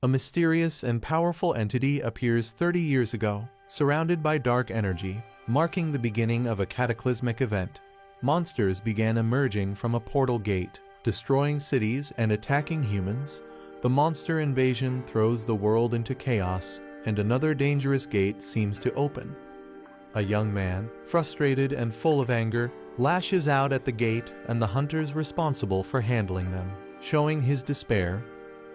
A mysterious and powerful entity appears 30 years ago, surrounded by dark energy, marking the beginning of a cataclysmic event. Monsters began emerging from a portal gate, destroying cities and attacking humans. The monster invasion throws the world into chaos, and another dangerous gate seems to open. A young man, frustrated and full of anger, lashes out at the gate and the hunters responsible for handling them. Showing his despair,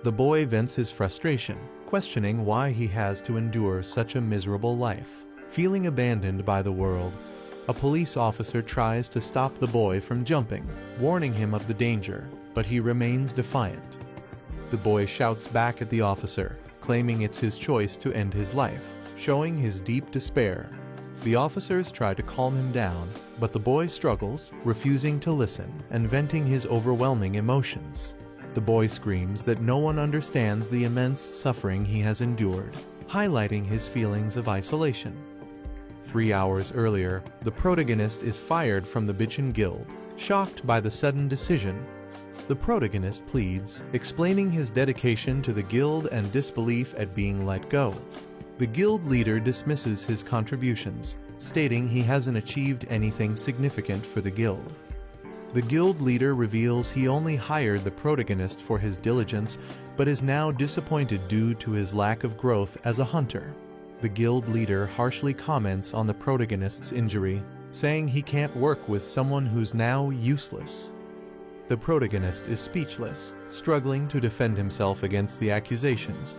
the boy vents his frustration, questioning why he has to endure such a miserable life. Feeling abandoned by the world, a police officer tries to stop the boy from jumping, warning him of the danger, but he remains defiant. The boy shouts back at the officer, claiming it's his choice to end his life, showing his deep despair. The officers try to calm him down, but the boy struggles, refusing to listen and venting his overwhelming emotions. The boy screams that no one understands the immense suffering he has endured, highlighting his feelings of isolation. 3 hours earlier, the protagonist is fired from the Bitchin Guild, shocked by the sudden decision. The protagonist pleads, explaining his dedication to the guild and disbelief at being let go. The guild leader dismisses his contributions, stating he hasn't achieved anything significant for the guild. The guild leader reveals he only hired the protagonist for his diligence, but is now disappointed due to his lack of growth as a hunter. The guild leader harshly comments on the protagonist's injury, saying he can't work with someone who's now useless. The protagonist is speechless, struggling to defend himself against the accusations.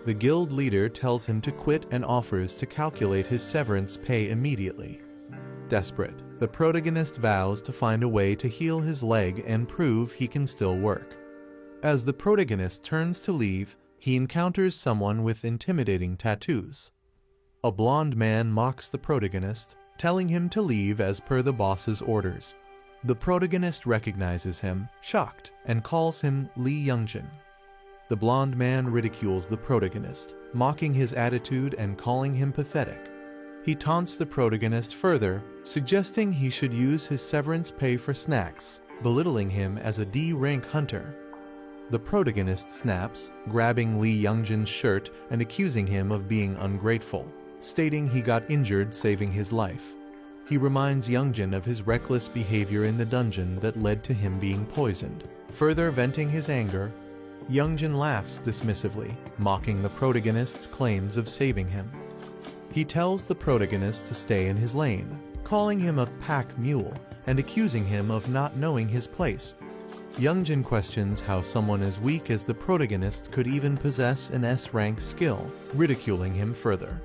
The guild leader tells him to quit and offers to calculate his severance pay immediately. Desperate, the protagonist vows to find a way to heal his leg and prove he can still work. As the protagonist turns to leave, he encounters someone with intimidating tattoos. A blonde man mocks the protagonist, telling him to leave as per the boss's orders. The protagonist recognizes him, shocked, and calls him Lee Youngjin. The blonde man ridicules the protagonist, mocking his attitude and calling him pathetic. He taunts the protagonist further, suggesting he should use his severance pay for snacks, belittling him as a D-rank hunter. The protagonist snaps, grabbing Lee Youngjin's shirt and accusing him of being ungrateful, stating he got injured saving his life. He reminds Youngjin of his reckless behavior in the dungeon that led to him being poisoned. Further venting his anger, Youngjin laughs dismissively, mocking the protagonist's claims of saving him. He tells the protagonist to stay in his lane, calling him a pack mule and accusing him of not knowing his place. Youngjin questions how someone as weak as the protagonist could even possess an S-rank skill, ridiculing him further.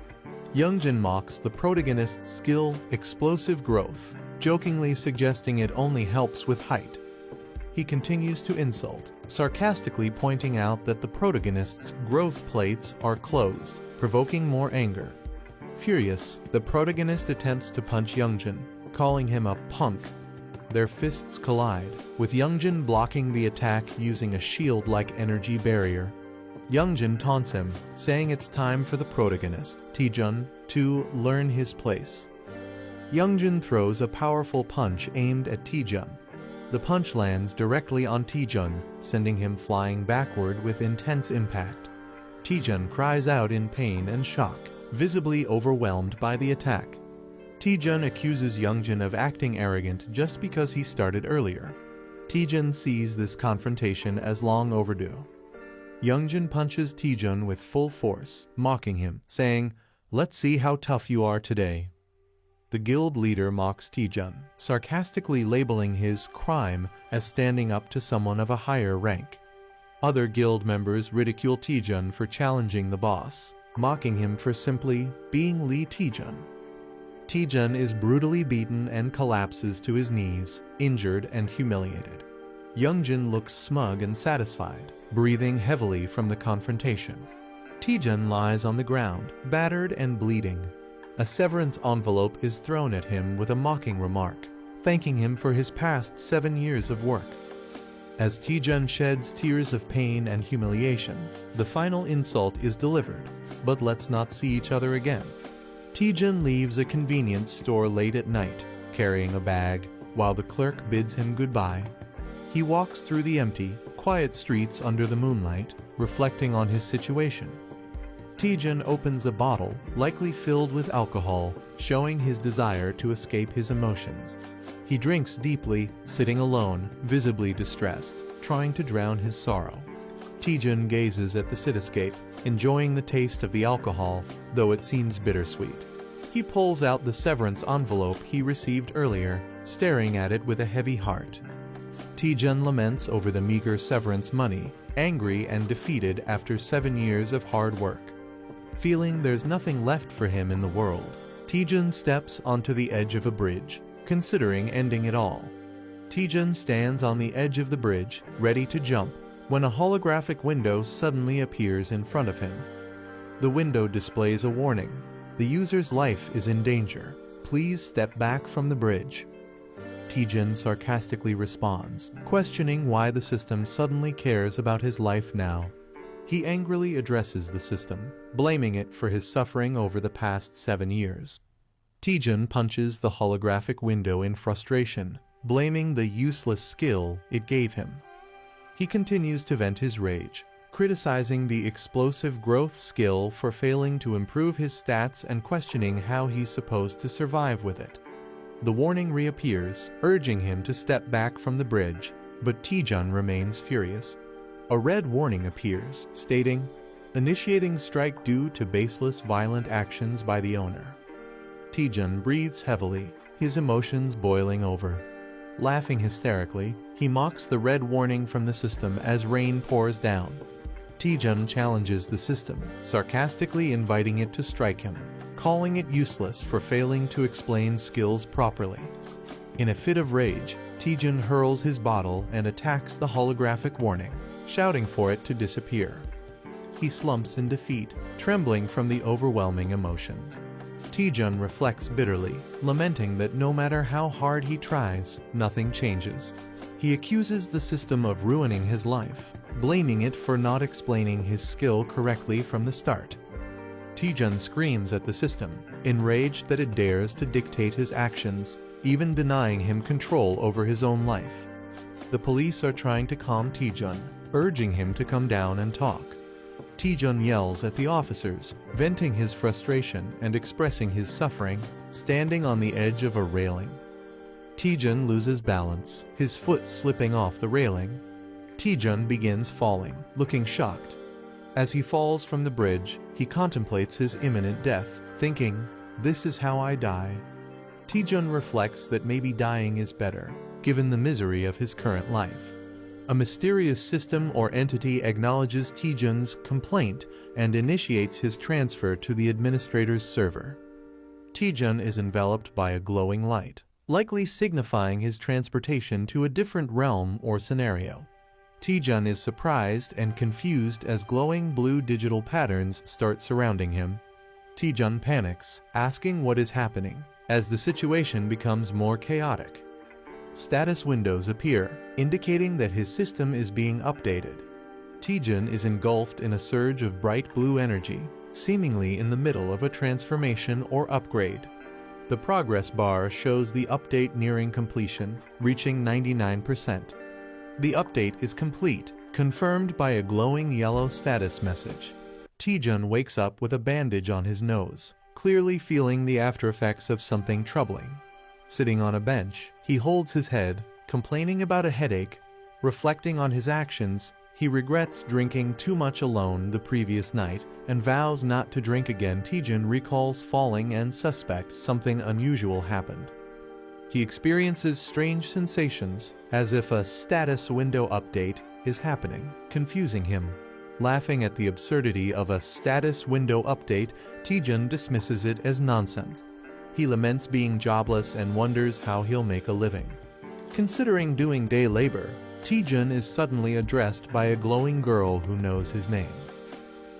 Youngjin mocks the protagonist's skill, explosive growth, jokingly suggesting it only helps with height. He continues to insult, sarcastically pointing out that the protagonist's growth plates are closed, provoking more anger. Furious, the protagonist attempts to punch Youngjin, calling him a punk. Their fists collide, with Youngjin blocking the attack using a shield-like energy barrier. Youngjin taunts him, saying it's time for the protagonist, Taejun, to learn his place. Youngjin throws a powerful punch aimed at Taejun. The punch lands directly on Taejun, sending him flying backward with intense impact. Taejun cries out in pain and shock, visibly overwhelmed by the attack. Taejun accuses Youngjin of acting arrogant just because he started earlier. Taejun sees this confrontation as long overdue. Youngjin punches Taejun with full force, mocking him, saying, "Let's see how tough you are today." The guild leader mocks Taejun, sarcastically labeling his crime as standing up to someone of a higher rank. Other guild members ridicule Taejun for challenging the boss, mocking him for simply being Lee Taejun. Taejun is brutally beaten and collapses to his knees, injured and humiliated. Youngjin looks smug and satisfied, breathing heavily from the confrontation. Taejun lies on the ground, battered and bleeding. A severance envelope is thrown at him with a mocking remark, thanking him for his past 7 years of work. As Taejun sheds tears of pain and humiliation, the final insult is delivered, but let's not see each other again. Taejun leaves a convenience store late at night, carrying a bag, while the clerk bids him goodbye. He walks through the empty, quiet streets under the moonlight, reflecting on his situation. Taejun opens a bottle, likely filled with alcohol, showing his desire to escape his emotions. He drinks deeply, sitting alone, visibly distressed, trying to drown his sorrow. Taejun gazes at the cityscape, enjoying the taste of the alcohol, though it seems bittersweet. He pulls out the severance envelope he received earlier, staring at it with a heavy heart. Taejun laments over the meager severance money, angry and defeated after 7 years of hard work. Feeling there's nothing left for him in the world, Taejun steps onto the edge of a bridge, considering ending it all. Taejun stands on the edge of the bridge, ready to jump, when a holographic window suddenly appears in front of him. The window displays a warning. The user's life is in danger. Please step back from the bridge. Taejun sarcastically responds, questioning why the system suddenly cares about his life now. He angrily addresses the system, blaming it for his suffering over the past 7 years. Taejun punches the holographic window in frustration, blaming the useless skill it gave him. He continues to vent his rage, criticizing the explosive growth skill for failing to improve his stats and questioning how he's supposed to survive with it. The warning reappears, urging him to step back from the bridge, but Taejun remains furious. A red warning appears, stating, "Initiating strike due to baseless violent actions by the owner." Taejun breathes heavily, his emotions boiling over. Laughing hysterically, he mocks the red warning from the system as rain pours down. Taejun challenges the system, sarcastically inviting it to strike him, calling it useless for failing to explain skills properly. In a fit of rage, Taejun hurls his bottle and attacks the holographic warning, shouting for it to disappear. He slumps in defeat, trembling from the overwhelming emotions. Taejun reflects bitterly, lamenting that no matter how hard he tries, nothing changes. He accuses the system of ruining his life, blaming it for not explaining his skill correctly from the start. Taejun screams at the system, enraged that it dares to dictate his actions, even denying him control over his own life. The police are trying to calm Taejun, urging him to come down and talk. Taejun yells at the officers, venting his frustration and expressing his suffering, standing on the edge of a railing. Taejun loses balance, his foot slipping off the railing. Taejun begins falling, looking shocked. As he falls from the bridge, he contemplates his imminent death, thinking, "This is how I die." Taejun reflects that maybe dying is better, given the misery of his current life. A mysterious system or entity acknowledges Taejun's complaint and initiates his transfer to the administrator's server. Taejun is enveloped by a glowing light, likely signifying his transportation to a different realm or scenario. Taejun is surprised and confused as glowing blue digital patterns start surrounding him. Taejun panics, asking what is happening, as the situation becomes more chaotic. Status windows appear, indicating that his system is being updated. Taejun is engulfed in a surge of bright blue energy, seemingly in the middle of a transformation or upgrade. The progress bar shows the update nearing completion, reaching 99%. The update is complete, confirmed by a glowing yellow status message. Taejun wakes up with a bandage on his nose, clearly feeling the aftereffects of something troubling. Sitting on a bench, he holds his head, complaining about a headache. Reflecting on his actions, he regrets drinking too much alone the previous night and vows not to drink again. Taejun recalls falling and suspects something unusual happened. He experiences strange sensations, as if a status window update is happening, confusing him. Laughing at the absurdity of a status window update, Taejun dismisses it as nonsense. He laments being jobless and wonders how he'll make a living. Considering doing day labor, Taejun is suddenly addressed by a glowing girl who knows his name.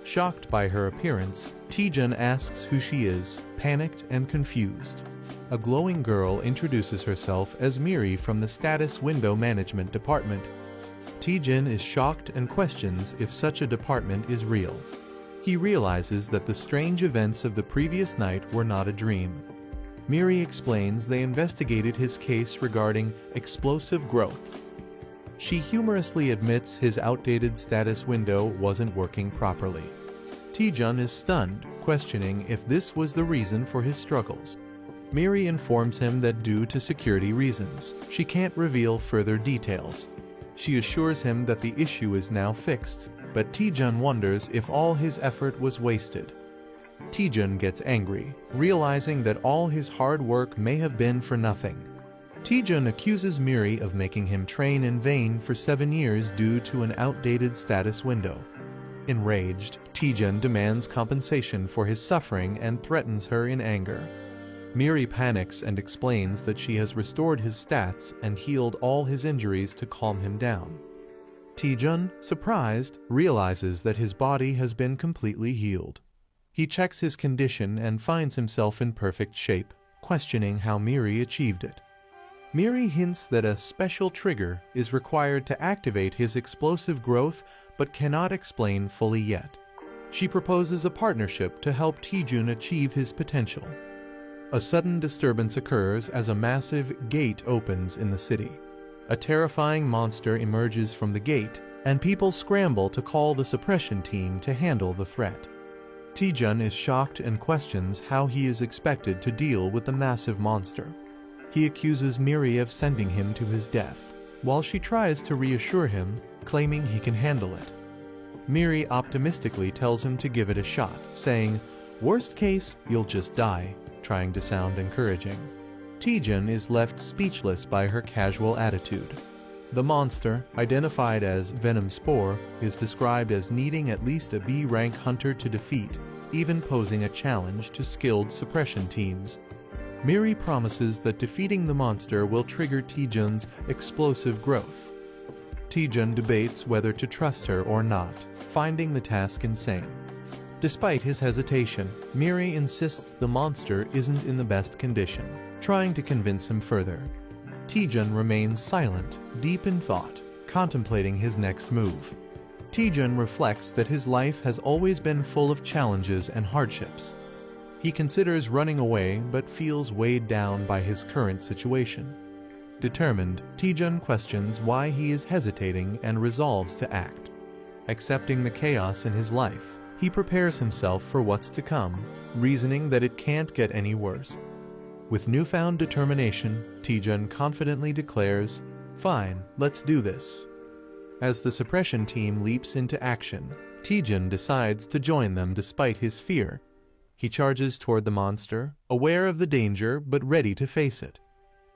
Shocked by her appearance, Taejun asks who she is, panicked and confused. A glowing girl introduces herself as Miri from the Status Window Management Department. Taejun is shocked and questions if such a department is real. He realizes that the strange events of the previous night were not a dream. Miri explains they investigated his case regarding explosive growth. She humorously admits his outdated status window wasn't working properly. Taejun is stunned, questioning if this was the reason for his struggles. Miri informs him that due to security reasons, she can't reveal further details. She assures him that the issue is now fixed, but Taejun wonders if all his effort was wasted. Taejun gets angry, realizing that all his hard work may have been for nothing. Taejun accuses Miri of making him train in vain for 7 years due to an outdated status window. Enraged, Taejun demands compensation for his suffering and threatens her in anger. Miri panics and explains that she has restored his stats and healed all his injuries to calm him down. Taejun, surprised, realizes that his body has been completely healed. He checks his condition and finds himself in perfect shape, questioning how Miri achieved it. Miri hints that a special trigger is required to activate his explosive growth but cannot explain fully yet. She proposes a partnership to help Taejun achieve his potential. A sudden disturbance occurs as a massive gate opens in the city. A terrifying monster emerges from the gate, and people scramble to call the suppression team to handle the threat. Taejun is shocked and questions how he is expected to deal with the massive monster. He accuses Miri of sending him to his death, while she tries to reassure him, claiming he can handle it. Miri optimistically tells him to give it a shot, saying, "Worst case, you'll just die," trying to sound encouraging. Taejun is left speechless by her casual attitude. The monster, identified as Venom Spore, is described as needing at least a B-rank hunter to defeat, even posing a challenge to skilled suppression teams. Miri promises that defeating the monster will trigger Taejun's explosive growth. Taejun debates whether to trust her or not, finding the task insane. Despite his hesitation, Miri insists the monster isn't in the best condition, trying to convince him further. Taejun remains silent, deep in thought, contemplating his next move. Taejun reflects that his life has always been full of challenges and hardships. He considers running away but feels weighed down by his current situation. Determined, Taejun questions why he is hesitating and resolves to act. Accepting the chaos in his life, he prepares himself for what's to come, reasoning that it can't get any worse. With newfound determination, Taejun confidently declares, "Fine, let's do this." As the suppression team leaps into action, Taejun decides to join them despite his fear. He charges toward the monster, aware of the danger but ready to face it.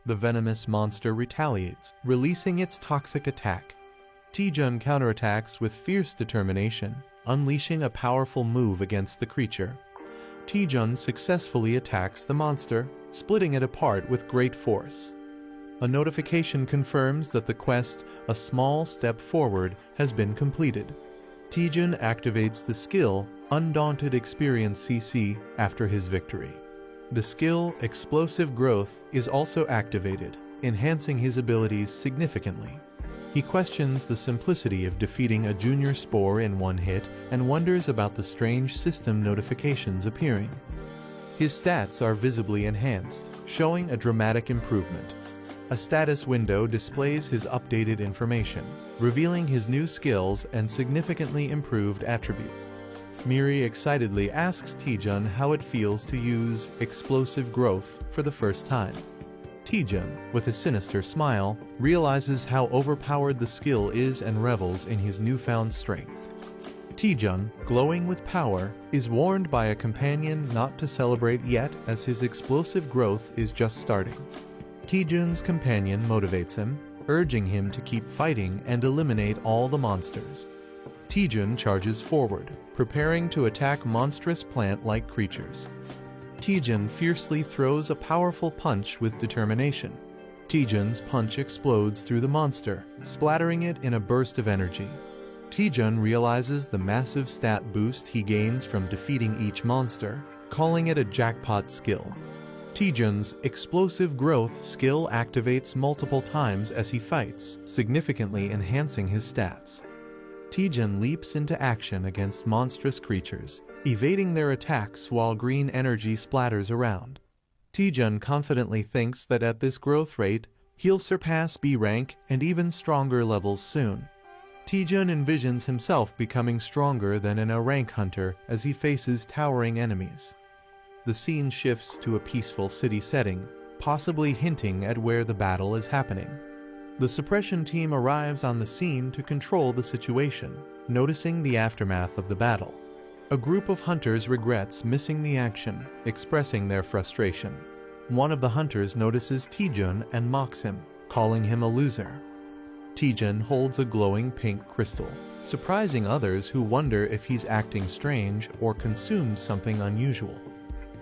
The venomous monster retaliates, releasing its toxic attack. Taejun counterattacks with fierce determination, unleashing a powerful move against the creature. Taejun successfully attacks the monster, splitting it apart with great force. A notification confirms that the quest, "A Small Step Forward," has been completed. Taejun activates the skill, Undaunted Experience CC, after his victory. The skill, Explosive Growth, is also activated, enhancing his abilities significantly. He questions the simplicity of defeating a junior spore in one hit and wonders about the strange system notifications appearing. His stats are visibly enhanced, showing a dramatic improvement. A status window displays his updated information, revealing his new skills and significantly improved attributes. Miri excitedly asks Taejun how it feels to use Explosive Growth for the first time. Taejun, with a sinister smile, realizes how overpowered the skill is and revels in his newfound strength. Taejun, glowing with power, is warned by a companion not to celebrate yet as his explosive growth is just starting. Taejun's companion motivates him, urging him to keep fighting and eliminate all the monsters. Taejun charges forward, preparing to attack monstrous plant-like creatures. Taejun fiercely throws a powerful punch with determination. Taejun's punch explodes through the monster, splattering it in a burst of energy. Taejun realizes the massive stat boost he gains from defeating each monster, calling it a jackpot skill. Taejun's Explosive Growth skill activates multiple times as he fights, significantly enhancing his stats. Taejun leaps into action against monstrous creatures, evading their attacks while green energy splatters around. Taejun confidently thinks that at this growth rate, He'll surpass B rank and even stronger levels soon. Taejun envisions himself becoming stronger than an A rank hunter as he faces towering enemies. The scene shifts to a peaceful city setting, possibly hinting at where the battle is happening. The suppression team arrives on the scene to control the situation, noticing the aftermath of the battle. A group of hunters regrets missing the action, expressing their frustration. One of the hunters notices Taejun and mocks him, calling him a loser. Taejun holds a glowing pink crystal, surprising others who wonder if he's acting strange or consumed something unusual.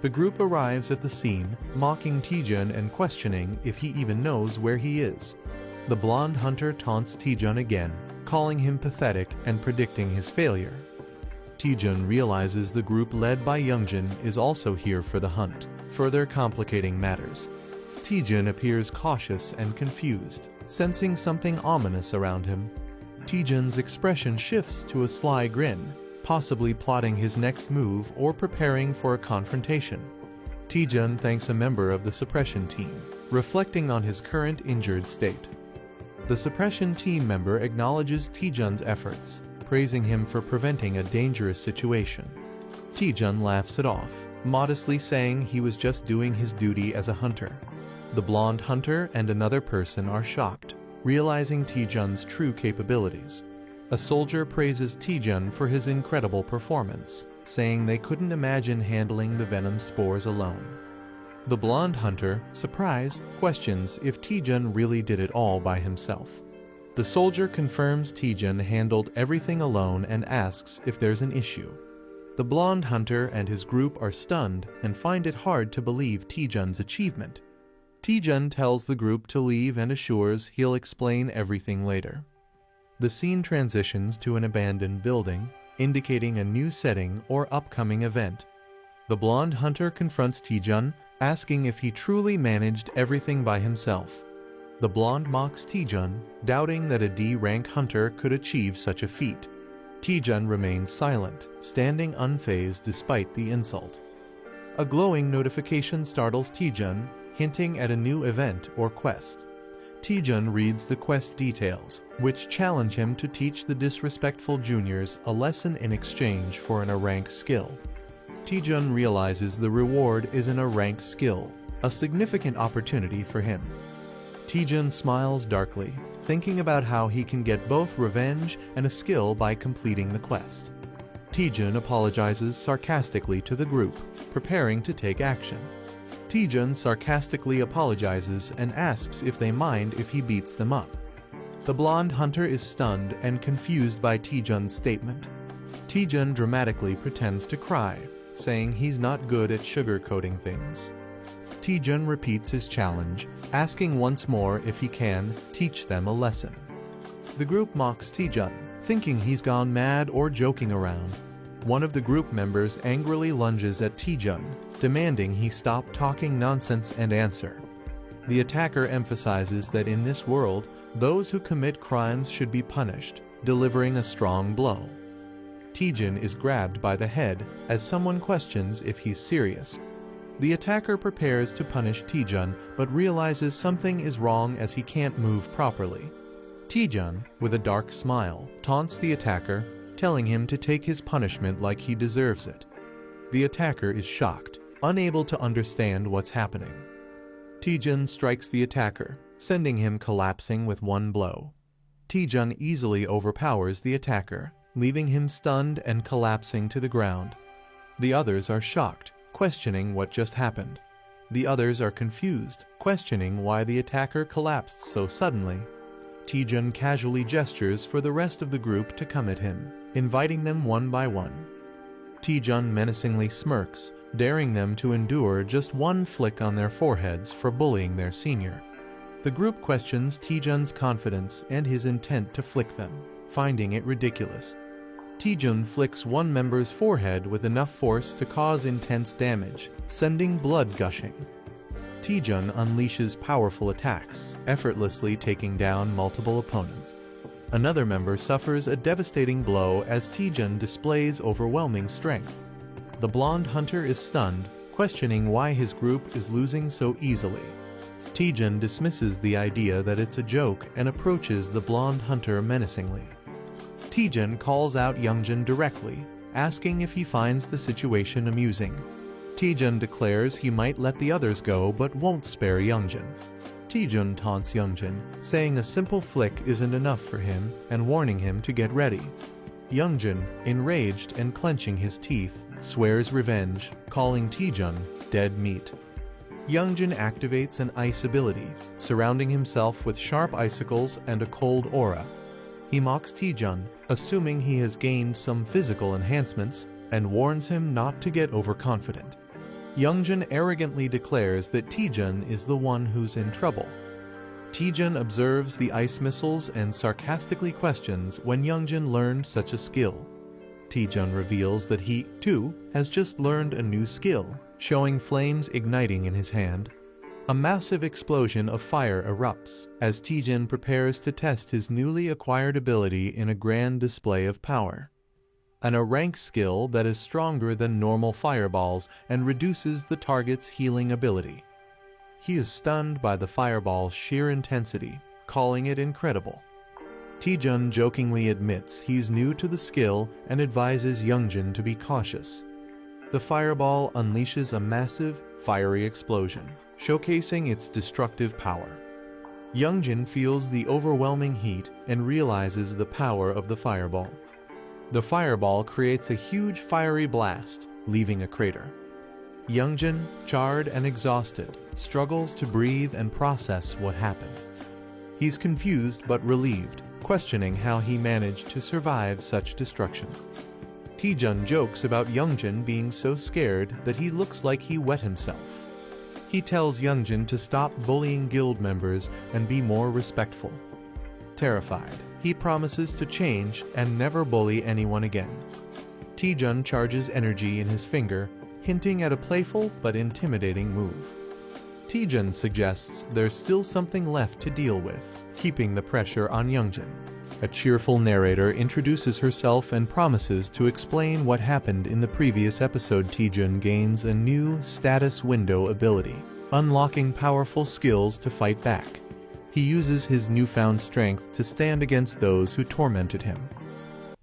The group arrives at the scene, mocking Taejun and questioning if he even knows where he is. The blonde hunter taunts Taejun again, calling him pathetic and predicting his failure. Taejun realizes the group led by Youngjin is also here for the hunt, further complicating matters. Taejun appears cautious and confused, sensing something ominous around him. Taejun's expression shifts to a sly grin, possibly plotting his next move or preparing for a confrontation. Taejun thanks a member of the suppression team, reflecting on his current injured state. The suppression team member acknowledges Taejun's efforts, praising him for preventing a dangerous situation. Taejun laughs it off, modestly saying he was just doing his duty as a hunter. The blonde hunter and another person are shocked, realizing Taejun's true capabilities. A soldier praises Taejun for his incredible performance, saying they couldn't imagine handling the venom spores alone. The blonde hunter, surprised, questions if Taejun really did it all by himself. The soldier confirms Taejun handled everything alone and asks if there's an issue. The blonde hunter and his group are stunned and find it hard to believe Taejun's achievement. Taejun tells the group to leave and assures he'll explain everything later. The scene transitions to an abandoned building, indicating a new setting or upcoming event. The blonde hunter confronts Taejun, asking if he truly managed everything by himself. The blonde mocks Taejun, doubting that a D-rank hunter could achieve such a feat. Taejun remains silent, standing unfazed despite the insult. A glowing notification startles Taejun, hinting at a new event or quest. Taejun reads the quest details, which challenge him to teach the disrespectful juniors a lesson in exchange for an A-rank skill. Taejun realizes the reward is an A-rank skill, a significant opportunity for him. Taejun smiles darkly, thinking about how he can get both revenge and a skill by completing the quest. Taejun apologizes sarcastically to the group, preparing to take action. Taejun sarcastically apologizes and asks if they mind if he beats them up. The blonde hunter is stunned and confused by Taejun's statement. Taejun dramatically pretends to cry, saying he's not good at sugarcoating things. Taejun repeats his challenge, asking once more if he can teach them a lesson. The group mocks Taejun, thinking he's gone mad or joking around. One of the group members angrily lunges at Taejun, demanding he stop talking nonsense and answer. The attacker emphasizes that in this world, those who commit crimes should be punished, delivering a strong blow. Taejun is grabbed by the head as someone questions if he's serious. The attacker prepares to punish Taejun but realizes something is wrong as he can't move properly. Taejun, with a dark smile, taunts the attacker, telling him to take his punishment like he deserves it. The attacker is shocked, unable to understand what's happening. Taejun strikes the attacker, sending him collapsing with one blow. Taejun easily overpowers the attacker, leaving him stunned and collapsing to the ground. The others are shocked, questioning what just happened. The others are confused, questioning why the attacker collapsed so suddenly. Taejun casually gestures for the rest of the group to come at him, inviting them one by one. Taejun menacingly smirks, daring them to endure just one flick on their foreheads for bullying their senior. The group questions Taejun's confidence and his intent to flick them, finding it ridiculous. Taejun flicks one member's forehead with enough force to cause intense damage, sending blood gushing. Taejun unleashes powerful attacks, effortlessly taking down multiple opponents. Another member suffers a devastating blow as Taejun displays overwhelming strength. The blonde hunter is stunned, questioning why his group is losing so easily. Taejun dismisses the idea that it's a joke and approaches the blonde hunter menacingly. Taejun calls out Youngjin directly, asking if he finds the situation amusing. Taejun declares he might let the others go but won't spare Youngjin. Taejun taunts Youngjin, saying a simple flick isn't enough for him and warning him to get ready. Youngjin, enraged and clenching his teeth, swears revenge, calling Taejun dead meat. Youngjin activates an ice ability, surrounding himself with sharp icicles and a cold aura. He mocks Taejun, assuming he has gained some physical enhancements, and warns him not to get overconfident. Youngjin arrogantly declares that Taejun is the one who's in trouble. Taejun observes the ice missiles and sarcastically questions when Youngjin learned such a skill. Taejun reveals that he, too, has just learned a new skill, showing flames igniting in his hand. A massive explosion of fire erupts as Taejun prepares to test his newly acquired ability in a grand display of power. A rank skill that is stronger than normal fireballs and reduces the target's healing ability. He is stunned by the fireball's sheer intensity, calling it incredible. Taejun jokingly admits he's new to the skill and advises Youngjin to be cautious. The fireball unleashes a massive, fiery explosion, showcasing its destructive power. Youngjin feels the overwhelming heat and realizes the power of the fireball. The fireball creates a huge fiery blast, leaving a crater. Youngjin, charred and exhausted, struggles to breathe and process what happened. He's confused but relieved, questioning how he managed to survive such destruction. Taejun jokes about Youngjin being so scared that he looks like he wet himself. He tells Youngjin to stop bullying guild members and be more respectful. Terrified, he promises to change and never bully anyone again. Taejun charges energy in his finger, hinting at a playful but intimidating move. Taejun suggests there's still something left to deal with, keeping the pressure on Youngjin. A cheerful narrator introduces herself and promises to explain what happened in the previous episode. Taejun gains a new status window ability, unlocking powerful skills to fight back. He uses his newfound strength to stand against those who tormented him.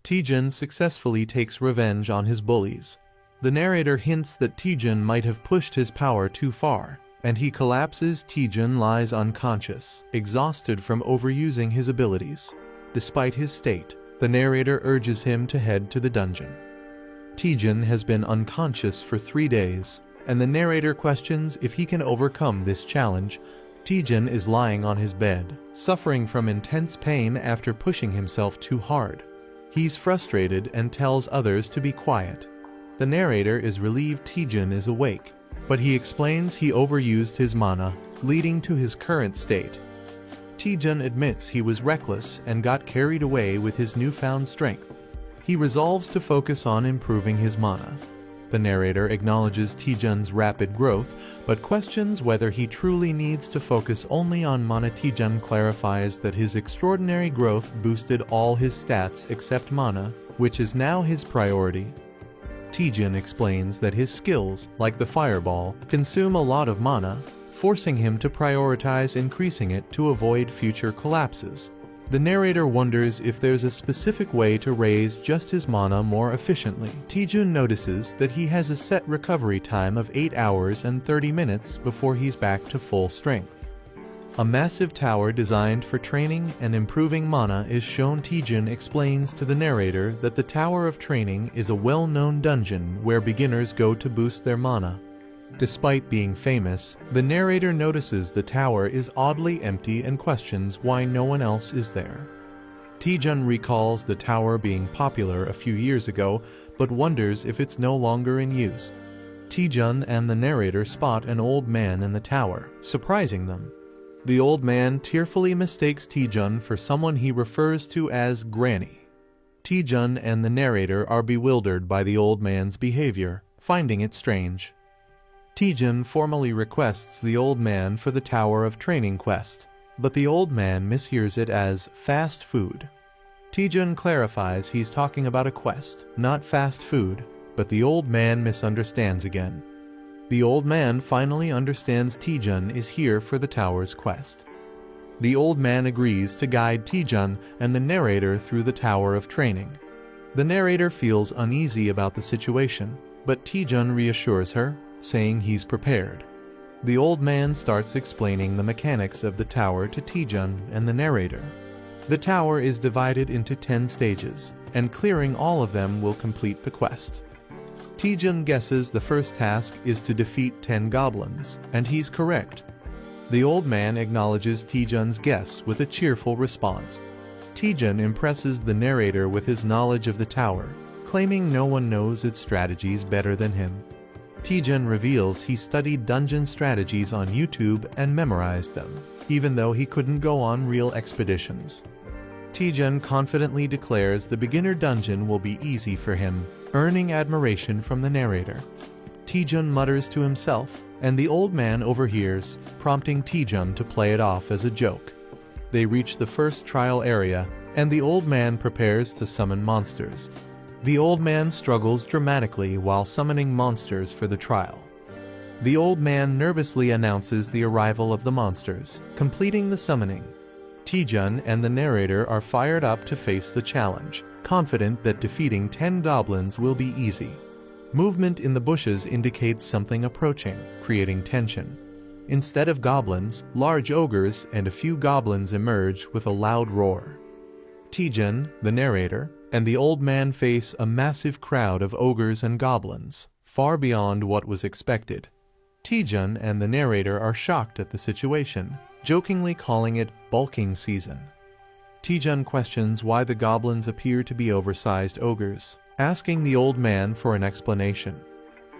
Taejun successfully takes revenge on his bullies. The narrator hints that Taejun might have pushed his power too far, and he collapses. Taejun lies unconscious, exhausted from overusing his abilities. Despite his state, the narrator urges him to head to the dungeon. Taejun has been unconscious for 3 days, and the narrator questions if he can overcome this challenge. Taejun is lying on his bed, suffering from intense pain after pushing himself too hard. He's frustrated and tells others to be quiet. The narrator is relieved Taejun is awake, but he explains he overused his mana, leading to his current state. Taejun admits he was reckless and got carried away with his newfound strength. He resolves to focus on improving his mana. The narrator acknowledges Taejun's rapid growth, but questions whether he truly needs to focus only on mana. Taejun clarifies that his extraordinary growth boosted all his stats except mana, which is now his priority. Taejun explains that his skills, like the fireball, consume a lot of mana, forcing him to prioritize increasing it to avoid future collapses. The narrator wonders if there's a specific way to raise just his mana more efficiently. Taejun notices that he has a set recovery time of 8 hours and 30 minutes before he's back to full strength. A massive tower designed for training and improving mana is shown. Taejun explains to the narrator that the Tower of Training is a well-known dungeon where beginners go to boost their mana. Despite being famous, the narrator notices the tower is oddly empty and questions why no one else is there. Taejun recalls the tower being popular a few years ago, but wonders if it's no longer in use. Taejun and the narrator spot an old man in the tower, surprising them. The old man tearfully mistakes Taejun for someone he refers to as Granny. Taejun and the narrator are bewildered by the old man's behavior, finding it strange. Taejun formally requests the old man for the Tower of Training quest, but the old man mishears it as fast food. Taejun clarifies he's talking about a quest, not fast food, but the old man misunderstands again. The old man finally understands Taejun is here for the tower's quest. The old man agrees to guide Taejun and the narrator through the tower of training. The narrator feels uneasy about the situation, but Taejun reassures her, saying he's prepared. The old man starts explaining the mechanics of the tower to Taejun and the narrator. The tower is divided into 10 stages, and clearing all of them will complete the quest. Taejun guesses the first task is to defeat 10 goblins, and he's correct. The old man acknowledges Taejun's guess with a cheerful response. Taejun impresses the narrator with his knowledge of the tower, claiming no one knows its strategies better than him. Taejun reveals he studied dungeon strategies on YouTube and memorized them, even though he couldn't go on real expeditions. Taejun confidently declares the beginner dungeon will be easy for him, earning admiration from the narrator. Taejun mutters to himself, and the old man overhears, prompting Taejun to play it off as a joke. They reach the first trial area, and the old man prepares to summon monsters. The old man struggles dramatically while summoning monsters for the trial. The old man nervously announces the arrival of the monsters, completing the summoning. Taejun and the narrator are fired up to face the challenge, confident that defeating 10 goblins will be easy. Movement in the bushes indicates something approaching, creating tension. Instead of goblins, large ogres and a few goblins emerge with a loud roar. Taejun, the narrator, and the old man face a massive crowd of ogres and goblins, far beyond what was expected. Taejun and the narrator are shocked at the situation, jokingly calling it bulking season. Taejun questions why the goblins appear to be oversized ogres, asking the old man for an explanation.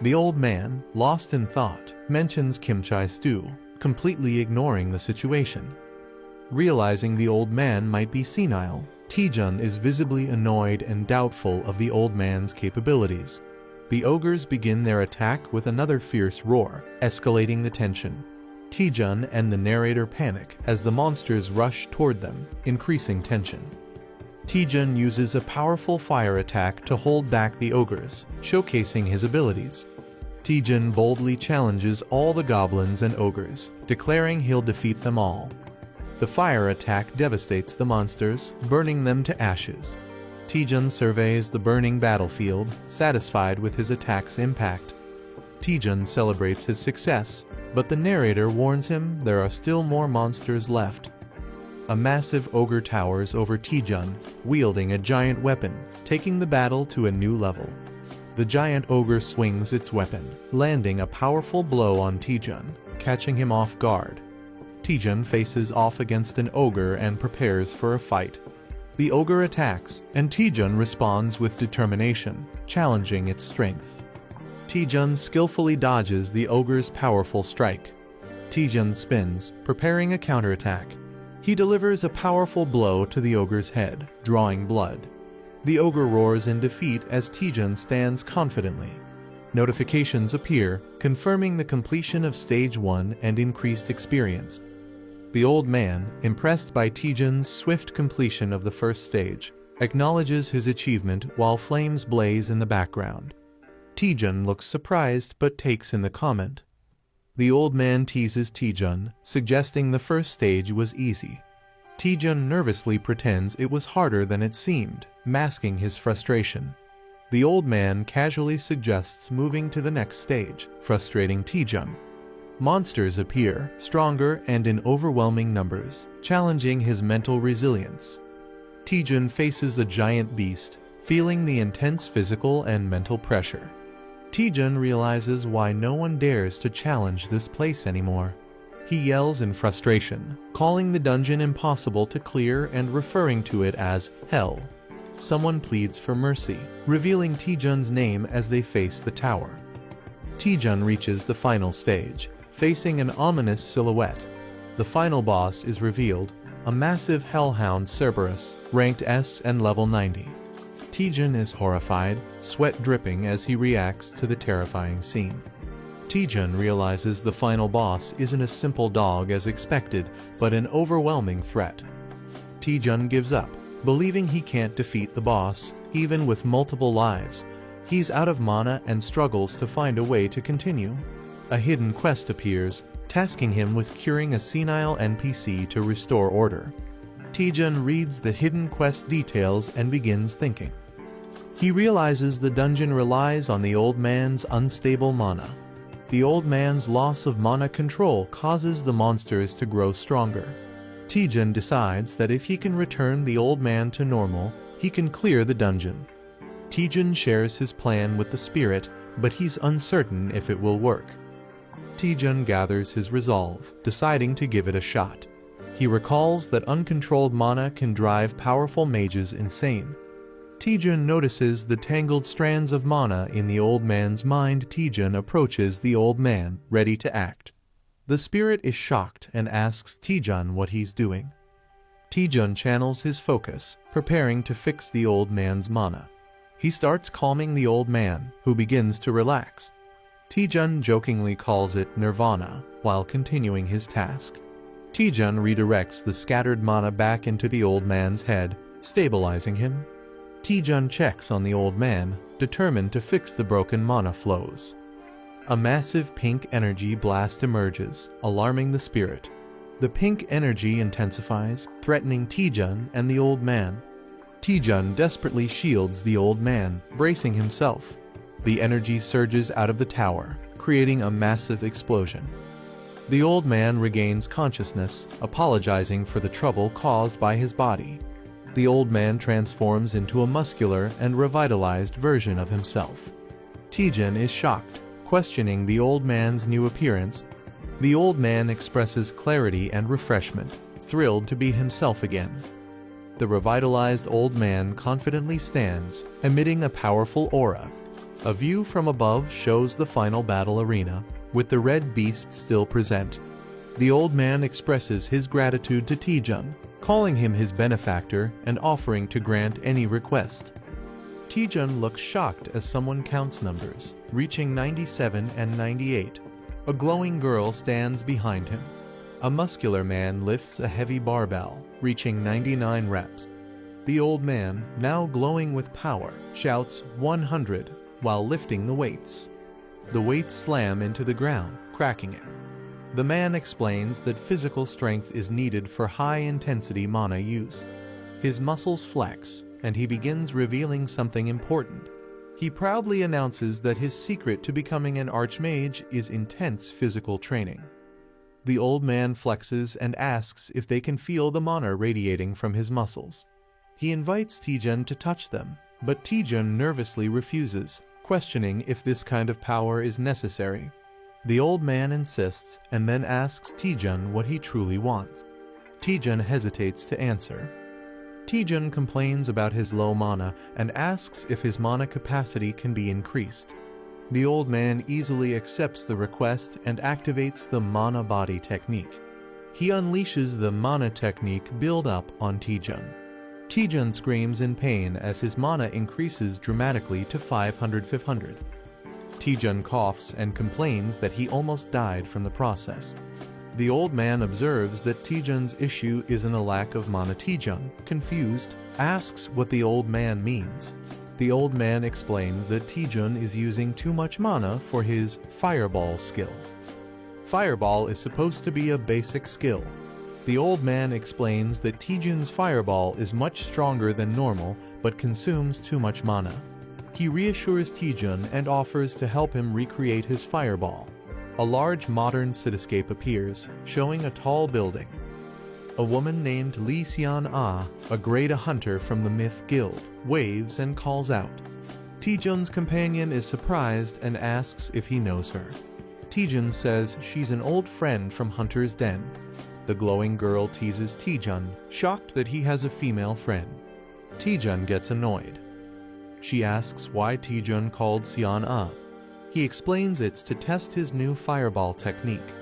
The old man, lost in thought, mentions kimchi stew, completely ignoring the situation. Realizing the old man might be senile, Taejun is visibly annoyed and doubtful of the old man's capabilities. The ogres begin their attack with another fierce roar, escalating the tension. Taejun and the narrator panic as the monsters rush toward them, increasing tension. Taejun uses a powerful fire attack to hold back the ogres, showcasing his abilities. Taejun boldly challenges all the goblins and ogres, declaring he'll defeat them all. The fire attack devastates the monsters, burning them to ashes. Taejun surveys the burning battlefield, satisfied with his attack's impact. Taejun celebrates his success, but the narrator warns him there are still more monsters left. A massive ogre towers over Taejun, wielding a giant weapon, taking the battle to a new level. The giant ogre swings its weapon, landing a powerful blow on Taejun, catching him off guard. Taejun faces off against an ogre and prepares for a fight. The ogre attacks, and Taejun responds with determination, challenging its strength. Taejun skillfully dodges the ogre's powerful strike. Taejun spins, preparing a counterattack. He delivers a powerful blow to the ogre's head, drawing blood. The ogre roars in defeat as Taejun stands confidently. Notifications appear, confirming the completion of Stage 1 and increased experience. The old man, impressed by Taejun's swift completion of the first stage, acknowledges his achievement while flames blaze in the background. Taejun looks surprised but takes in the comment. The old man teases Taejun, suggesting the first stage was easy. Taejun nervously pretends it was harder than it seemed, masking his frustration. The old man casually suggests moving to the next stage, frustrating Taejun. Monsters appear, stronger and in overwhelming numbers, challenging his mental resilience. Taejun faces a giant beast, feeling the intense physical and mental pressure. Taejun realizes why no one dares to challenge this place anymore. He yells in frustration, calling the dungeon impossible to clear and referring to it as hell. Someone pleads for mercy, revealing Taejun's name as they face the tower. Taejun reaches the final stage, facing an ominous silhouette. The final boss is revealed, a massive hellhound Cerberus, ranked S and level 90. Taejun is horrified, sweat dripping as he reacts to the terrifying scene. Taejun realizes the final boss isn't a simple dog as expected, but an overwhelming threat. Taejun gives up, believing he can't defeat the boss, even with multiple lives. He's out of mana and struggles to find a way to continue. A hidden quest appears, tasking him with curing a senile NPC to restore order. Taejun reads the hidden quest details and begins thinking. He realizes the dungeon relies on the old man's unstable mana. The old man's loss of mana control causes the monsters to grow stronger. Taejun decides that if he can return the old man to normal, he can clear the dungeon. Taejun shares his plan with the spirit, but he's uncertain if it will work. Taejun gathers his resolve, deciding to give it a shot. He recalls that uncontrolled mana can drive powerful mages insane. Taejun notices the tangled strands of mana in the old man's mind. Taejun approaches the old man, ready to act. The spirit is shocked and asks Taejun what he's doing. Taejun channels his focus, preparing to fix the old man's mana. He starts calming the old man, who begins to relax. Taejun jokingly calls it nirvana, while continuing his task. Taejun redirects the scattered mana back into the old man's head, stabilizing him. Taejun checks on the old man, determined to fix the broken mana flows. A massive pink energy blast emerges, alarming the spirit. The pink energy intensifies, threatening Taejun and the old man. Taejun desperately shields the old man, bracing himself. The energy surges out of the tower, creating a massive explosion. The old man regains consciousness, apologizing for the trouble caused by his body. The old man transforms into a muscular and revitalized version of himself. Taejun is shocked, questioning the old man's new appearance. The old man expresses clarity and refreshment, thrilled to be himself again. The revitalized old man confidently stands, emitting a powerful aura. A view from above shows the final battle arena, with the red beast still present. The old man expresses his gratitude to Taejun, calling him his benefactor and offering to grant any request. Taejun looks shocked as someone counts numbers, reaching 97 and 98. A glowing girl stands behind him. A muscular man lifts a heavy barbell, reaching 99 reps. The old man, now glowing with power, shouts 100 while lifting the weights. The weights slam into the ground, cracking it. The man explains that physical strength is needed for high-intensity mana use. His muscles flex, and he begins revealing something important. He proudly announces that his secret to becoming an archmage is intense physical training. The old man flexes and asks if they can feel the mana radiating from his muscles. He invites Taejun to touch them, but Taejun nervously refuses, questioning if this kind of power is necessary. The old man insists and then asks Taejun what he truly wants. Taejun hesitates to answer. Taejun complains about his low mana and asks if his mana capacity can be increased. The old man easily accepts the request and activates the mana body technique. He unleashes the mana technique build-up on Taejun. Taejun screams in pain as his mana increases dramatically to 500. Taejun coughs and complains that he almost died from the process. The old man observes that Taejun's issue isn't a lack of mana. Taejun, confused, asks what the old man means. The old man explains that Taejun is using too much mana for his Fireball skill. Fireball is supposed to be a basic skill. The old man explains that Taejun's Fireball is much stronger than normal but consumes too much mana. He reassures Taejun and offers to help him recreate his Fireball. A large modern cityscape appears, showing a tall building. A woman named Lee Seon-ah, a grade hunter from the Myth Guild, waves and calls out. Taejun's companion is surprised and asks if he knows her. Taejun says she's an old friend from Hunter's Den. The glowing girl teases Taejun, shocked that he has a female friend. Taejun gets annoyed. She asks why Taejun called Seon-ah. He explains it's to test his new Fireball technique.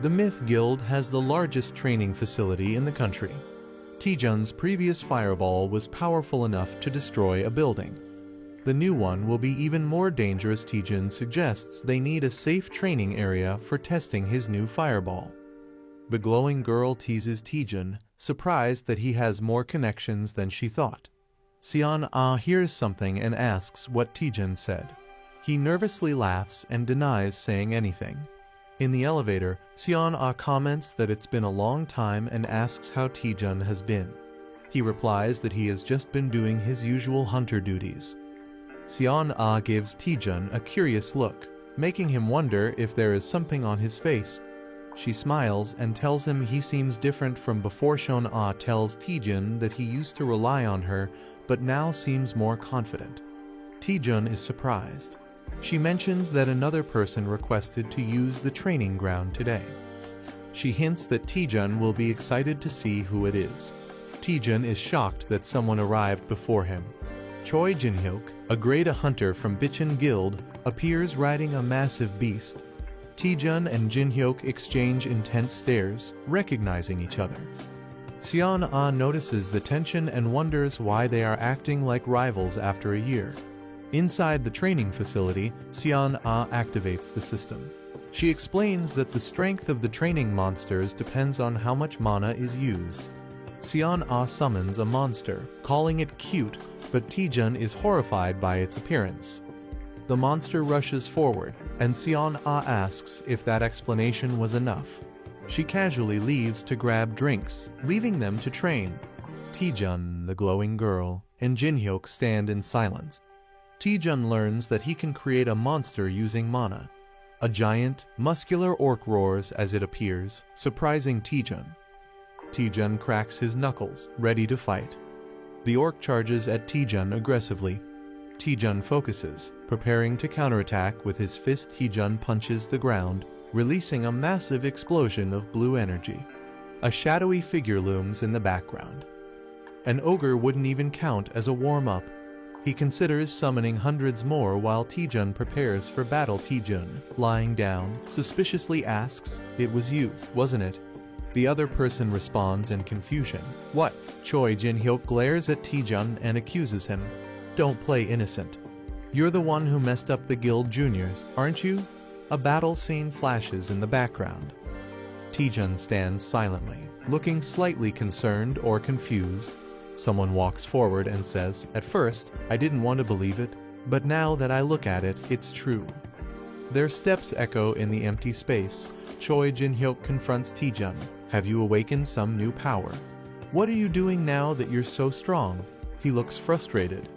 The Myth Guild has the largest training facility in the country. Taejun's previous Fireball was powerful enough to destroy a building. The new one will be even more dangerous. Taejun suggests they need a safe training area for testing his new Fireball. The glowing girl teases Taejun, surprised that he has more connections than she thought. Seon-ah hears something and asks what Taejun said. He nervously laughs and denies saying anything. In the elevator, Seon-ah comments that it's been a long time and asks how Taejun has been. He replies that he has just been doing his usual hunter duties. Seon-ah gives Taejun a curious look, making him wonder if there is something on his face. She smiles and tells him he seems different from before. Seon-ah tells Taejun that he used to rely on her, but now seems more confident. Taejun is surprised. She mentions that another person requested to use the training ground today. She hints that Taejun will be excited to see who it is. Taejun is shocked that someone arrived before him. Choi Jin-hyuk, a grade A hunter from Bichon Guild, appears riding a massive beast. Taejun and Jin-hyuk exchange intense stares, recognizing each other. Seon-ah notices the tension and wonders why they are acting like rivals after a year. Inside the training facility, Seon-ah activates the system. She explains that the strength of the training monsters depends on how much mana is used. Seon-ah summons a monster, calling it cute, but Taejun is horrified by its appearance. The monster rushes forward, and Seon-ah asks if that explanation was enough. She casually leaves to grab drinks, leaving them to train. Taejun, the glowing girl, and Jin-hyuk stand in silence. Taejun learns that he can create a monster using mana. A giant, muscular orc roars as it appears, surprising Taejun. Taejun cracks his knuckles, ready to fight. The orc charges at Taejun aggressively. Taejun focuses, preparing to counterattack with his fist. Taejun punches the ground, releasing a massive explosion of blue energy. A shadowy figure looms in the background. An ogre wouldn't even count as a warm-up. He considers summoning hundreds more while Taejun prepares for battle. Taejun, lying down, suspiciously asks, "It was you, wasn't it?" The other person responds in confusion. "What?" Choi Jin-hyuk glares at Taejun and accuses him. "Don't play innocent. You're the one who messed up the guild juniors, aren't you?" A battle scene flashes in the background. Taejun stands silently, looking slightly concerned or confused. Someone walks forward and says, "At first, I didn't want to believe it, but now that I look at it, it's true." Their steps echo in the empty space. Choi Jin-hyuk confronts Taejun. "Have you awakened some new power? What are you doing now that you're so strong?" He looks frustrated.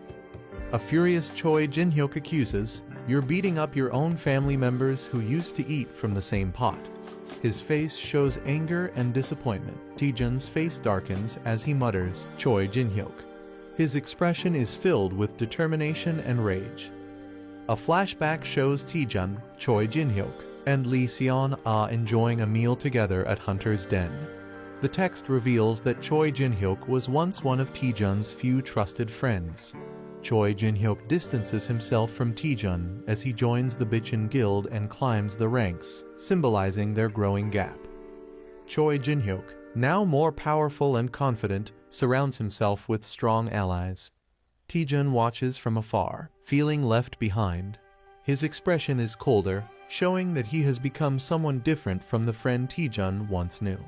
A furious Choi Jin-hyuk accuses, "You're beating up your own family members who used to eat from the same pot." His face shows anger and disappointment. Taejun's face darkens as he mutters, "Choi Jin-hyuk." His expression is filled with determination and rage. A flashback shows Taejun, Choi Jin-hyuk, and Lee Seon-ah enjoying a meal together at Hunter's Den. The text reveals that Choi Jin-hyuk was once one of Taejun's few trusted friends. Choi Jin-hyuk distances himself from Taejun as he joins the Bichon Guild and climbs the ranks, symbolizing their growing gap. Choi Jin-hyuk, now more powerful and confident, surrounds himself with strong allies. Taejun watches from afar, feeling left behind. His expression is colder, showing that he has become someone different from the friend Taejun once knew.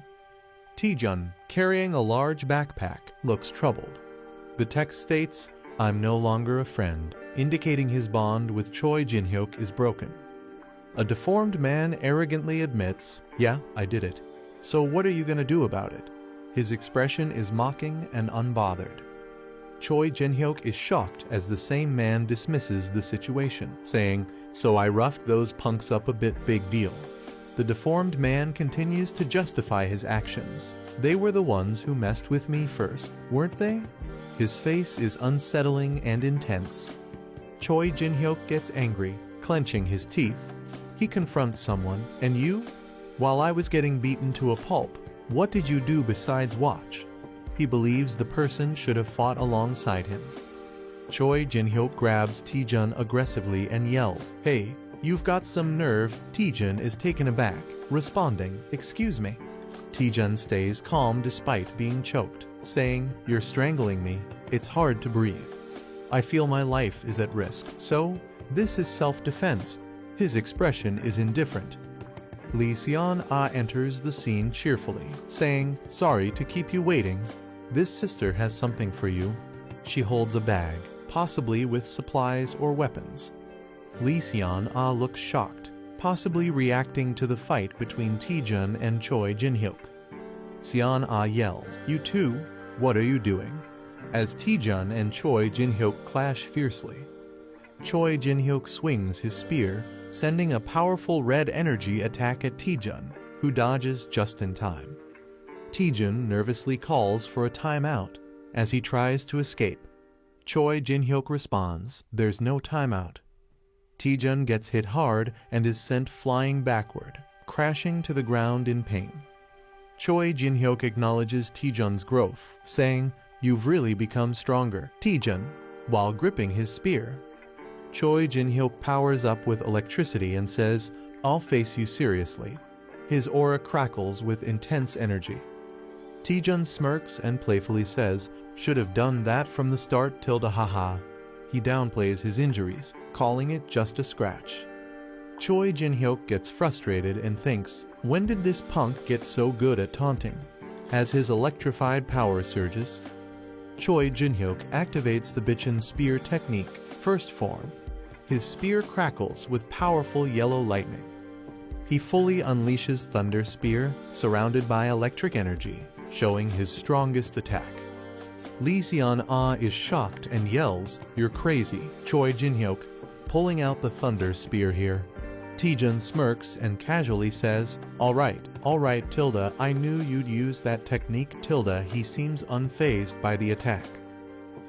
Taejun, carrying a large backpack, looks troubled. The text states, "I'm no longer a friend," indicating his bond with Choi Jin-hyuk is broken. A deformed man arrogantly admits, "Yeah, I did it. So what are you gonna do about it?" His expression is mocking and unbothered. Choi Jin-hyuk is shocked as the same man dismisses the situation, saying, "So I roughed those punks up a bit, big deal." The deformed man continues to justify his actions. "They were the ones who messed with me first, weren't they?" His face is unsettling and intense. Choi Jin-hyuk gets angry, clenching his teeth. He confronts someone, "And you? While I was getting beaten to a pulp, what did you do besides watch?" He believes the person should have fought alongside him. Choi Jin-hyuk grabs Taejun aggressively and yells, "Hey, you've got some nerve." Taejun is taken aback, responding, "Excuse me." Taejun stays calm despite being choked, saying, "You're strangling me. It's hard to breathe. I feel my life is at risk, so this is self-defense." His expression is indifferent. Lee Seon-ah enters the scene cheerfully, saying, "Sorry to keep you waiting. This sister has something for you." She holds a bag, possibly with supplies or weapons. Lee Seon-ah looks shocked. possibly reacting to the fight between Taejun and Choi Jin-hyuk. Seon-ah yells, "You two, what are you doing?" as Taejun and Choi Jin-hyuk clash fiercely. Choi Jin-hyuk swings his spear, sending a powerful red energy attack at Taejun, who dodges just in time. Taejun nervously calls for a timeout as he tries to escape. Choi Jin-hyuk responds, "There's no timeout." Taejun gets hit hard and is sent flying backward, crashing to the ground in pain. Choi Jin-hyuk acknowledges Taejun's growth, saying, "You've really become stronger, Taejun," while gripping his spear. Choi Jin-hyuk powers up with electricity and says, "I'll face you seriously." His aura crackles with intense energy. Taejun smirks and playfully says, "Should have done that from the start, tilde haha." He downplays his injuries, calling it just a scratch. Choi Jin-hyuk gets frustrated and thinks, when did this punk get so good at taunting? As his electrified power surges, Choi Jin-hyuk activates the Bitchin Spear technique, first form. His spear crackles with powerful yellow lightning. He fully unleashes Thunder Spear, surrounded by electric energy, showing his strongest attack. Lee Seon-ah is shocked and yells, "You're crazy, Choi Jin-hyuk," pulling out the Thunder Spear here. Taejun smirks and casually says, all right, tilde, I knew you'd use that technique, tilde." He seems unfazed by the attack.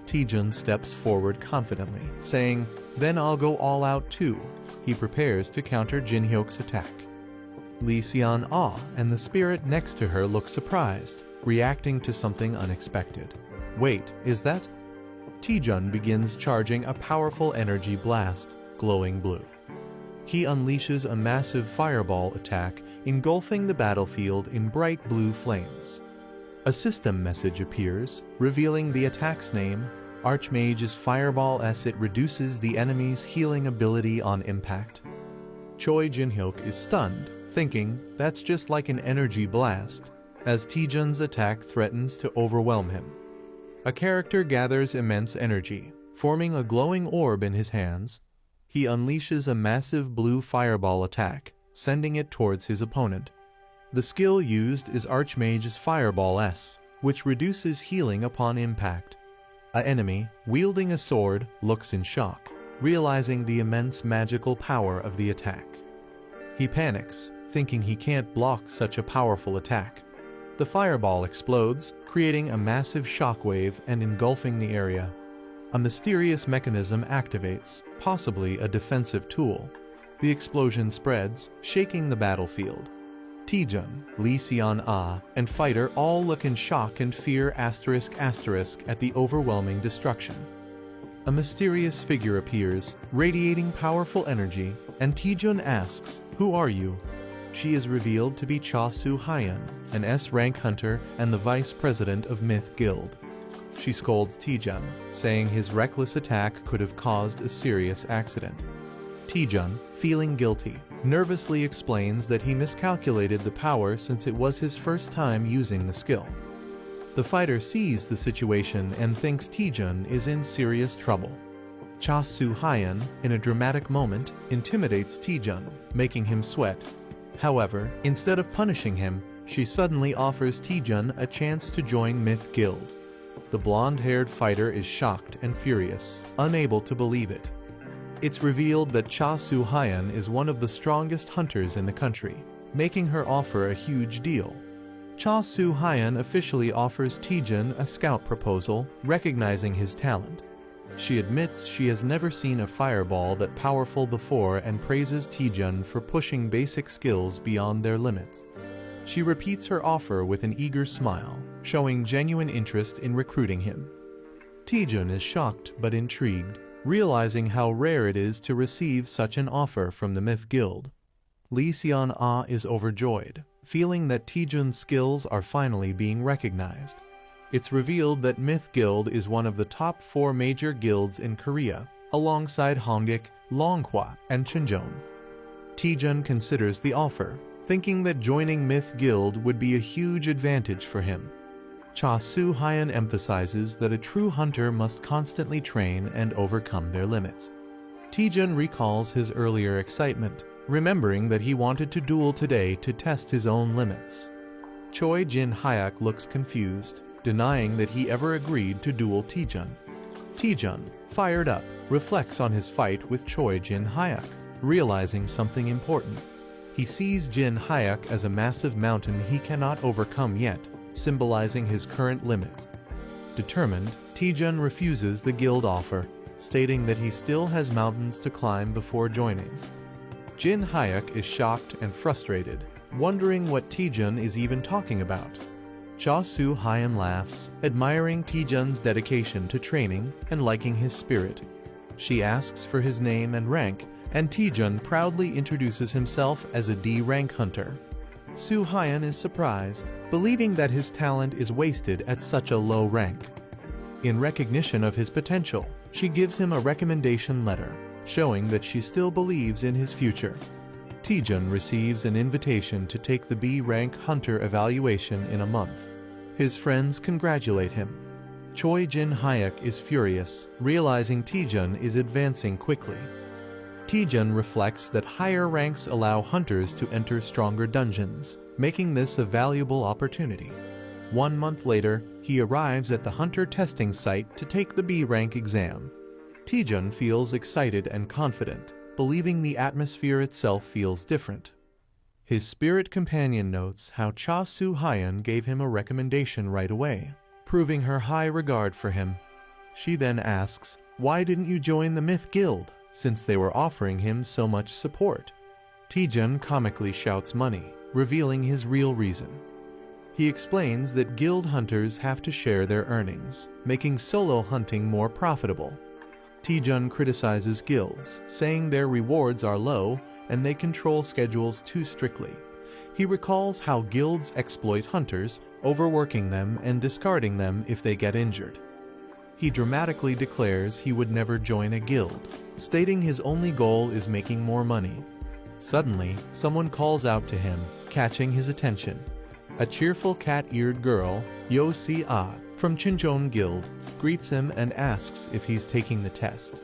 Taejun steps forward confidently, saying, "Then I'll go all out too." He prepares to counter Jin-hyuk's attack. Lee Seon-ah and the spirit next to her look surprised, reacting to something unexpected. Wait, is that? Taejun begins charging a powerful energy blast, glowing blue. He unleashes a massive fireball attack, engulfing the battlefield in bright blue flames. A system message appears, revealing the attack's name, Archmage's Fireball S. It reduces the enemy's healing ability on impact. Choi Jin-hyuk is stunned, thinking, that's just like an energy blast, as Taejun's attack threatens to overwhelm him. A character gathers immense energy, forming a glowing orb in his hands. He unleashes a massive blue fireball attack, sending it towards his opponent. The skill used is Archmage's Fireball S, which reduces healing upon impact. An enemy, wielding a sword, looks in shock, realizing the immense magical power of the attack. He panics, thinking he can't block such a powerful attack. The fireball explodes, creating a massive shockwave and engulfing the area. A mysterious mechanism activates, possibly a defensive tool. The explosion spreads, shaking the battlefield. Taejun, Lee Seon-ah, and Fighter all look in shock and fear *** at the overwhelming destruction. A mysterious figure appears, radiating powerful energy, and Taejun asks, "Who are you?" She is revealed to be Cha Soo-hyun, an S-rank hunter and the vice president of Myth Guild. She scolds Taejun, saying his reckless attack could have caused a serious accident. Taejun, feeling guilty, nervously explains that he miscalculated the power since it was his first time using the skill. The fighter sees the situation and thinks Taejun is in serious trouble. Cha Soo-hyun, in a dramatic moment, intimidates Taejun, making him sweat. However, instead of punishing him, she suddenly offers Taejun a chance to join Myth Guild. The blonde-haired fighter is shocked and furious, unable to believe it. It's revealed that Cha Soo-hyun is one of the strongest hunters in the country, making her offer a huge deal. Cha Soo-hyun officially offers Taejun a scout proposal, recognizing his talent. She admits she has never seen a fireball that powerful before and praises Taejun for pushing basic skills beyond their limits. She repeats her offer with an eager smile, showing genuine interest in recruiting him. Taejun is shocked but intrigued, realizing how rare it is to receive such an offer from the Myth Guild. Lee Seon-ah is overjoyed, feeling that Taejun's skills are finally being recognized. It's revealed that Myth Guild is one of the top 4 major guilds in Korea, alongside Hongik, Longhwa, and Chinjeon. Taejun considers the offer, thinking that joining Myth Guild would be a huge advantage for him. Cha Soo-hyun emphasizes that a true hunter must constantly train and overcome their limits. Taejun recalls his earlier excitement, remembering that he wanted to duel today to test his own limits. Choi Jin-hyuk looks confused, denying that he ever agreed to duel Taejun. Taejun, fired up, reflects on his fight with Choi Jin-hyuk, realizing something important. He sees Jin-hyuk as a massive mountain he cannot overcome yet, symbolizing his current limits. Determined, Taejun refuses the guild offer, stating that he still has mountains to climb before joining. Jin-hyuk is shocked and frustrated, wondering what Taejun is even talking about. Cha Soo-hyun laughs, admiring Taejun's dedication to training and liking his spirit. She asks for his name and rank, and Taejun proudly introduces himself as a D-rank hunter. Soo-hyun is surprised, believing that his talent is wasted at such a low rank. In recognition of his potential, she gives him a recommendation letter, showing that she still believes in his future. Taejun receives an invitation to take the B-rank hunter evaluation in a month. His friends congratulate him. Choi Jin-hyuk is furious, realizing Taejun is advancing quickly. Taejun reflects that higher ranks allow hunters to enter stronger dungeons, making this a valuable opportunity. 1 month later, he arrives at the hunter testing site to take the B-rank exam. Taejun feels excited and confident, believing the atmosphere itself feels different. His spirit companion notes how Cha Soo-hyun gave him a recommendation right away, proving her high regard for him. She then asks, "Why didn't you join the Myth Guild, since they were offering him so much support?" Taejun comically shouts money, revealing his real reason. He explains that guild hunters have to share their earnings, making solo hunting more profitable. Taejun criticizes guilds, saying their rewards are low and they control schedules too strictly. He recalls how guilds exploit hunters, overworking them and discarding them if they get injured. He dramatically declares he would never join a guild, stating his only goal is making more money. Suddenly, someone calls out to him, catching his attention. A cheerful cat-eared girl, Yo Si-ah, from Chincheon Guild, greets him and asks if he's taking the test.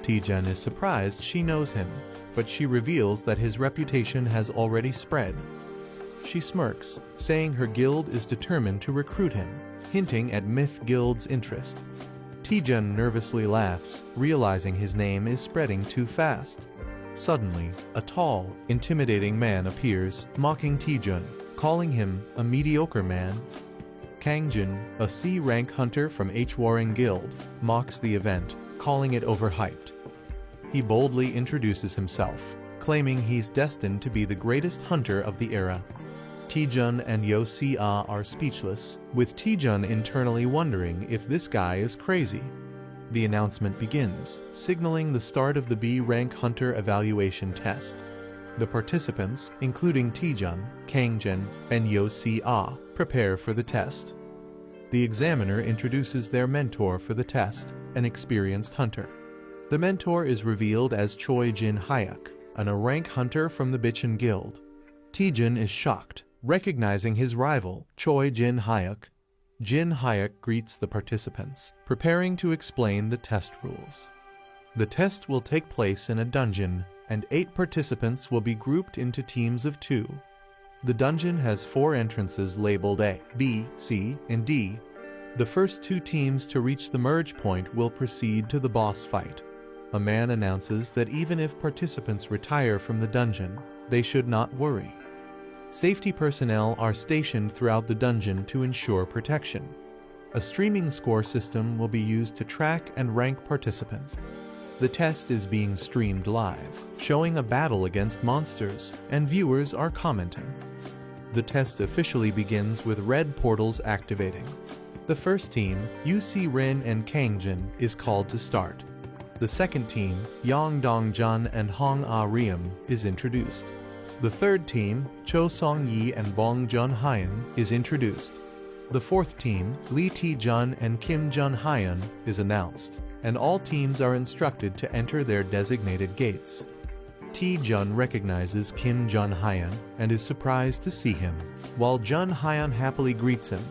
Taejun is surprised she knows him, but she reveals that his reputation has already spread. She smirks, saying her guild is determined to recruit him, hinting at Myth Guild's interest. Taejun nervously laughs, realizing his name is spreading too fast. Suddenly, a tall, intimidating man appears, mocking Taejun, calling him a mediocre man. Kangjin, a C-rank hunter from H-Warring Guild, mocks the event, calling it overhyped. He boldly introduces himself, claiming he's destined to be the greatest hunter of the era. Taejun and Yo Si-ah are speechless, with Taejun internally wondering if this guy is crazy. The announcement begins, signaling the start of the B-rank hunter evaluation test. The participants, including Taejun, Kangjin, and Yo Si-ah, prepare for the test. The examiner introduces their mentor for the test, an experienced hunter. The mentor is revealed as Choi Jin-hyuk, an A-rank hunter from the Bichon Guild. Taejun is shocked, recognizing his rival, Choi Jin-hyuk. Jin-hyuk greets the participants, preparing to explain the test rules. The test will take place in a dungeon, and 8 participants will be grouped into teams of 2. The dungeon has 4 entrances labeled A, B, C, and D. The first 2 teams to reach the merge point will proceed to the boss fight. A man announces that even if participants retire from the dungeon, they should not worry. Safety personnel are stationed throughout the dungeon to ensure protection. A streaming score system will be used to track and rank participants. The test is being streamed live, showing a battle against monsters, and viewers are commenting. The test officially begins with red portals activating. The first team, Yu Si-rin and Kangjin, is called to start. The second team, Yang Dong-jun and Hong Ah-ryeom, is introduced. The third team, Cho Song-yi and Bong Jun-hyun, is introduced. The fourth team, Lee Tae-jun and Kim Jun-hyun, is announced, and all teams are instructed to enter their designated gates. Tae-jun recognizes Kim Jun-hyun and is surprised to see him, while Jun-hyun happily greets him.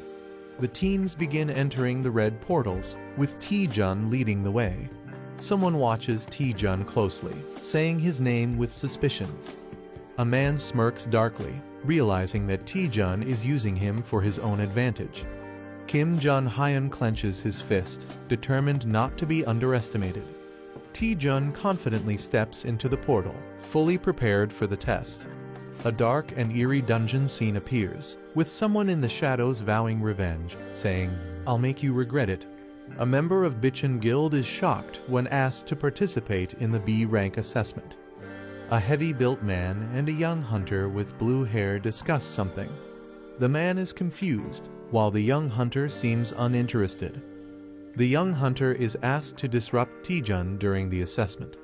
The teams begin entering the red portals, with Tae-jun leading the way. Someone watches Taejun closely, saying his name with suspicion. A man smirks darkly, realizing that Taejun is using him for his own advantage. Kim Jun-hyun clenches his fist, determined not to be underestimated. Taejun confidently steps into the portal, fully prepared for the test. A dark and eerie dungeon scene appears, with someone in the shadows vowing revenge, saying, "I'll make you regret it." A member of Bitchin Guild is shocked when asked to participate in the B rank assessment. A heavy-built man and a young hunter with blue hair discuss something. The man is confused, while the young hunter seems uninterested. The young hunter is asked to disrupt Taejun during the assessment.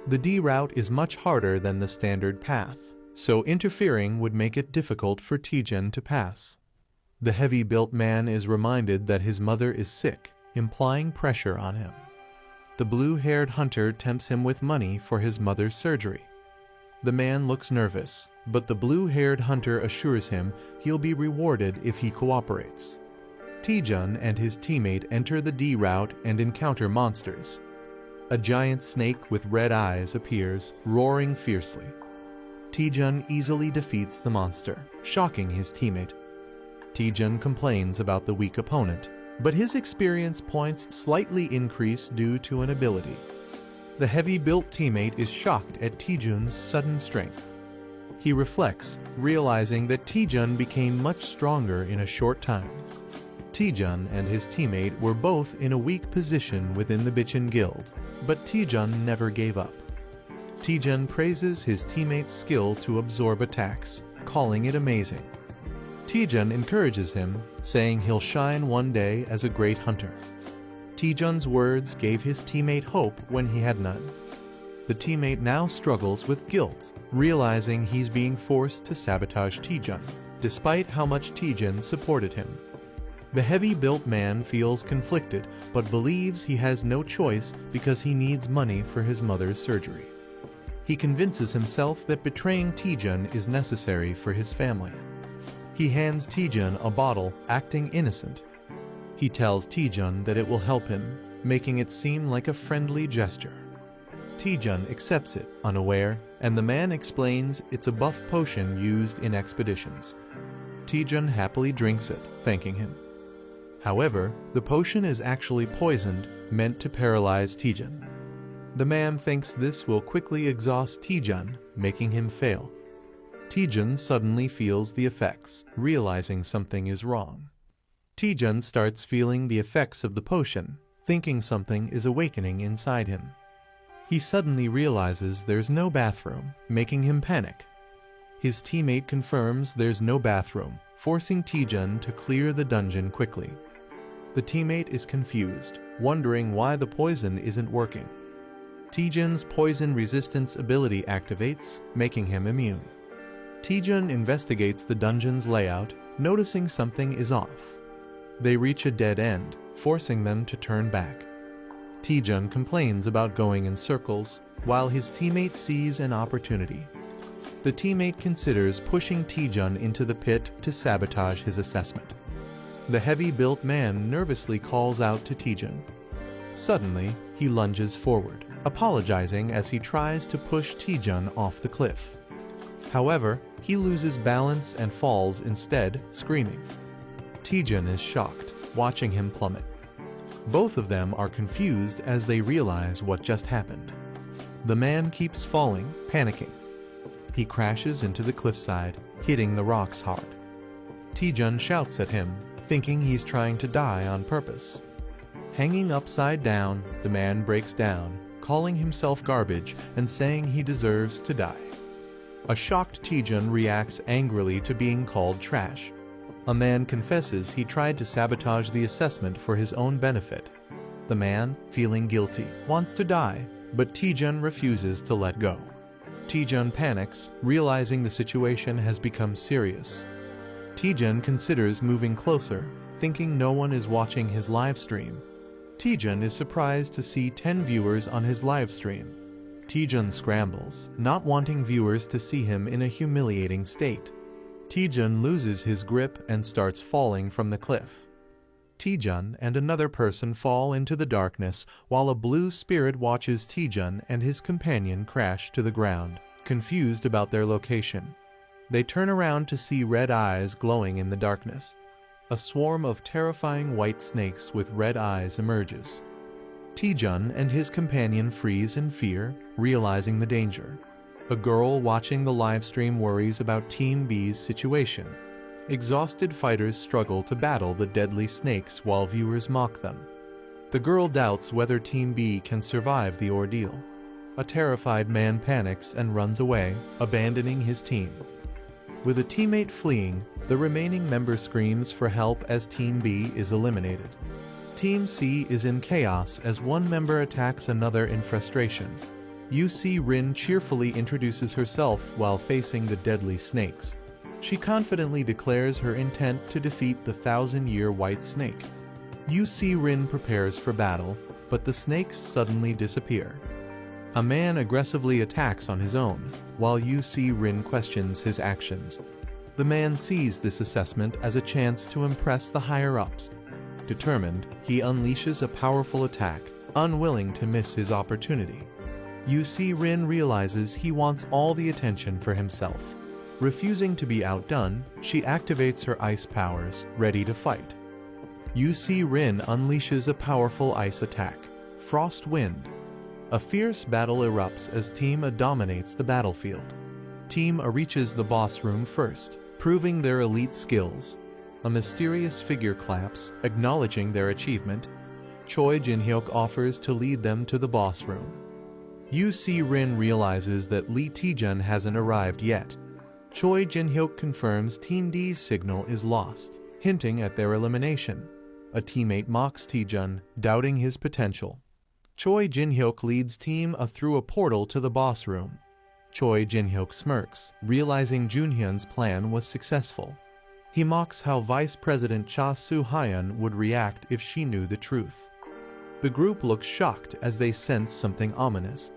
The D route is much harder than the standard path, so interfering would make it difficult for Taejun to pass. The heavy-built man is reminded that his mother is sick, implying pressure on him. The blue-haired hunter tempts him with money for his mother's surgery. The man looks nervous, but the blue-haired hunter assures him he'll be rewarded if he cooperates. Taejun and his teammate enter the D route and encounter monsters. A giant snake with red eyes appears, roaring fiercely. Taejun easily defeats the monster, shocking his teammate. Taejun complains about the weak opponent, but his experience points slightly increase due to an ability. The heavy-built teammate is shocked at Taejun's sudden strength. He reflects, realizing that Taejun became much stronger in a short time. Taejun and his teammate were both in a weak position within the Bitchin Guild, but Taejun never gave up. Taejun praises his teammate's skill to absorb attacks, calling it amazing. Taejun encourages him, saying he'll shine one day as a great hunter. Taejun's words gave his teammate hope when he had none. The teammate now struggles with guilt, realizing he's being forced to sabotage Taejun, despite how much Taejun supported him. The heavy-built man feels conflicted, but believes he has no choice because he needs money for his mother's surgery. He convinces himself that betraying Taejun is necessary for his family. He hands Taejun a bottle, acting innocent. He tells Taejun that it will help him, making it seem like a friendly gesture. Taejun accepts it, unaware, and the man explains it's a buff potion used in expeditions. Taejun happily drinks it, thanking him. However, the potion is actually poisoned, meant to paralyze Taejun. The man thinks this will quickly exhaust Taejun, making him fail. Taejun suddenly feels the effects, realizing something is wrong. Taejun starts feeling the effects of the potion, thinking something is awakening inside him. He suddenly realizes there's no bathroom, making him panic. His teammate confirms there's no bathroom, forcing Taejun to clear the dungeon quickly. The teammate is confused, wondering why the poison isn't working. Taejun's poison resistance ability activates, making him immune. Taejun investigates the dungeon's layout, noticing something is off. They reach a dead end, forcing them to turn back. Taejun complains about going in circles, while his teammate sees an opportunity. The teammate considers pushing Taejun into the pit to sabotage his assessment. The heavy-built man nervously calls out to Taejun. Suddenly, he lunges forward, apologizing as he tries to push Taejun off the cliff. However, he loses balance and falls instead, screaming. Taejun is shocked, watching him plummet. Both of them are confused as they realize what just happened. The man keeps falling, panicking. He crashes into the cliffside, hitting the rocks hard. Taejun shouts at him, thinking he's trying to die on purpose. Hanging upside down, the man breaks down, calling himself garbage and saying he deserves to die. A shocked Taejun reacts angrily to being called trash. A man confesses he tried to sabotage the assessment for his own benefit. The man, feeling guilty, wants to die, but Taejun refuses to let go. Taejun panics, realizing the situation has become serious. Taejun considers moving closer, thinking no one is watching his live stream. Taejun is surprised to see 10 viewers on his live stream. Taejun scrambles, not wanting viewers to see him in a humiliating state. Taejun loses his grip and starts falling from the cliff. Taejun and another person fall into the darkness while a blue spirit watches Taejun and his companion crash to the ground, confused about their location. They turn around to see red eyes glowing in the darkness. A swarm of terrifying white snakes with red eyes emerges. Taejun and his companion freeze in fear, realizing the danger. A girl watching the livestream worries about Team B's situation. Exhausted fighters struggle to battle the deadly snakes while viewers mock them. The girl doubts whether Team B can survive the ordeal. A terrified man panics and runs away, abandoning his team. With a teammate fleeing, the remaining member screams for help as Team B is eliminated. Team C is in chaos as one member attacks another in frustration. UC Rin cheerfully introduces herself while facing the deadly snakes. She confidently declares her intent to defeat the 1,000-year white snake. UC Rin prepares for battle, but the snakes suddenly disappear. A man aggressively attacks on his own, while UC Rin questions his actions. The man sees this assessment as a chance to impress the higher-ups. Determined, he unleashes a powerful attack, unwilling to miss his opportunity. UC Rin realizes he wants all the attention for himself. Refusing to be outdone, she activates her ice powers, ready to fight. UC Rin unleashes a powerful ice attack, Frost Wind. A fierce battle erupts as Team A dominates the battlefield. Team A reaches the boss room first, proving their elite skills. A mysterious figure claps, acknowledging their achievement. Choi Jin-hyuk offers to lead them to the boss room. UC Rin realizes that Lee Taejun hasn't arrived yet. Choi Jin-hyuk confirms Team D's signal is lost, hinting at their elimination. A teammate mocks Taejun, doubting his potential. Choi Jin-hyuk leads Team A through a portal to the boss room. Choi Jin-hyuk smirks, realizing Junhyun's plan was successful. He mocks how Vice President Cha Soo-hyun would react if she knew the truth. The group looks shocked as they sense something ominous.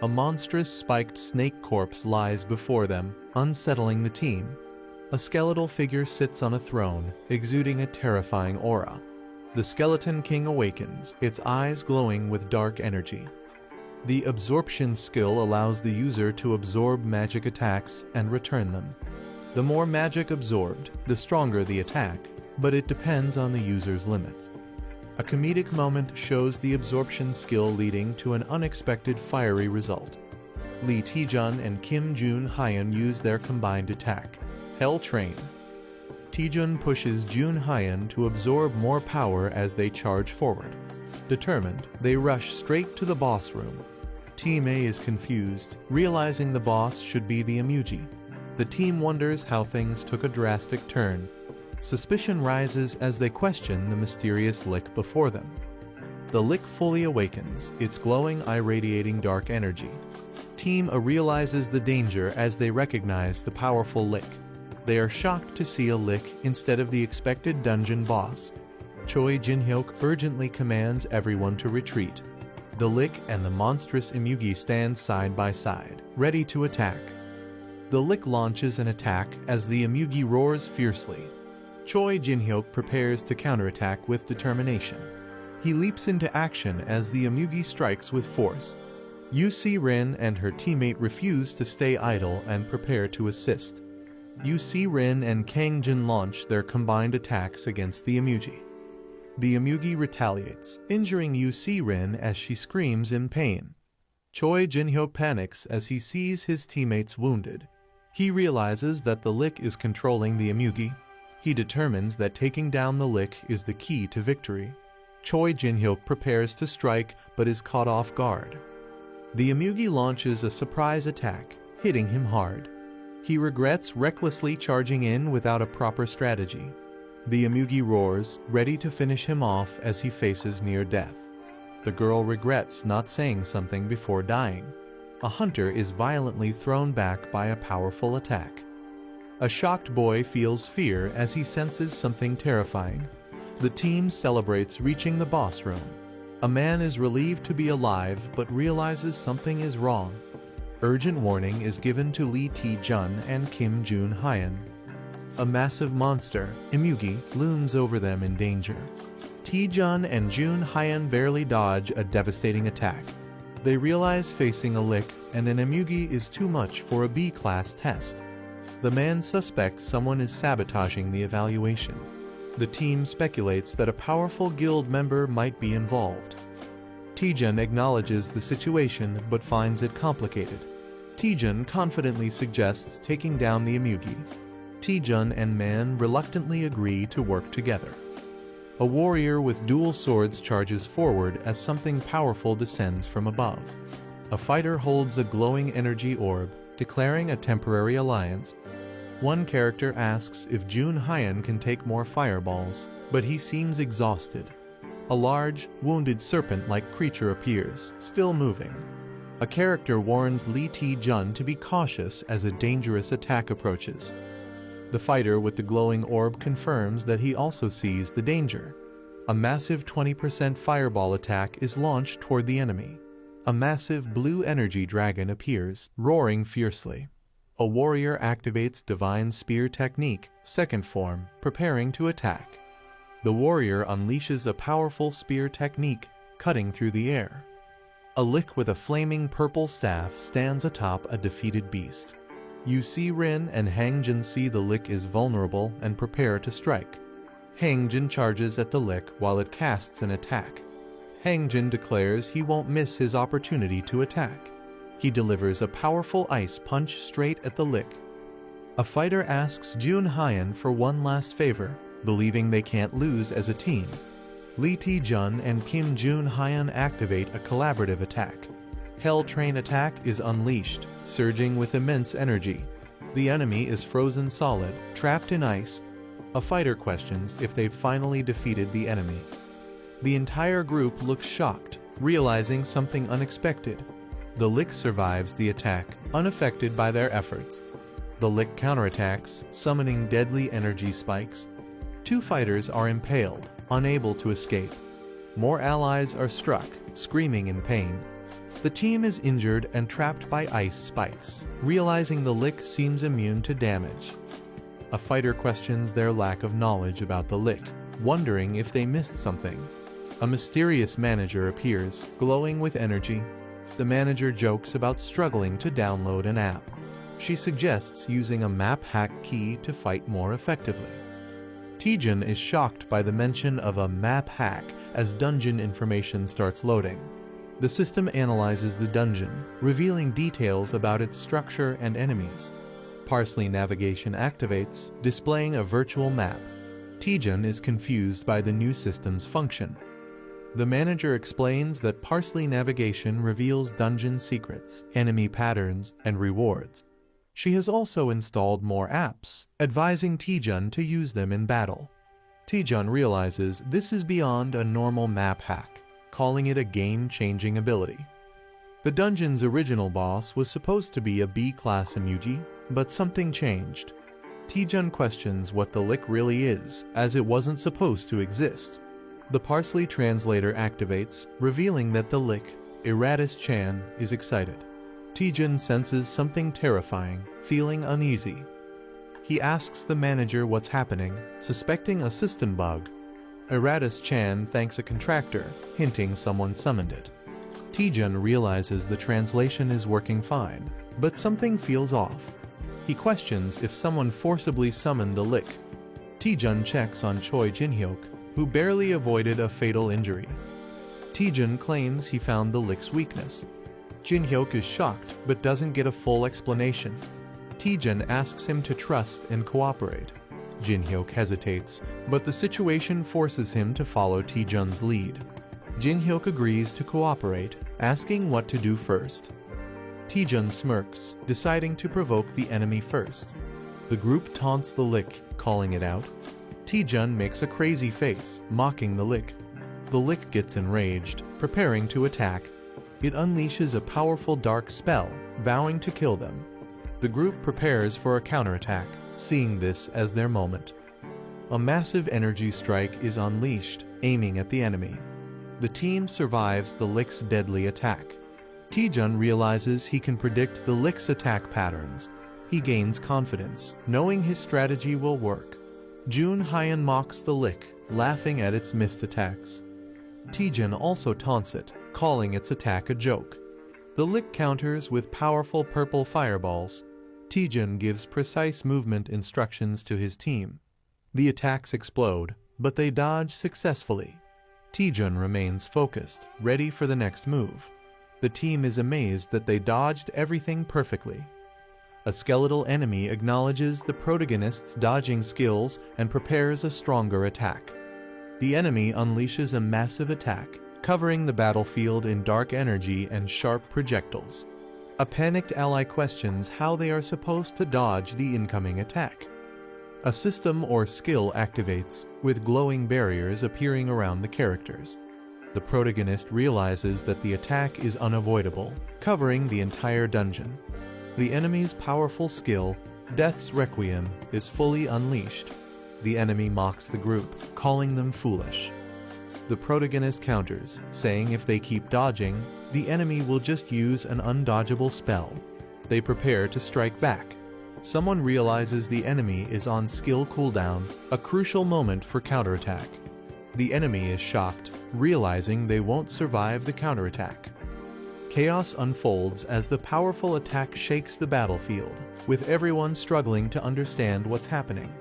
A monstrous spiked snake corpse lies before them, unsettling the team. A skeletal figure sits on a throne, exuding a terrifying aura. The Skeleton King awakens, its eyes glowing with dark energy. The absorption skill allows the user to absorb magic attacks and return them. The more magic absorbed, the stronger the attack, but it depends on the user's limits. A comedic moment shows the absorption skill leading to an unexpected fiery result. Lee Taejun and Kim Jun-hyun use their combined attack, Hell Train. Taejun pushes Jun-hyun to absorb more power as they charge forward. Determined, they rush straight to the boss room. Team A is confused, realizing the boss should be the Emuji. The team wonders how things took a drastic turn. Suspicion rises as they question the mysterious lick before them. The lick fully awakens, its glowing eye radiating dark energy. Team A realizes the danger as they recognize the powerful lick. They are shocked to see a lick instead of the expected dungeon boss. Choi Jin-hyuk urgently commands everyone to retreat. The lick and the monstrous Emugi stand side by side, ready to attack. The lick launches an attack as the Emugi roars fiercely. Choi Jin-hyuk prepares to counterattack with determination. He leaps into action as the Emugi strikes with force. UC Rin and her teammate refuse to stay idle and prepare to assist. UC Rin and Kang Jin launch their combined attacks against the Emugi. The Emugi retaliates, injuring UC Rin as she screams in pain. Choi Jin-hyuk panics as he sees his teammates wounded. He realizes that the lick is controlling the Emugi. He determines that taking down the lick is the key to victory. Choi Jin-hyuk prepares to strike but is caught off guard. The Emugi launches a surprise attack, hitting him hard. He regrets recklessly charging in without a proper strategy. The Emugi roars, ready to finish him off as he faces near death. The girl regrets not saying something before dying. A hunter is violently thrown back by a powerful attack. A shocked boy feels fear as he senses something terrifying. The team celebrates reaching the boss room. A man is relieved to be alive but realizes something is wrong. Urgent warning is given to Lee Taejun and Kim Jun-hyun. A massive monster, Imugi, looms over them in danger. Taejun and Jun Hyun barely dodge a devastating attack. They realize facing a lick and an Imugi is too much for a B-class test. The man suspects someone is sabotaging the evaluation. The team speculates that a powerful guild member might be involved. Taejun acknowledges the situation but finds it complicated. Taejun confidently suggests taking down the Imugi. Taejun and Man reluctantly agree to work together. A warrior with dual swords charges forward as something powerful descends from above. A fighter holds a glowing energy orb, declaring a temporary alliance. One character asks if Jun Hyun can take more fireballs, but he seems exhausted. A large, wounded serpent-like creature appears, still moving. A character warns Lee Taejun to be cautious as a dangerous attack approaches. The fighter with the glowing orb confirms that he also sees the danger. A massive 20% fireball attack is launched toward the enemy. A massive blue energy dragon appears, roaring fiercely. A warrior activates Divine Spear Technique, second form, preparing to attack. The warrior unleashes a powerful spear technique, cutting through the air. A lick with a flaming purple staff stands atop a defeated beast. You see Rin and Hangjin see the lick is vulnerable and prepare to strike. Hangjin charges at the lick while it casts an attack. Hangjin declares he won't miss his opportunity to attack. He delivers a powerful ice punch straight at the lick. A fighter asks Jun Hyun for one last favor, believing they can't lose as a team. Lee Taejun and Kim Jun Hyun activate a collaborative attack. Hell Train attack is unleashed, surging with immense energy. The enemy is frozen solid, trapped in ice. A fighter questions if they've finally defeated the enemy. The entire group looks shocked, realizing something unexpected. The lick survives the attack, unaffected by their efforts. The lick counterattacks, summoning deadly energy spikes. Two fighters are impaled, unable to escape. More allies are struck, screaming in pain. The team is injured and trapped by ice spikes, realizing the lick seems immune to damage. A fighter questions their lack of knowledge about the lick, wondering if they missed something. A mysterious manager appears, glowing with energy. The manager jokes about struggling to download an app. She suggests using a map hack key to fight more effectively. Taejun is shocked by the mention of a map hack as dungeon information starts loading. The system analyzes the dungeon, revealing details about its structure and enemies. Parsley navigation activates, displaying a virtual map. Taejun is confused by the new system's function. The manager explains that Parsley navigation reveals dungeon secrets, enemy patterns, and rewards. She has also installed more apps, advising Taejun to use them in battle. Taejun realizes this is beyond a normal map hack, calling it a game-changing ability. The dungeon's original boss was supposed to be a B-class Imugi, but something changed. Taejun questions what the lick really is, as it wasn't supposed to exist. The Parsley translator activates, revealing that the lick, Iratus Chan, is excited. Taejun senses something terrifying, feeling uneasy. He asks the manager what's happening, suspecting a system bug. Iratus Chan thanks a contractor, hinting someone summoned it. Taejun realizes the translation is working fine, but something feels off. He questions if someone forcibly summoned the lick. Taejun checks on Choi Jin-hyuk, who barely avoided a fatal injury. Taejun claims he found the lick's weakness. Jin-hyuk is shocked but doesn't get a full explanation. Taejun asks him to trust and cooperate. Jin-hyuk hesitates, but the situation forces him to follow Taejun's lead. Jin-hyuk agrees to cooperate, asking what to do first. Taejun smirks, deciding to provoke the enemy first. The group taunts the lick, calling it out. Taejun makes a crazy face, mocking the lick. The lick gets enraged, preparing to attack. It unleashes a powerful dark spell, vowing to kill them. The group prepares for a counterattack, seeing this as their moment. A massive energy strike is unleashed, aiming at the enemy. The team survives the lick's deadly attack. Taejun realizes he can predict the lick's attack patterns. He gains confidence, knowing his strategy will work. Jun Hyun mocks the lick, laughing at its missed attacks. Taejun also taunts it, calling its attack a joke. The lick counters with powerful purple fireballs. Taejun gives precise movement instructions to his team. The attacks explode, but they dodge successfully. Taejun remains focused, ready for the next move. The team is amazed that they dodged everything perfectly. A skeletal enemy acknowledges the protagonist's dodging skills and prepares a stronger attack. The enemy unleashes a massive attack, covering the battlefield in dark energy and sharp projectiles. A panicked ally questions how they are supposed to dodge the incoming attack. A system or skill activates, with glowing barriers appearing around the characters. The protagonist realizes that the attack is unavoidable, covering the entire dungeon. The enemy's powerful skill, Death's Requiem, is fully unleashed. The enemy mocks the group, calling them foolish. The protagonist counters, saying if they keep dodging, the enemy will just use an undodgeable spell. They prepare to strike back. Someone realizes the enemy is on skill cooldown, a crucial moment for counterattack. The enemy is shocked, realizing they won't survive the counterattack. Chaos unfolds as the powerful attack shakes the battlefield, with everyone struggling to understand what's happening.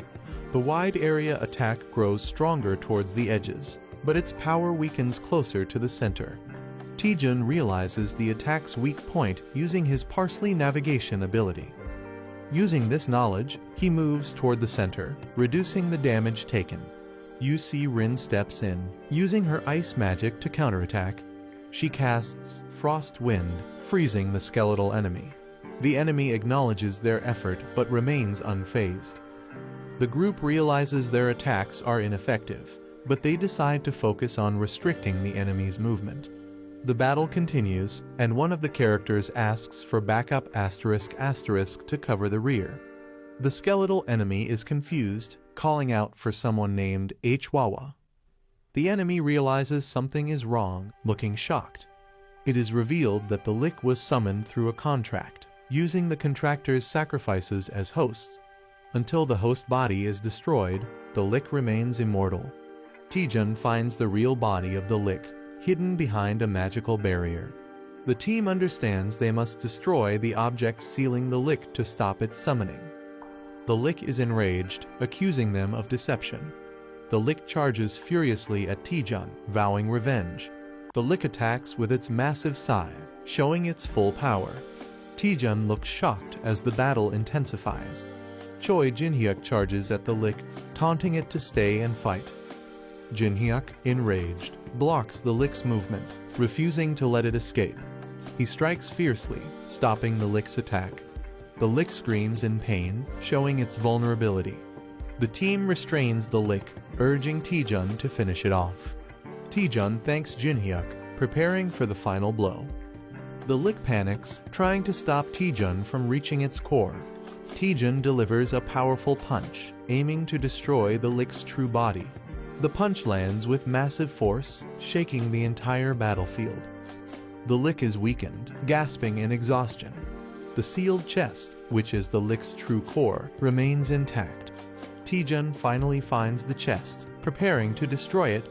The wide area attack grows stronger towards the edges, but its power weakens closer to the center. Taejun realizes the attack's weak point using his parsley navigation ability. Using this knowledge, he moves toward the center, reducing the damage taken. Yu-Si Rin steps in, using her ice magic to counterattack. She casts Frost Wind, freezing the skeletal enemy. The enemy acknowledges their effort but remains unfazed. The group realizes their attacks are ineffective, but they decide to focus on restricting the enemy's movement. The battle continues, and one of the characters asks for backup *** to cover the rear. The skeletal enemy is confused, calling out for someone named Hwawa. The enemy realizes something is wrong, looking shocked. It is revealed that the lick was summoned through a contract, using the contractor's sacrifices as hosts. Until the host body is destroyed, the lick remains immortal. Taejun finds the real body of the lick, hidden behind a magical barrier. The team understands they must destroy the objects sealing the lick to stop its summoning. The lick is enraged, accusing them of deception. The lick charges furiously at Taejun, vowing revenge. The lick attacks with its massive scythe, showing its full power. Taejun looks shocked as the battle intensifies. Choi Jinhyuk charges at the lick, taunting it to stay and fight. Jinhyuk, enraged, blocks the lick's movement, refusing to let it escape. He strikes fiercely, stopping the lick's attack. The lick screams in pain, showing its vulnerability. The team restrains the lick, urging Taejun to finish it off. Taejun thanks Jinhyuk, preparing for the final blow. The lick panics, trying to stop Taejun from reaching its core. Taejun delivers a powerful punch, aiming to destroy the lick's true body. The punch lands with massive force, shaking the entire battlefield. The lick is weakened, gasping in exhaustion. The sealed chest, which is the lick's true core, remains intact. Taejun finally finds the chest, preparing to destroy it.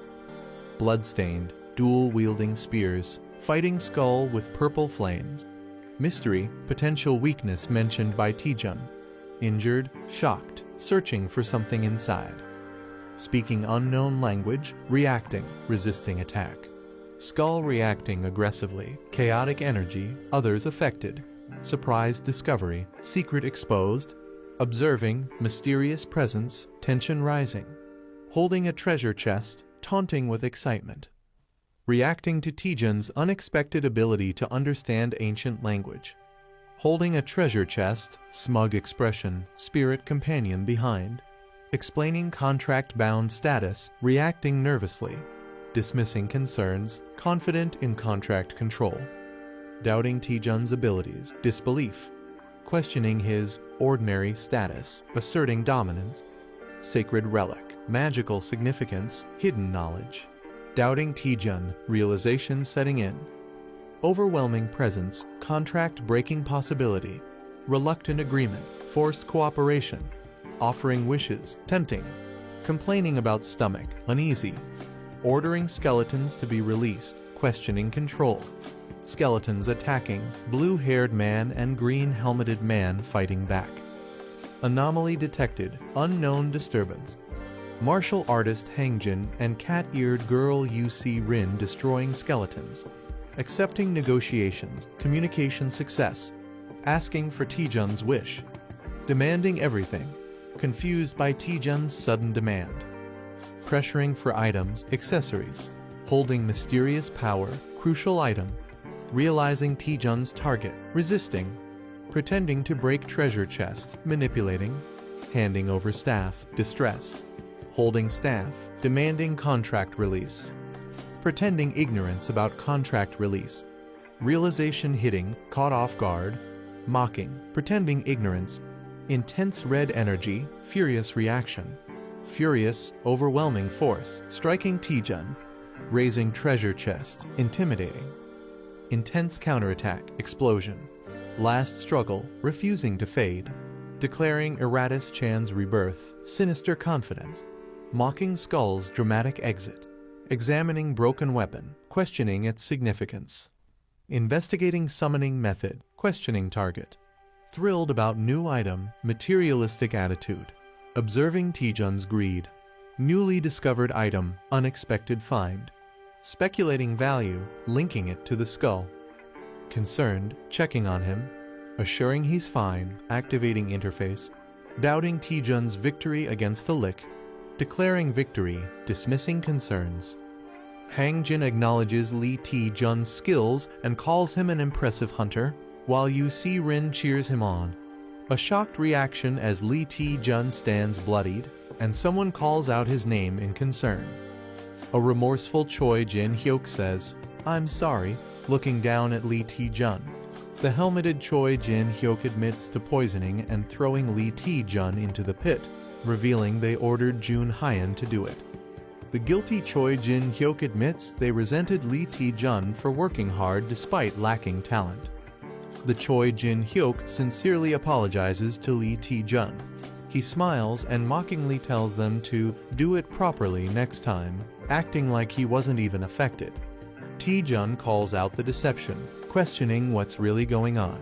Bloodstained, dual-wielding spears, fighting skull with purple flames. Mystery, potential weakness mentioned by Taejun. Injured, shocked, searching for something inside. Speaking unknown language, reacting, resisting attack. Skull reacting aggressively, chaotic energy, others affected. Surprise discovery, secret exposed. Observing, mysterious presence, tension rising. Holding a treasure chest, taunting with excitement. Reacting to Taejun's unexpected ability to understand ancient language. Holding a treasure chest, smug expression, spirit companion behind. Explaining contract-bound status, reacting nervously. Dismissing concerns, confident in contract control. Doubting Taejun's abilities, disbelief. Questioning his ordinary status, asserting dominance. Sacred relic, magical significance, hidden knowledge. Doubting Taejun, realization setting in. Overwhelming presence, contract breaking possibility. Reluctant agreement, forced cooperation, offering wishes, tempting, complaining about stomach, uneasy, ordering skeletons to be released, questioning control, skeletons attacking, blue-haired man and green-helmeted man fighting back. Anomaly detected, unknown disturbance. Martial artist Hangjin and cat-eared girl UC Rin destroying skeletons. Accepting negotiations, communication success. Asking for Taejun's wish. Demanding everything. Confused by Taejun's sudden demand. Pressuring for items, accessories. Holding mysterious power, crucial item. Realizing Taejun's target, resisting. Pretending to break treasure chest, manipulating. Handing over staff, distressed. Holding staff, demanding contract release. Pretending ignorance about contract release. Realization hitting, caught off guard. Mocking, pretending ignorance. Intense red energy, furious reaction. Furious, overwhelming force, striking Taejun. Raising treasure chest, intimidating. Intense counterattack, explosion. Last struggle, refusing to fade. Declaring Eratus Chan's rebirth, sinister confidence. Mocking Skull's dramatic exit. Examining broken weapon, questioning its significance. Investigating summoning method, questioning target. Thrilled about new item, materialistic attitude. Observing Taejun's greed. Newly discovered item, unexpected find. Speculating value, linking it to the skull. Concerned, checking on him. Assuring he's fine, activating interface. Doubting Taejun's victory against the lick. Declaring victory, dismissing concerns. Hangjin acknowledges Lee Taejun's skills and calls him an impressive hunter, while UC Rin cheers him on. A shocked reaction as Lee Taejun stands bloodied, and someone calls out his name in concern. A remorseful Choi Jin Hyuk says, "I'm sorry," looking down at Lee Taejun. The helmeted Choi Jin Hyuk admits to poisoning and throwing Lee Taejun into the pit, revealing they ordered Jun Hyan to do it. The guilty Choi Jin Hyuk admits they resented Lee Taejun for working hard despite lacking talent. The Choi Jin Hyuk sincerely apologizes to Lee Taejun. He smiles and mockingly tells them to do it properly next time, acting like he wasn't even affected. Taejun calls out the deception, questioning what's really going on.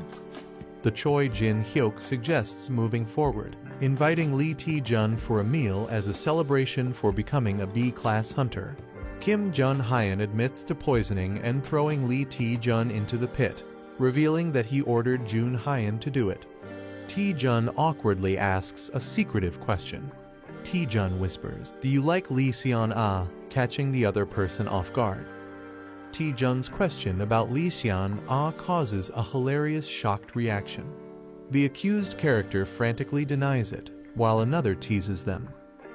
The Choi Jin Hyuk suggests moving forward, inviting Lee Taejun for a meal as a celebration for becoming a B-class hunter. Kim Jun Hyan admits to poisoning and throwing Lee Taejun into the pit, revealing that he ordered Jun Hyan to do it. Taejun awkwardly asks a secretive question. Taejun whispers, "Do you like Lee Seon Ah?" catching the other person off guard. Taejun's question about Lee Seon Ah causes a hilarious shocked reaction. The accused character frantically denies it, while another teases them.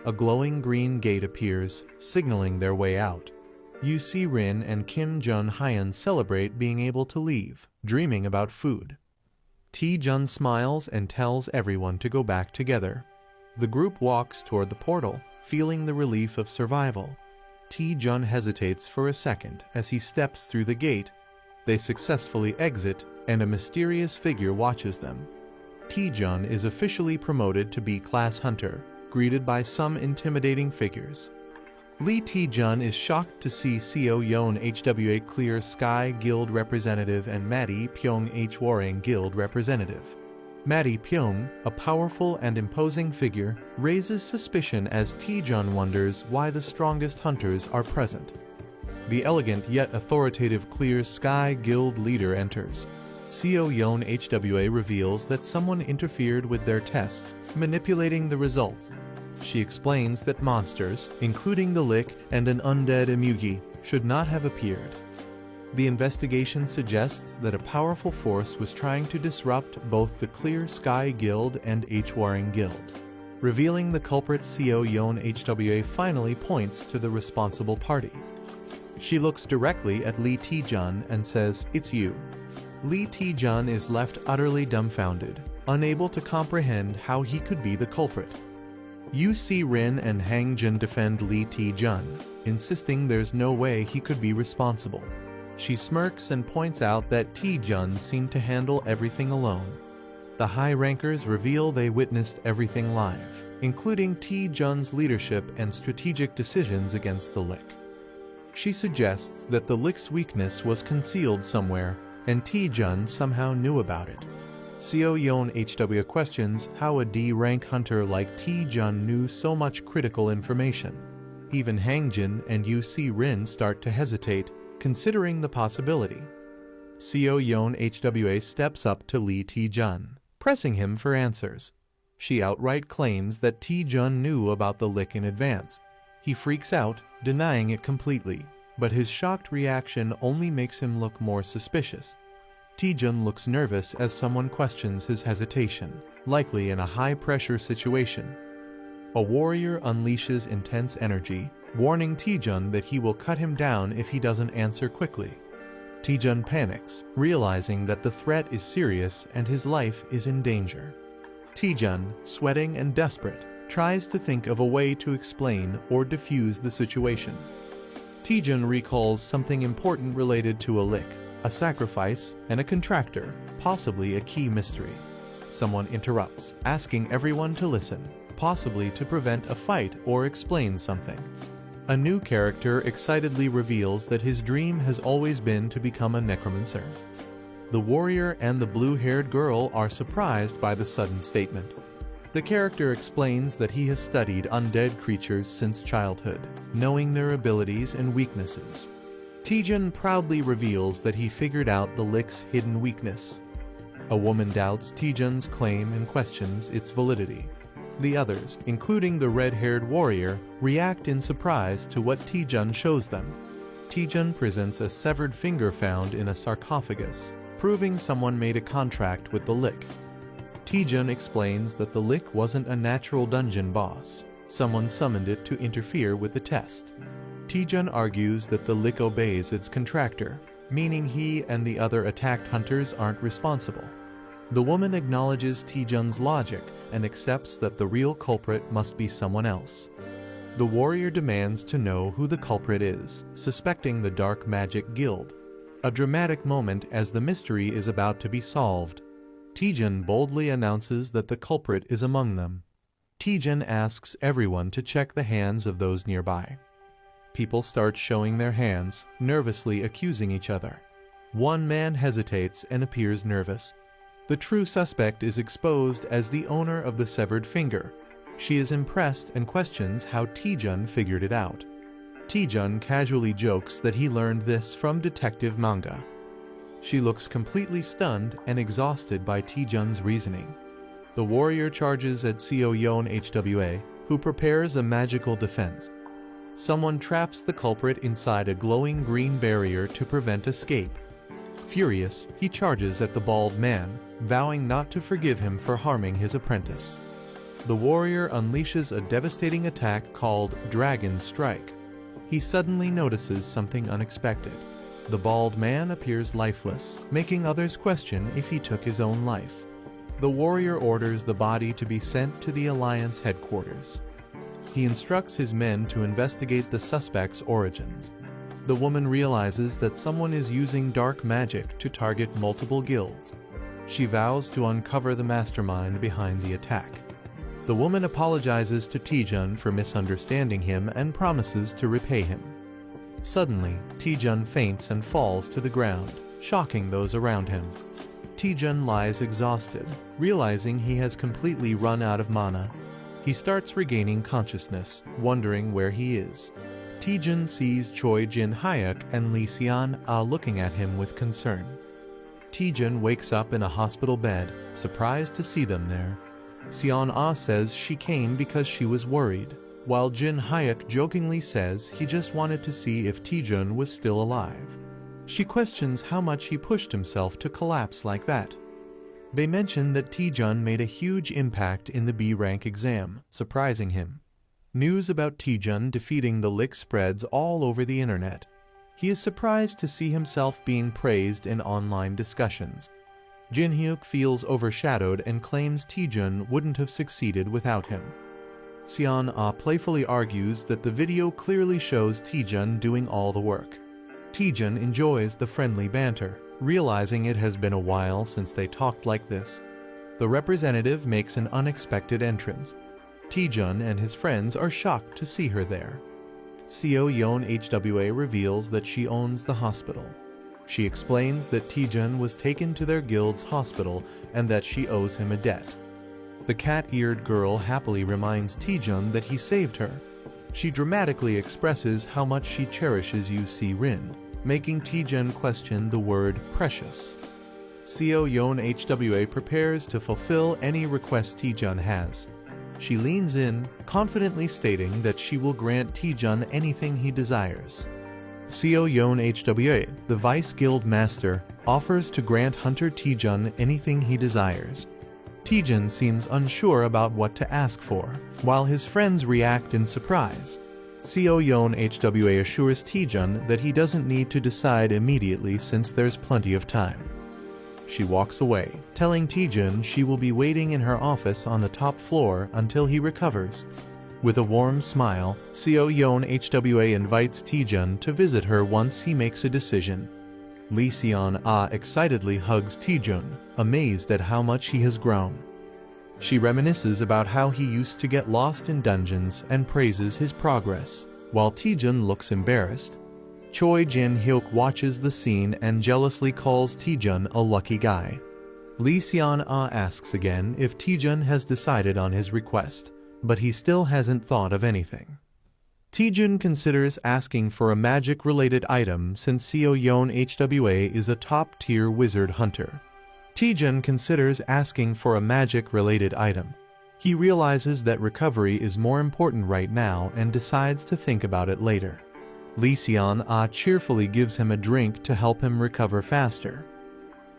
A glowing green gate appears, signaling their way out. UC Rin and Kim Jun Hyan celebrate being able to leave, dreaming about food. Taejun smiles and tells everyone to go back together. The group walks toward the portal, feeling the relief of survival. Taejun hesitates for a second as he steps through the gate. They successfully exit, and a mysterious figure watches them. Taejun is officially promoted to B-class hunter, greeted by some intimidating figures. Lee Taejun is shocked to see Seo Yeon HWA Clear Sky Guild representative and Maddie Pyong Hwarang Guild representative. Maddie Pyong, a powerful and imposing figure, raises suspicion as Taejun wonders why the strongest hunters are present. The elegant yet authoritative Clear Sky Guild leader enters. Seo Yeon HWA reveals that someone interfered with their test, manipulating the results. She explains that monsters, including the Lick and an undead Emugi, should not have appeared. The investigation suggests that a powerful force was trying to disrupt both the Clear Sky Guild and Hwarang Guild. Revealing the culprit, Seo Yeon HWA finally points to the responsible party. She looks directly at Lee Taejun and says, "It's you." Lee Taejun is left utterly dumbfounded, unable to comprehend how he could be the culprit. UC Rin and Hangjin defend Lee Taejun, insisting there's no way he could be responsible. She smirks and points out that Taejun seemed to handle everything alone. The high rankers reveal they witnessed everything live, including Taejun's leadership and strategic decisions against the Lick. She suggests that the Lick's weakness was concealed somewhere, and Taejun somehow knew about it. Seo Yeon HW questions how a D-rank hunter like Taejun knew so much critical information. Even Hangjin and UC Rin start to hesitate, considering the possibility. Seo Yeon HWA steps up to Lee Taejun, pressing him for answers. She outright claims that Taejun knew about the Lick in advance. He freaks out, denying it completely, but his shocked reaction only makes him look more suspicious. Taejun looks nervous as someone questions his hesitation, likely in a high-pressure situation. A warrior unleashes intense energy, warning Taejun that he will cut him down if he doesn't answer quickly. Taejun panics, realizing that the threat is serious and his life is in danger. Taejun, sweating and desperate, tries to think of a way to explain or defuse the situation. Taejun recalls something important related to a Lick, a sacrifice, and a contractor, possibly a key mystery. Someone interrupts, asking everyone to listen, possibly to prevent a fight or explain something. A new character excitedly reveals that his dream has always been to become a necromancer. The warrior and the blue-haired girl are surprised by the sudden statement. The character explains that he has studied undead creatures since childhood, knowing their abilities and weaknesses. Taejun proudly reveals that he figured out the Lick's hidden weakness. A woman doubts Taejun's claim and questions its validity. The others, including the red-haired warrior, react in surprise to what Taejun shows them. Taejun presents a severed finger found in a sarcophagus, proving someone made a contract with the Lick. Taejun explains that the Lick wasn't a natural dungeon boss. Someone summoned it to interfere with the test. Taejun argues that the Lick obeys its contractor, meaning he and the other attacked hunters aren't responsible. The woman acknowledges Taejun's logic and accepts that the real culprit must be someone else. The warrior demands to know who the culprit is, suspecting the Dark Magic Guild. A dramatic moment as the mystery is about to be solved. Taejun boldly announces that the culprit is among them. Taejun asks everyone to check the hands of those nearby. People start showing their hands, nervously accusing each other. One man hesitates and appears nervous. The true suspect is exposed as the owner of the severed finger. She is impressed and questions how Taejun figured it out. Taejun casually jokes that he learned this from detective manga. She looks completely stunned and exhausted by Taejun's reasoning. The warrior charges at Seo Yeon HWA, who prepares a magical defense. Someone traps the culprit inside a glowing green barrier to prevent escape. Furious, he charges at the bald man, vowing not to forgive him for harming his apprentice. The warrior unleashes a devastating attack called Dragon Strike. He suddenly notices something unexpected. The bald man appears lifeless, making others question if he took his own life. The warrior orders the body to be sent to the Alliance headquarters. He instructs his men to investigate the suspect's origins. The woman realizes that someone is using dark magic to target multiple guilds. She vows to uncover the mastermind behind the attack. The woman apologizes to Taejun for misunderstanding him and promises to repay him. Suddenly, Taejun faints and falls to the ground, shocking those around him. Taejun lies exhausted, realizing he has completely run out of mana. He starts regaining consciousness, wondering where he is. Taejun sees Choi Jin-hyuk and Lee Seon-ah looking at him with concern. Taejun wakes up in a hospital bed, surprised to see them there. Seon-ah says she came because she was worried, while Jin-hyuk jokingly says he just wanted to see if Taejun was still alive. She questions how much he pushed himself to collapse like that. They mention that Taejun made a huge impact in the B-rank exam, surprising him. News about Taejun defeating the Lick spreads all over the internet. He is surprised to see himself being praised in online discussions. Jin-hyuk feels overshadowed and claims Taejun wouldn't have succeeded without him. Seon-ah playfully argues that the video clearly shows Taejun doing all the work. Taejun enjoys the friendly banter, realizing it has been a while since they talked like this. The representative makes an unexpected entrance. Taejun and his friends are shocked to see her there. Seo Yeon HWA reveals that she owns the hospital. She explains that Taejun was taken to their guild's hospital and that she owes him a debt. The cat-eared girl happily reminds Taejun that he saved her. She dramatically expresses how much she cherishes UC Rin, making Taejun question the word precious. Seo Yeon HWA prepares to fulfill any request Taejun has. She leans in, confidently stating that she will grant Taejun anything he desires. Seo Yeon HWA, the Vice Guild Master, offers to grant Hunter Taejun anything he desires. Taejun seems unsure about what to ask for, while his friends react in surprise. Seo Yeon HWA assures Taejun that he doesn't need to decide immediately since there's plenty of time. She walks away, telling Taejun she will be waiting in her office on the top floor until he recovers. With a warm smile, Seo Yeon HWA invites Taejun to visit her once he makes a decision. Lee Seon-ah excitedly hugs Taejun, amazed at how much he has grown. She reminisces about how he used to get lost in dungeons and praises his progress, while Taejun looks embarrassed. Choi Jin-hyuk watches the scene and jealously calls Taejun a lucky guy. Lee Seon-ah asks again if Taejun has decided on his request, but he still hasn't thought of anything. Taejun considers asking for a magic-related item since Seo Yeon HWA is a top-tier wizard hunter. Taejun considers asking for a magic-related item. He realizes that recovery is more important right now and decides to think about it later. Lee Seon-ah cheerfully gives him a drink to help him recover faster.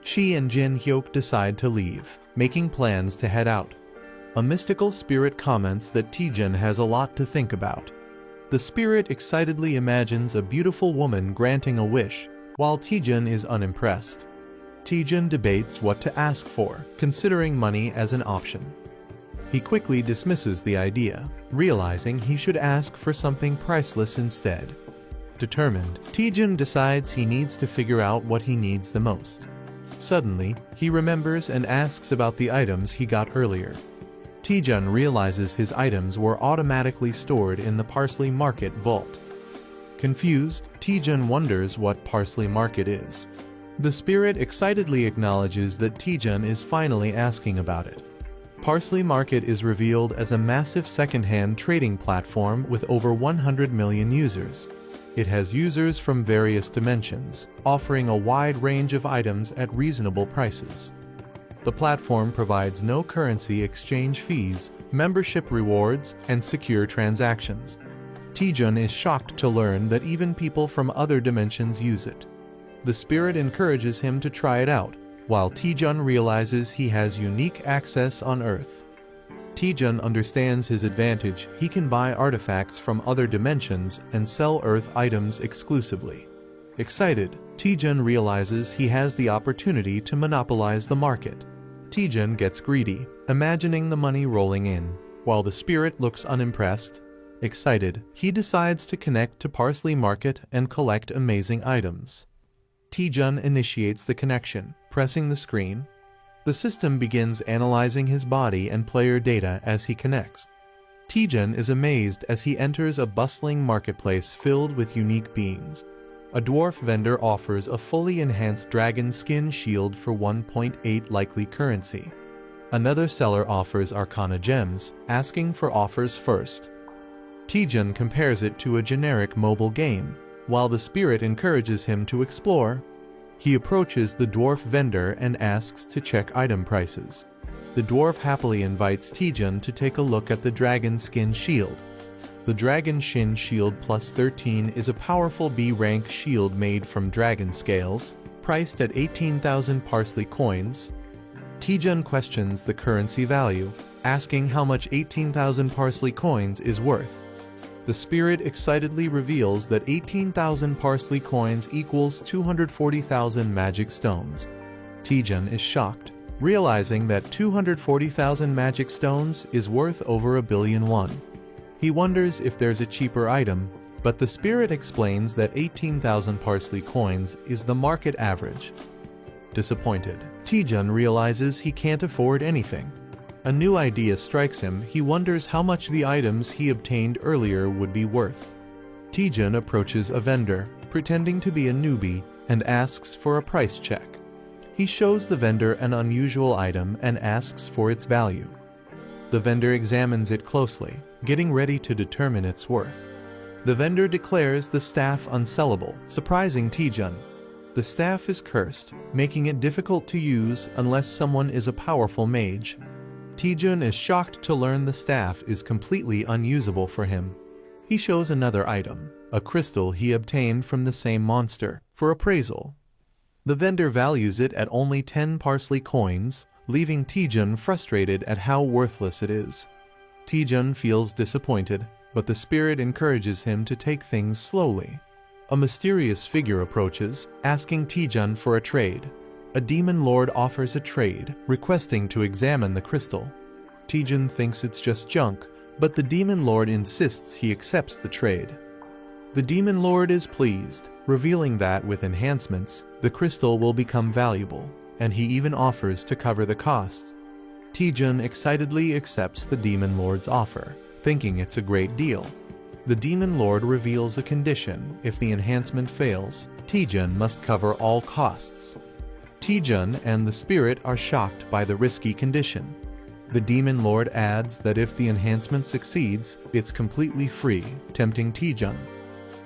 She and Jin-hyuk decide to leave, making plans to head out. A mystical spirit comments that Taejun has a lot to think about. The spirit excitedly imagines a beautiful woman granting a wish, while Taejun is unimpressed. Taejun debates what to ask for, considering money as an option. He quickly dismisses the idea, realizing he should ask for something priceless instead. Determined, Taejun decides he needs to figure out what he needs the most. Suddenly, he remembers and asks about the items he got earlier. Taejun realizes his items were automatically stored in the Parsley Market vault. Confused, Taejun wonders what Parsley Market is. The spirit excitedly acknowledges that Taejun is finally asking about it. Parsley Market is revealed as a massive second-hand trading platform with over 100 million users. It has users from various dimensions, offering a wide range of items at reasonable prices. The platform provides no currency exchange fees, membership rewards, and secure transactions. Taejun is shocked to learn that even people from other dimensions use it. The spirit encourages him to try it out, while Taejun realizes he has unique access on Earth. Taejun understands his advantage. He can buy artifacts from other dimensions and sell Earth items exclusively. Excited, Taejun realizes he has the opportunity to monopolize the market. Taejun gets greedy, imagining the money rolling in, while the spirit looks unimpressed. Excited, he decides to connect to Parsley Market and collect amazing items. Taejun initiates the connection, pressing the screen. The system begins analyzing his body and player data as he connects. Taejun is amazed as he enters a bustling marketplace filled with unique beings. A dwarf vendor offers a fully enhanced dragon skin shield for 1.8 likely currency. Another seller offers arcana gems, asking for offers first. Taejun compares it to a generic mobile game, while the spirit encourages him to explore. He approaches the dwarf vendor and asks to check item prices. The dwarf happily invites Taejun to take a look at the dragon skin shield. The Dragon Shin Shield Plus 13 is a powerful B-rank shield made from dragon scales, priced at 18,000 parsley coins. Taejun questions the currency value, asking how much 18,000 parsley coins is worth. The spirit excitedly reveals that 18,000 parsley coins equals 240,000 magic stones. Taejun is shocked, realizing that 240,000 magic stones is worth over 1 billion won. He wonders if there's a cheaper item, but the spirit explains that 18,000 parsley coins is the market average. Disappointed, Taejun realizes he can't afford anything. A new idea strikes him. He wonders how much the items he obtained earlier would be worth. Taejun approaches a vendor, pretending to be a newbie, and asks for a price check. He shows the vendor an unusual item and asks for its value. The vendor examines it closely, getting ready to determine its worth. The vendor declares the staff unsellable, surprising Taejun. The staff is cursed, making it difficult to use unless someone is a powerful mage. Taejun is shocked to learn the staff is completely unusable for him. He shows another item, a crystal he obtained from the same monster, for appraisal. The vendor values it at only 10 parsley coins, leaving Taejun frustrated at how worthless it is. Taejun feels disappointed, but the spirit encourages him to take things slowly. A mysterious figure approaches, asking Taejun for a trade. A demon lord offers a trade, requesting to examine the crystal. Taejun thinks it's just junk, but the demon lord insists he accepts the trade. The demon lord is pleased, revealing that with enhancements, the crystal will become valuable, and he even offers to cover the costs. Taejun excitedly accepts the demon lord's offer, thinking it's a great deal. The demon lord reveals a condition: if the enhancement fails, Taejun must cover all costs. Taejun and the spirit are shocked by the risky condition. The demon lord adds that if the enhancement succeeds, it's completely free, tempting Taejun.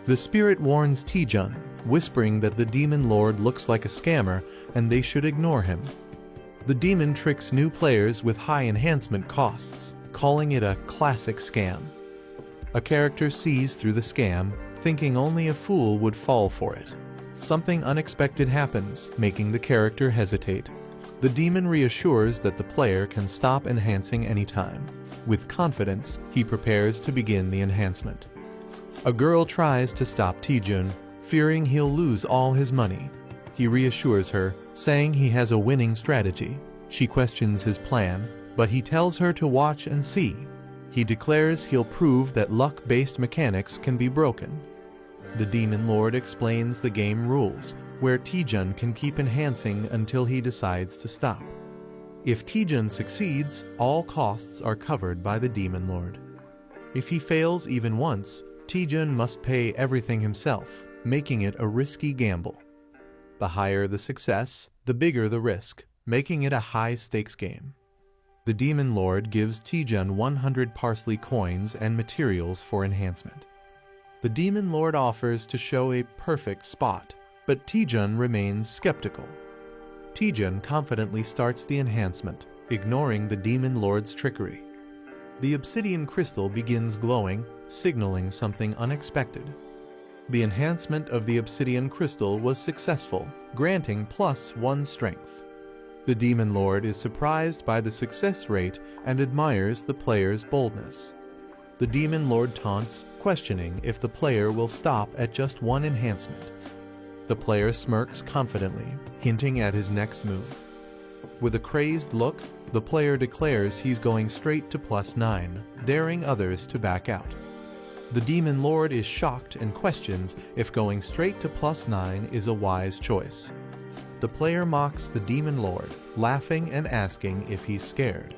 The spirit warns Taejun, whispering that the demon lord looks like a scammer and they should ignore him. The demon tricks new players with high enhancement costs, calling it a classic scam. A character sees through the scam, thinking only a fool would fall for it. Something unexpected happens, making the character hesitate. The demon reassures that the player can stop enhancing anytime. With confidence, he prepares to begin the enhancement. A girl tries to stop Taejun, fearing he'll lose all his money. He reassures her, saying he has a winning strategy. She questions his plan, but he tells her to watch and see. He declares he'll prove that luck-based mechanics can be broken. The demon lord explains the game rules, where Taejun can keep enhancing until he decides to stop. If Taejun succeeds, all costs are covered by the demon lord. If he fails even once, Taejun must pay everything himself, making it a risky gamble. The higher the success, the bigger the risk, making it a high-stakes game. The demon lord gives Taejun 100 parsley coins and materials for enhancement. The demon lord offers to show a perfect spot, but Taejun remains skeptical. Taejun confidently starts the enhancement, ignoring the demon lord's trickery. The obsidian crystal begins glowing, signaling something unexpected. The enhancement of the obsidian crystal was successful, granting +1 strength. The demon lord is surprised by the success rate and admires the player's boldness. The demon lord taunts, questioning if the player will stop at just one enhancement. The player smirks confidently, hinting at his next move. With a crazed look, the player declares he's going straight to +9, daring others to back out. The demon lord is shocked and questions if going straight to +9 is a wise choice. The player mocks the demon lord, laughing and asking if he's scared.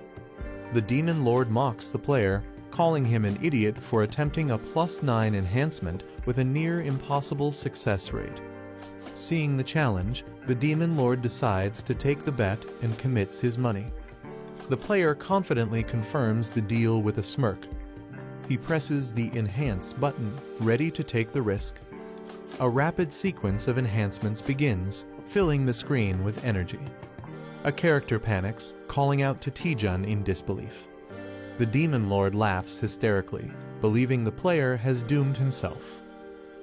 The demon lord mocks the player, calling him an idiot for attempting a +9 enhancement with a near impossible success rate. Seeing the challenge, the demon lord decides to take the bet and commits his money. The player confidently confirms the deal with a smirk. He presses the Enhance button, ready to take the risk. A rapid sequence of enhancements begins, filling the screen with energy. A character panics, calling out to Taejun in disbelief. The demon lord laughs hysterically, believing the player has doomed himself.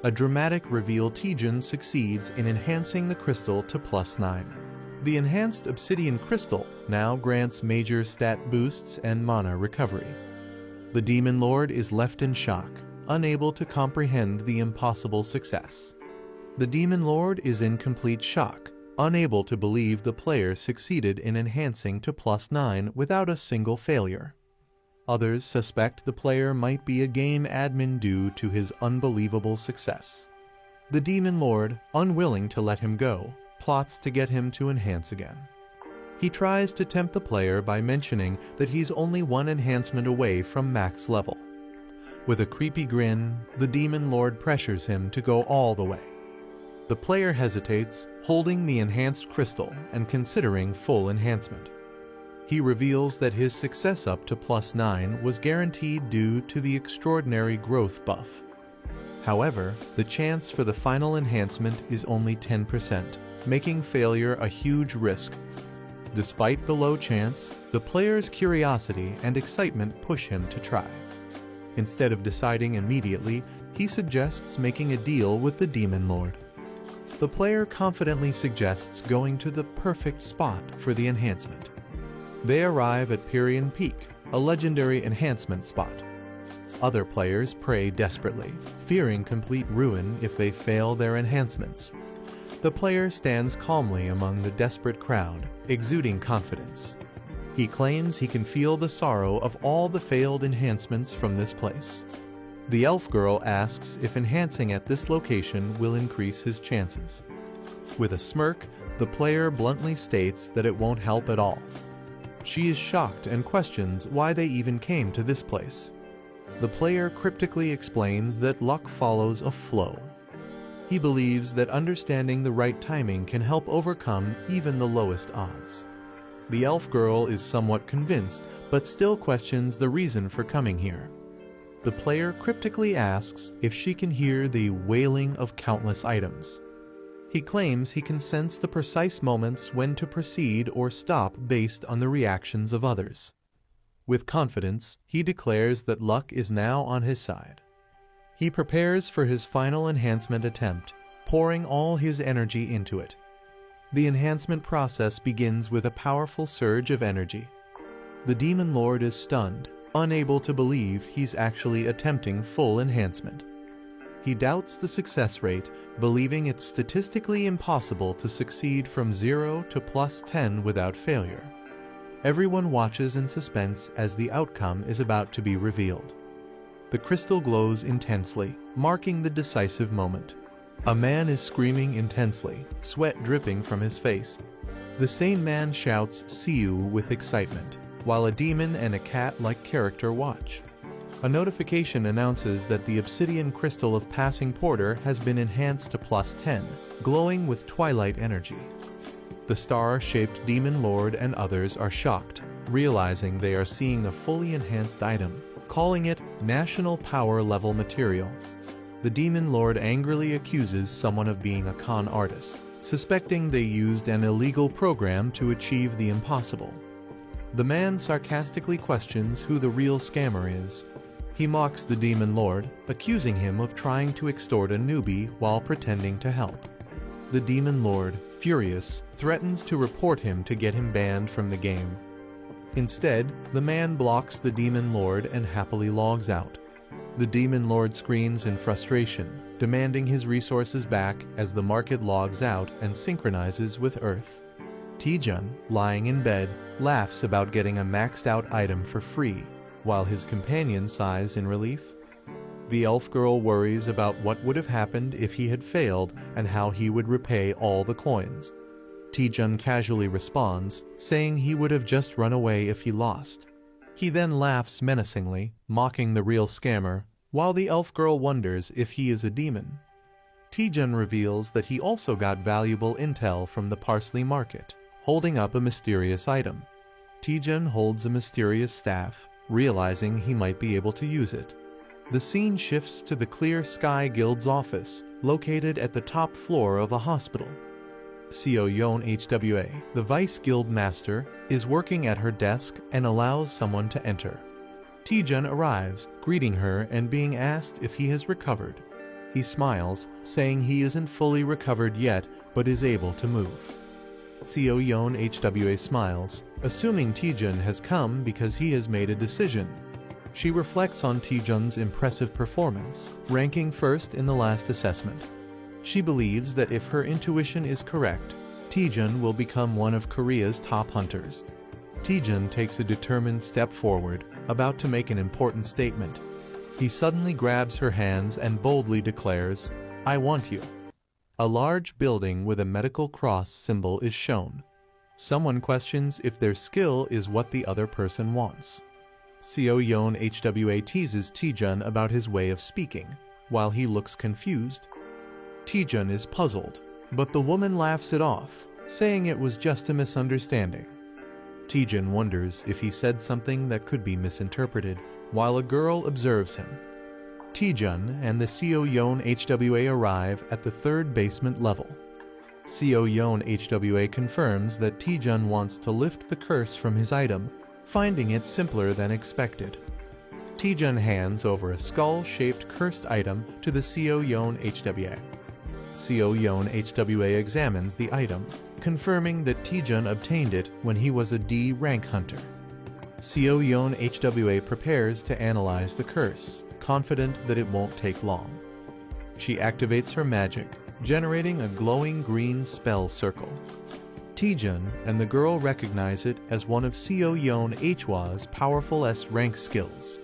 A dramatic reveal: Taejun succeeds in enhancing the crystal to +9. The enhanced obsidian crystal now grants major stat boosts and mana recovery. The demon lord is left in shock, unable to comprehend the impossible success. The demon lord is in complete shock, unable to believe the player succeeded in enhancing to +9 without a single failure. Others suspect the player might be a game admin due to his unbelievable success. The demon lord, unwilling to let him go, plots to get him to enhance again. He tries to tempt the player by mentioning that he's only one enhancement away from max level. With a creepy grin, the Demon Lord pressures him to go all the way. The player hesitates, holding the enhanced crystal and considering full enhancement. He reveals that his success up to +9 was guaranteed due to the extraordinary growth buff. However, the chance for the final enhancement is only 10%, making failure a huge risk. Despite the low chance, the player's curiosity and excitement push him to try. Instead of deciding immediately, he suggests making a deal with the Demon Lord. The player confidently suggests going to the perfect spot for the enhancement. They arrive at Pierian Peak, a legendary enhancement spot. Other players pray desperately, fearing complete ruin if they fail their enhancements. The player stands calmly among the desperate crowd, exuding confidence. He claims he can feel the sorrow of all the failed enhancements from this place. The elf girl asks if enhancing at this location will increase his chances. With a smirk, the player bluntly states that it won't help at all. She is shocked and questions why they even came to this place. The player cryptically explains that luck follows a flow. He believes that understanding the right timing can help overcome even the lowest odds. The elf girl is somewhat convinced, but still questions the reason for coming here. The player cryptically asks if she can hear the wailing of countless items. He claims he can sense the precise moments when to proceed or stop based on the reactions of others. With confidence, he declares that luck is now on his side. He prepares for his final enhancement attempt, pouring all his energy into it. The enhancement process begins with a powerful surge of energy. The Demon Lord is stunned, unable to believe he's actually attempting full enhancement. He doubts the success rate, believing it's statistically impossible to succeed from 0 to +10 without failure. Everyone watches in suspense as the outcome is about to be revealed. The crystal glows intensely, marking the decisive moment. A man is screaming intensely, sweat dripping from his face. The same man shouts "See you" with excitement, while a demon and a cat-like character watch. A notification announces that the obsidian crystal of Passing Porter has been enhanced to +10, glowing with twilight energy. The star-shaped Demon Lord and others are shocked, realizing they are seeing a fully enhanced item, calling it National Power Level material. The Demon Lord angrily accuses someone of being a con artist, suspecting they used an illegal program to achieve the impossible. The man sarcastically questions who the real scammer is. He mocks the Demon Lord, accusing him of trying to extort a newbie while pretending to help. The Demon Lord, furious, threatens to report him to get him banned from the game. Instead, the man blocks the Demon Lord and happily logs out. The Demon Lord screams in frustration, demanding his resources back as the market logs out and synchronizes with Earth. Taejun, lying in bed, laughs about getting a maxed-out item for free, while his companion sighs in relief. The elf girl worries about what would have happened if he had failed and how he would repay all the coins. Taejun casually responds, saying he would have just run away if he lost. He then laughs menacingly, mocking the real scammer, while the elf girl wonders if he is a demon. Taejun reveals that he also got valuable intel from the Parsley Market, holding up a mysterious item. Taejun holds a mysterious staff, realizing he might be able to use it. The scene shifts to the Clear Sky Guild's office, located at the top floor of a hospital. Seo Yeon HWA, the Vice Guild Master, is working at her desk and allows someone to enter. Taejun arrives, greeting her and being asked if he has recovered. He smiles, saying he isn't fully recovered yet, but is able to move. Seo Yeon HWA smiles, assuming Taejun has come because he has made a decision. She reflects on Taejun's impressive performance, ranking first in the last assessment. She believes that if her intuition is correct, Taejun will become one of Korea's top hunters. Taejun takes a determined step forward, about to make an important statement. He suddenly grabs her hands and boldly declares, "I want you." A large building with a medical cross symbol is shown. Someone questions if their skill is what the other person wants. Seo Yeon HWA teases Taejun about his way of speaking, while he looks confused. Taejun is puzzled, but the woman laughs it off, saying it was just a misunderstanding. Taejun wonders if he said something that could be misinterpreted, while a girl observes him. Taejun and the Seo Yeon HWA arrive at the 3rd basement level. Seo Yeon HWA confirms that Taejun wants to lift the curse from his item, finding it simpler than expected. Taejun hands over a skull-shaped cursed item to the Seo Yeon HWA. Seo Yeon HWA examines the item, confirming that Taejun obtained it when he was a D rank hunter. Seo Yeon HWA prepares to analyze the curse, confident that it won't take long. She activates her magic, generating a glowing green spell circle. Taejun and the girl recognize it as one of Seo Yeon HWA's powerful S-rank skills.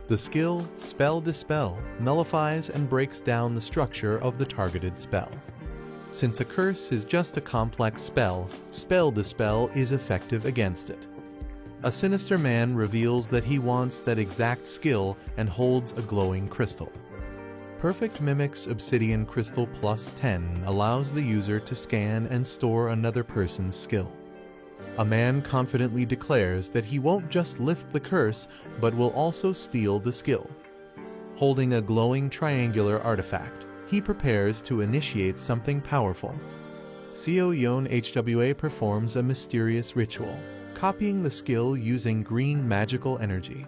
The skill, Spell Dispel, nullifies and breaks down the structure of the targeted spell. Since a curse is just a complex spell, Spell Dispel is effective against it. A sinister man reveals that he wants that exact skill and holds a glowing crystal. Perfect Mimic's Obsidian Crystal Plus 10 allows the user to scan and store another person's skill. A man confidently declares that he won't just lift the curse, but will also steal the skill. Holding a glowing triangular artifact, he prepares to initiate something powerful. Seo Yeon HWA performs a mysterious ritual, copying the skill using green magical energy.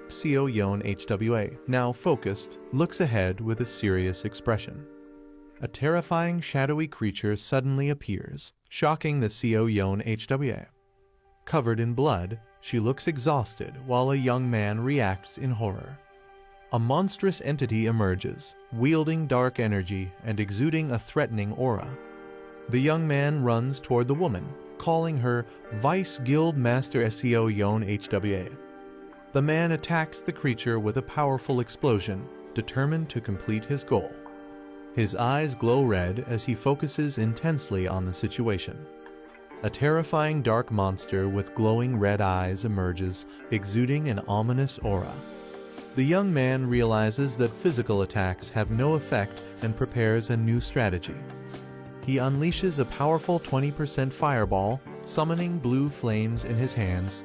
Seo Yeon HWA, now focused, looks ahead with a serious expression. A terrifying shadowy creature suddenly appears, shocking the Seo Yeon HWA. Covered in blood, she looks exhausted while a young man reacts in horror. A monstrous entity emerges, wielding dark energy and exuding a threatening aura. The young man runs toward the woman, calling her Vice Guild Master Seo Yeon HWA. The man attacks the creature with a powerful explosion, determined to complete his goal. His eyes glow red as he focuses intensely on the situation. A terrifying dark monster with glowing red eyes emerges, exuding an ominous aura. The young man realizes that physical attacks have no effect and prepares a new strategy. He unleashes a powerful 20% fireball, summoning blue flames in his hands.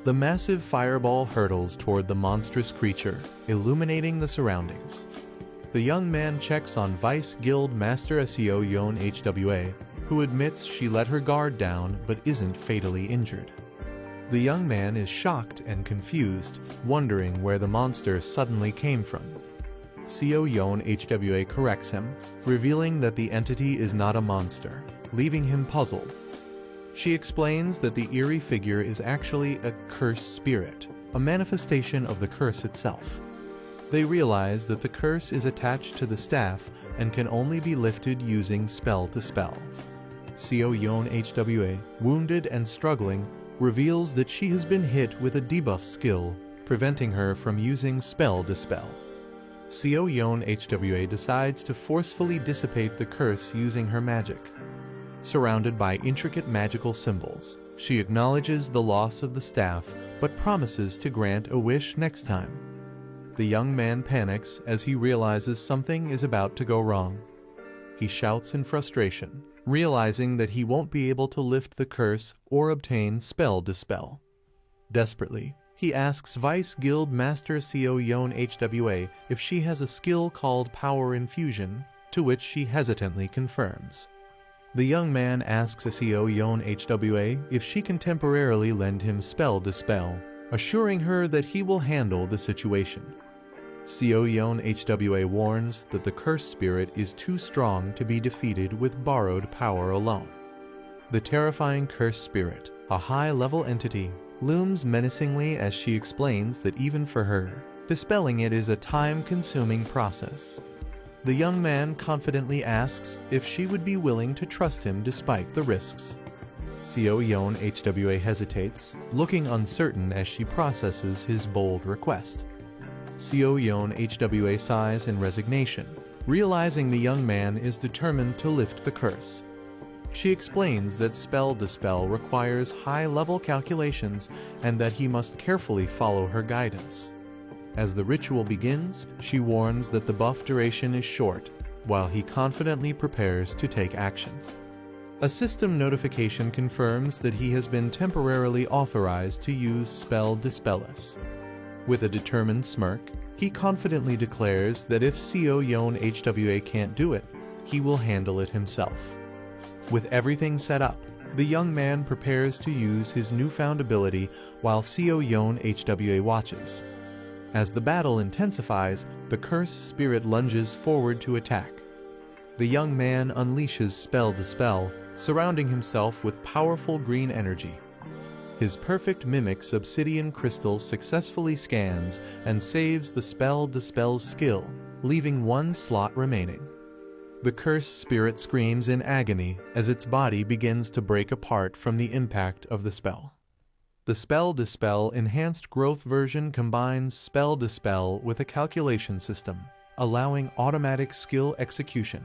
The massive fireball hurtles toward the monstrous creature, illuminating the surroundings. The young man checks on Vice Guild Master Seo Yeon HWA, who admits she let her guard down but isn't fatally injured. The young man is shocked and confused, wondering where the monster suddenly came from. Seo Yeon HWA corrects him, revealing that the entity is not a monster, leaving him puzzled. She explains that the eerie figure is actually a cursed spirit, a manifestation of the curse itself. They realize that the curse is attached to the staff and can only be lifted using spell to spell. Seo Yeon HWA, wounded and struggling, reveals that she has been hit with a debuff skill, preventing her from using spell to spell. Seo Yeon HWA decides to forcefully dissipate the curse using her magic. Surrounded by intricate magical symbols, she acknowledges the loss of the staff but promises to grant a wish next time. The young man panics as he realizes something is about to go wrong. He shouts in frustration, realizing that he won't be able to lift the curse or obtain spell dispel. Desperately, he asks Vice Guild Master Seo Yeon HWA if she has a skill called Power Infusion, to which she hesitantly confirms. The young man asks Seo Yeon HWA if she can temporarily lend him spell dispel, assuring her that he will handle the situation. Seo Yeon HWA warns that the cursed spirit is too strong to be defeated with borrowed power alone. The terrifying cursed spirit, a high-level entity, looms menacingly as she explains that even for her, dispelling it is a time-consuming process. The young man confidently asks if she would be willing to trust him despite the risks. Seo Yeon HWA hesitates, looking uncertain as she processes his bold request. Seo Yeon HWA sighs in resignation, Realizing the young man is determined to lift the curse, she explains that spell dispel requires high-level calculations and that he must carefully follow her guidance. As the ritual begins, she warns that the buff duration is short, while he confidently prepares to take action. A system notification confirms that he has been temporarily authorized to use spell dispellus. With a determined smirk, he confidently declares that if Seo Yeon HWA can't do it, he will handle it himself. With everything set up, the young man prepares to use his newfound ability while Seo Yeon HWA watches. As the battle intensifies, the cursed spirit lunges forward to attack. The young man unleashes spell dispel, surrounding himself with powerful green energy. His perfect mimic's obsidian crystal successfully scans and saves the spell dispel's skill, leaving one slot remaining. The cursed spirit screams in agony as its body begins to break apart from the impact of the spell. The Spell Dispel Enhanced Growth version combines Spell Dispel with a calculation system, allowing automatic skill execution.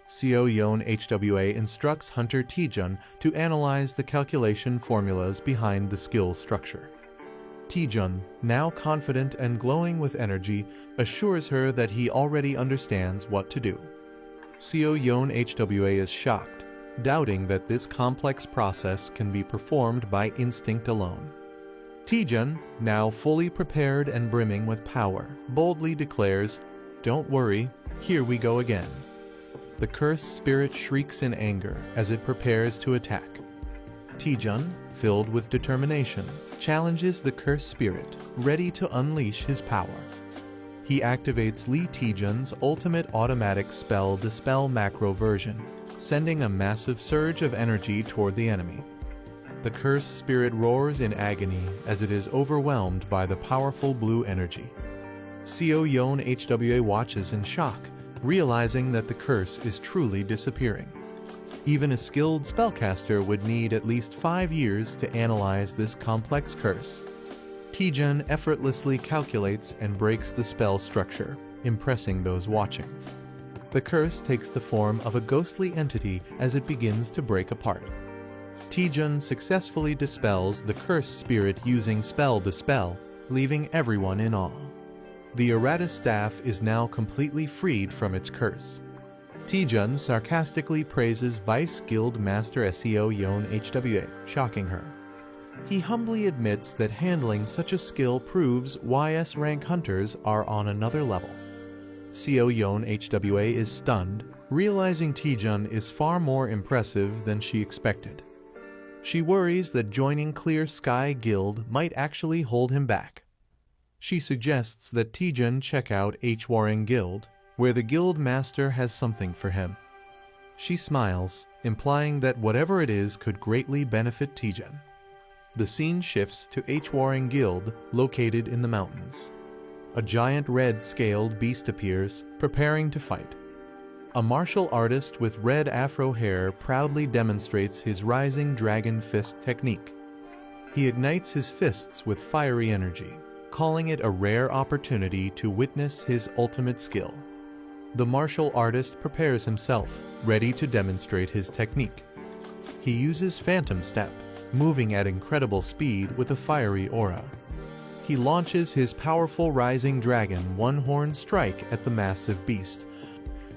Seo Yeon HWA instructs Hunter Taejun to analyze the calculation formulas behind the skill structure. Taejun, now confident and glowing with energy, assures her that he already understands what to do. Seo Yeon HWA is shocked, doubting that this complex process can be performed by instinct alone. Taejun, now fully prepared and brimming with power, boldly declares, "Don't worry, here we go again." The cursed spirit shrieks in anger as it prepares to attack. Taejun, filled with determination, challenges the cursed spirit, ready to unleash his power. He activates Lee Taejun's ultimate automatic spell dispel macro version, sending a massive surge of energy toward the enemy. The cursed spirit roars in agony as it is overwhelmed by the powerful blue energy. Seo Yeon HWA watches in shock, realizing that the curse is truly disappearing. Even a skilled spellcaster would need at least 5 years to analyze this complex curse. Taejun effortlessly calculates and breaks the spell structure, impressing those watching. The curse takes the form of a ghostly entity as it begins to break apart. Taejun successfully dispels the cursed spirit using Spell Dispel, leaving everyone in awe. The errata staff is now completely freed from its curse. Taejun sarcastically praises Vice Guild Master Seo Yeon HWA, shocking her. He humbly admits that handling such a skill proves YS rank hunters are on another level. Seo Yeon HWA is stunned, realizing Taejun is far more impressive than she expected. She worries that joining Clear Sky Guild might actually hold him back. She suggests that Taejun check out Hwarring Guild, where the guild master has something for him. She smiles, implying that whatever it is could greatly benefit Taejun. The scene shifts to Hwarring Guild, located in the mountains. A giant red-scaled beast appears, preparing to fight. A martial artist with red afro hair proudly demonstrates his rising dragon fist technique. He ignites his fists with fiery energy, calling it a rare opportunity to witness his ultimate skill. The martial artist prepares himself, ready to demonstrate his technique. He uses Phantom Step, moving at incredible speed with a fiery aura. He launches his powerful Rising Dragon one-horn strike at the massive beast.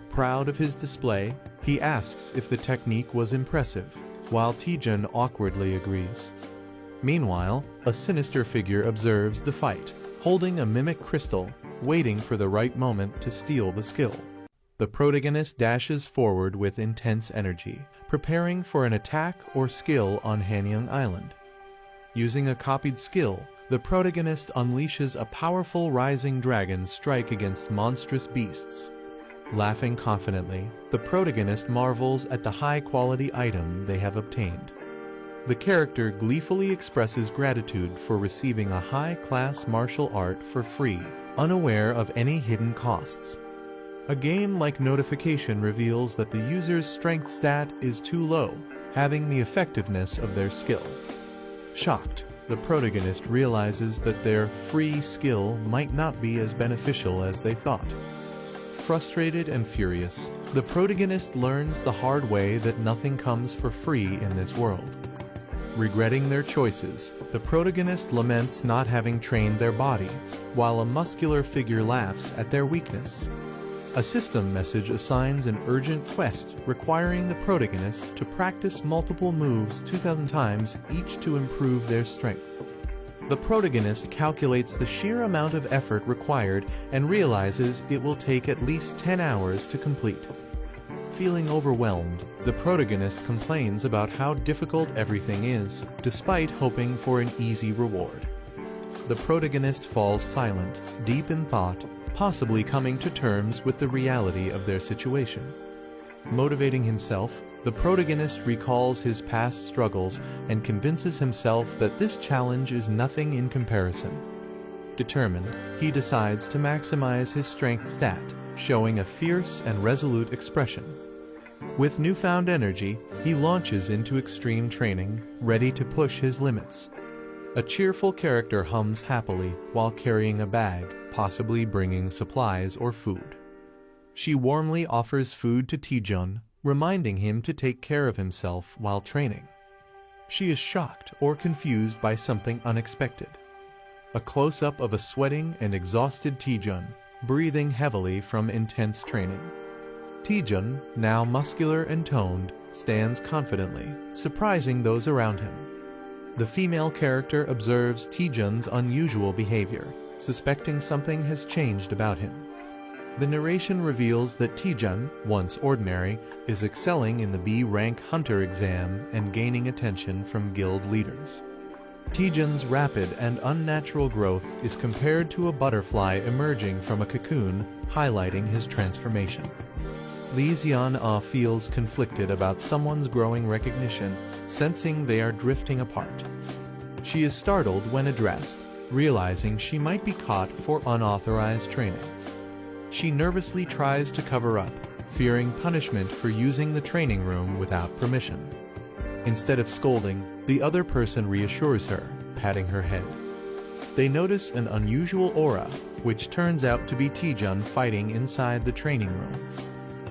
Proud of his display, he asks if the technique was impressive, while Taejun awkwardly agrees. Meanwhile, a sinister figure observes the fight, holding a mimic crystal, waiting for the right moment to steal the skill. The protagonist dashes forward with intense energy, preparing for an attack or skill on Hanyang Island. Using a copied skill, the protagonist unleashes a powerful rising dragon strike against monstrous beasts. Laughing confidently, the protagonist marvels at the high-quality item they have obtained. The character gleefully expresses gratitude for receiving a high-class martial art for free, unaware of any hidden costs. A game-like notification reveals that the user's strength stat is too low, having the effectiveness of their skill. Shocked, the protagonist realizes that their free skill might not be as beneficial as they thought. Frustrated and furious, the protagonist learns the hard way that nothing comes for free in this world. Regretting their choices, the protagonist laments not having trained their body, while a muscular figure laughs at their weakness. A system message assigns an urgent quest requiring the protagonist to practice multiple moves 2,000 times each to improve their strength. The protagonist calculates the sheer amount of effort required and realizes it will take at least 10 hours to complete. Feeling overwhelmed, the protagonist complains about how difficult everything is, despite hoping for an easy reward. The protagonist falls silent, deep in thought, possibly coming to terms with the reality of their situation. Motivating himself, the protagonist recalls his past struggles and convinces himself that this challenge is nothing in comparison. Determined, he decides to maximize his strength stat, showing a fierce and resolute expression. With newfound energy, he launches into extreme training, ready to push his limits. A cheerful character hums happily while carrying a bag, possibly bringing supplies or food. She warmly offers food to Taejun, reminding him to take care of himself while training. She is shocked or confused by something unexpected. A close-up of a sweating and exhausted Taejun, breathing heavily from intense training. Taejun, now muscular and toned, stands confidently, surprising those around him. The female character observes Taejun's unusual behavior, suspecting something has changed about him. The narration reveals that Taejun, once ordinary, is excelling in the B-rank hunter exam and gaining attention from guild leaders. Taejun's rapid and unnatural growth is compared to a butterfly emerging from a cocoon, highlighting his transformation. Lee Xian-ah feels conflicted about someone's growing recognition, sensing they are drifting apart. She is startled when addressed, realizing she might be caught for unauthorized training. She nervously tries to cover up, fearing punishment for using the training room without permission. Instead of scolding, the other person reassures her, patting her head. They notice an unusual aura, which turns out to be Taejun fighting inside the training room.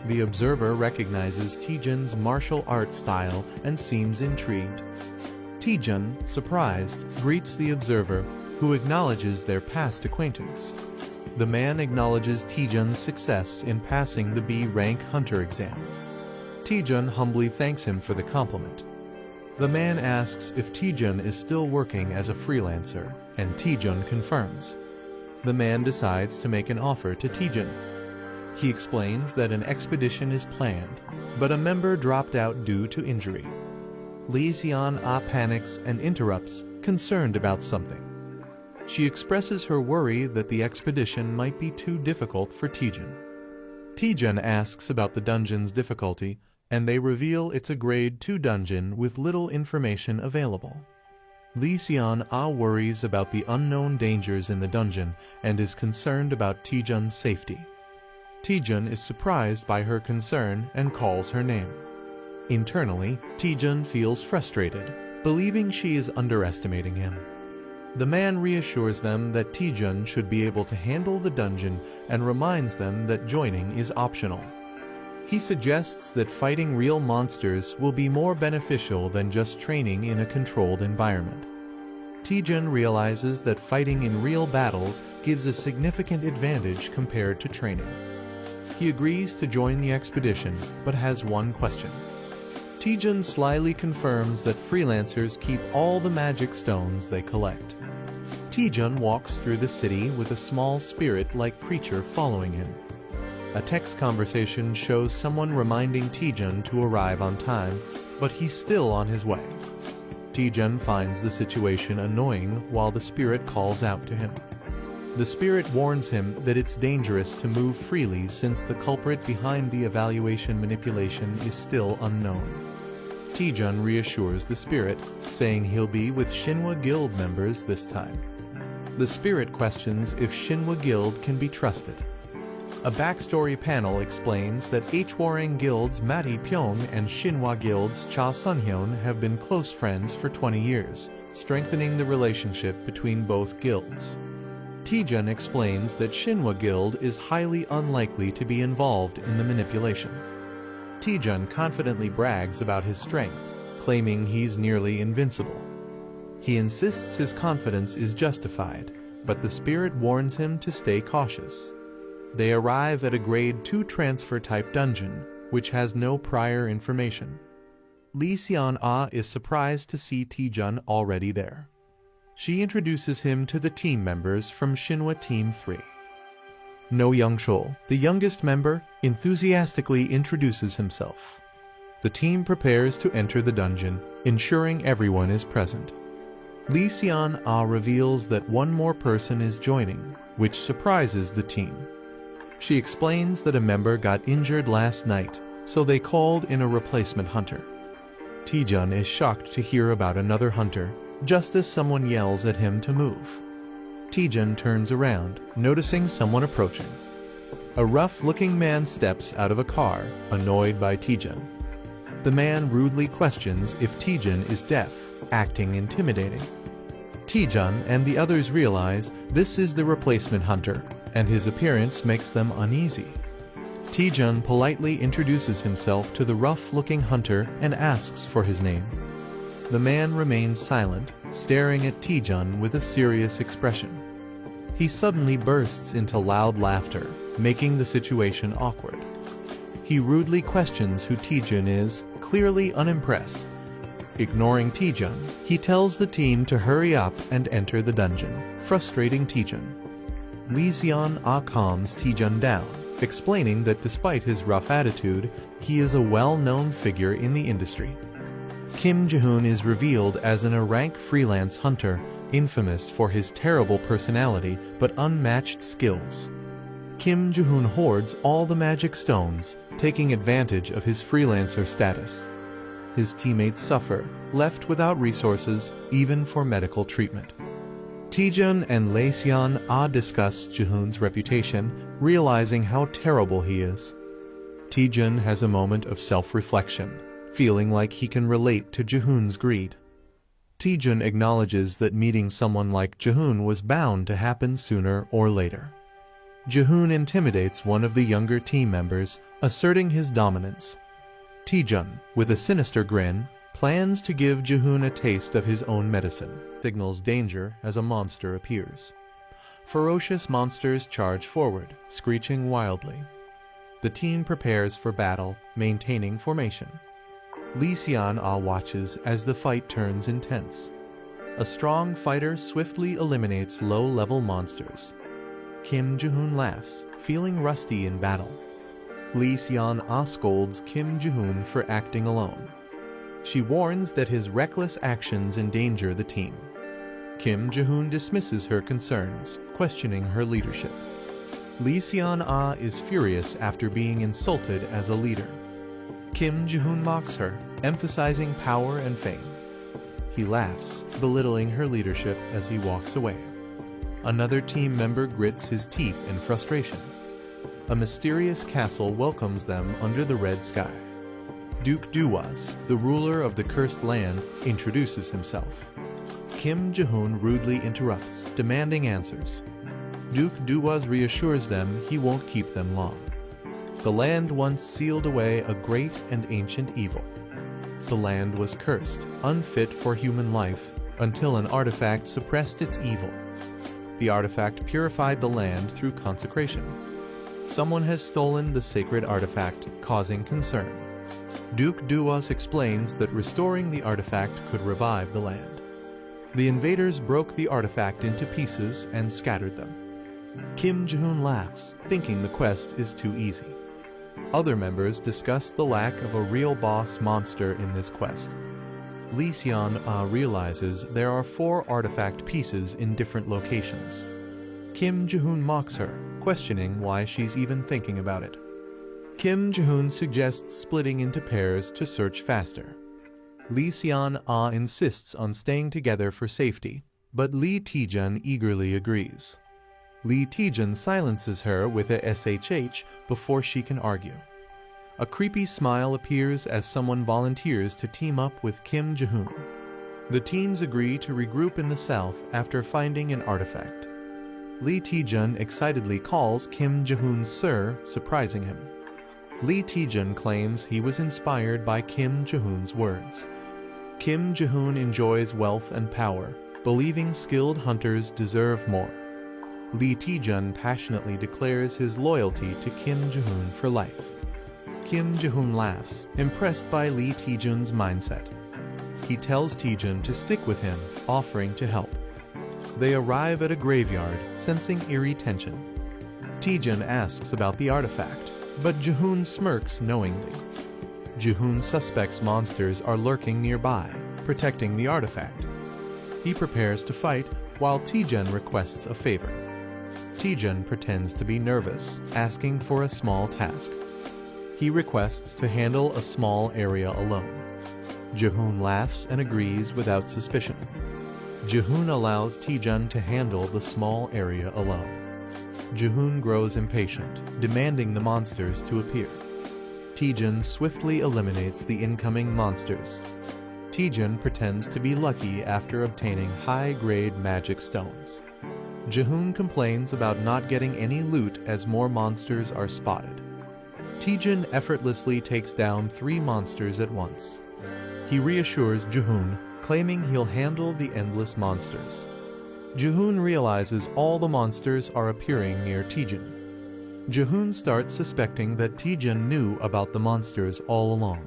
The observer recognizes Taejun's martial arts style and seems intrigued. Taejun, surprised, greets the observer, who acknowledges their past acquaintance. The man acknowledges Taejun's success in passing the B-rank hunter exam. Taejun humbly thanks him for the compliment. The man asks if Taejun is still working as a freelancer, and Taejun confirms. The man decides to make an offer to Taejun. He explains that an expedition is planned, but a member dropped out due to injury. Lee Xian-ah panics and interrupts, concerned about something. She expresses her worry that the expedition might be too difficult for Taejun. Taejun asks about the dungeon's difficulty, and they reveal it's a grade 2 dungeon with little information available. Lee Xian-ah worries about the unknown dangers in the dungeon and is concerned about Taejun's safety. Taejun is surprised by her concern and calls her name. Internally, Taejun feels frustrated, believing she is underestimating him. The man reassures them that Taejun should be able to handle the dungeon and reminds them that joining is optional. He suggests that fighting real monsters will be more beneficial than just training in a controlled environment. Taejun realizes that fighting in real battles gives a significant advantage compared to training. He agrees to join the expedition, but has one question. Taejun slyly confirms that freelancers keep all the magic stones they collect. Taejun walks through the city with a small spirit-like creature following him. A text conversation shows someone reminding Taejun to arrive on time, but he's still on his way. Taejun finds the situation annoying while the spirit calls out to him. The spirit warns him that it's dangerous to move freely since the culprit behind the evaluation manipulation is still unknown. Taejun reassures the spirit, saying he'll be with Shinhwa Guild members this time. The spirit questions if Shinhwa Guild can be trusted. A backstory panel explains that Hwarang Guild's Mati Pyong and Shinhwa Guild's Cha Sunhyun have been close friends for 20 years, strengthening the relationship between both guilds. Taejun explains that Shinhwa Guild is highly unlikely to be involved in the manipulation. Taejun confidently brags about his strength, claiming he's nearly invincible. He insists his confidence is justified, but the spirit warns him to stay cautious. They arrive at a grade 2 transfer-type dungeon, which has no prior information. Lee Seon-ah is surprised to see Taejun already there. She introduces him to the team members from Shinhwa Team 3. No Young-chul, the youngest member, enthusiastically introduces himself. The team prepares to enter the dungeon, ensuring everyone is present. Lee Seon-ah reveals that one more person is joining, which surprises the team. She explains that a member got injured last night, so they called in a replacement hunter. Taejun is shocked to hear about another hunter, just as someone yells at him to move. Taejun turns around, noticing someone approaching. A rough-looking man steps out of a car, annoyed by Taejun. The man rudely questions if Taejun is deaf, acting intimidating. Taejun and the others realize this is the replacement hunter, and his appearance makes them uneasy. Taejun politely introduces himself to the rough-looking hunter and asks for his name. The man remains silent, staring at Taejun with a serious expression. He suddenly bursts into loud laughter, making the situation awkward. He rudely questions who Taejun is, clearly unimpressed. Ignoring Taejun, he tells the team to hurry up and enter the dungeon, frustrating Taejun. Lee Seon-ah calms Taejun down, explaining that despite his rough attitude, he is a well-known figure in the industry. Kim Ji-hoon is revealed as an A-rank freelance hunter, infamous for his terrible personality but unmatched skills. Kim Ji-hoon hoards all the magic stones, taking advantage of his freelancer status. His teammates suffer, left without resources, even for medical treatment. Taejun and Lee Seon-ah discuss Ji-hoon's reputation, realizing how terrible he is. Taejun has a moment of self-reflection, feeling like he can relate to Ji-hoon's greed. Taejun acknowledges that meeting someone like Ji-hoon was bound to happen sooner or later. Ji-hoon intimidates one of the younger team members, asserting his dominance. Taejun, with a sinister grin, plans to give Ji-hoon a taste of his own medicine, signals danger as a monster appears. Ferocious monsters charge forward, screeching wildly. The team prepares for battle, maintaining formation. Lee Seon-ah watches as the fight turns intense. A strong fighter swiftly eliminates low-level monsters. Kim Ji-hoon laughs, feeling rusty in battle. Lee Seon-ah scolds Kim Ji-hoon for acting alone. She warns that his reckless actions endanger the team. Kim Ji-hoon dismisses her concerns, questioning her leadership. Lee Seon-ah is furious after being insulted as a leader. Kim Ji-hoon mocks her, emphasizing power and fame. He laughs, belittling her leadership as he walks away. Another team member grits his teeth in frustration. A mysterious castle welcomes them under the red sky. Duke Duwas, the ruler of the cursed land, introduces himself. Kim Ji-hoon rudely interrupts, demanding answers. Duke Duwas reassures them he won't keep them long. The land once sealed away a great and ancient evil. The land was cursed, unfit for human life, until an artifact suppressed its evil. The artifact purified the land through consecration. Someone has stolen the sacred artifact, causing concern. Duke Duwas explains that restoring the artifact could revive the land. The invaders broke the artifact into pieces and scattered them. Kim Ji-hoon laughs, thinking the quest is too easy. Other members discuss the lack of a real boss monster in this quest. Lee Seon-ah realizes there are 4 artifact pieces in different locations. Kim Ji-hoon mocks her, questioning why she's even thinking about it. Kim Ji-hoon suggests splitting into pairs to search faster. Lee Seon-ah insists on staying together for safety, but Lee Taejun eagerly agrees. Lee Taejun silences her with a SHH before she can argue. A creepy smile appears as someone volunteers to team up with Kim Ji-hoon. The teams agree to regroup in the south after finding an artifact. Lee Taejun excitedly calls Kim Jae-hoon Sir, surprising him. Lee Taejun claims he was inspired by Kim Jae-hoon's words. Kim Jae-hoon enjoys wealth and power, believing skilled hunters deserve more. Lee Taejun passionately declares his loyalty to Kim Jae-hoon for life. Kim Jae-hoon laughs, impressed by Lee Taejun's mindset. He tells Taejun to stick with him, offering to help. They arrive at a graveyard, sensing eerie tension. Taejun asks about the artifact, but Jae-hoon smirks knowingly. Jae-hoon suspects monsters are lurking nearby, protecting the artifact. He prepares to fight, while Taejun requests a favor. Taejun pretends to be nervous, asking for a small task. He requests to handle a small area alone. Jae-hoon laughs and agrees without suspicion. Jae-hoon allows Taejun to handle the small area alone. Jae-hoon grows impatient, demanding the monsters to appear. Taejun swiftly eliminates the incoming monsters. Taejun pretends to be lucky after obtaining high-grade magic stones. Jae-hoon complains about not getting any loot as more monsters are spotted. Taejun effortlessly takes down 3 monsters at once. He reassures Jae-hoon, claiming he'll handle the endless monsters. Jae-hoon realizes all the monsters are appearing near Taejun. Jae-hoon starts suspecting that Taejun knew about the monsters all along.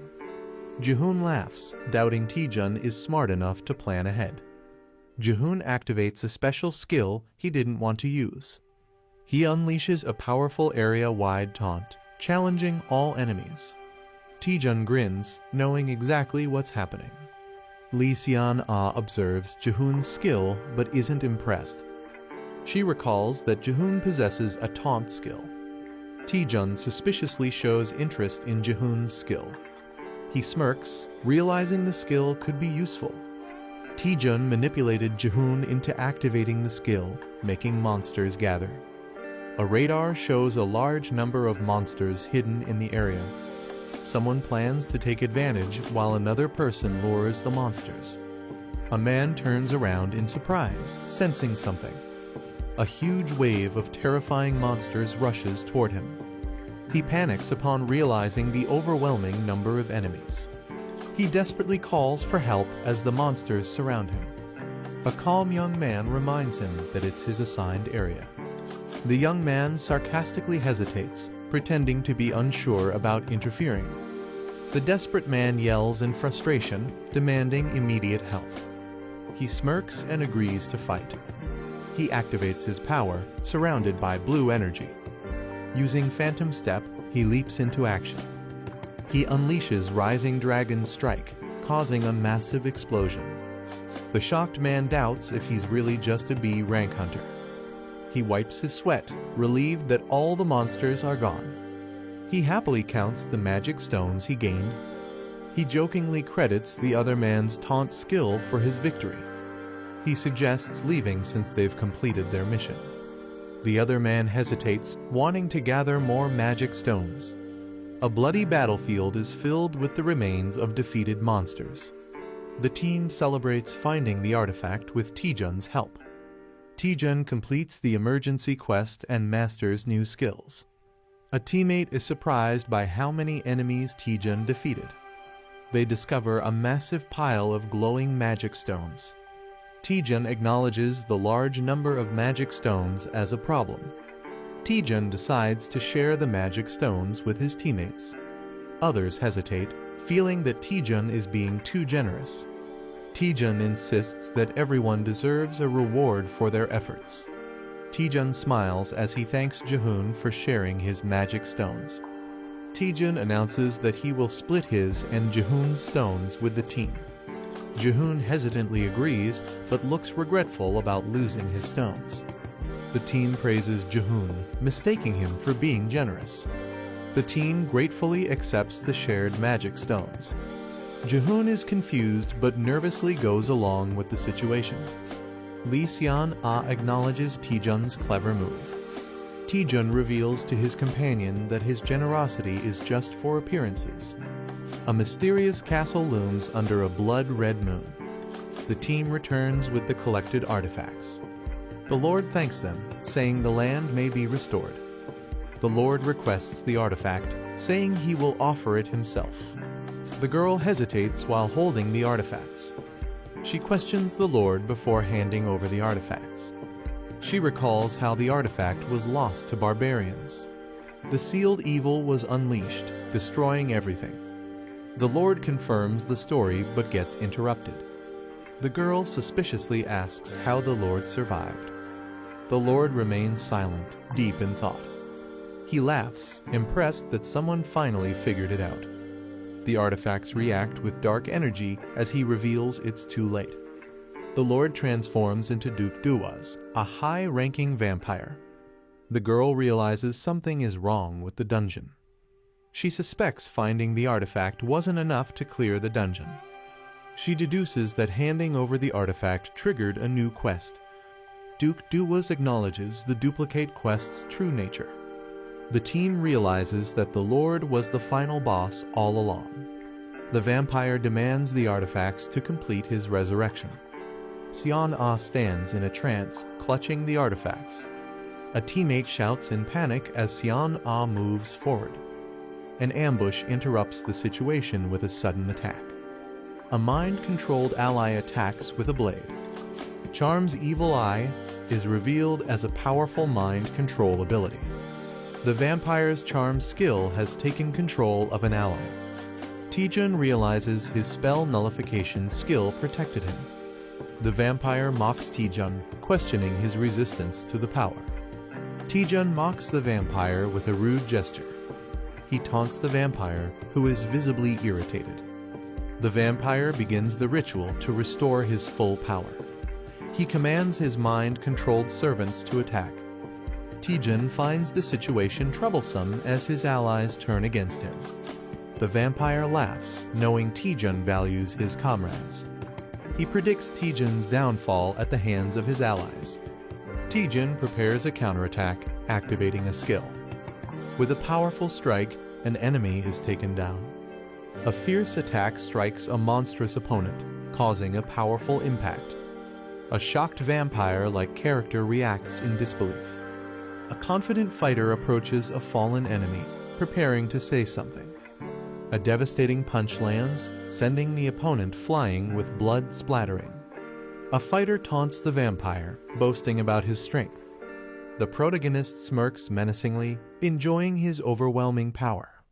Jae-hoon laughs, doubting Taejun is smart enough to plan ahead. Jae-hoon activates a special skill he didn't want to use. He unleashes a powerful area-wide taunt, challenging all enemies. Taejun grins, knowing exactly what's happening. Lee Seon-ah observes Jae-hoon's skill but isn't impressed. She recalls that Jae-hoon possesses a taunt skill. Taejun suspiciously shows interest in Jae-hoon's skill. He smirks, realizing the skill could be useful. Taejun manipulated Jae-hoon into activating the skill, making monsters gather. A radar shows a large number of monsters hidden in the area. Someone plans to take advantage while another person lures the monsters. A man turns around in surprise, sensing something. A huge wave of terrifying monsters rushes toward him. He panics upon realizing the overwhelming number of enemies. He desperately calls for help as the monsters surround him. A calm young man reminds him that it's his assigned area. The young man sarcastically hesitates, pretending to be unsure about interfering. The desperate man yells in frustration, demanding immediate help. He smirks and agrees to fight. He activates his power, surrounded by blue energy. Using Phantom Step, he leaps into action. He unleashes Rising Dragon's Strike, causing a massive explosion. The shocked man doubts if he's really just a B rank hunter. He wipes his sweat, relieved that all the monsters are gone. He happily counts the magic stones he gained. He jokingly credits the other man's taunt skill for his victory. He suggests leaving since they've completed their mission. The other man hesitates, wanting to gather more magic stones. A bloody battlefield is filled with the remains of defeated monsters. The team celebrates finding the artifact with Taejun's help. Taejun completes the emergency quest and masters new skills. A teammate is surprised by how many enemies Taejun defeated. They discover a massive pile of glowing magic stones. Taejun acknowledges the large number of magic stones as a problem. Taejun decides to share the magic stones with his teammates. Others hesitate, feeling that Taejun is being too generous. Taejun insists that everyone deserves a reward for their efforts. Taejun smiles as he thanks Jae-hoon for sharing his magic stones. Taejun announces that he will split his and Jae-hoon's stones with the team. Jae-hoon hesitantly agrees, but looks regretful about losing his stones. The team praises Jae-hoon, mistaking him for being generous. The team gratefully accepts the shared magic stones. Jae-hoon is confused but nervously goes along with the situation. Lee Seon-ah acknowledges Taejun's clever move. Taejun reveals to his companion that his generosity is just for appearances. A mysterious castle looms under a blood-red moon. The team returns with the collected artifacts. The Lord thanks them, saying the land may be restored. The Lord requests the artifact, saying he will offer it himself. The girl hesitates while holding the artifacts. She questions the Lord before handing over the artifacts. She recalls how the artifact was lost to barbarians. The sealed evil was unleashed, destroying everything. The Lord confirms the story but gets interrupted. The girl suspiciously asks how the Lord survived. The Lord remains silent, deep in thought. He laughs, impressed that someone finally figured it out. The artifacts react with dark energy as he reveals it's too late. The Lord transforms into Duke Duwas, a high-ranking vampire. The girl realizes something is wrong with the dungeon. She suspects finding the artifact wasn't enough to clear the dungeon. She deduces that handing over the artifact triggered a new quest. Duke Duwas acknowledges the duplicate quest's true nature. The team realizes that the Lord was the final boss all along. The vampire demands the artifacts to complete his resurrection. Xian-Ah stands in a trance, clutching the artifacts. A teammate shouts in panic as Xian-Ah moves forward. An ambush interrupts the situation with a sudden attack. A mind-controlled ally attacks with a blade. Charm's evil eye is revealed as a powerful mind control ability. The vampire's charm skill has taken control of an ally. Taejun realizes his spell nullification skill protected him. The vampire mocks Taejun, questioning his resistance to the power. Taejun mocks the vampire with a rude gesture. He taunts the vampire, who is visibly irritated. The vampire begins the ritual to restore his full power. He commands his mind-controlled servants to attack. Taejun finds the situation troublesome as his allies turn against him. The vampire laughs, knowing Taejun values his comrades. He predicts Taejun's downfall at the hands of his allies. Taejun prepares a counterattack, activating a skill. With a powerful strike, an enemy is taken down. A fierce attack strikes a monstrous opponent, causing a powerful impact. A shocked vampire-like character reacts in disbelief. A confident fighter approaches a fallen enemy, preparing to say something. A devastating punch lands, sending the opponent flying with blood splattering. A fighter taunts the vampire, boasting about his strength. The protagonist smirks menacingly, enjoying his overwhelming power.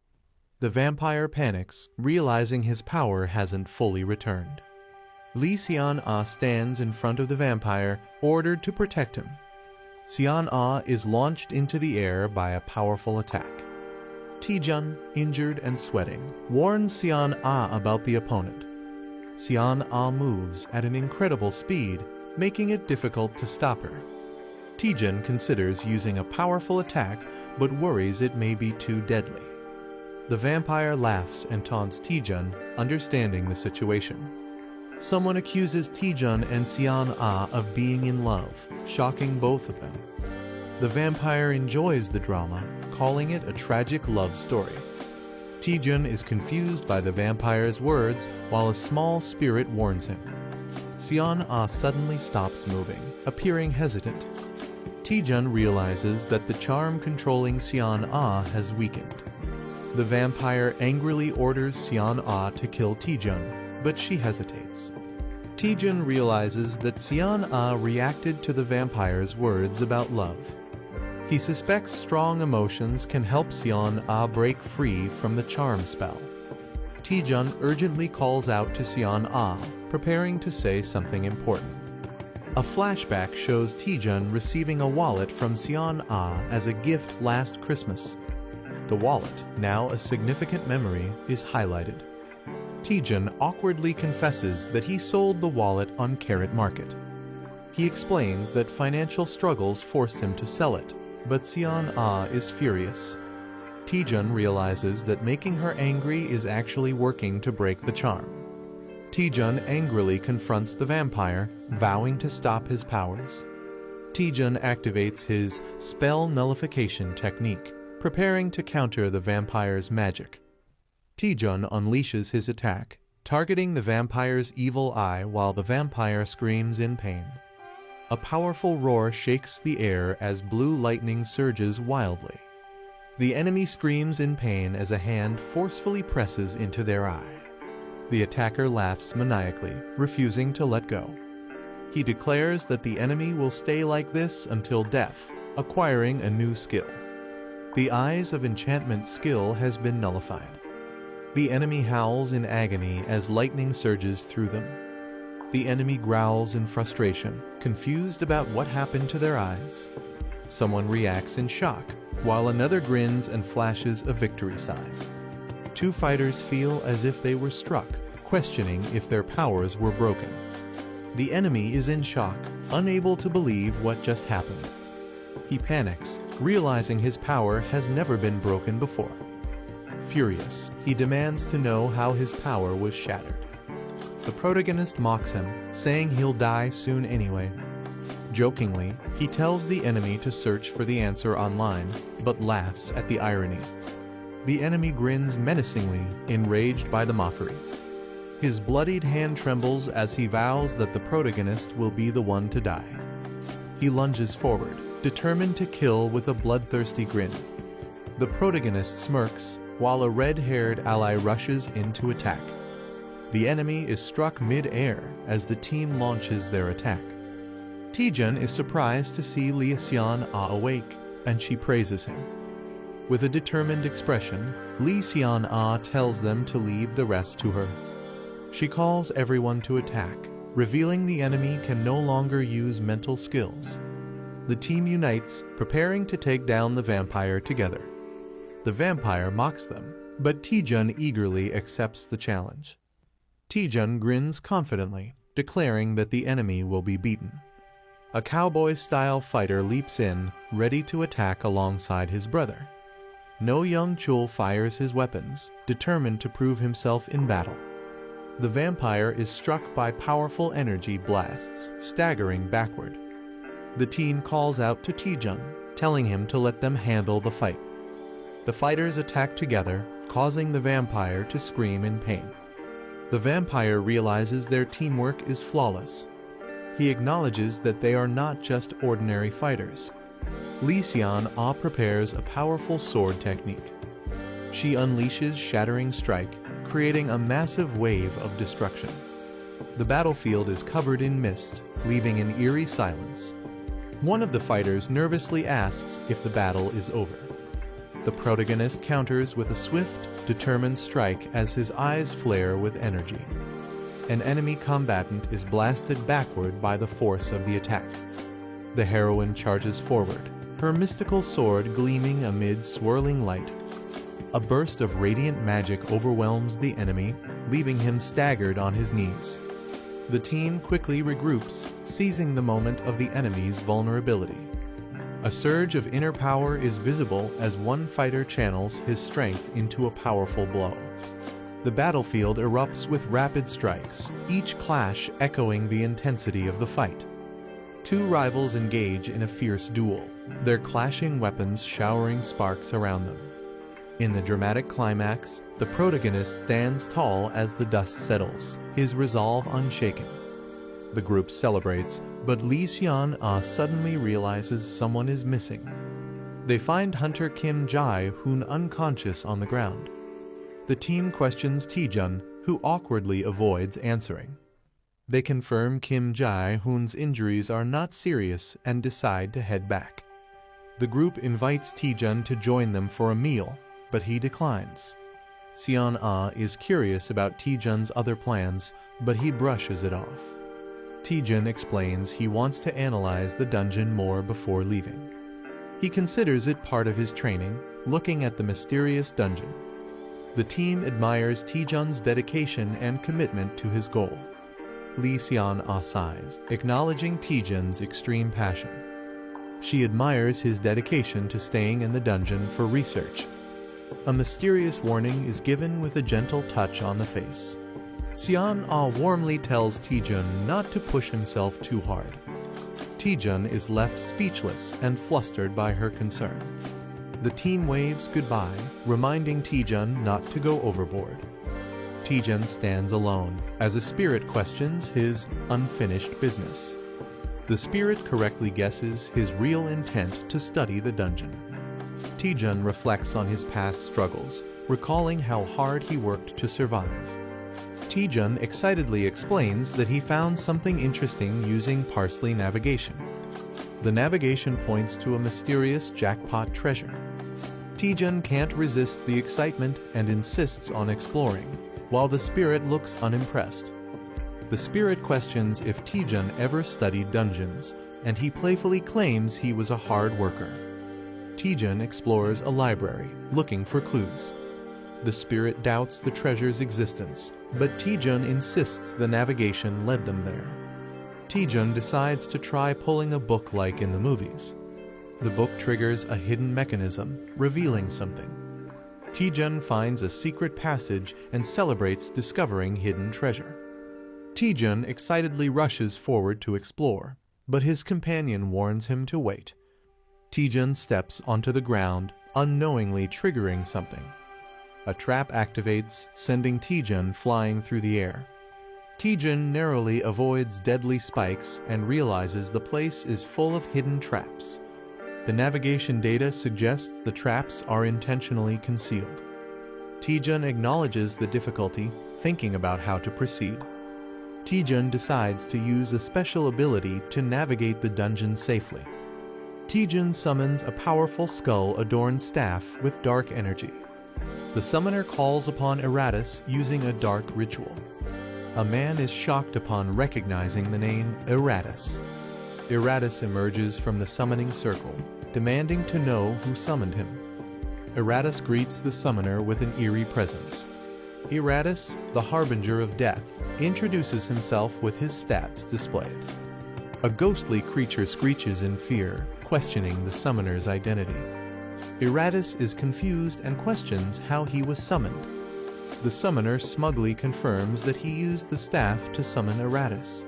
The vampire panics, realizing his power hasn't fully returned. Lee Xian-Ah stands in front of the vampire, ordered to protect him. Xian-Ah is launched into the air by a powerful attack. Taejun, injured and sweating, warns Xian-Ah about the opponent. Xian-Ah moves at an incredible speed, making it difficult to stop her. Taejun considers using a powerful attack, but worries it may be too deadly. The vampire laughs and taunts Taejun, understanding the situation. Someone accuses Taejun and Xian-Ah of being in love, shocking both of them. The vampire enjoys the drama, calling it a tragic love story. Taejun is confused by the vampire's words while a small spirit warns him. Xian-Ah suddenly stops moving, appearing hesitant. Taejun realizes that the charm controlling Xian-Ah has weakened. The vampire angrily orders Xian-Ah to kill Taejun, but she hesitates. Taejun realizes that Xian-Ah reacted to the vampire's words about love. He suspects strong emotions can help Xian-Ah break free from the charm spell. Taejun urgently calls out to Xian-Ah, preparing to say something important. A flashback shows Taejun receiving a wallet from Xian-Ah as a gift last Christmas. The wallet, now a significant memory, is highlighted. Taejun awkwardly confesses that he sold the wallet on Carrot Market. He explains that financial struggles forced him to sell it, but Xian-Ah is furious. Taejun realizes that making her angry is actually working to break the charm. Taejun angrily confronts the vampire, vowing to stop his powers. Taejun activates his spell nullification technique, preparing to counter the vampire's magic. Taejun unleashes his attack, targeting the vampire's evil eye while the vampire screams in pain. A powerful roar shakes the air as blue lightning surges wildly. The enemy screams in pain as a hand forcefully presses into their eye. The attacker laughs maniacally, refusing to let go. He declares that the enemy will stay like this until death, acquiring a new skill. The Eyes of Enchantment skill has been nullified. The enemy howls in agony as lightning surges through them. The enemy growls in frustration, confused about what happened to their eyes. Someone reacts in shock, while another grins and flashes a victory sign. Two fighters feel as if they were struck, questioning if their powers were broken. The enemy is in shock, unable to believe what just happened. He panics, realizing his power has never been broken before. Furious, he demands to know how his power was shattered. The protagonist mocks him, saying he'll die soon anyway. Jokingly, he tells the enemy to search for the answer online, but laughs at the irony. The enemy grins menacingly, enraged by the mockery. His bloodied hand trembles as he vows that the protagonist will be the one to die. He lunges forward, determined to kill with a bloodthirsty grin. The protagonist smirks, while a red-haired ally rushes in to attack. The enemy is struck mid-air as the team launches their attack. Taejun is surprised to see Lee Seon-ah awake, and she praises him. With a determined expression, Lee Seon-ah tells them to leave the rest to her. She calls everyone to attack, revealing the enemy can no longer use mental skills. The team unites, preparing to take down the vampire together. The vampire mocks them, but Taejun eagerly accepts the challenge. Taejun grins confidently, declaring that the enemy will be beaten. A cowboy-style fighter leaps in, ready to attack alongside his brother. No Young Chul fires his weapons, determined to prove himself in battle. The vampire is struck by powerful energy blasts, staggering backward. The team calls out to Taejun, telling him to let them handle the fight. The fighters attack together, causing the vampire to scream in pain. The vampire realizes their teamwork is flawless. He acknowledges that they are not just ordinary fighters. Lee Seon-ah prepares a powerful sword technique. She unleashes Shattering Strike, creating a massive wave of destruction. The battlefield is covered in mist, leaving an eerie silence. One of the fighters nervously asks if the battle is over. The protagonist counters with a swift, determined strike as his eyes flare with energy. An enemy combatant is blasted backward by the force of the attack. The heroine charges forward, her mystical sword gleaming amid swirling light. A burst of radiant magic overwhelms the enemy, leaving him staggered on his knees. The team quickly regroups, seizing the moment of the enemy's vulnerability. A surge of inner power is visible as one fighter channels his strength into a powerful blow. The battlefield erupts with rapid strikes, each clash echoing the intensity of the fight. Two rivals engage in a fierce duel, their clashing weapons showering sparks around them. In the dramatic climax, the protagonist stands tall as the dust settles, his resolve unshaken. The group celebrates, but Lee Seon-ah suddenly realizes someone is missing. They find Hunter Kim Jae-hoon unconscious on the ground. The team questions Taejun, who awkwardly avoids answering. They confirm Kim Jae-hoon's injuries are not serious and decide to head back. The group invites Taejun to join them for a meal, but he declines. Seon-ah is curious about Taejun's other plans, but he brushes it off. Taejun explains he wants to analyze the dungeon more before leaving. He considers it part of his training, looking at the mysterious dungeon. The team admires Taejun's dedication and commitment to his goal. Lee Seon-ah sighs, acknowledging Taejun's extreme passion. She admires his dedication to staying in the dungeon for research. A mysterious warning is given with a gentle touch on the face. Seon-ah warmly tells Taejun not to push himself too hard. Taejun is left speechless and flustered by her concern. The team waves goodbye, reminding Taejun not to go overboard. Taejun stands alone as a spirit questions his unfinished business. The spirit correctly guesses his real intent to study the dungeon. Taejun reflects on his past struggles, recalling how hard he worked to survive. Taejun excitedly explains that he found something interesting using parsley navigation. The navigation points to a mysterious jackpot treasure. Taejun can't resist the excitement and insists on exploring, while the spirit looks unimpressed. The spirit questions if Taejun ever studied dungeons, and he playfully claims he was a hard worker. Taejun explores a library, looking for clues. The spirit doubts the treasure's existence, but Taejun insists the navigation led them there. Taejun decides to try pulling a book like in the movies. The book triggers a hidden mechanism, revealing something. Taejun finds a secret passage and celebrates discovering hidden treasure. Taejun excitedly rushes forward to explore, but his companion warns him to wait. Taejun steps onto the ground, unknowingly triggering something. A trap activates, sending Taejun flying through the air. Taejun narrowly avoids deadly spikes and realizes the place is full of hidden traps. The navigation data suggests the traps are intentionally concealed. Taejun acknowledges the difficulty, thinking about how to proceed. Taejun decides to use a special ability to navigate the dungeon safely. Taejun summons a powerful skull-adorned staff with dark energy. The summoner calls upon Eratus using a dark ritual. A man is shocked upon recognizing the name Eratus. Eratus emerges from the summoning circle, demanding to know who summoned him. Eratus greets the summoner with an eerie presence. Eratus, the harbinger of death, introduces himself with his stats displayed. A ghostly creature screeches in fear, questioning the summoner's identity. Eratus is confused and questions how he was summoned. The summoner smugly confirms that he used the staff to summon Eratus.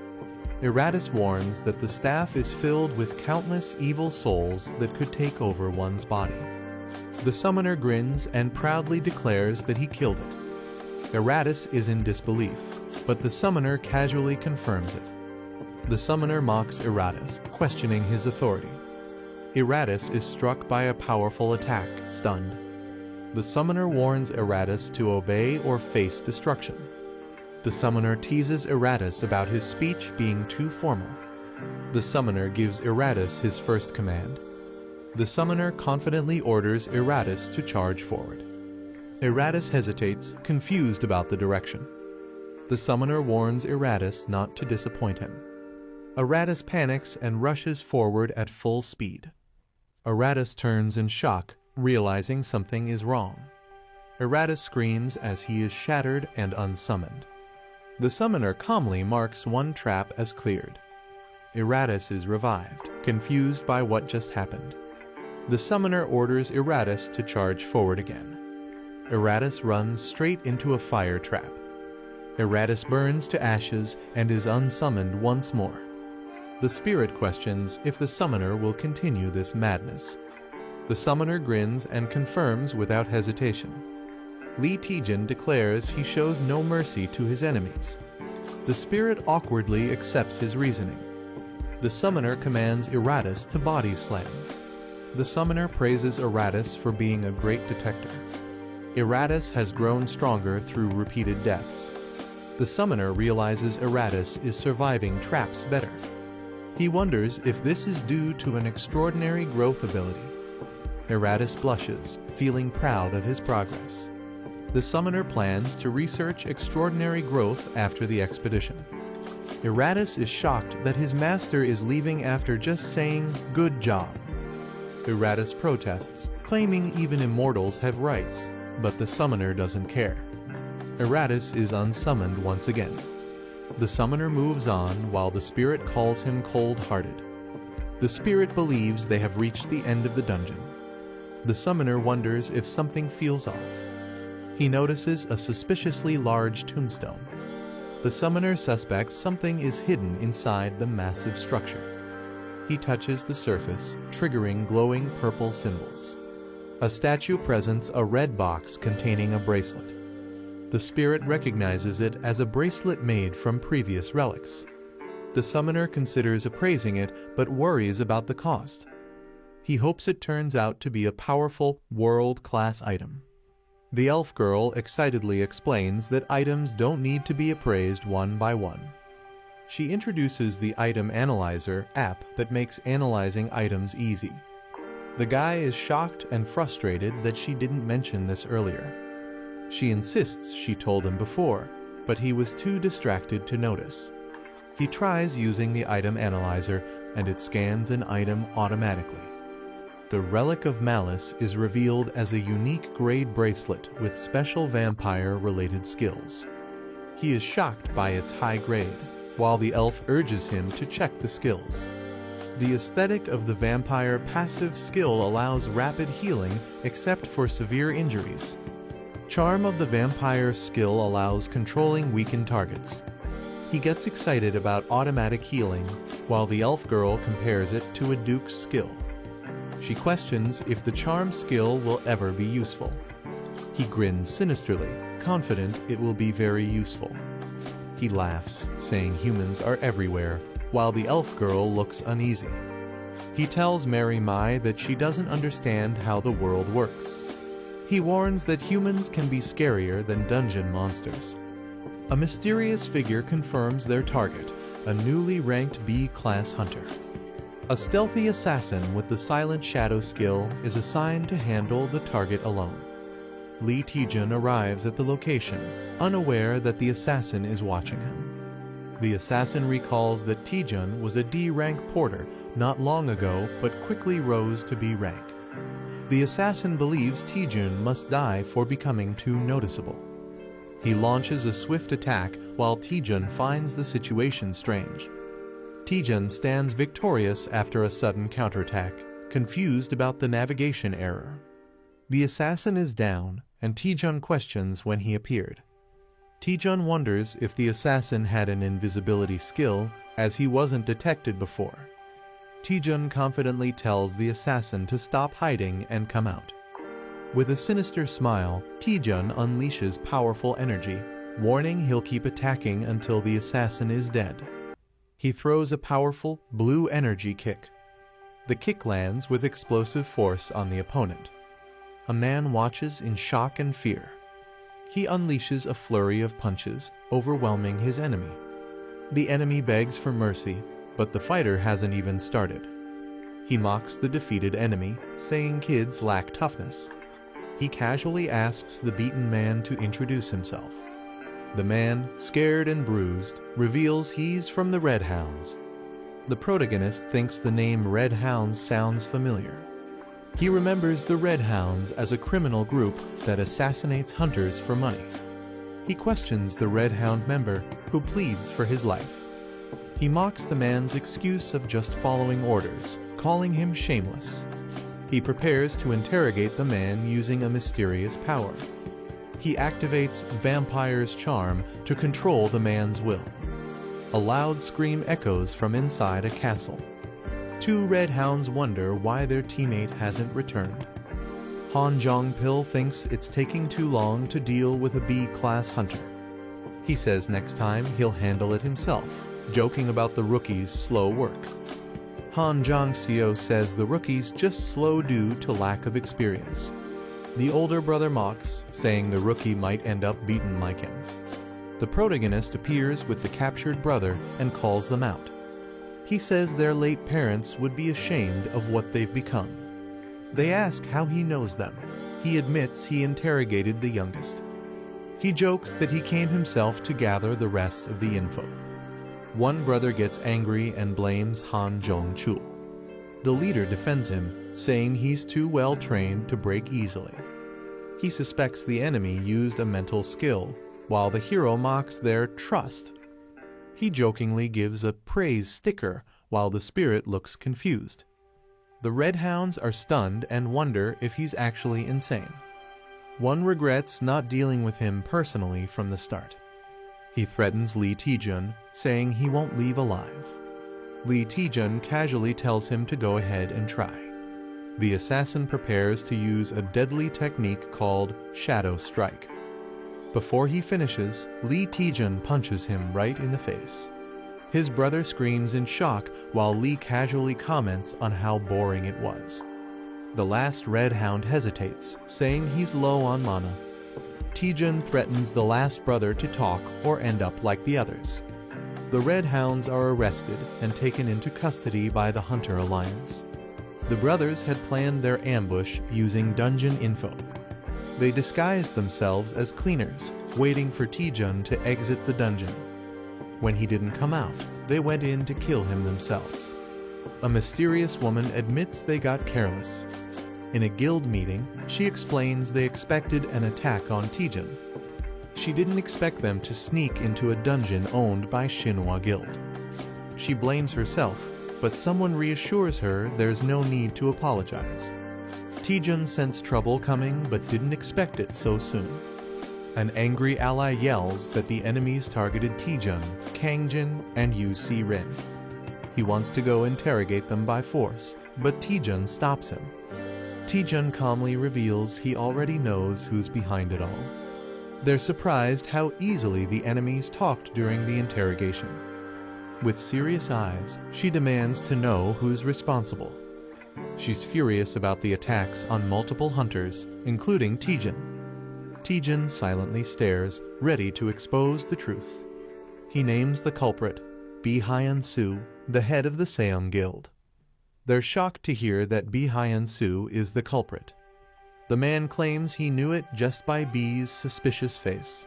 Eratus warns that the staff is filled with countless evil souls that could take over one's body. The summoner grins and proudly declares that he killed it. Eratus is in disbelief, but the summoner casually confirms it. The summoner mocks Eratus, questioning his authority. Eratus is struck by a powerful attack, stunned. The summoner warns Eratus to obey or face destruction. The summoner teases Eratus about his speech being too formal. The summoner gives Eratus his first command. The summoner confidently orders Eratus to charge forward. Eratus hesitates, confused about the direction. The summoner warns Eratus not to disappoint him. Eratus panics and rushes forward at full speed. Eratus turns in shock, realizing something is wrong. Eratus screams as he is shattered and unsummoned. The summoner calmly marks one trap as cleared. Eratus is revived, confused by what just happened. The summoner orders Eratus to charge forward again. Eratus runs straight into a fire trap. Eratus burns to ashes and is unsummoned once more. The spirit questions if the summoner will continue this madness. The summoner grins and confirms without hesitation. Lee Taejun declares he shows no mercy to his enemies. The spirit awkwardly accepts his reasoning. The summoner commands Eratus to body slam. The summoner praises Eratus for being a great detector. Eratus has grown stronger through repeated deaths. The summoner realizes Eratus is surviving traps better. He wonders if this is due to an extraordinary growth ability. Eratus blushes, feeling proud of his progress. The summoner plans to research extraordinary growth after the expedition. Eratus is shocked that his master is leaving after just saying, "Good job." Eratus protests, claiming even immortals have rights, but the summoner doesn't care. Eratus is unsummoned once again. The summoner moves on while the spirit calls him cold-hearted. The spirit believes they have reached the end of the dungeon. The summoner wonders if something feels off. He notices a suspiciously large tombstone. The summoner suspects something is hidden inside the massive structure. He touches the surface, triggering glowing purple symbols. A statue presents a red box containing a bracelet. The spirit recognizes it as a bracelet made from previous relics. The summoner considers appraising it, but worries about the cost. He hopes it turns out to be a powerful, world-class item. The elf girl excitedly explains that items don't need to be appraised one by one. She introduces the Item Analyzer app that makes analyzing items easy. The guy is shocked and frustrated that she didn't mention this earlier. She insists she told him before, but he was too distracted to notice. He tries using the Item Analyzer, and it scans an item automatically. The Relic of Malice is revealed as a unique grade bracelet with special vampire-related skills. He is shocked by its high grade, while the elf urges him to check the skills. The aesthetic of the vampire passive skill allows rapid healing except for severe injuries. Charm of the vampire skill allows controlling weakened targets. He gets excited about automatic healing, while the elf girl compares it to a duke's skill. She questions if the charm skill will ever be useful. He grins sinisterly, confident it will be very useful. He laughs, saying humans are everywhere, while the elf girl looks uneasy. He tells Mary Mai that she doesn't understand how the world works. He warns that humans can be scarier than dungeon monsters. A mysterious figure confirms their target, a newly ranked B-class hunter. A stealthy assassin with the Silent Shadow skill is assigned to handle the target alone. Lee Taejun arrives at the location, unaware that the assassin is watching him. The assassin recalls that Taejun was a D-rank porter not long ago but quickly rose to B rank. The assassin believes Taejun must die for becoming too noticeable. He launches a swift attack while Taejun finds the situation strange. Taejun stands victorious after a sudden counterattack, confused about the navigation error. The assassin is down, and Taejun questions when he appeared. Taejun wonders if the assassin had an invisibility skill, as he wasn't detected before. Taejun confidently tells the assassin to stop hiding and come out. With a sinister smile, Taejun unleashes powerful energy, warning he'll keep attacking until the assassin is dead. He throws a powerful, blue energy kick. The kick lands with explosive force on the opponent. A man watches in shock and fear. He unleashes a flurry of punches, overwhelming his enemy. The enemy begs for mercy, but the fighter hasn't even started. He mocks the defeated enemy, saying kids lack toughness. He casually asks the beaten man to introduce himself. The man, scared and bruised, reveals he's from the Red Hounds. The protagonist thinks the name Red Hounds sounds familiar. He remembers the Red Hounds as a criminal group that assassinates hunters for money. He questions the Red Hound member, who pleads for his life. He mocks the man's excuse of just following orders, calling him shameless. He prepares to interrogate the man using a mysterious power. He activates Vampire's charm to control the man's will. A loud scream echoes from inside a castle. Two Red Hounds wonder why their teammate hasn't returned. Han Jong-pil thinks it's taking too long to deal with a B-class hunter. He says next time he'll handle it himself, joking about the rookie's slow work. Han Jong-seo says the rookie's just slow due to lack of experience. The older brother mocks, saying the rookie might end up beaten like him. The protagonist appears with the captured brother and calls them out. He says their late parents would be ashamed of what they've become. They ask how he knows them. He admits he interrogated the youngest. He jokes that he came himself to gather the rest of the info. One brother gets angry and blames Han Jong-chul. The leader defends him, saying he's too well trained to break easily. He suspects the enemy used a mental skill, while the hero mocks their trust. He jokingly gives a praise sticker, while the spirit looks confused. The Red Hounds are stunned and wonder if he's actually insane. One regrets not dealing with him personally from the start. He threatens Lee Taejun, saying he won't leave alive. Lee Taejun casually tells him to go ahead and try. The assassin prepares to use a deadly technique called Shadow Strike. Before he finishes, Lee Taejun punches him right in the face. His brother screams in shock while Lee casually comments on how boring it was. The last Red Hound hesitates, saying he's low on mana. Taejun threatens the last brother to talk or end up like the others. The Red Hounds are arrested and taken into custody by the Hunter Alliance. The brothers had planned their ambush using dungeon info. They disguised themselves as cleaners, waiting for Taejun to exit the dungeon. When he didn't come out, they went in to kill him themselves. A mysterious woman admits they got careless. In a guild meeting, she explains they expected an attack on Taejun. She didn't expect them to sneak into a dungeon owned by Shinhwa Guild. She blames herself, but someone reassures her there's no need to apologize. Taejun sensed trouble coming but didn't expect it so soon. An angry ally yells that the enemies targeted Taejun, Kangjin, and Yu Si-rin. He wants to go interrogate them by force, but Taejun stops him. Taejun calmly reveals he already knows who's behind it all. They're surprised how easily the enemies talked during the interrogation. With serious eyes, she demands to know who's responsible. She's furious about the attacks on multiple hunters, including Taejun. Taejun silently stares, ready to expose the truth. He names the culprit, Bi Hyun-soo, the head of the Seong Guild. They're shocked to hear that Bi Hyun-soo is the culprit. The man claims he knew it just by Bi's suspicious face.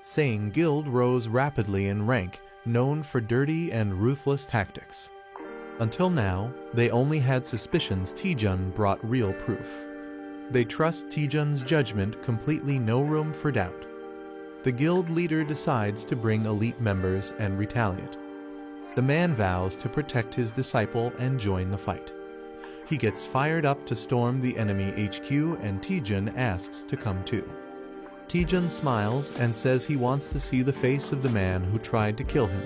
Seong Guild rose rapidly in rank, known for dirty and ruthless tactics. Until now, they only had suspicions Taejun brought real proof. They trust Taejun's judgment, completely no room for doubt. The guild leader decides to bring elite members and retaliate. The man vows to protect his disciple and join the fight. He gets fired up to storm the enemy HQ and Taejun asks to come too. Taejun smiles and says he wants to see the face of the man who tried to kill him.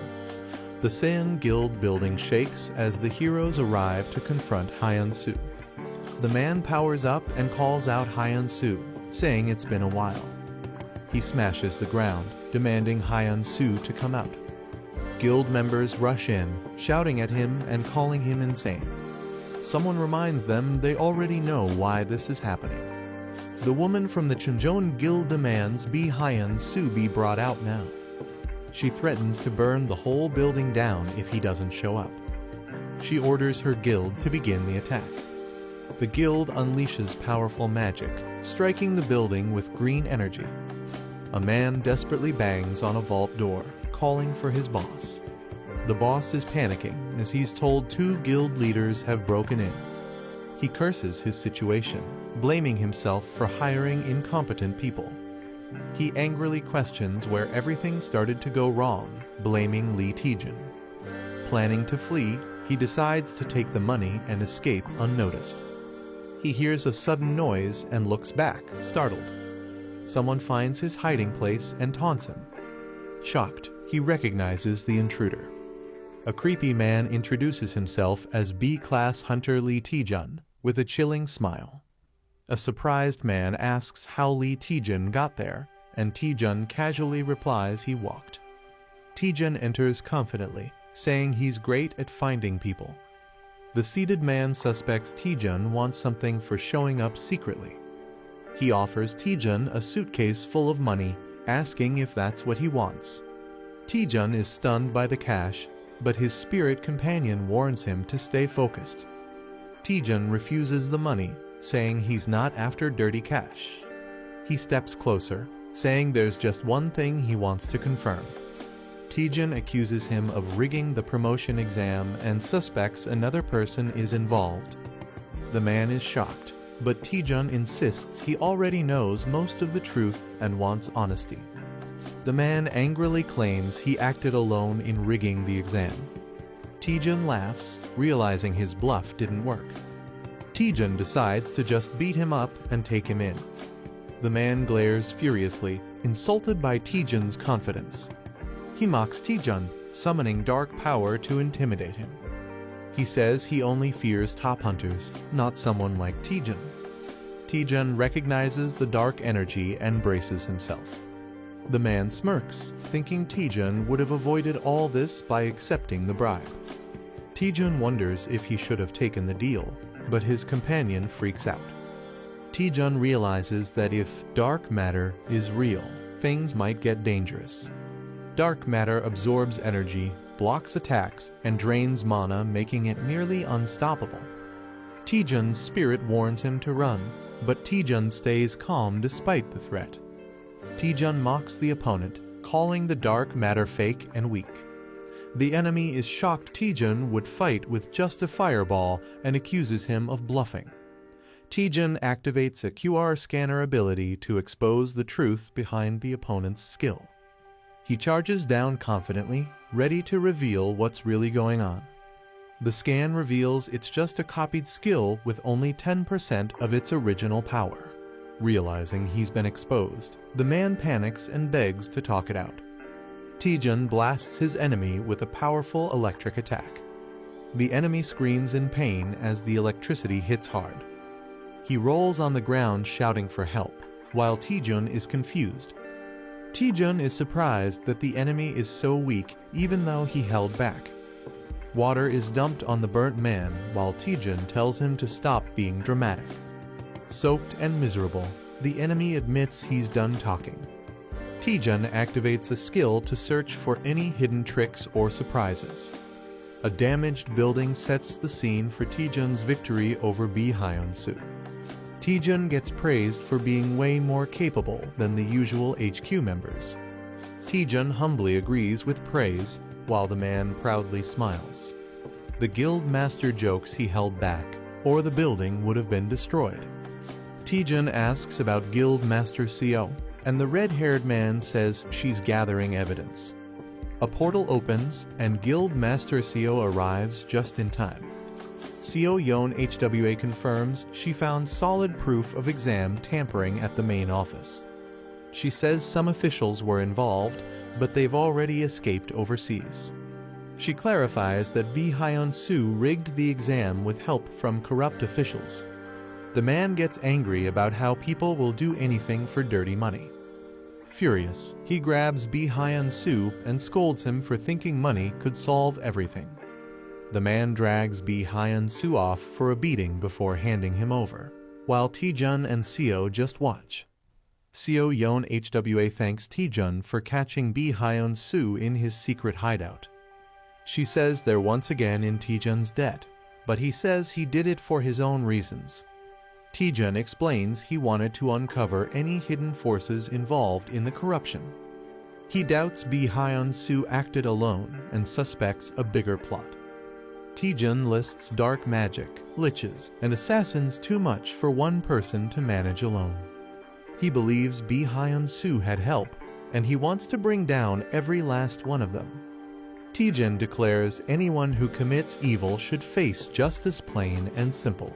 The Seong Guild building shakes as the heroes arrive to confront Hyun-soo. The man powers up and calls out Hyun-soo, saying it's been a while. He smashes the ground, demanding Hyun-soo to come out. Guild members rush in, shouting at him and calling him insane. Someone reminds them they already know why this is happening. The woman from the Chunjeon Guild demands Bi Hyun-soo be brought out now. She threatens to burn the whole building down if he doesn't show up. She orders her guild to begin the attack. The guild unleashes powerful magic, striking the building with green energy. A man desperately bangs on a vault door, calling for his boss. The boss is panicking as he's told 2 guild leaders have broken in. He curses his situation, blaming himself for hiring incompetent people. He angrily questions where everything started to go wrong, blaming Lee Taejun. Planning to flee, he decides to take the money and escape unnoticed. He hears a sudden noise and looks back, startled. Someone finds his hiding place and taunts him. Shocked, he recognizes the intruder. A creepy man introduces himself as B-class hunter Lee Taejun with a chilling smile. A surprised man asks how Lee Taejun got there, and Taejun casually replies he walked. Taejun enters confidently, saying he's great at finding people. The seated man suspects Taejun wants something for showing up secretly. He offers Taejun a suitcase full of money, asking if that's what he wants. Taejun is stunned by the cash, but his spirit companion warns him to stay focused. Taejun refuses the money, saying he's not after dirty cash. He steps closer, saying there's just one thing he wants to confirm. Taejun accuses him of rigging the promotion exam and suspects another person is involved. The man is shocked, but Taejun insists he already knows most of the truth and wants honesty. The man angrily claims he acted alone in rigging the exam. Taejun laughs, realizing his bluff didn't work. Taejun decides to just beat him up and take him in. The man glares furiously, insulted by Taejun's confidence. He mocks Taejun, summoning dark power to intimidate him. He says he only fears top hunters, not someone like Taejun. Taejun recognizes the dark energy and braces himself. The man smirks, thinking Taejun would have avoided all this by accepting the bribe. Taejun wonders if he should have taken the deal, but his companion freaks out. Taejun realizes that if dark matter is real, things might get dangerous. Dark matter absorbs energy, blocks attacks, and drains mana, making it nearly unstoppable. Taejun's spirit warns him to run, but Taejun stays calm despite the threat. Taejun mocks the opponent, calling the dark matter fake and weak. The enemy is shocked Taejun would fight with just a fireball and accuses him of bluffing. Taejun activates a QR scanner ability to expose the truth behind the opponent's skill. He charges down confidently, ready to reveal what's really going on. The scan reveals it's just a copied skill with only 10% of its original power. Realizing he's been exposed, the man panics and begs to talk it out. Taejun blasts his enemy with a powerful electric attack. The enemy screams in pain as the electricity hits hard. He rolls on the ground shouting for help, while Taejun is confused. Taejun is surprised that the enemy is so weak even though he held back. Water is dumped on the burnt man while Taejun tells him to stop being dramatic. Soaked and miserable, the enemy admits he's done talking. Taejun activates a skill to search for any hidden tricks or surprises. A damaged building sets the scene for Taejun's victory over Bi Hyun-soo. Taejun gets praised for being way more capable than the usual HQ members. Taejun humbly agrees with praise, while the man proudly smiles. The guild master jokes he held back, or the building would have been destroyed. Taejun asks about Guild Master Seo, and the red-haired man says she's gathering evidence. A portal opens, and Guild Master Seo arrives just in time. Seo Yeon HWA confirms she found solid proof of exam tampering at the main office. She says some officials were involved, but they've already escaped overseas. She clarifies that Bi Hyun-soo rigged the exam with help from corrupt officials. The man gets angry about how people will do anything for dirty money. Furious, he grabs Bi Hyun-soo and scolds him for thinking money could solve everything. The man drags Bi Hyun-soo off for a beating before handing him over, while Taejun and Seo just watch. Seo Yeon HWA thanks Taejun for catching Bi Hyun-soo in his secret hideout. She says they're once again in Taejun's debt, but he says he did it for his own reasons. Taejun explains he wanted to uncover any hidden forces involved in the corruption. He doubts Bi Hyun-soo acted alone and suspects a bigger plot. Taejun lists dark magic, liches, and assassins too much for one person to manage alone. He believes Bi Hyun-soo had help, and he wants to bring down every last one of them. Taejun declares anyone who commits evil should face justice plain and simple.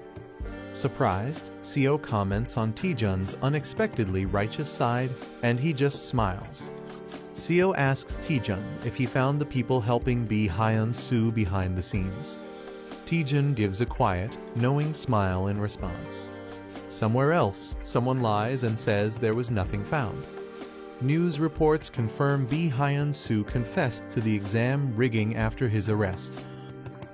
Surprised, Seo comments on Taejun's unexpectedly righteous side, and he just smiles. Seo asks Taejun if he found the people helping Bi Hyun-soo behind the scenes. Taejun gives a quiet, knowing smile in response. Somewhere else, someone lies and says there was nothing found. News reports confirm Bi Hyun-soo confessed to the exam rigging after his arrest.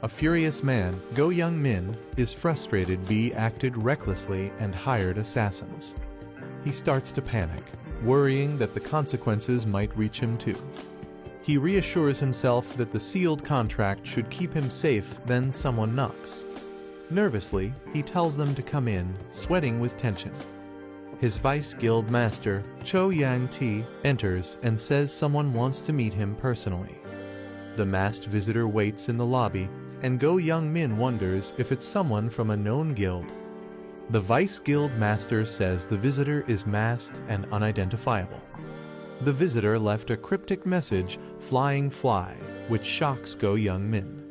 A furious man, Go Young-min, is frustrated Bi acted recklessly and hired assassins. He starts to panic, worrying that the consequences might reach him too. He reassures himself that the sealed contract should keep him safe, then someone knocks. Nervously, he tells them to come in, sweating with tension. His vice guild master, Cho Yang-ti, enters and says someone wants to meet him personally. The masked visitor waits in the lobby, and Go Young-min wonders if it's someone from a known guild. The vice guild master says the visitor is masked and unidentifiable. The visitor left a cryptic message, "Flying Fly," which shocks Go Young-min.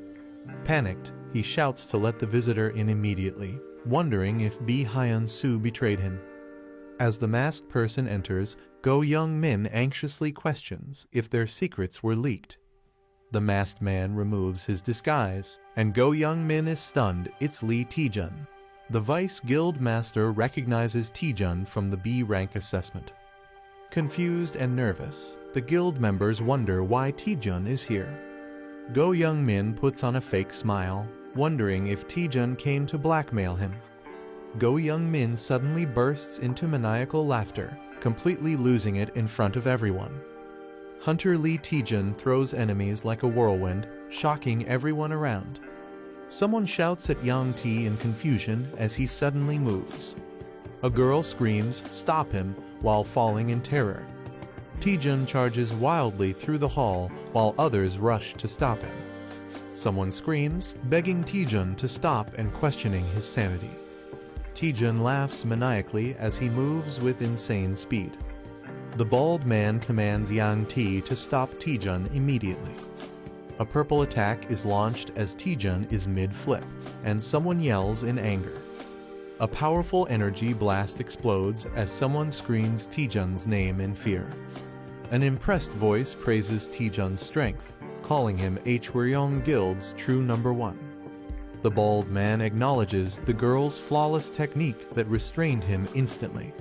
Panicked, he shouts to let the visitor in immediately, wondering if Bi Hyun-soo betrayed him. As the masked person enters, Go Young-min anxiously questions if their secrets were leaked. The masked man removes his disguise, and Go Young-min is stunned it's Lee Taejun. The vice guild master recognizes Taejun from the B rank assessment. Confused and nervous, the guild members wonder why Taejun is here. Go Young-min puts on a fake smile, wondering if Taejun came to blackmail him. Go Young-min suddenly bursts into maniacal laughter, completely losing it in front of everyone. Hunter Lee Taejun throws enemies like a whirlwind, shocking everyone around. Someone shouts at Yang T in confusion as he suddenly moves. A girl screams, "Stop him," while falling in terror. Taejun charges wildly through the hall while others rush to stop him. Someone screams, begging Taejun to stop and questioning his sanity. Taejun laughs maniacally as he moves with insane speed. The bald man commands Yang T to stop Taejun immediately. A purple attack is launched as Taejun is mid-flip, and someone yells in anger. A powerful energy blast explodes as someone screams Taejun's name in fear. An impressed voice praises Taejun's strength, calling him Hwaryeong Guild's true number one. The bald man acknowledges the girl's flawless technique that restrained him instantly.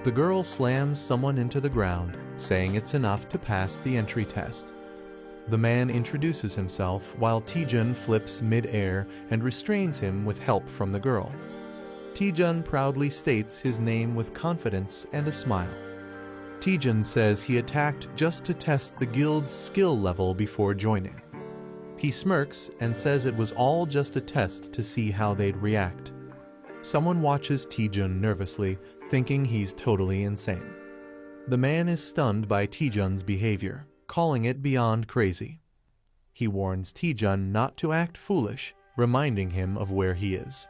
The girl slams someone into the ground, saying it's enough to pass the entry test. The man introduces himself while Taejun flips mid-air and restrains him with help from the girl. Taejun proudly states his name with confidence and a smile. Taejun says he attacked just to test the guild's skill level before joining. He smirks and says it was all just a test to see how they'd react. Someone watches Taejun nervously, thinking he's totally insane. The man is stunned by Taejun's behavior, calling it beyond crazy. He warns Taejun not to act foolish, reminding him of where he is.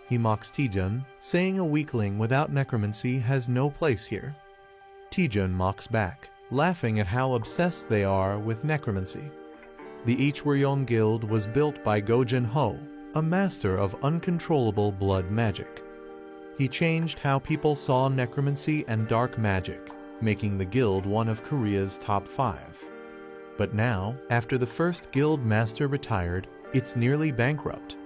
He mocks Taejun, saying a weakling without necromancy has no place here. Taejun mocks back, laughing at how obsessed they are with necromancy. The Hwaryeong Guild was built by Go Jin-ho, a master of uncontrollable blood magic. He changed how people saw necromancy and dark magic, making the guild one of Korea's top 5. But now, after the first guild master retired, it's nearly bankrupt.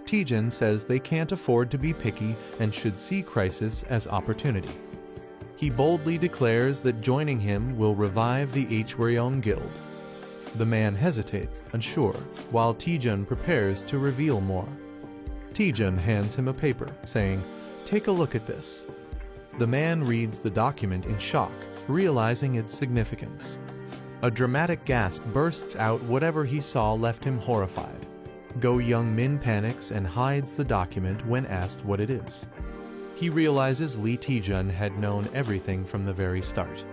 Taejun says they can't afford to be picky and should see crisis as opportunity. He boldly declares that joining him will revive the Hwaryeong Guild. The man hesitates, unsure, while Taejun prepares to reveal more. Taejun hands him a paper, saying, "Take a look at this." The man reads the document in shock, realizing its significance. A dramatic gasp bursts out. Whatever he saw left him horrified. Go Young-min panics and hides the document when asked what it is. He realizes Lee Taejun had known everything from the very start.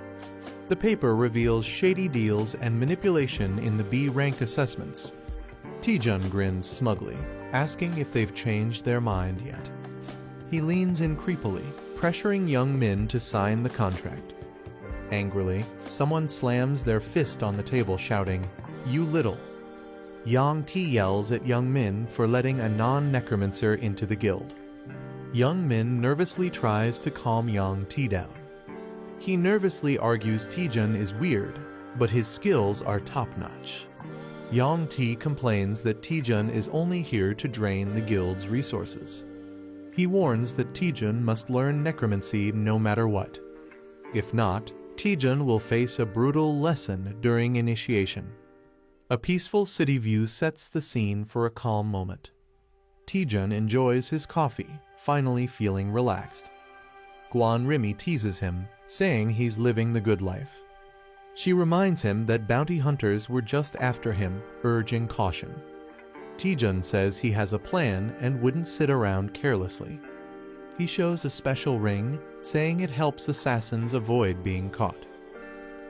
The paper reveals shady deals and manipulation in the B-rank assessments. Taejun grins smugly, asking if they've changed their mind yet. He leans in creepily, pressuring Young-min to sign the contract. Angrily, someone slams their fist on the table, shouting, "You little." Yang T yells at Young-min for letting a non-necromancer into the guild. Young-min nervously tries to calm Yang T down. He nervously argues Taejun is weird, but his skills are top-notch. Yang T complains that Taejun is only here to drain the guild's resources. He warns that Taejun must learn necromancy no matter what. If not, Taejun will face a brutal lesson during initiation. A peaceful city view sets the scene for a calm moment. Taejun enjoys his coffee, finally feeling relaxed. Guan Rimi teases him, saying he's living the good life. She reminds him that bounty hunters were just after him, urging caution. Taejun says he has a plan and wouldn't sit around carelessly. He shows a special ring, saying it helps assassins avoid being caught.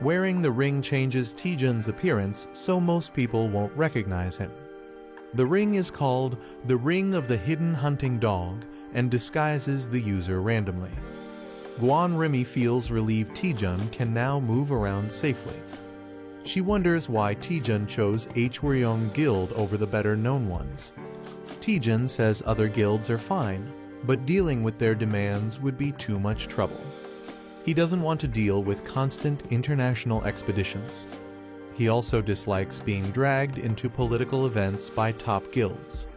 Wearing the ring changes Taejun's appearance so most people won't recognize him. The ring is called the Ring of the Hidden Hunting Dog and disguises the user randomly. Guan Rimi feels relieved Taejun can now move around safely. She wonders why Taejun chose Hwaryeong Guild over the better-known ones. Taejun says other guilds are fine, but dealing with their demands would be too much trouble. He doesn't want to deal with constant international expeditions. He also dislikes being dragged into political events by top guilds.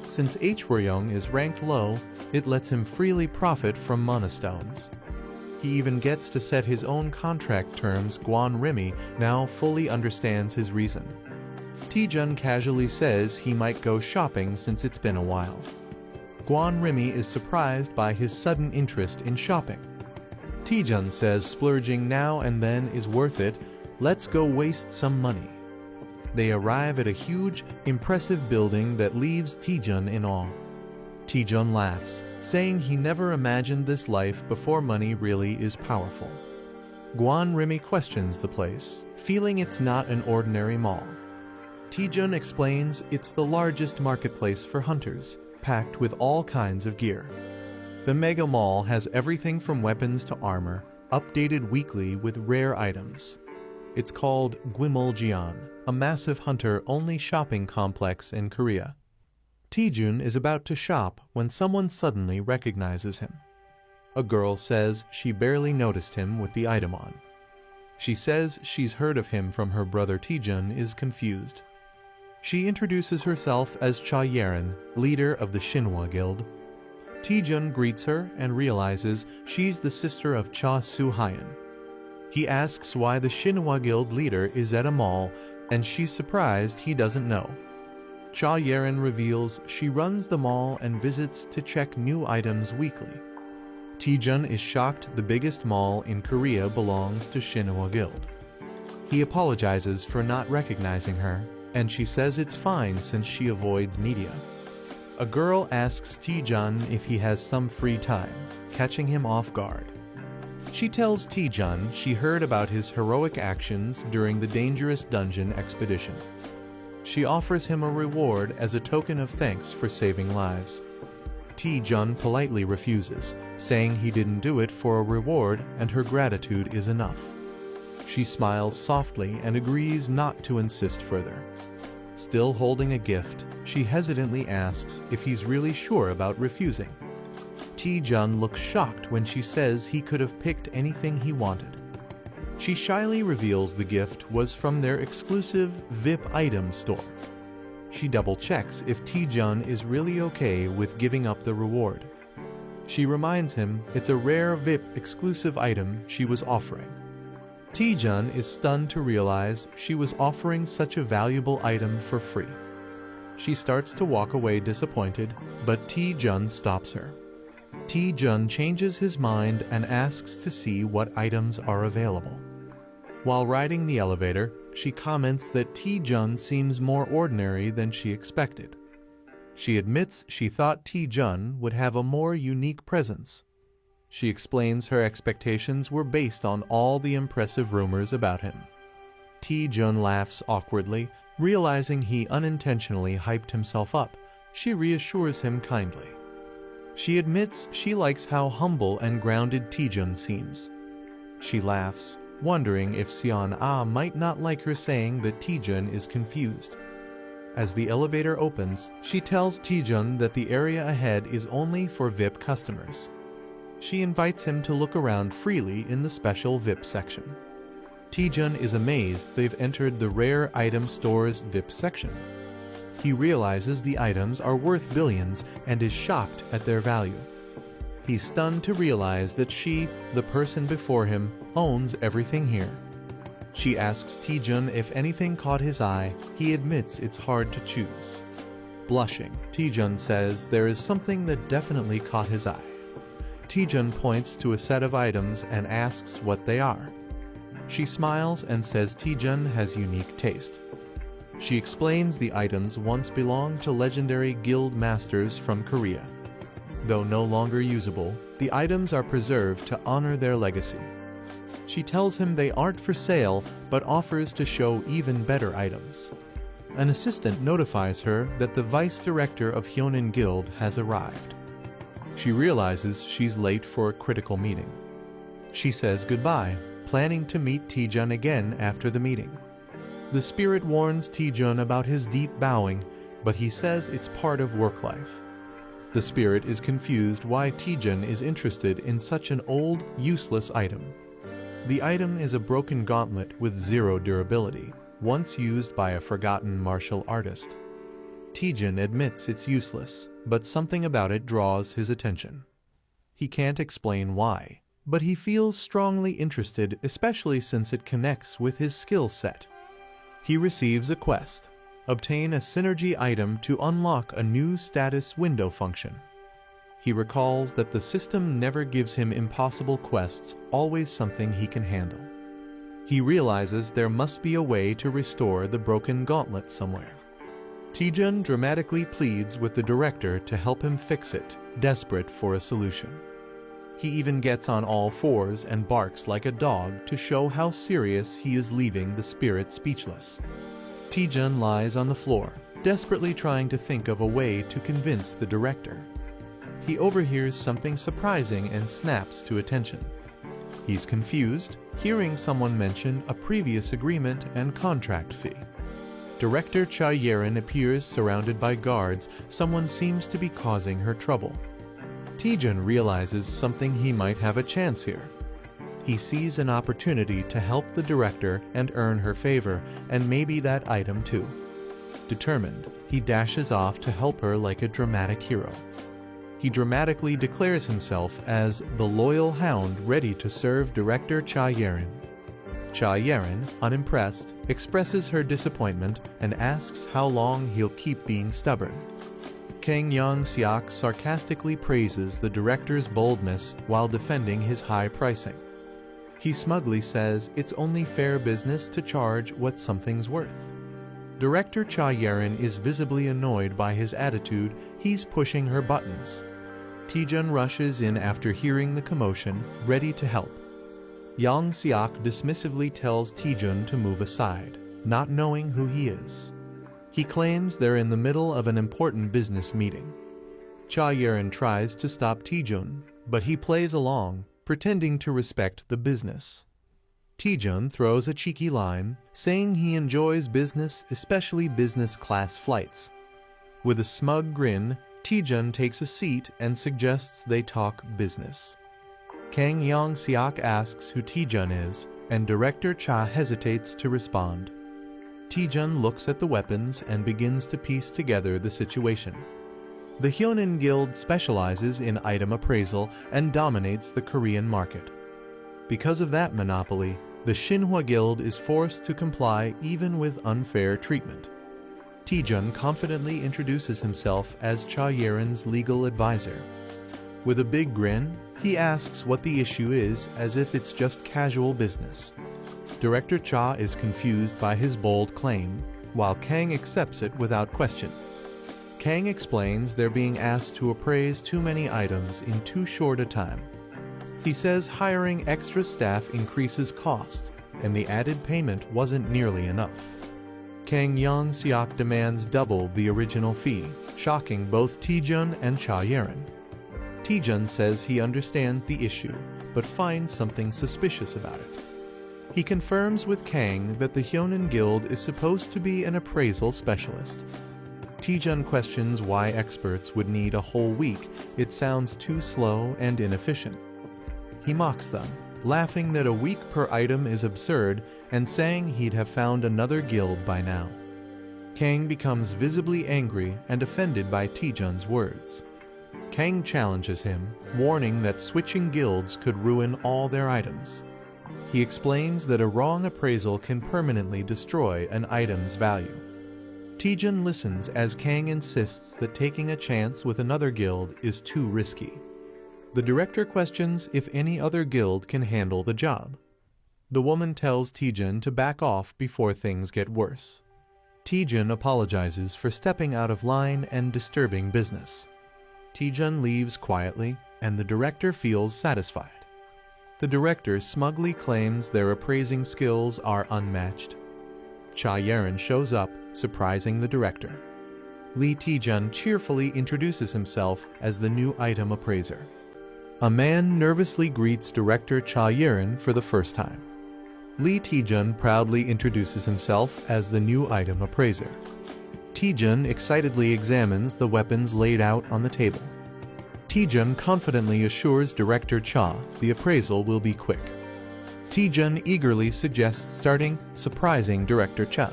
Since Hwaryeong is ranked low, it lets him freely profit from monastones. He even gets to set his own contract terms. Guan Rimi now fully understands his reason. Taejun casually says he might go shopping since it's been a while. Guan Rimi is surprised by his sudden interest in shopping. Taejun says splurging now and then is worth it. Let's go waste some money. They arrive at a huge, impressive building that leaves Taejun in awe. Taejun laughs, saying he never imagined this life before money really is powerful. Guan Rimi questions the place, feeling it's not an ordinary mall. Taejun explains it's the largest marketplace for hunters, packed with all kinds of gear. The mega mall has everything from weapons to armor, updated weekly with rare items. It's called Gwimuljeon, a massive hunter-only shopping complex in Korea. Taejun is about to shop when someone suddenly recognizes him. A girl says she barely noticed him with the item on. She says she's heard of him from her brother. Taejun is confused. She introduces herself as Cha Yerin, leader of the Shinhwa Guild. Taejun greets her and realizes she's the sister of Cha Soo-hyun. He asks why the Shinhwa Guild leader is at a mall, and she's surprised he doesn't know. Cha Yerin reveals she runs the mall and visits to check new items weekly. Taejun is shocked the biggest mall in Korea belongs to Shinhwa Guild. He apologizes for not recognizing her, and she says it's fine since she avoids media. A girl asks Taejun if he has some free time, catching him off guard. She tells Taejun she heard about his heroic actions during the dangerous dungeon expedition. She offers him a reward as a token of thanks for saving lives. Taejun politely refuses, saying he didn't do it for a reward and her gratitude is enough. She smiles softly and agrees not to insist further. Still holding a gift, she hesitantly asks if he's really sure about refusing. Taejun looks shocked when she says he could have picked anything he wanted. She shyly reveals the gift was from their exclusive VIP item store. She double-checks if Taejun is really okay with giving up the reward. She reminds him it's a rare VIP exclusive item she was offering. Taejun is stunned to realize she was offering such a valuable item for free. She starts to walk away disappointed, but Taejun stops her. Taejun changes his mind and asks to see what items are available. While riding the elevator, she comments that Taejun seems more ordinary than she expected. She admits she thought Taejun would have a more unique presence. She explains her expectations were based on all the impressive rumors about him. Taejun laughs awkwardly, realizing he unintentionally hyped himself up. She reassures him kindly. She admits she likes how humble and grounded Taejun seems. She laughs, wondering if Seon-ah might not like her saying that Taejun is confused. As the elevator opens, she tells Taejun that the area ahead is only for VIP customers. She invites him to look around freely in the special VIP section. Taejun is amazed they've entered the rare item store's VIP section. He realizes the items are worth billions and is shocked at their value. He's stunned to realize that she, the person before him, owns everything here. She asks Taejun if anything caught his eye. He admits it's hard to choose. Blushing, Taejun says there is something that definitely caught his eye. Taejun points to a set of items and asks what they are. She smiles and says Taejun has unique taste. She explains the items once belonged to legendary guild masters from Korea. Though no longer usable, the items are preserved to honor their legacy. She tells him they aren't for sale, but offers to show even better items. An assistant notifies her that the vice director of Hyonin Guild has arrived. She realizes she's late for a critical meeting. She says goodbye, planning to meet Taejun again after the meeting. The spirit warns Taejun about his deep bowing, but he says it's part of work life. The spirit is confused why Taejun is interested in such an old, useless item. The item is a broken gauntlet with zero durability, once used by a forgotten martial artist. Taejun admits it's useless, but something about it draws his attention. He can't explain why. but he feels strongly interested, especially since it connects with his skill set. He receives a quest: obtain a synergy item to unlock a new status window function. He recalls that the system never gives him impossible quests, always something he can handle. He realizes there must be a way to restore the broken gauntlet somewhere. Taejun dramatically pleads with the director to help him fix it, desperate for a solution. He even gets on all fours and barks like a dog to show how serious he is, leaving the spirit speechless. Taejun lies on the floor, desperately trying to think of a way to convince the director. He overhears something surprising and snaps to attention. He's confused, hearing someone mention a previous agreement and contract fee. Director Cha Yerin appears surrounded by guards. Someone seems to be causing her trouble. Taejun realizes something: he might have a chance here. He sees an opportunity to help the director and earn her favor, and maybe that item too. Determined, he dashes off to help her like a dramatic hero. He dramatically declares himself as the loyal hound, ready to serve Director Cha Yerin. Cha Yerin, unimpressed, expresses her disappointment and asks how long he'll keep being stubborn. Kang Young-seok sarcastically praises the director's boldness while defending his high pricing. He smugly says it's only fair business to charge what something's worth. Director Cha Yerin is visibly annoyed by his attitude. He's pushing her buttons. Taejun rushes in after hearing the commotion, ready to help. Young-seok dismissively tells Taejun to move aside, not knowing who he is. He claims they're in the middle of an important business meeting. Cha Yerin tries to stop Taejun, but he plays along, pretending to respect the business. Taejun throws a cheeky line, saying he enjoys business, especially business class flights. With a smug grin, Taejun takes a seat and suggests they talk business. Kang Young-seok asks who Taejun is, and Director Cha hesitates to respond. Taejun looks at the weapons and begins to piece together the situation. The Hyonin Guild specializes in item appraisal and dominates the Korean market. Because of that monopoly, the Shinhwa Guild is forced to comply even with unfair treatment. Taejun confidently introduces himself as Cha Yerin's legal advisor. With a big grin, he asks what the issue is, as if it's just casual business. Director Cha is confused by his bold claim, while Kang accepts it without question. Kang explains they're being asked to appraise too many items in too short a time. He says hiring extra staff increases cost, and the added payment wasn't nearly enough. Kang Young-seok demands double the original fee, shocking both Taejun and Cha Yerin. Taejun says he understands the issue, but finds something suspicious about it. He confirms with Kang that the Hyonin Guild is supposed to be an appraisal specialist. Taejun questions why experts would need a whole week. It sounds too slow and inefficient. He mocks them, laughing that a week per item is absurd and saying he'd have found another guild by now. Kang becomes visibly angry and offended by Taejun's words. Kang challenges him, warning that switching guilds could ruin all their items. He explains that a wrong appraisal can permanently destroy an item's value. Taejun listens as Kang insists that taking a chance with another guild is too risky. The director questions if any other guild can handle the job. The woman tells Taejun to back off before things get worse. Taejun apologizes for stepping out of line and disturbing business. Taejun leaves quietly, and the director feels satisfied. The director smugly claims their appraising skills are unmatched. Cha Yerin shows up, surprising the director. Lee Taejun cheerfully introduces himself as the new item appraiser. A man nervously greets Director Cha Yerin for the first time. Lee Taejun proudly introduces himself as the new item appraiser. Taejun excitedly examines the weapons laid out on the table. Taejun confidently assures Director Cha the appraisal will be quick. Taejun eagerly suggests starting, surprising Director Cha.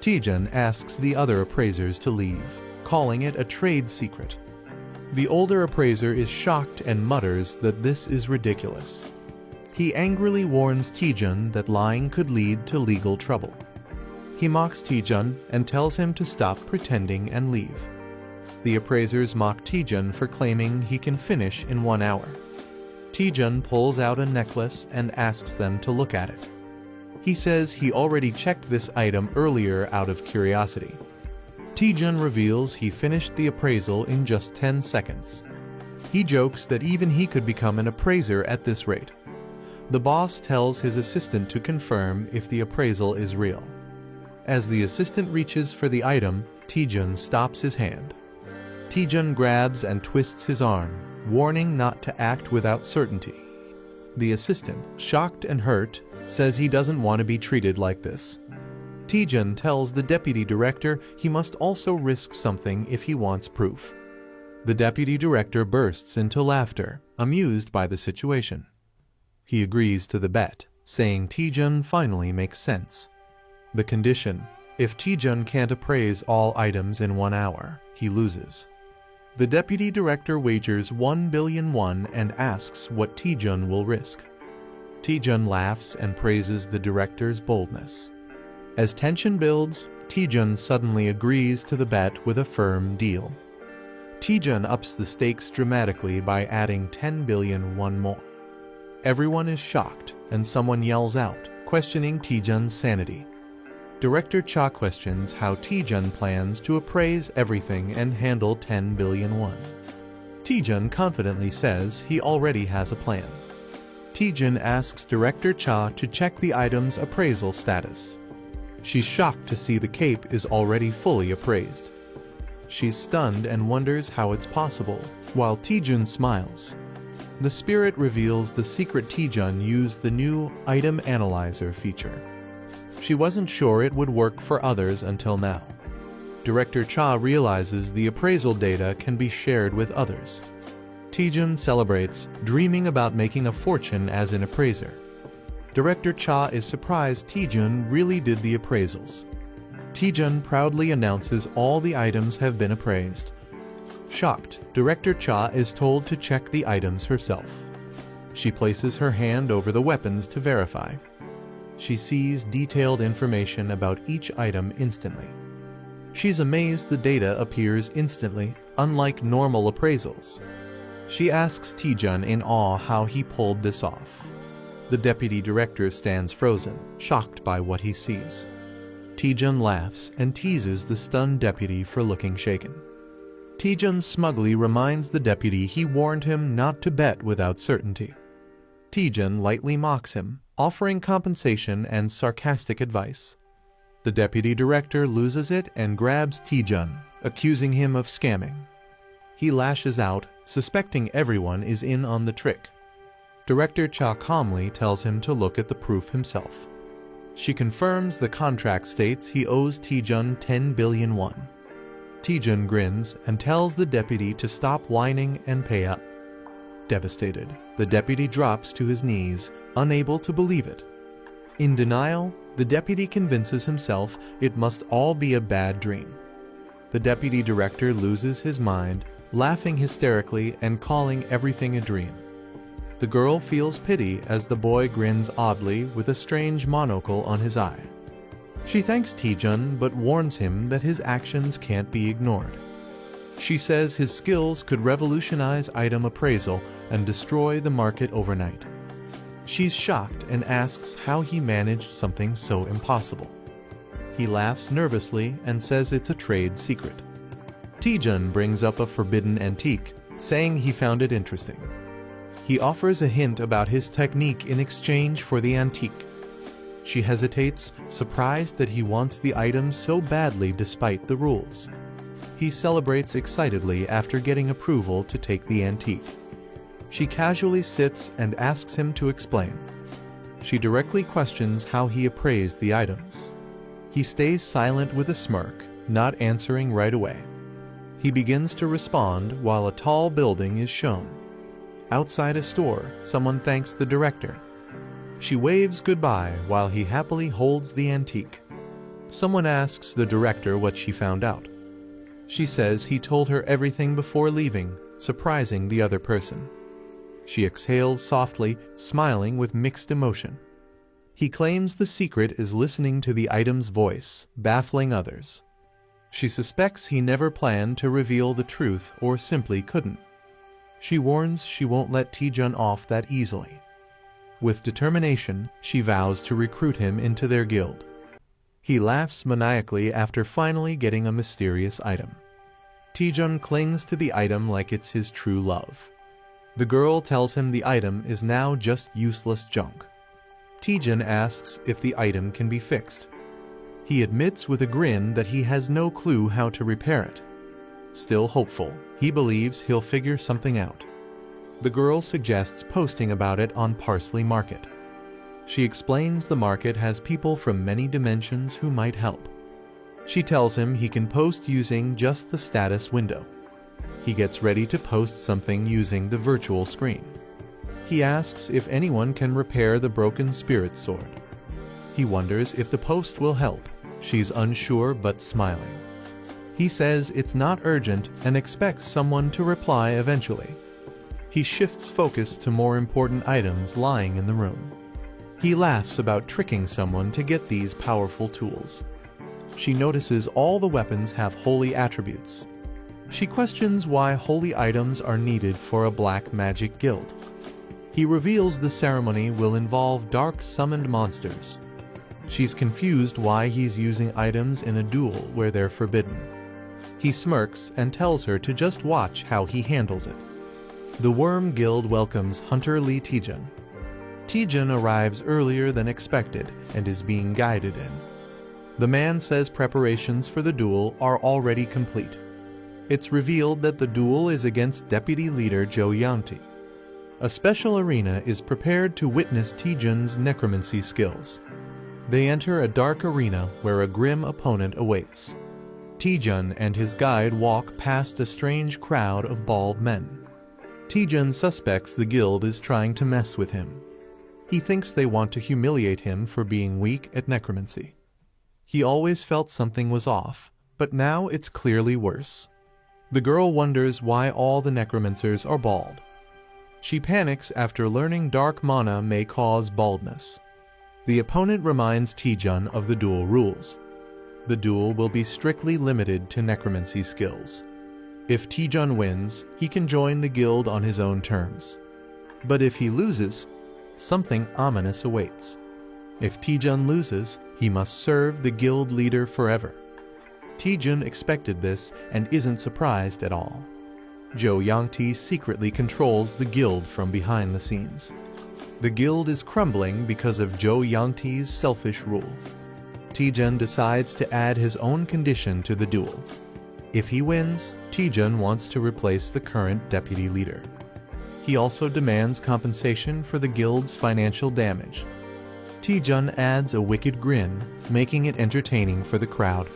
Taejun asks the other appraisers to leave, calling it a trade secret. The older appraiser is shocked and mutters that this is ridiculous. He angrily warns Taejun that lying could lead to legal trouble. He mocks Taejun and tells him to stop pretending and leave. The appraisers mock Taejun for claiming he can finish in 1 hour. Taejun pulls out a necklace and asks them to look at it. He says he already checked this item earlier out of curiosity. Taejun reveals he finished the appraisal in just 10 seconds. He jokes that even he could become an appraiser at this rate. The boss tells his assistant to confirm if the appraisal is real. As the assistant reaches for the item, Taejun stops his hand. Taejun grabs and twists his arm, warning not to act without certainty. The assistant, shocked and hurt, says he doesn't want to be treated like this. Taejun tells the deputy director he must also risk something if he wants proof. The deputy director bursts into laughter, amused by the situation. He agrees to the bet, saying Taejun finally makes sense. The condition: if Taejun can't appraise all items in 1 hour, he loses. The deputy director wagers 1 billion won and asks what Taejun will risk. Taejun laughs and praises the director's boldness. As tension builds, Taejun suddenly agrees to the bet with a firm deal. Taejun ups the stakes dramatically by adding 10 billion won more. Everyone is shocked, and someone yells out, questioning Taejun's sanity. Director Cha questions how Taejun plans to appraise everything and handle 10 billion won. Taejun confidently says he already has a plan. Taejun asks Director Cha to check the item's appraisal status. She's shocked to see the cape is already fully appraised. She's stunned and wonders how it's possible, while Taejun smiles. The spirit reveals the secret Taejun used the new Item Analyzer feature. She wasn't sure it would work for others until now. Director Cha realizes the appraisal data can be shared with others. Taejun celebrates, dreaming about making a fortune as an appraiser. Director Cha is surprised Taejun really did the appraisals. Taejun proudly announces all the items have been appraised. Shocked, Director Cha is told to check the items herself. She places her hand over the weapons to verify. She sees detailed information about each item instantly. She's amazed the data appears instantly, unlike normal appraisals. She asks Taejun in awe how he pulled this off. The deputy director stands frozen, shocked by what he sees. Taejun laughs and teases the stunned deputy for looking shaken. Taejun smugly reminds the deputy he warned him not to bet without certainty. Taejun lightly mocks him, offering compensation and sarcastic advice. The deputy director loses it and grabs Taejun, accusing him of scamming. He lashes out, suspecting everyone is in on the trick. Director Cha calmly tells him to look at the proof himself. She confirms the contract states he owes Taejun 10 billion won. Taejun grins and tells the deputy to stop whining and pay up. Devastated, the deputy drops to his knees, unable to believe it. In denial, the deputy convinces himself it must all be a bad dream. The deputy director loses his mind, laughing hysterically and calling everything a dream. The girl feels pity as the boy grins oddly with a strange monocle on his eye. She thanks Taejun but warns him that his actions can't be ignored. She says his skills could revolutionize item appraisal and destroy the market overnight. She's shocked and asks how he managed something so impossible. He laughs nervously and says it's a trade secret. Taejun brings up a forbidden antique, saying he found it interesting. He offers a hint about his technique in exchange for the antique. She hesitates, surprised that he wants the item so badly despite the rules. He celebrates excitedly after getting approval to take the antique. She casually sits and asks him to explain. She directly questions how he appraised the items. He stays silent with a smirk, not answering right away. He begins to respond while a tall building is shown. Outside a store, someone thanks the director. She waves goodbye while he happily holds the antique. Someone asks the director what she found out. She says he told her everything before leaving, surprising the other person. She exhales softly, smiling with mixed emotion. He claims the secret is listening to the item's voice, baffling others. She suspects he never planned to reveal the truth or simply couldn't. She warns she won't let Taejun off that easily. With determination, she vows to recruit him into their guild. He laughs maniacally after finally getting a mysterious item. Taejun clings to the item like it's his true love. The girl tells him the item is now just useless junk. Taejun asks if the item can be fixed. He admits with a grin that he has no clue how to repair it. Still hopeful, he believes he'll figure something out. The girl suggests posting about it on Parsley Market. She explains the market has people from many dimensions who might help. She tells him he can post using just the status window. He gets ready to post something using the virtual screen. He asks if anyone can repair the broken spirit sword. He wonders if the post will help. She's unsure but smiling. He says it's not urgent and expects someone to reply eventually. He shifts focus to more important items lying in the room. He laughs about tricking someone to get these powerful tools. She notices all the weapons have holy attributes. She questions why holy items are needed for a black magic guild. He reveals the ceremony will involve dark summoned monsters. She's confused why he's using items in a duel where they're forbidden. He smirks and tells her to just watch how he handles it. The Worm Guild welcomes Hunter Lee Taejun. Taejun arrives earlier than expected and is being guided in. The man says preparations for the duel are already complete. It's revealed that the duel is against Deputy Leader Jo Young-tae. A special arena is prepared to witness Taejun's necromancy skills. They enter a dark arena where a grim opponent awaits. Taejun and his guide walk past a strange crowd of bald men. Taejun suspects the guild is trying to mess with him. He thinks they want to humiliate him for being weak at necromancy. He always felt something was off, but now it's clearly worse. The girl wonders why all the necromancers are bald. She panics after learning dark mana may cause baldness. The opponent reminds Taejun of the duel rules. The duel will be strictly limited to necromancy skills. If Taejun wins, he can join the guild on his own terms. But if he loses, something ominous awaits. If Taejun loses, he must serve the guild leader forever. Taejun expected this and isn't surprised at all. Jo Young-tae secretly controls the guild from behind the scenes. The guild is crumbling because of Jo Young-tae's selfish rule. Taejun decides to add his own condition to the duel. If he wins, Taejun wants to replace the current deputy leader. He also demands compensation for the guild's financial damage. Taejun adds a wicked grin, making it entertaining for the crowd.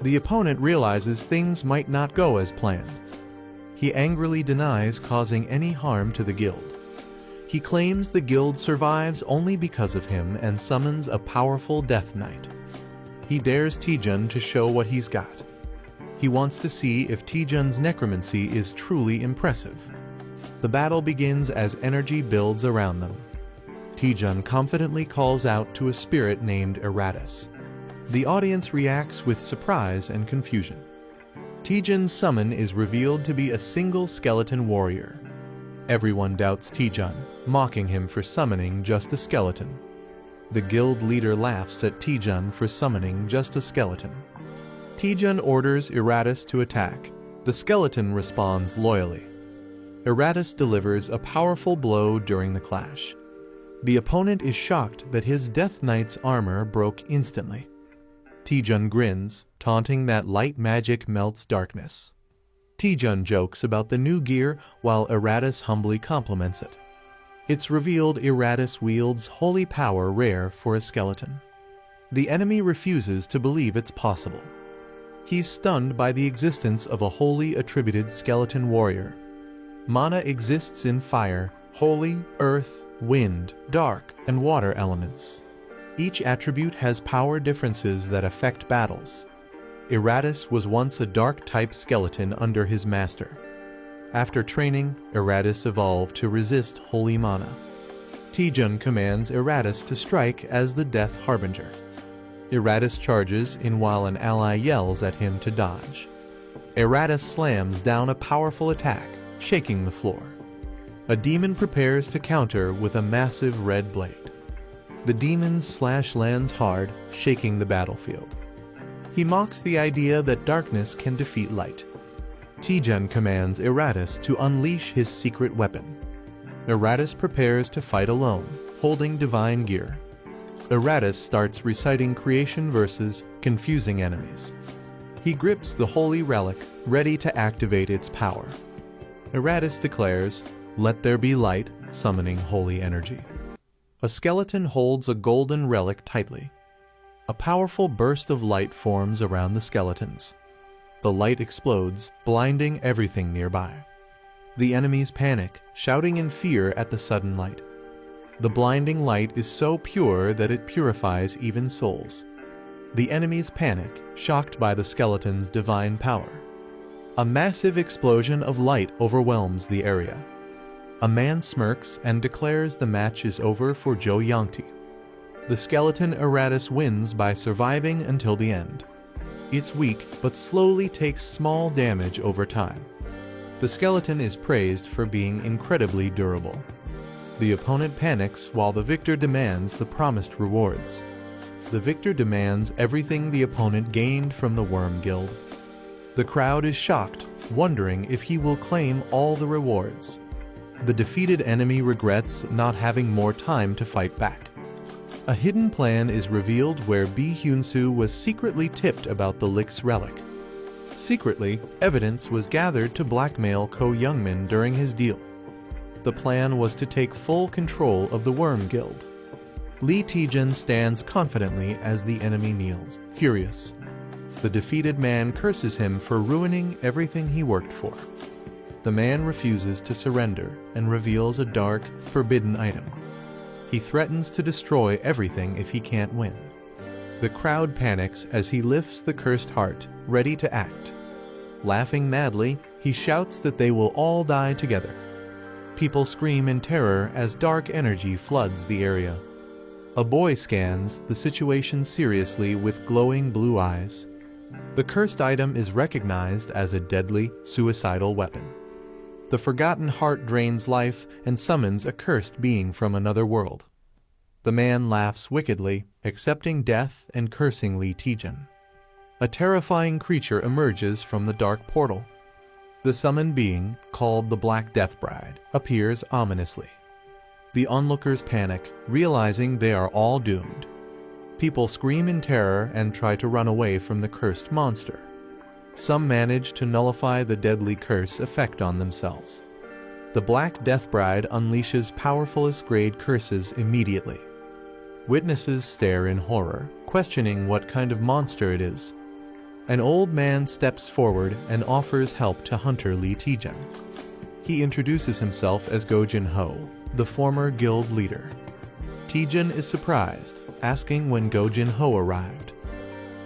The opponent realizes things might not go as planned. He angrily denies causing any harm to the guild. He claims the guild survives only because of him and summons a powerful Death Knight. He dares Taejun to show what he's got. He wants to see if Taejun's necromancy is truly impressive. The battle begins as energy builds around them. Taejun confidently calls out to a spirit named Eratus. The audience reacts with surprise and confusion. Taejun's summon is revealed to be a single skeleton warrior. Everyone doubts Taejun, mocking him for summoning just a skeleton. The guild leader laughs at Taejun for summoning just a skeleton. Taejun orders Eratus to attack. The skeleton responds loyally. Eratus delivers a powerful blow during the clash. The opponent is shocked that his Death Knight's armor broke instantly. Taejun grins, taunting that light magic melts darkness. Taejun jokes about the new gear while Eratus humbly compliments it. It's revealed Eratus wields holy power rare for a skeleton. The enemy refuses to believe it's possible. He's stunned by the existence of a wholly attributed skeleton warrior. Mana exists in fire, holy, earth, wind, dark, and water elements. Each attribute has power differences that affect battles. Eratus was once a dark-type skeleton under his master. After training, Eratus evolved to resist holy mana. Taejun commands Eratus to strike as the Death Harbinger. Eratus charges in while an ally yells at him to dodge. Eratus slams down a powerful attack, shaking the floor. A demon prepares to counter with a massive red blade. The demon's slash lands hard, shaking the battlefield. He mocks the idea that darkness can defeat light. Taejun commands Eratus to unleash his secret weapon. Eratus prepares to fight alone, holding divine gear. Eratus starts reciting creation verses, confusing enemies. He grips the holy relic, ready to activate its power. Eratus declares, "Let there be light," summoning holy energy. A skeleton holds a golden relic tightly. A powerful burst of light forms around the skeletons. The light explodes, blinding everything nearby. The enemies panic, shouting in fear at the sudden light. The blinding light is so pure that it purifies even souls. The enemies panic, shocked by the skeleton's divine power. A massive explosion of light overwhelms the area. A man smirks and declares the match is over for Jo Yangti. The skeleton Eratus wins by surviving until the end. It's weak, but slowly takes small damage over time. The skeleton is praised for being incredibly durable. The opponent panics while the victor demands the promised rewards. The victor demands everything the opponent gained from the Worm Guild. The crowd is shocked, wondering if he will claim all the rewards. The defeated enemy regrets not having more time to fight back. A hidden plan is revealed where Bi Hyun-soo was secretly tipped about the Lick's relic. Secretly, evidence was gathered to blackmail Ko Youngmin during his deal. The plan was to take full control of the Worm Guild. Lee Taejun stands confidently as the enemy kneels, furious. The defeated man curses him for ruining everything he worked for. The man refuses to surrender and reveals a dark, forbidden item. He threatens to destroy everything if he can't win. The crowd panics as he lifts the cursed heart, ready to act. Laughing madly, he shouts that they will all die together. People scream in terror as dark energy floods the area. A boy scans the situation seriously with glowing blue eyes. The cursed item is recognized as a deadly, suicidal weapon. The forgotten heart drains life and summons a cursed being from another world. The man laughs wickedly, accepting death and cursing Lee Taejun. A terrifying creature emerges from the dark portal. The summoned being, called the Black Death Bride, appears ominously. The onlookers panic, realizing they are all doomed. People scream in terror and try to run away from the cursed monster. Some manage to nullify the deadly curse effect on themselves. The Black Death Bride unleashes powerfulest grade curses immediately. Witnesses stare in horror, questioning what kind of monster it is. An old man steps forward and offers help to Hunter Lee Taejun. He introduces himself as Go Jin-ho, the former guild leader. Taejun is surprised, asking when Go Jin-ho arrived.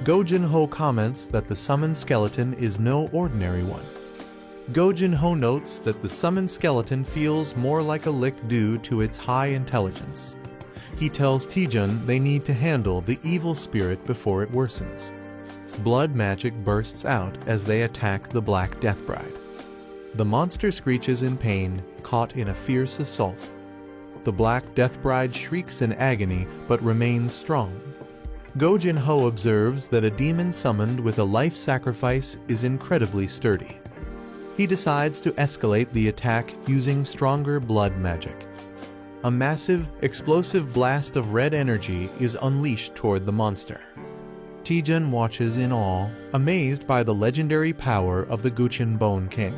Go Jin-ho comments that the summoned skeleton is no ordinary one. Go Jin-ho notes that the summoned skeleton feels more like a lick due to its high intelligence. He tells Taejun they need to handle the evil spirit before it worsens. Blood magic bursts out as they attack the Black Death Bride. The monster screeches in pain, caught in a fierce assault. The Black Death Bride shrieks in agony but remains strong. Go Jin-ho observes that a demon summoned with a life sacrifice is incredibly sturdy. He decides to escalate the attack using stronger blood magic. A massive, explosive blast of red energy is unleashed toward the monster. Taejun watches in awe, amazed by the legendary power of the Guchin Bone King.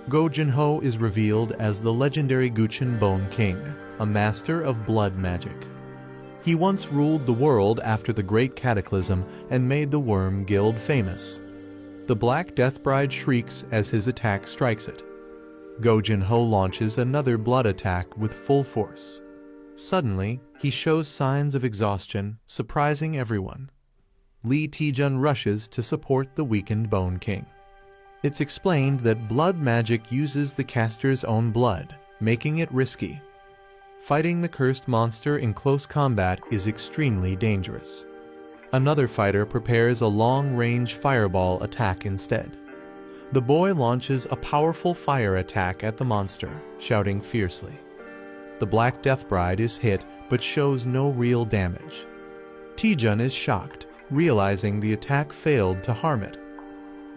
Go Jin-ho is revealed as the legendary Guchin Bone King, a master of blood magic. He once ruled the world after the Great Cataclysm and made the Worm Guild famous. The Black Death Bride shrieks as his attack strikes it. Go Jin-ho launches another blood attack with full force. Suddenly, he shows signs of exhaustion, surprising everyone. Lee Taejun rushes to support the weakened Bone King. It's explained that blood magic uses the caster's own blood, making it risky. Fighting the cursed monster in close combat is extremely dangerous. Another fighter prepares a long-range fireball attack instead. The boy launches a powerful fire attack at the monster, shouting fiercely. The Black Death Bride is hit but shows no real damage. Taejun is shocked, realizing the attack failed to harm it.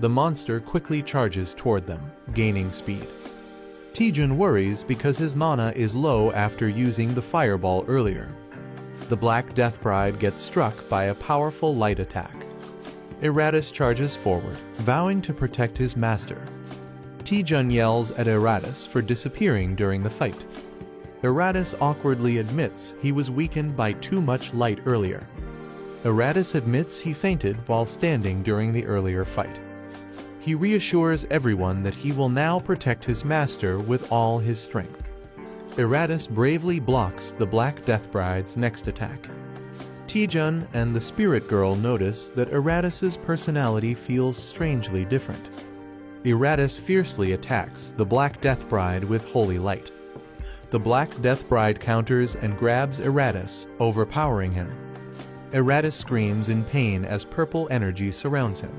The monster quickly charges toward them, gaining speed. Taejun worries because his mana is low after using the fireball earlier. The Black Death Bride gets struck by a powerful light attack. Eratus charges forward, vowing to protect his master. Taejun yells at Eratus for disappearing during the fight. Eratus awkwardly admits he was weakened by too much light earlier. Eratus admits he fainted while standing during the earlier fight. He reassures everyone that he will now protect his master with all his strength. Eratus bravely blocks the Black Death Bride's next attack. Taejun and the Spirit Girl notice that Eratus's personality feels strangely different. Eratus fiercely attacks the Black Death Bride with holy light. The Black Death Bride counters and grabs Eratus, overpowering him. Eratus screams in pain as purple energy surrounds him.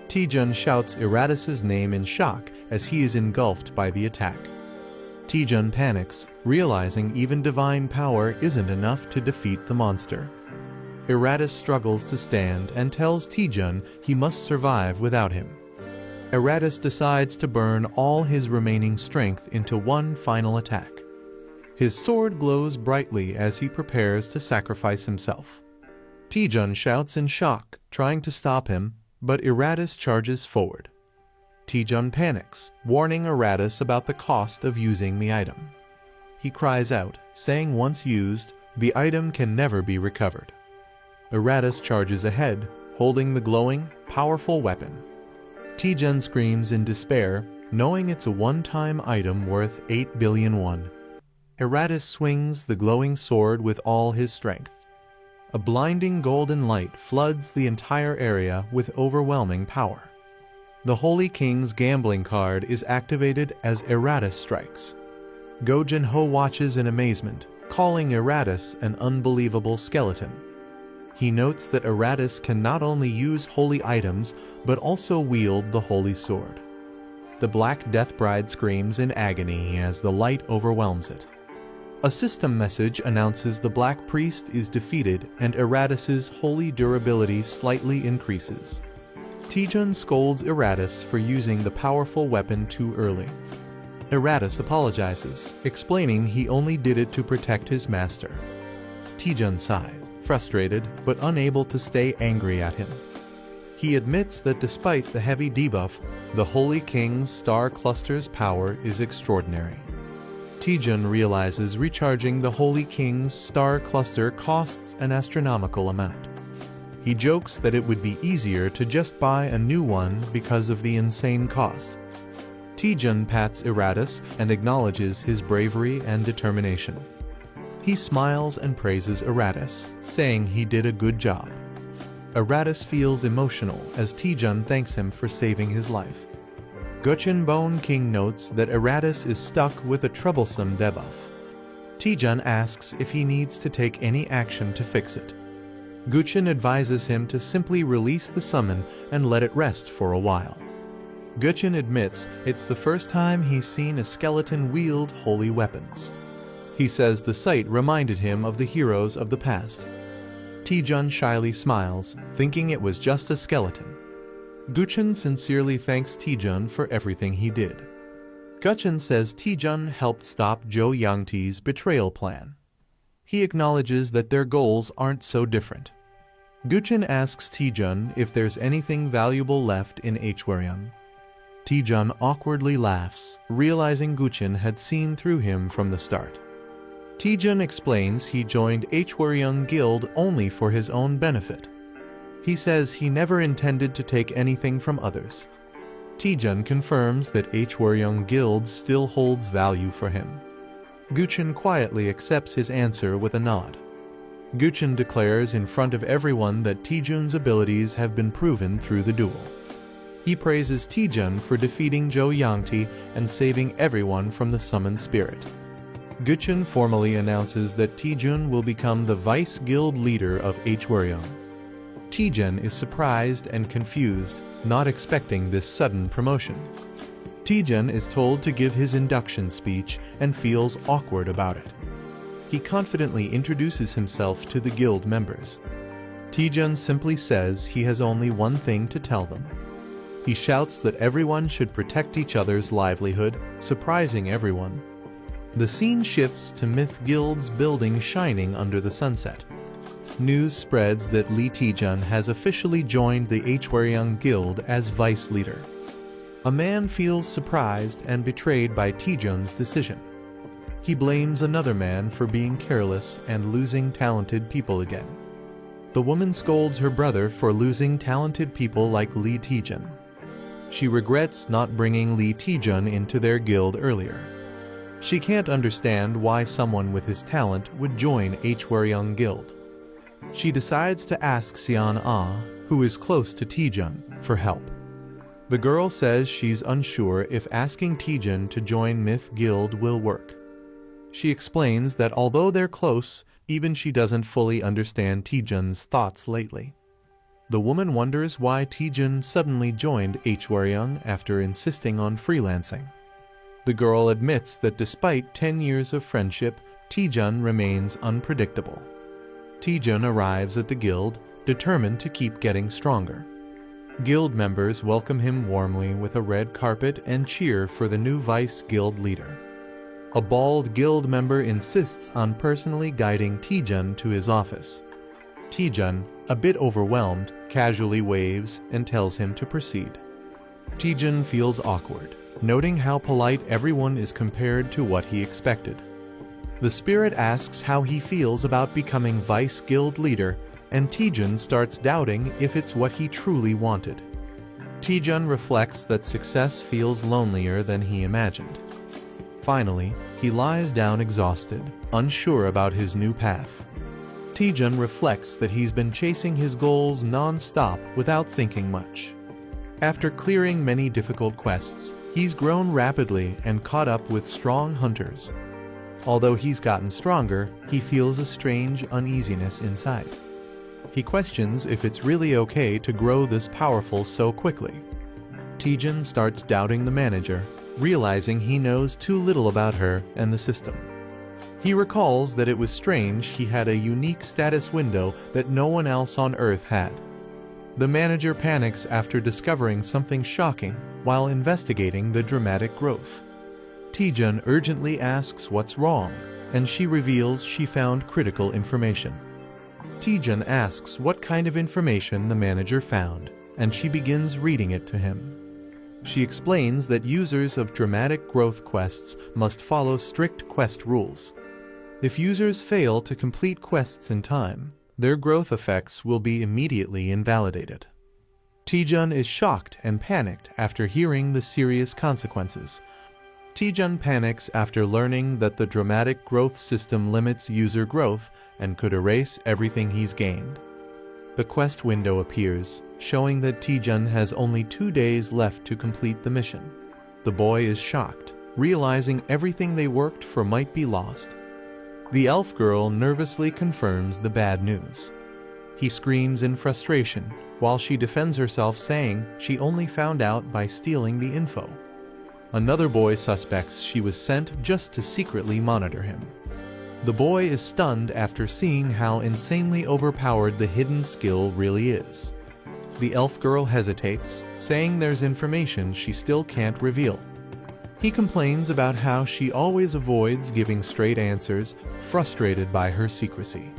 Taejun shouts Eratus's name in shock as he is engulfed by the attack. Taejun panics, realizing even divine power isn't enough to defeat the monster. Eratus struggles to stand and tells Taejun he must survive without him. Eratus decides to burn all his remaining strength into one final attack. His sword glows brightly as he prepares to sacrifice himself. Taejun shouts in shock, trying to stop him, but Eratus charges forward. Taejun panics, warning Eratus about the cost of using the item. He cries out, saying once used, the item can never be recovered. Eratus charges ahead, holding the glowing, powerful weapon. Taejun screams in despair, knowing it's a one-time item worth 8 billion won. Eratus swings the glowing sword with all his strength. A blinding golden light floods the entire area with overwhelming power. The Holy King's gambling card is activated as Eratus strikes. Go Jin-ho watches in amazement, calling Eratus an unbelievable skeleton. He notes that Eratus can not only use holy items, but also wield the holy sword. The Black Death Bride screams in agony as the light overwhelms it. A system message announces the Black Priest is defeated and Eratus's holy durability slightly increases. Taejun scolds Eratus for using the powerful weapon too early. Eratus apologizes, explaining he only did it to protect his master. Taejun sighs, frustrated but unable to stay angry at him. He admits that despite the heavy debuff, the Holy King's star cluster's power is extraordinary. Taejun realizes recharging the Holy King's star cluster costs an astronomical amount. He jokes that it would be easier to just buy a new one because of the insane cost. Taejun pats Eratus and acknowledges his bravery and determination. He smiles and praises Eratus, saying he did a good job. Eratus feels emotional as Taejun thanks him for saving his life. Guchin Bone King notes that Eratus is stuck with a troublesome debuff. Taejun asks if he needs to take any action to fix it. Guchin advises him to simply release the summon and let it rest for a while. Guchin admits it's the first time he's seen a skeleton wield holy weapons. He says the sight reminded him of the heroes of the past. Taejun shyly smiles, thinking it was just a skeleton. Guchin sincerely thanks Taejun for everything he did. Guchin says Taejun helped stop Zhou Yangti's betrayal plan. He acknowledges that their goals aren't so different. Guchin asks Taejun if there's anything valuable left in Hwaryeong. Taejun awkwardly laughs, realizing Guchin had seen through him from the start. Taejun explains he joined Hwaryeong Guild only for his own benefit. He says he never intended to take anything from others. Taejun confirms that Hwaryeong Guild still holds value for him. Guchin quietly accepts his answer with a nod. Guchin declares in front of everyone that Taejun's abilities have been proven through the duel. He praises Taejun for defeating Jo Yangti and saving everyone from the summoned spirit. Guchun formally announces that Taejun will become the vice guild leader of Hwaryeong. Taejun is surprised and confused, not expecting this sudden promotion. Taejun is told to give his induction speech and feels awkward about it. He confidently introduces himself to the guild members. Taejun simply says he has only one thing to tell them. He shouts that everyone should protect each other's livelihood, surprising everyone. The scene shifts to Myth Guild's building shining under the sunset. News spreads that Lee Taejun has officially joined the Hwaryeong Guild as vice leader. A man feels surprised and betrayed by Taejun's decision. He blames another man for being careless and losing talented people again. The woman scolds her brother for losing talented people like Lee Taejun. She regrets not bringing Lee Taejun into their guild earlier. She can't understand why someone with his talent would join Hwaryeong Guild. She decides to ask Seon Ah, who is close to Taejun, for help. The girl says she's unsure if asking Taejun to join Myth Guild will work. She explains that although they're close, even she doesn't fully understand Taejun's thoughts lately. The woman wonders why Taejun suddenly joined Hwaryeong after insisting on freelancing. The girl admits that despite 10 years of friendship, Taejun remains unpredictable. Taejun arrives at the guild, determined to keep getting stronger. Guild members welcome him warmly with a red carpet and cheer for the new vice guild leader. A bald guild member insists on personally guiding Taejun to his office. Taejun, a bit overwhelmed, casually waves and tells him to proceed. Taejun feels awkward, noting how polite everyone is compared to what he expected. The spirit asks how he feels about becoming vice guild leader, and Taejun starts doubting if it's what he truly wanted. Taejun reflects that success feels lonelier than he imagined. Finally, he lies down exhausted, unsure about his new path. Taejun reflects that he's been chasing his goals non-stop without thinking much. After clearing many difficult quests, he's grown rapidly and caught up with strong hunters. Although he's gotten stronger, he feels a strange uneasiness inside. He questions if it's really okay to grow this powerful so quickly. Taejun starts doubting the manager, realizing he knows too little about her and the system. He recalls that it was strange he had a unique status window that no one else on Earth had. The manager panics after discovering something shocking while investigating the dramatic growth. Taejun urgently asks what's wrong, and she reveals she found critical information. Taejun asks what kind of information the manager found, and she begins reading it to him. She explains that users of dramatic growth quests must follow strict quest rules. If users fail to complete quests in time, their growth effects will be immediately invalidated. Taejun is shocked and panicked after hearing the serious consequences. Taejun panics after learning that the dramatic growth system limits user growth and could erase everything he's gained. The quest window appears, showing that Taejun has only 2 days left to complete the mission. The boy is shocked, realizing everything they worked for might be lost. The elf girl nervously confirms the bad news. He screams in frustration, while she defends herself saying she only found out by stealing the info. Another boy suspects she was sent just to secretly monitor him. The boy is stunned after seeing how insanely overpowered the hidden skill really is. The elf girl hesitates, saying there's information she still can't reveal. He complains about how she always avoids giving straight answers, frustrated by her secrecy.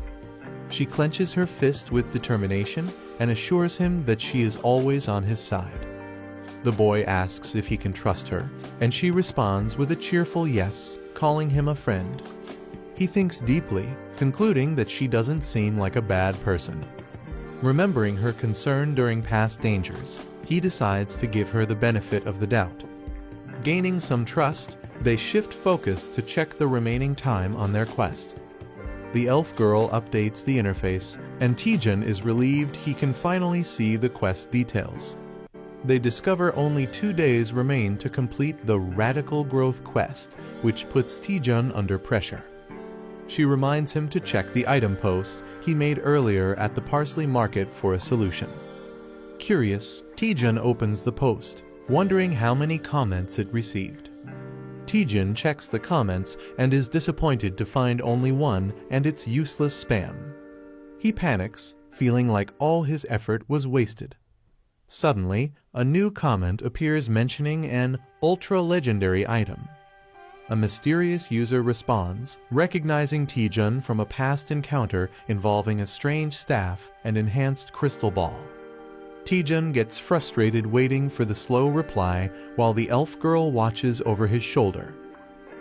She clenches her fist with determination and assures him that she is always on his side. The boy asks if he can trust her, and she responds with a cheerful yes, calling him a friend. He thinks deeply, concluding that she doesn't seem like a bad person. Remembering her concern during past dangers, he decides to give her the benefit of the doubt. Gaining some trust, they shift focus to check the remaining time on their quest. The elf girl updates the interface, and Taejun is relieved he can finally see the quest details. They discover only 2 days remain to complete the Radical Growth quest, which puts Taejun under pressure. She reminds him to check the item post he made earlier at the Parsley Market for a solution. Curious, Taejun opens the post, wondering how many comments it received. Taejun checks the comments and is disappointed to find only one, and it's useless spam. He panics, feeling like all his effort was wasted. Suddenly, a new comment appears mentioning an ultra-legendary item. A mysterious user responds, recognizing Taejun from a past encounter involving a strange staff and enhanced crystal ball. Taejun gets frustrated waiting for the slow reply while the elf girl watches over his shoulder.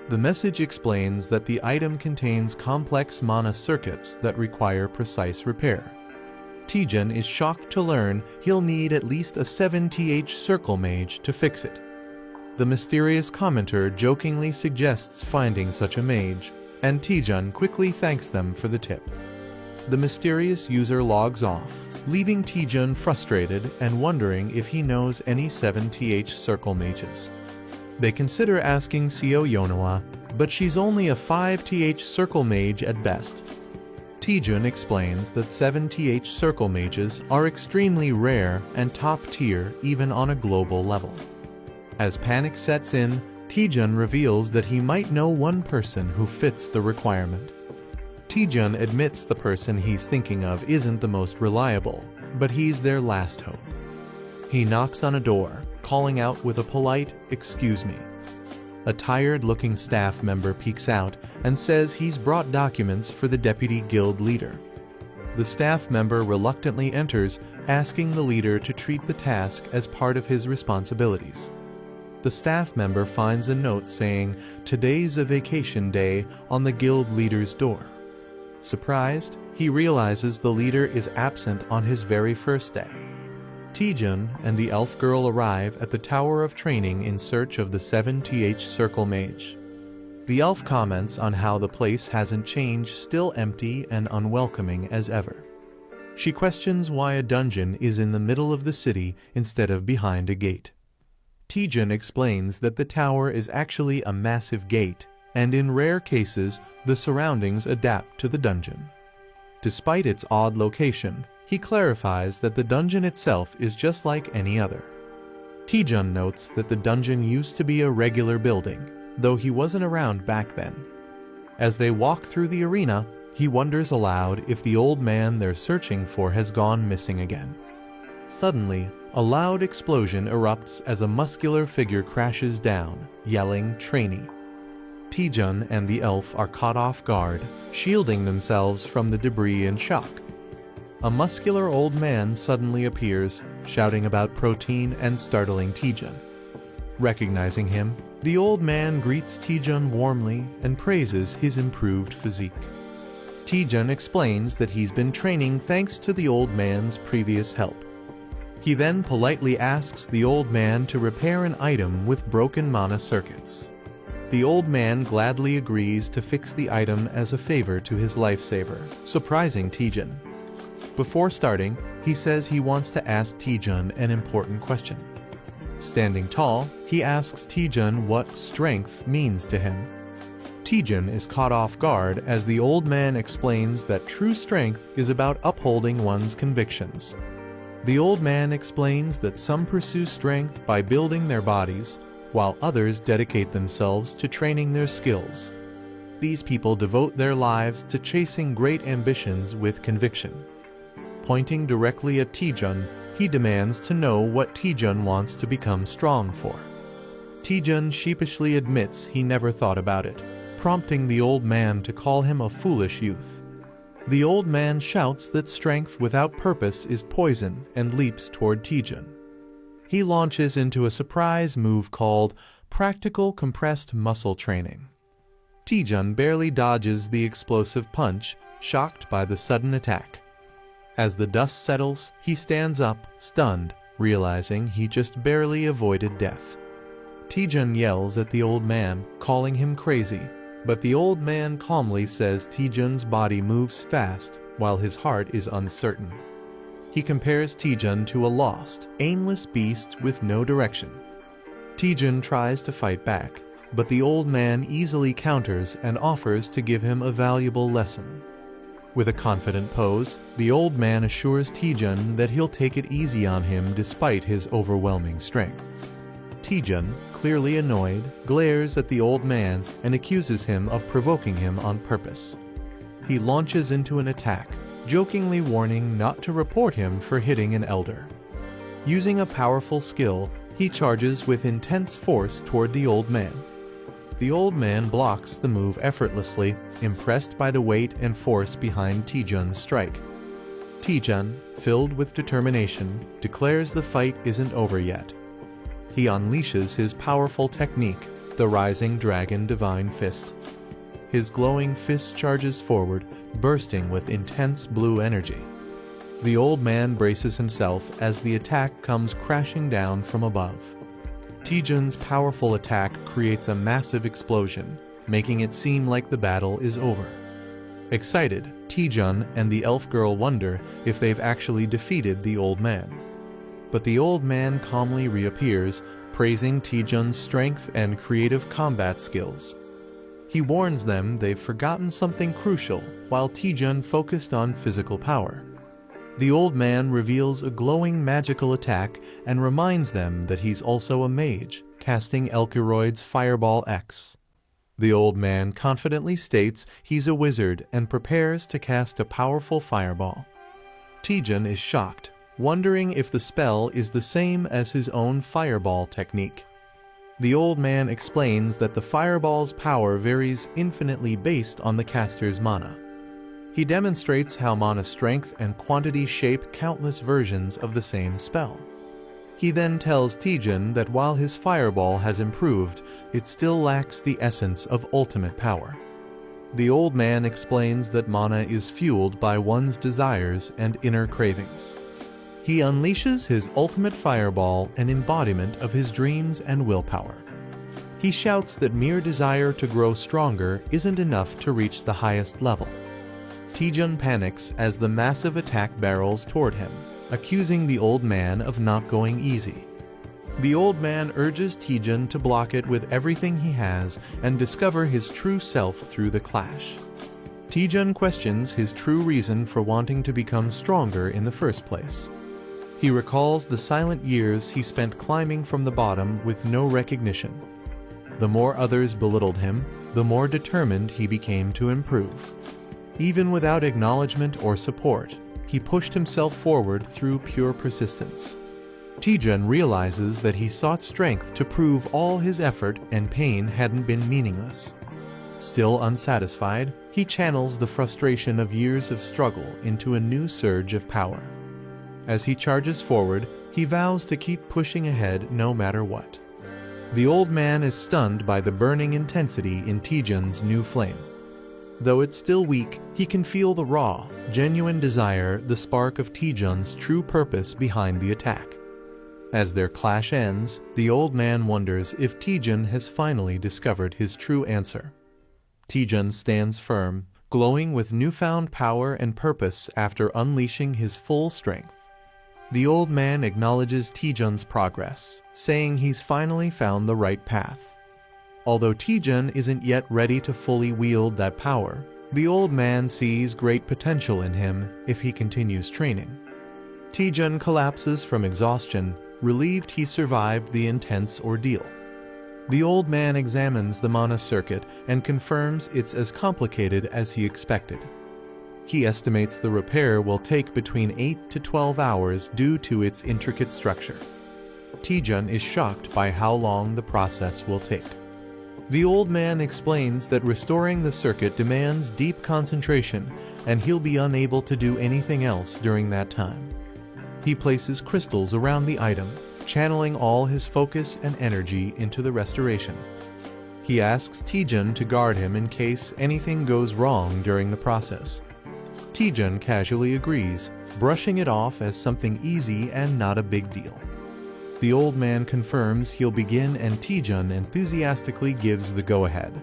The message explains that the item contains complex mana circuits that require precise repair. Taejun is shocked to learn he'll need at least a 7th circle mage to fix it. The mysterious commenter jokingly suggests finding such a mage, and Taejun quickly thanks them for the tip. The mysterious user logs off, leaving Taejun frustrated and wondering if he knows any 7th circle mages. They consider asking Seo Yonawa, but she's only a 5th circle mage at best. Taejun explains that 7th circle mages are extremely rare and top tier even on a global level. As panic sets in, Taejun reveals that he might know one person who fits the requirement. Taejun admits the person he's thinking of isn't the most reliable, but he's their last hope. He knocks on a door, calling out with a polite, "Excuse me." A tired-looking staff member peeks out and says he's brought documents for the deputy guild leader. The staff member reluctantly enters, asking the leader to treat the task as part of his responsibilities. The staff member finds a note saying, "Today's a vacation day," on the guild leader's door. Surprised, he realizes the leader is absent on his very first day. Taejun and the elf girl arrive at the Tower of Training in search of the 7th circle mage. The elf comments on how the place hasn't changed, still empty and unwelcoming as ever. She questions why a dungeon is in the middle of the city instead of behind a gate. Taejun explains that the tower is actually a massive gate, and in rare cases, the surroundings adapt to the dungeon. Despite its odd location, he clarifies that the dungeon itself is just like any other. Taejun notes that the dungeon used to be a regular building, though he wasn't around back then. As they walk through the arena, he wonders aloud if the old man they're searching for has gone missing again. Suddenly, a loud explosion erupts as a muscular figure crashes down, yelling, "Trainee." Taejun and the elf are caught off guard, shielding themselves from the debris in shock. A muscular old man suddenly appears, shouting about protein and startling Taejun. Recognizing him, the old man greets Taejun warmly and praises his improved physique. Taejun explains that he's been training thanks to the old man's previous help. He then politely asks the old man to repair an item with broken mana circuits. The old man gladly agrees to fix the item as a favor to his lifesaver, surprising Taejun. Before starting, he says he wants to ask Taejun an important question. Standing tall, he asks Taejun what strength means to him. Taejun is caught off guard as the old man explains that true strength is about upholding one's convictions. The old man explains that some pursue strength by building their bodies, while others dedicate themselves to training their skills. These people devote their lives to chasing great ambitions with conviction. Pointing directly at Taejun, he demands to know what Taejun wants to become strong for. Taejun sheepishly admits he never thought about it, prompting the old man to call him a foolish youth. The old man shouts that strength without purpose is poison and leaps toward Taejun. He launches into a surprise move called practical compressed muscle training. Taejun barely dodges the explosive punch, shocked by the sudden attack. As the dust settles, he stands up, stunned, realizing he just barely avoided death. Taejun yells at the old man, calling him crazy, but the old man calmly says Taejun's body moves fast while his heart is uncertain. He compares Taejun to a lost, aimless beast with no direction. Taejun tries to fight back, but the old man easily counters and offers to give him a valuable lesson. With a confident pose, the old man assures Taejun that he'll take it easy on him despite his overwhelming strength. Taejun, clearly annoyed, glares at the old man and accuses him of provoking him on purpose. He launches into an attack, jokingly warning not to report him for hitting an elder. Using a powerful skill, he charges with intense force toward the old man. The old man blocks the move effortlessly, impressed by the weight and force behind Taejun's strike. Taejun, filled with determination, declares the fight isn't over yet. He unleashes his powerful technique, the Rising Dragon Divine Fist. His glowing fist charges forward, bursting with intense blue energy. The old man braces himself as the attack comes crashing down from above. Taejun's powerful attack creates a massive explosion, making it seem like the battle is over. Excited, Taejun and the elf girl wonder if they've actually defeated the old man. But the old man calmly reappears, praising Taejun's strength and creative combat skills. He warns them they've forgotten something crucial while Taejun focused on physical power. The old man reveals a glowing magical attack and reminds them that he's also a mage, casting Elkeroid's Fireball X. The old man confidently states he's a wizard and prepares to cast a powerful fireball. Taejun is shocked, wondering if the spell is the same as his own fireball technique. The old man explains that the fireball's power varies infinitely based on the caster's mana. He demonstrates how mana strength and quantity shape countless versions of the same spell. He then tells Taejun that while his fireball has improved, it still lacks the essence of ultimate power. The old man explains that mana is fueled by one's desires and inner cravings. He unleashes his ultimate fireball, an embodiment of his dreams and willpower. He shouts that mere desire to grow stronger isn't enough to reach the highest level. Taejun panics as the massive attack barrels toward him, accusing the old man of not going easy. The old man urges Taejun to block it with everything he has and discover his true self through the clash. Taejun questions his true reason for wanting to become stronger in the first place. He recalls the silent years he spent climbing from the bottom with no recognition. The more others belittled him, the more determined he became to improve. Even without acknowledgement or support, he pushed himself forward through pure persistence. Taejun realizes that he sought strength to prove all his effort and pain hadn't been meaningless. Still unsatisfied, he channels the frustration of years of struggle into a new surge of power. As he charges forward, he vows to keep pushing ahead no matter what. The old man is stunned by the burning intensity in Taejun's new flame. Though it's still weak, he can feel the raw, genuine desire, the spark of Taejun's true purpose behind the attack. As their clash ends, the old man wonders if Taejun has finally discovered his true answer. Taejun stands firm, glowing with newfound power and purpose after unleashing his full strength. The old man acknowledges Taejun's progress, saying he's finally found the right path. Although Taejun isn't yet ready to fully wield that power, the old man sees great potential in him if he continues training. Taejun collapses from exhaustion, relieved he survived the intense ordeal. The old man examines the mana circuit and confirms it's as complicated as he expected. He estimates the repair will take between 8 to 12 hours due to its intricate structure. Taejun is shocked by how long the process will take. The old man explains that restoring the circuit demands deep concentration, and he'll be unable to do anything else during that time. He places crystals around the item, channeling all his focus and energy into the restoration. He asks Taejun to guard him in case anything goes wrong during the process. Taejun casually agrees, brushing it off as something easy and not a big deal. The old man confirms he'll begin and Taejun enthusiastically gives the go-ahead.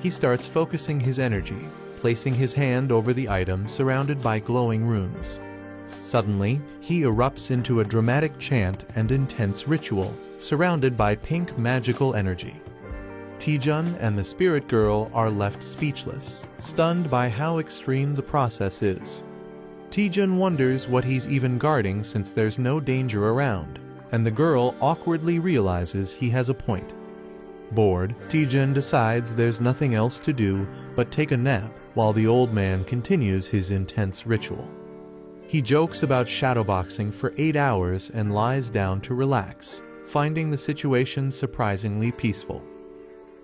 He starts focusing his energy, placing his hand over the item surrounded by glowing runes. Suddenly, he erupts into a dramatic chant and intense ritual, surrounded by pink magical energy. Taejun and the spirit girl are left speechless, stunned by how extreme the process is. Taejun wonders what he's even guarding since there's no danger around, and the girl awkwardly realizes he has a point. Bored, Taejun decides there's nothing else to do but take a nap while the old man continues his intense ritual. He jokes about shadowboxing for 8 hours and lies down to relax, finding the situation surprisingly peaceful.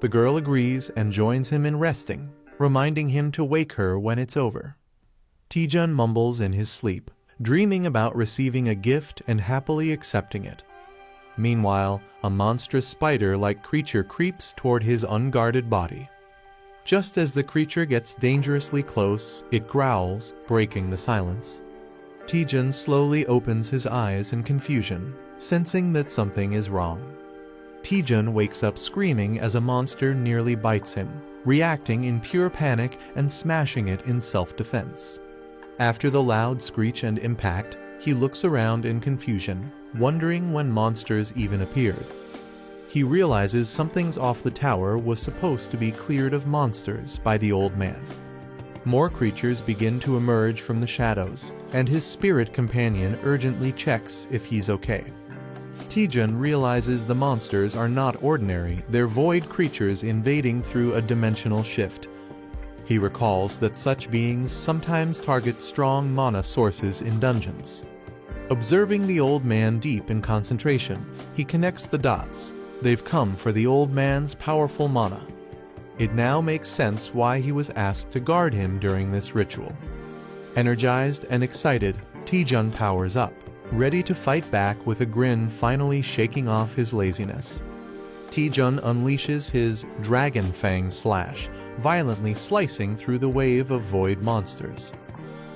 The girl agrees and joins him in resting, reminding him to wake her when it's over. Taejun mumbles in his sleep, dreaming about receiving a gift and happily accepting it. Meanwhile, a monstrous spider-like creature creeps toward his unguarded body. Just as the creature gets dangerously close, it growls, breaking the silence. Taejun slowly opens his eyes in confusion, sensing that something is wrong. Taejun wakes up screaming as a monster nearly bites him, reacting in pure panic and smashing it in self-defense. After the loud screech and impact, he looks around in confusion, wondering when monsters even appeared. He realizes something's off. The tower was supposed to be cleared of monsters by the old man. More creatures begin to emerge from the shadows, and his spirit companion urgently checks if he's okay. Taejun realizes the monsters are not ordinary, they're void creatures invading through a dimensional shift. He recalls that such beings sometimes target strong mana sources in dungeons. Observing the old man deep in concentration, he connects the dots. They've come for the old man's powerful mana. It now makes sense why he was asked to guard him during this ritual. Energized and excited, Taejun powers up, ready to fight back with a grin finally shaking off his laziness. Taejun unleashes his Dragon Fang Slash, violently slicing through the wave of void monsters.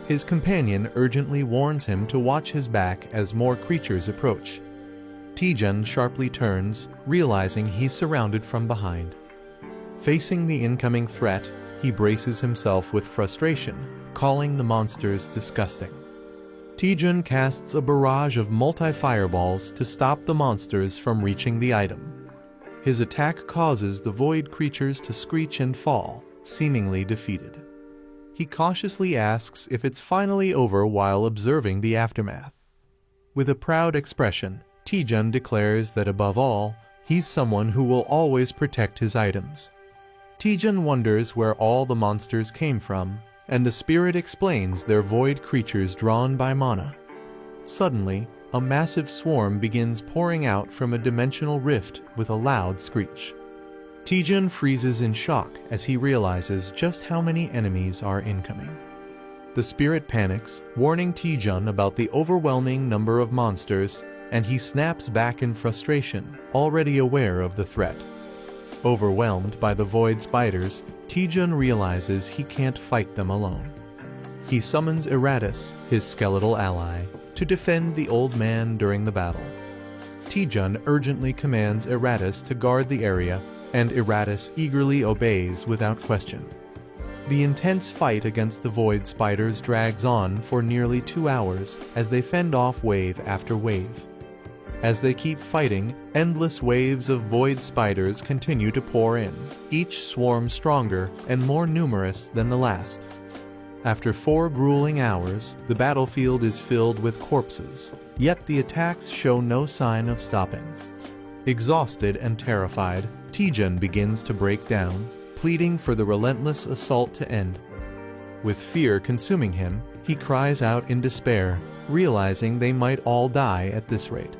His companion urgently warns him to watch his back as more creatures approach. Taejun sharply turns, realizing he's surrounded from behind. Facing the incoming threat, he braces himself with frustration, calling the monsters disgusting. Taejun casts a barrage of multi-fireballs to stop the monsters from reaching the item. His attack causes the void creatures to screech and fall, seemingly defeated. He cautiously asks if it's finally over while observing the aftermath. With a proud expression, Taejun declares that above all, he's someone who will always protect his items. Taejun wonders where all the monsters came from, and the spirit explains they're void creatures drawn by mana. Suddenly, a massive swarm begins pouring out from a dimensional rift with a loud screech. Taejun freezes in shock as he realizes just how many enemies are incoming. The spirit panics, warning Taejun about the overwhelming number of monsters, and he snaps back in frustration, already aware of the threat. Overwhelmed by the void spiders, Taejun realizes he can't fight them alone. He summons Eratus, his skeletal ally, to defend the old man during the battle. Taejun urgently commands Eratus to guard the area, and Eratus eagerly obeys without question. The intense fight against the void spiders drags on for nearly 2 hours as they fend off wave after wave. As they keep fighting, endless waves of void spiders continue to pour in, each swarm stronger and more numerous than the last. After 4 grueling hours, the battlefield is filled with corpses, yet the attacks show no sign of stopping. Exhausted and terrified, Taejun begins to break down, pleading for the relentless assault to end. With fear consuming him, he cries out in despair, realizing they might all die at this rate.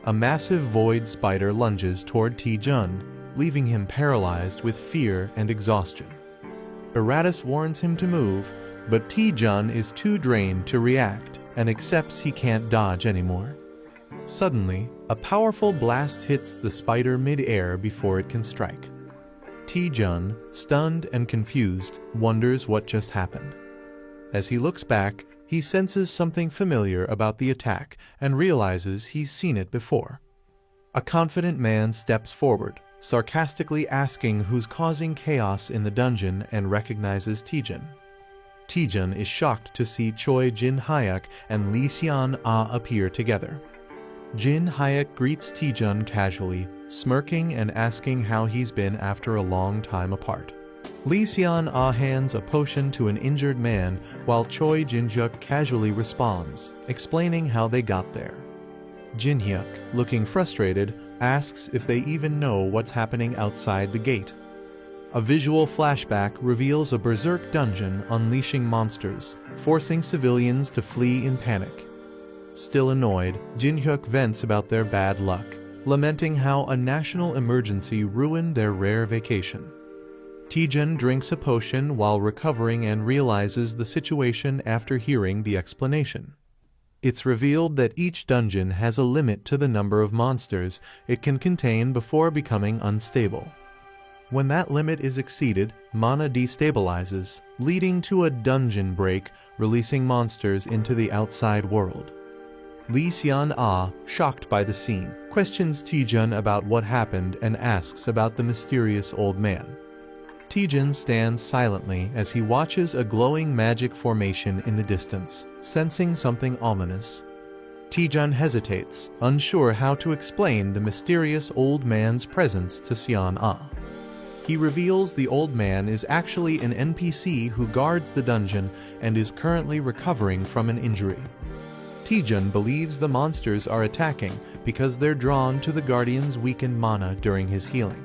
A massive void spider lunges toward Taejun, leaving him paralyzed with fear and exhaustion. Eratus warns him to move, but Taejun is too drained to react and accepts he can't dodge anymore. Suddenly, a powerful blast hits the spider mid-air before it can strike. Taejun, stunned and confused, wonders what just happened. As he looks back, he senses something familiar about the attack and realizes he's seen it before. A confident man steps forward, sarcastically asking who's causing chaos in the dungeon, and recognizes Taejun. Taejun is shocked to see Choi Jin-hyuk and Lee Seon-ah appear together. Jin-hyuk greets Taejun casually, smirking and asking how he's been after a long time apart. Lee Seon-ah hands a potion to an injured man while Choi Jin-hyuk casually responds, explaining how they got there. Jin-hyuk, looking frustrated, asks if they even know what's happening outside the gate. A visual flashback reveals a berserk dungeon unleashing monsters, forcing civilians to flee in panic. Still annoyed, Jin-hyuk vents about their bad luck, lamenting how a national emergency ruined their rare vacation. Taejun drinks a potion while recovering and realizes the situation after hearing the explanation. It's revealed that each dungeon has a limit to the number of monsters it can contain before becoming unstable. When that limit is exceeded, mana destabilizes, leading to a dungeon break, releasing monsters into the outside world. Lee Seon-ah, shocked by the scene, questions Taejun about what happened and asks about the mysterious old man. Taejun stands silently as he watches a glowing magic formation in the distance, sensing something ominous. Taejun hesitates, unsure how to explain the mysterious old man's presence to Seon-ah. He reveals the old man is actually an NPC who guards the dungeon and is currently recovering from an injury. Taejun believes the monsters are attacking because they're drawn to the guardian's weakened mana during his healing.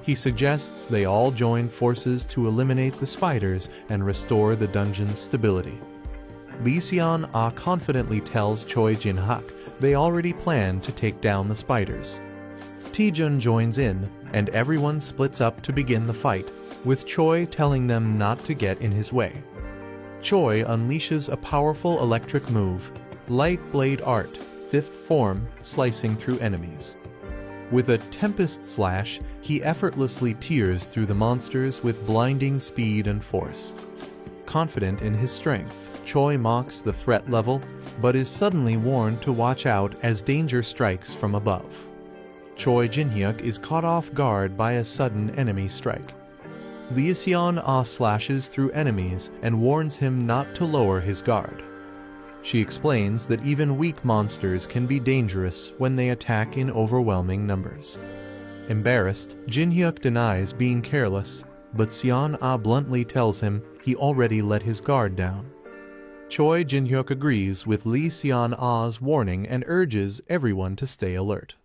He suggests they all join forces to eliminate the spiders and restore the dungeon's stability. Lee Seon-ah confidently tells Choi Jin-hyuk they already plan to take down the spiders. Taejun joins in, and everyone splits up to begin the fight, with Choi telling them not to get in his way. Choi unleashes a powerful electric move, Light Blade Art, 5th form, slicing through enemies. With a Tempest Slash, he effortlessly tears through the monsters with blinding speed and force. Confident in his strength, Choi mocks the threat level, but is suddenly warned to watch out as danger strikes from above. Choi Jin-hyuk is caught off guard by a sudden enemy strike. Lee Seon-ah slashes through enemies and warns him not to lower his guard. She explains that even weak monsters can be dangerous when they attack in overwhelming numbers. Embarrassed, Jin-hyuk denies being careless, but Seon-ah bluntly tells him he already let his guard down. Choi Jin-hyuk agrees with Lee Seon-ah's warning and urges everyone to stay alert.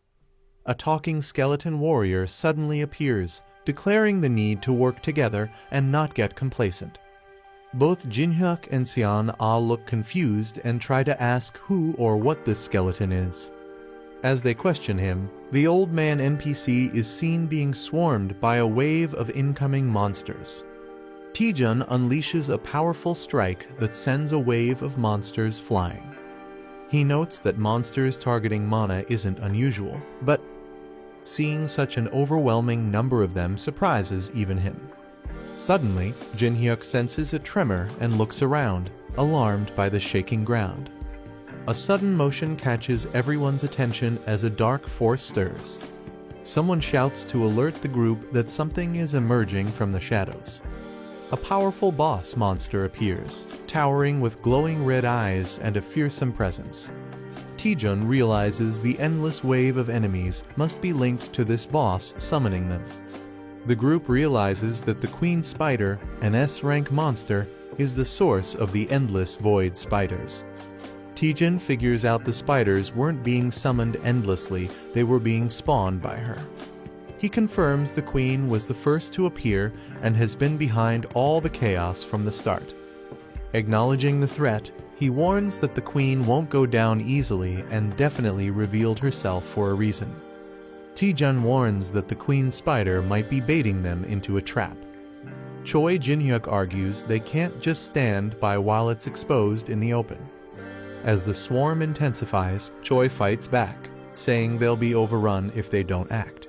A talking skeleton warrior suddenly appears, declaring the need to work together and not get complacent. Both Jin-hyuk and Seon-ah look confused and try to ask who or what this skeleton is. As they question him, the old man NPC is seen being swarmed by a wave of incoming monsters. Taejun unleashes a powerful strike that sends a wave of monsters flying. He notes that monsters targeting mana isn't unusual, but seeing such an overwhelming number of them surprises even him. Suddenly, Jin-hyuk senses a tremor and looks around, alarmed by the shaking ground. A sudden motion catches everyone's attention as a dark force stirs. Someone shouts to alert the group that something is emerging from the shadows. A powerful boss monster appears, towering with glowing red eyes and a fearsome presence. Taejun realizes the endless wave of enemies must be linked to this boss summoning them. The group realizes that the Queen Spider, an S-rank monster, is the source of the endless void spiders. Taejun figures out the spiders weren't being summoned endlessly, they were being spawned by her. He confirms the Queen was the first to appear and has been behind all the chaos from the start. Acknowledging the threat, he warns that the Queen won't go down easily and definitely revealed herself for a reason. Taejun warns that the Queen Spider might be baiting them into a trap. Choi Jin-hyuk argues they can't just stand by while it's exposed in the open. As the swarm intensifies, Choi fights back, saying they'll be overrun if they don't act.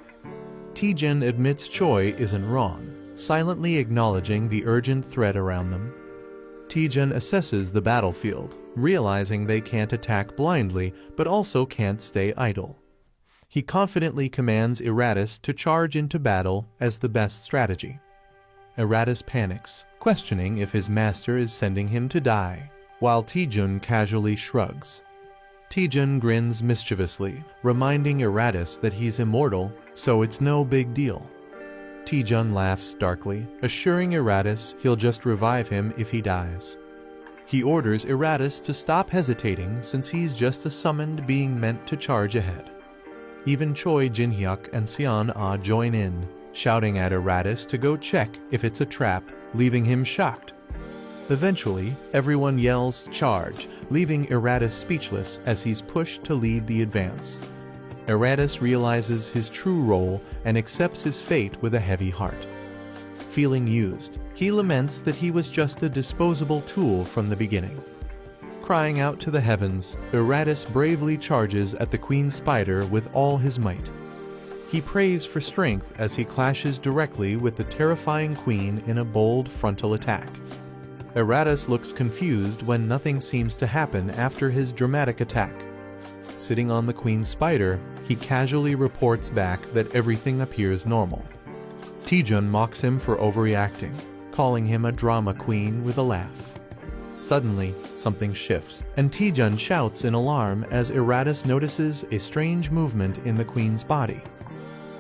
Taejun admits Choi isn't wrong, silently acknowledging the urgent threat around them. Taejun assesses the battlefield, realizing they can't attack blindly but also can't stay idle. He confidently commands Iratus to charge into battle as the best strategy. Eratus panics, questioning if his master is sending him to die, while Taejun casually shrugs. Taejun grins mischievously, reminding Eratus that he's immortal, so it's no big deal. Taejun laughs darkly, assuring Eratus he'll just revive him if he dies. He orders Eratus to stop hesitating since he's just a summoned being meant to charge ahead. Even Choi Jin-hyuk and Seon-ah join in, shouting at Eratus to go check if it's a trap, leaving him shocked. Eventually, everyone yells "charge," leaving Eratus speechless as he's pushed to lead the advance. Eratus realizes his true role and accepts his fate with a heavy heart. Feeling used, he laments that he was just a disposable tool from the beginning. Crying out to the heavens, Eratus bravely charges at the Queen Spider with all his might. He prays for strength as he clashes directly with the terrifying queen in a bold frontal attack. Eratus looks confused when nothing seems to happen after his dramatic attack. Sitting on the Queen Spider, he casually reports back that everything appears normal. Taejun mocks him for overreacting, calling him a drama queen with a laugh. Suddenly, something shifts, and Taejun shouts in alarm as Eratus notices a strange movement in the queen's body.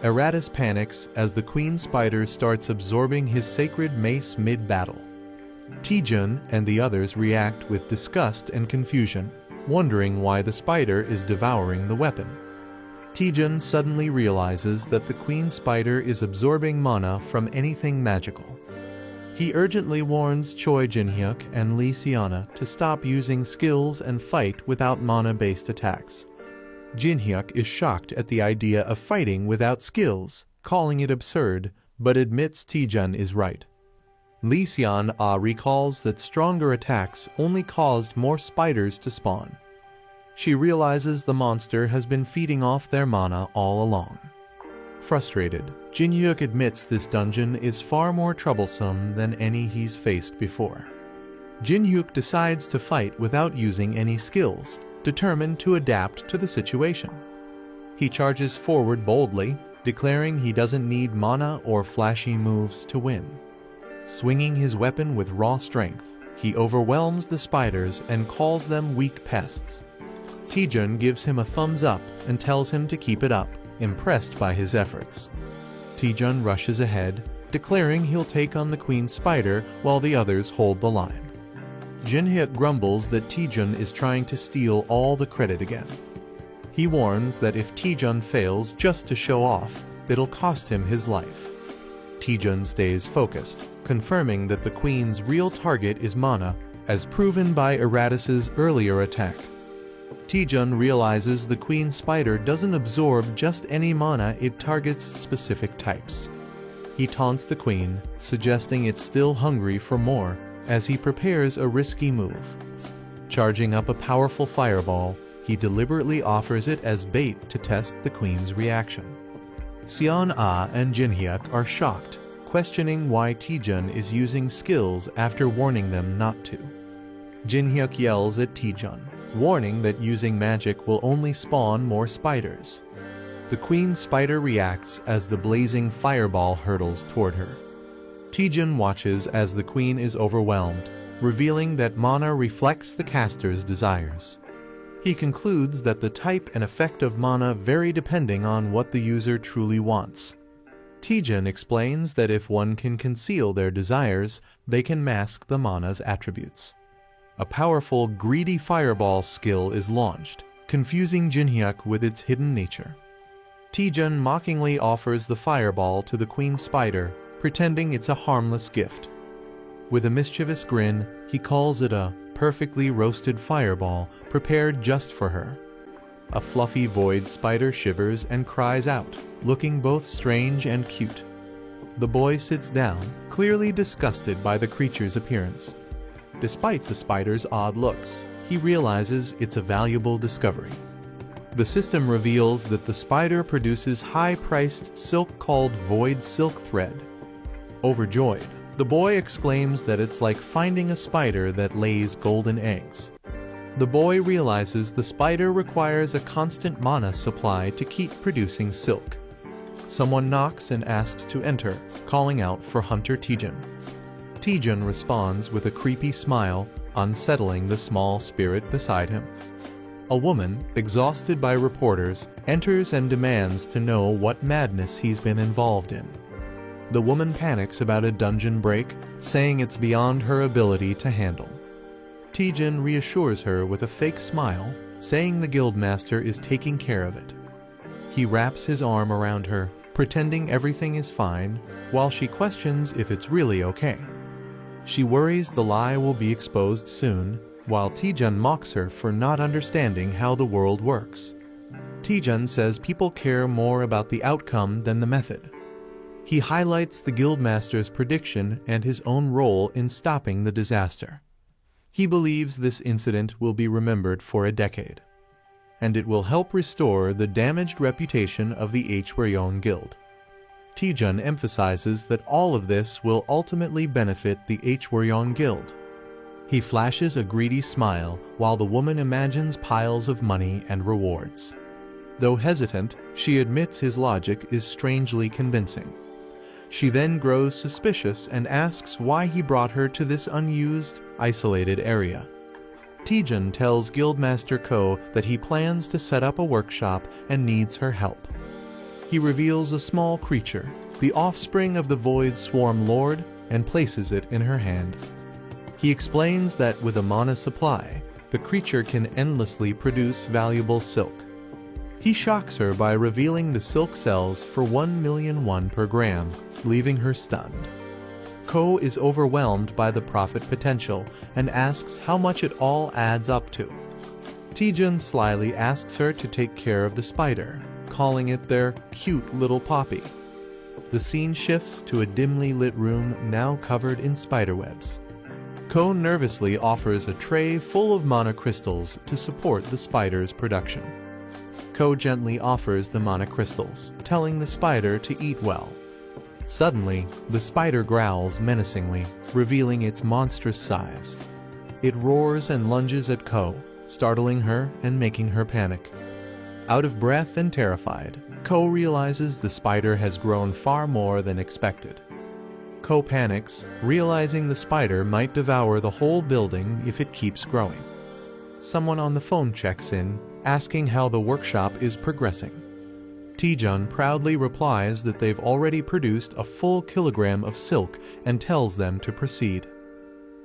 Eratus panics as the Queen Spider starts absorbing his sacred mace mid-battle. Taejun and the others react with disgust and confusion, wondering why the spider is devouring the weapon. Taejun suddenly realizes that the Queen Spider is absorbing mana from anything magical. He urgently warns Choi Jin-hyuk and Lee Seon-ah to stop using skills and fight without mana-based attacks. Jin-hyuk is shocked at the idea of fighting without skills, calling it absurd, but admits Taejun is right. Lee Seon-ah recalls that stronger attacks only caused more spiders to spawn. She realizes the monster has been feeding off their mana all along. Frustrated, Jin-hyuk admits this dungeon is far more troublesome than any he's faced before. Jin-hyuk decides to fight without using any skills, determined to adapt to the situation. He charges forward boldly, declaring he doesn't need mana or flashy moves to win. Swinging his weapon with raw strength, he overwhelms the spiders and calls them weak pests. Taejun gives him a thumbs up and tells him to keep it up, impressed by his efforts. Taejun rushes ahead, declaring he'll take on the Queen Spider while the others hold the line. Jin-hyuk grumbles that Taejun is trying to steal all the credit again. He warns that if Taejun fails just to show off, it'll cost him his life. Taejun stays focused, confirming that the Queen's real target is mana, as proven by Eratus's earlier attack. Taejun realizes the Queen Spider doesn't absorb just any mana, it targets specific types. He taunts the Queen, suggesting it's still hungry for more, as he prepares a risky move. Charging up a powerful fireball, he deliberately offers it as bait to test the Queen's reaction. Seon-ah and Jin-hyuk are shocked, questioning why Taejun is using skills after warning them not to. Jin-hyuk yells at Taejun, warning that using magic will only spawn more spiders. The Queen Spider reacts as the blazing fireball hurtles toward her. Taejun watches as the Queen is overwhelmed, revealing that mana reflects the caster's desires. He concludes that the type and effect of mana vary depending on what the user truly wants. Taejun explains that if one can conceal their desires, they can mask the mana's attributes. A powerful greedy fireball skill is launched, confusing Jin-hyuk with its hidden nature. Taejun mockingly offers the fireball to the Queen Spider, pretending it's a harmless gift. With a mischievous grin, he calls it a perfectly roasted fireball prepared just for her. A fluffy void spider shivers and cries out, looking both strange and cute. The boy sits down, clearly disgusted by the creature's appearance. Despite the spider's odd looks, he realizes it's a valuable discovery. The system reveals that the spider produces high-priced silk called void silk thread. Overjoyed, the boy exclaims that it's like finding a spider that lays golden eggs. The boy realizes the spider requires a constant mana supply to keep producing silk. Someone knocks and asks to enter, calling out for Hunter Taejun. Taejun responds with a creepy smile, unsettling the small spirit beside him. A woman, exhausted by reporters, enters and demands to know what madness he's been involved in. The woman panics about a dungeon break, saying it's beyond her ability to handle. Taejun reassures her with a fake smile, saying the guildmaster is taking care of it. He wraps his arm around her, pretending everything is fine, while she questions if it's really okay. She worries the lie will be exposed soon, while Taejun mocks her for not understanding how the world works. Taejun says people care more about the outcome than the method. He highlights the guildmaster's prediction and his own role in stopping the disaster. He believes this incident will be remembered for a decade, and it will help restore the damaged reputation of the Hwaryeon Guild. Taejun emphasizes that all of this will ultimately benefit the Hwaryeon Guild. He flashes a greedy smile while the woman imagines piles of money and rewards. Though hesitant, she admits his logic is strangely convincing. She then grows suspicious and asks why he brought her to this unused, isolated area. Taejun tells Guildmaster Ko that he plans to set up a workshop and needs her help. He reveals a small creature, the offspring of the Void Swarm Lord, and places it in her hand. He explains that with a mana supply, the creature can endlessly produce valuable silk. He shocks her by revealing the silk sells for 1,000,000 won per gram, leaving her stunned. Ko is overwhelmed by the profit potential and asks how much it all adds up to. Taejun slyly asks her to take care of the spider, calling it their cute little poppy. The scene shifts to a dimly lit room now covered in spiderwebs. Ko nervously offers a tray full of mana crystals to support the spider's production. Ko gently offers the mana crystals, telling the spider to eat well. Suddenly, the spider growls menacingly, revealing its monstrous size. It roars and lunges at Ko, startling her and making her panic. Out of breath and terrified, Ko realizes the spider has grown far more than expected. Ko panics, realizing the spider might devour the whole building if it keeps growing. Someone on the phone checks in, asking how the workshop is progressing. Taejun proudly replies that they've already produced a full kilogram of silk and tells them to proceed.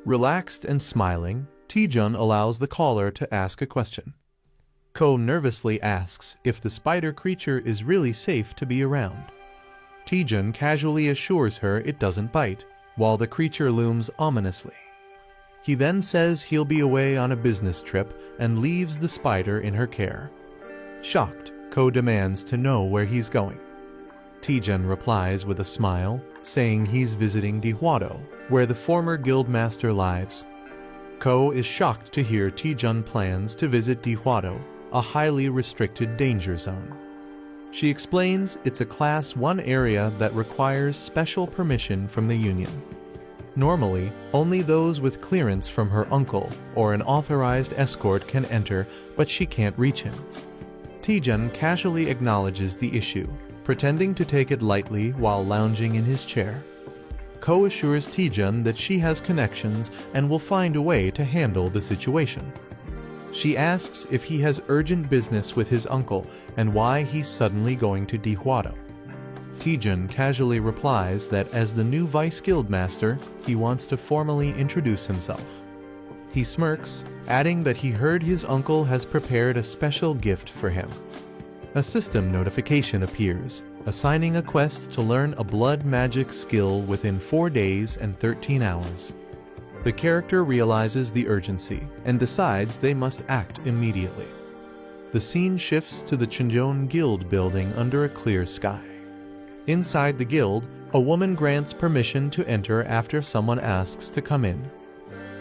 Relaxed and smiling, Taejun allows the caller to ask a question. Ko nervously asks if the spider creature is really safe to be around. Taejun casually assures her it doesn't bite, while the creature looms ominously. He then says he'll be away on a business trip and leaves the spider in her care. Shocked, Ko demands to know where he's going. Taejun replies with a smile, saying he's visiting Dihwado, where the former guildmaster lives. Ko is shocked to hear Taejun plans to visit Dihwado, a highly restricted danger zone. She explains it's a Class 1 area that requires special permission from the Union. Normally, only those with clearance from her uncle or an authorized escort can enter, but she can't reach him. Taejun casually acknowledges the issue, pretending to take it lightly while lounging in his chair. Ko assures Taejun that she has connections and will find a way to handle the situation. She asks if he has urgent business with his uncle and why he's suddenly going to Dihwado. Taejun casually replies that as the new vice guildmaster, he wants to formally introduce himself. He smirks, adding that he heard his uncle has prepared a special gift for him. A system notification appears, assigning a quest to learn a blood magic skill within 4 days and 13 hours. The character realizes the urgency and decides they must act immediately. The scene shifts to the Chinjon Guild building under a clear sky. Inside the guild, a woman grants permission to enter after someone asks to come in.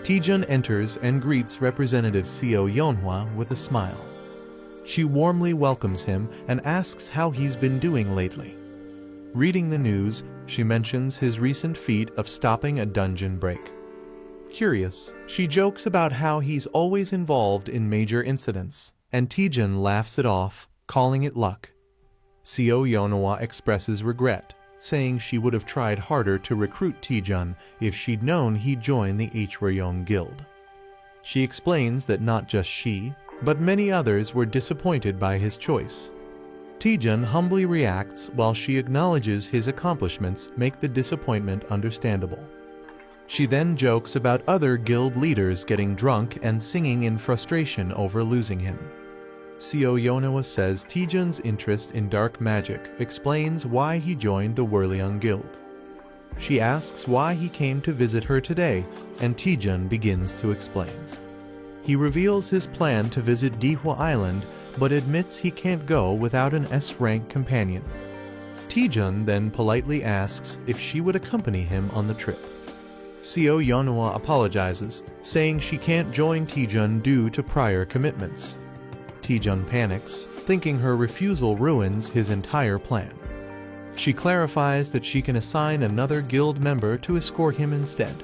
Taejun enters and greets Representative Seo Yeonhwa with a smile. She warmly welcomes him and asks how he's been doing lately. Reading the news, she mentions his recent feat of stopping a dungeon break. Curious, she jokes about how he's always involved in major incidents, and Taejun laughs it off, calling it luck. Seo Yeonhwa expresses regret, saying she would have tried harder to recruit Taejun if she'd known he'd join the Hwaryong Guild. She explains that not just she, but many others were disappointed by his choice. Taejun humbly reacts while she acknowledges his accomplishments make the disappointment understandable. She then jokes about other guild leaders getting drunk and singing in frustration over losing him. Seo Yeonhwa says Taejun's interest in dark magic explains why he joined the Hwaryong Guild. She asks why he came to visit her today, and Taejun begins to explain. He reveals his plan to visit Dihwa Island, but admits he can't go without an S-rank companion. Taejun then politely asks if she would accompany him on the trip. Seo Yeonhwa apologizes, saying she can't join Taejun due to prior commitments. Taejun panics, thinking her refusal ruins his entire plan. She clarifies that she can assign another guild member to escort him instead.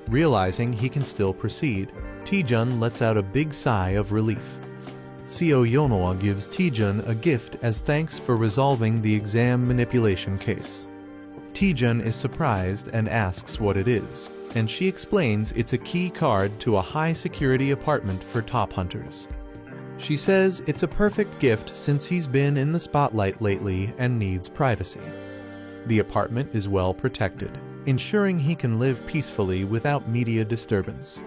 Realizing he can still proceed, Taejun lets out a big sigh of relief. Seo Yeonhwa gives Taejun a gift as thanks for resolving the exam manipulation case. Taejun is surprised and asks what it is, and she explains it's a key card to a high-security apartment for top hunters. She says it's a perfect gift since he's been in the spotlight lately and needs privacy. The apartment is well protected, ensuring he can live peacefully without media disturbance.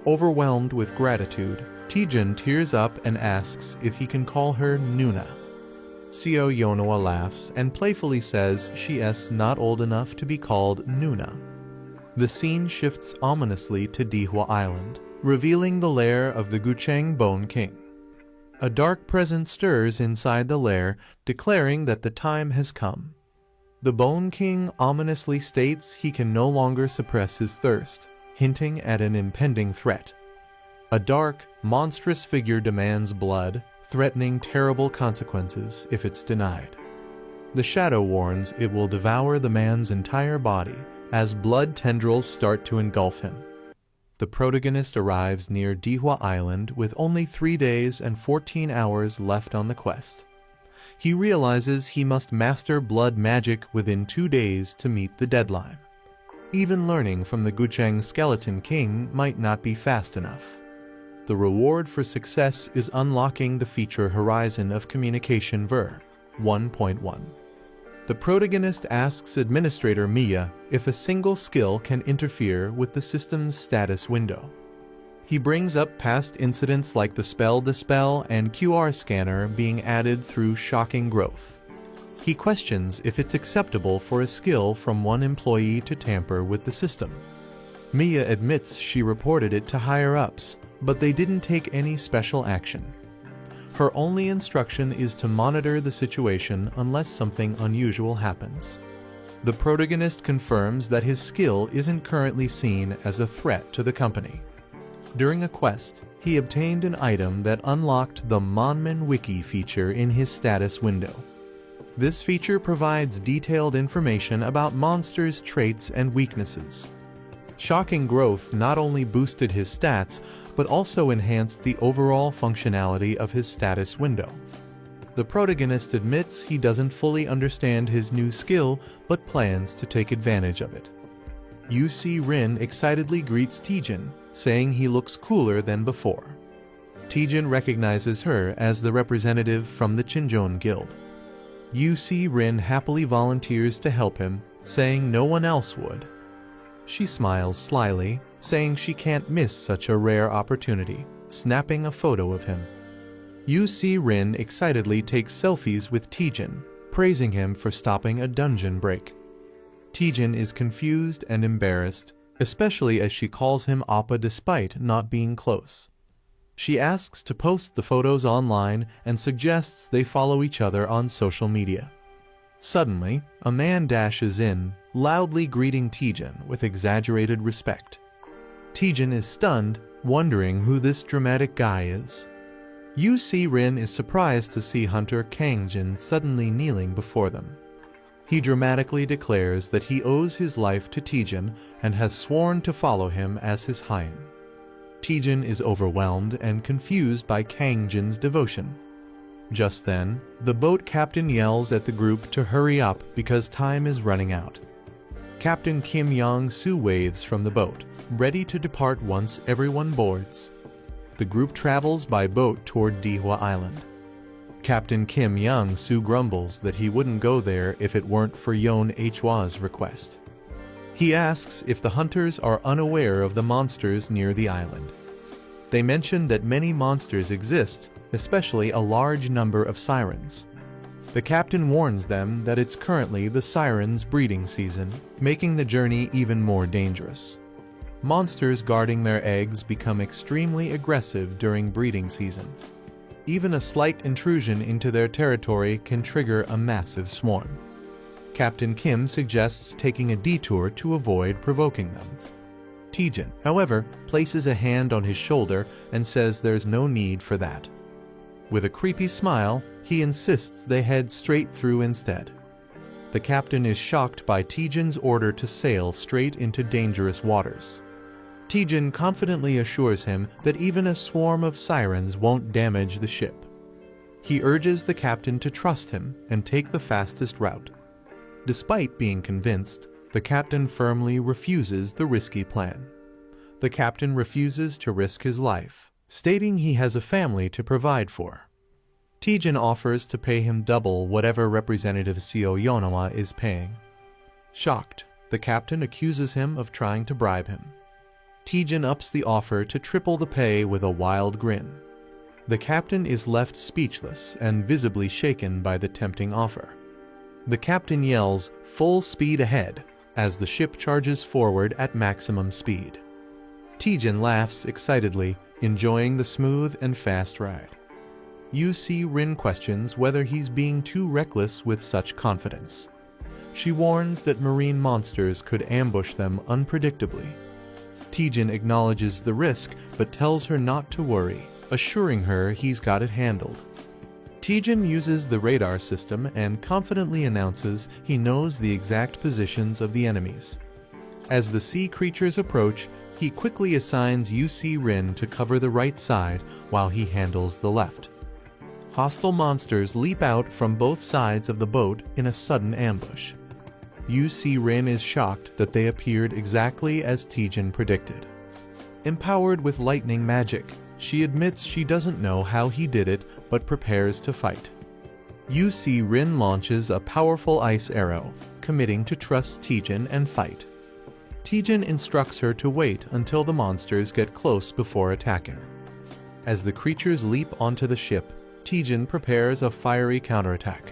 Overwhelmed with gratitude, Taejun tears up and asks if he can call her Nuna. Seo Yeonhwa laughs and playfully says she's not old enough to be called Nuna. The scene shifts ominously to Dihwa Island, revealing the lair of the Gucheng Bone King. A dark presence stirs inside the lair, declaring that the time has come. The Bone King ominously states he can no longer suppress his thirst, hinting at an impending threat. A dark, monstrous figure demands blood, threatening terrible consequences if it's denied. The shadow warns it will devour the man's entire body as blood tendrils start to engulf him. The protagonist arrives near Dihwa Island with only 3 days and 14 hours left on the quest. He realizes he must master blood magic within 2 days to meet the deadline. Even learning from the Gucheng Skeleton King might not be fast enough. The reward for success is unlocking the feature horizon of Communication Ver 1.1. The protagonist asks Administrator Mia if a single skill can interfere with the system's status window. He brings up past incidents like the Spell Dispel and QR scanner being added through Shocking Growth. He questions if it's acceptable for a skill from one employee to tamper with the system. Mia admits she reported it to higher-ups, but they didn't take any special action. Her only instruction is to monitor the situation unless something unusual happens. The protagonist confirms that his skill isn't currently seen as a threat to the company. During a quest, he obtained an item that unlocked the Monman Wiki feature in his status window. This feature provides detailed information about monsters' traits and weaknesses. Shocking Growth not only boosted his stats, but also enhanced the overall functionality of his status window. The protagonist admits he doesn't fully understand his new skill, but plans to take advantage of it. UC Rin excitedly greets Taejun, saying he looks cooler than before. Taejun recognizes her as the representative from the Chinjon Guild. UC Rin happily volunteers to help him, saying no one else would. She smiles slyly, saying she can't miss such a rare opportunity, snapping a photo of him. UC Rin excitedly takes selfies with Taejun, praising him for stopping a dungeon break. Taejun is confused and embarrassed, especially as she calls him Appa despite not being close. She asks to post the photos online and suggests they follow each other on social media. Suddenly, a man dashes in, loudly greeting Taejun with exaggerated respect. Taejun is stunned, wondering who this dramatic guy is. UC Rin is surprised to see Hunter Kangjin suddenly kneeling before them. He dramatically declares that he owes his life to Taejun and has sworn to follow him as his Hain. Taejun is overwhelmed and confused by Kangjin's devotion. Just then, the boat captain yells at the group to hurry up because time is running out. Captain Kim Young-soo waves from the boat, ready to depart once everyone boards. The group travels by boat toward Dihwa Island. Captain Kim Young-soo grumbles that he wouldn't go there if it weren't for Yeon Hwa's request. He asks if the hunters are unaware of the monsters near the island. They mention that many monsters exist, especially a large number of sirens. The captain warns them that it's currently the sirens' breeding season, making the journey even more dangerous. Monsters guarding their eggs become extremely aggressive during breeding season. Even a slight intrusion into their territory can trigger a massive swarm. Captain Kim suggests taking a detour to avoid provoking them. Taejun, however, places a hand on his shoulder and says there's no need for that. With a creepy smile, he insists they head straight through instead. The captain is shocked by Taejun's order to sail straight into dangerous waters. Taejun confidently assures him that even a swarm of sirens won't damage the ship. He urges the captain to trust him and take the fastest route. Despite being convinced, the captain firmly refuses the risky plan. The captain refuses to risk his life, stating he has a family to provide for. Taejun offers to pay him double whatever Representative Seo Yeonhwa is paying. Shocked, the captain accuses him of trying to bribe him. Taejun ups the offer to triple the pay with a wild grin. The captain is left speechless and visibly shaken by the tempting offer. The captain yells, "Full speed ahead," as the ship charges forward at maximum speed. Taejun laughs excitedly, enjoying the smooth and fast ride. Rin questions whether he's being too reckless with such confidence. She warns that marine monsters could ambush them unpredictably. Taejun acknowledges the risk but tells her not to worry, assuring her he's got it handled. Taejun uses the radar system and confidently announces he knows the exact positions of the enemies. As the sea creatures approach, he quickly assigns Rin to cover the right side while he handles the left. Hostile monsters leap out from both sides of the boat in a sudden ambush. Rin is shocked that they appeared exactly as Taejun predicted. Empowered with lightning magic, she admits she doesn't know how he did it but prepares to fight. Rin launches a powerful ice arrow, committing to trust Taejun and fight. Taejun instructs her to wait until the monsters get close before attacking. As the creatures leap onto the ship, Taejun prepares a fiery counterattack.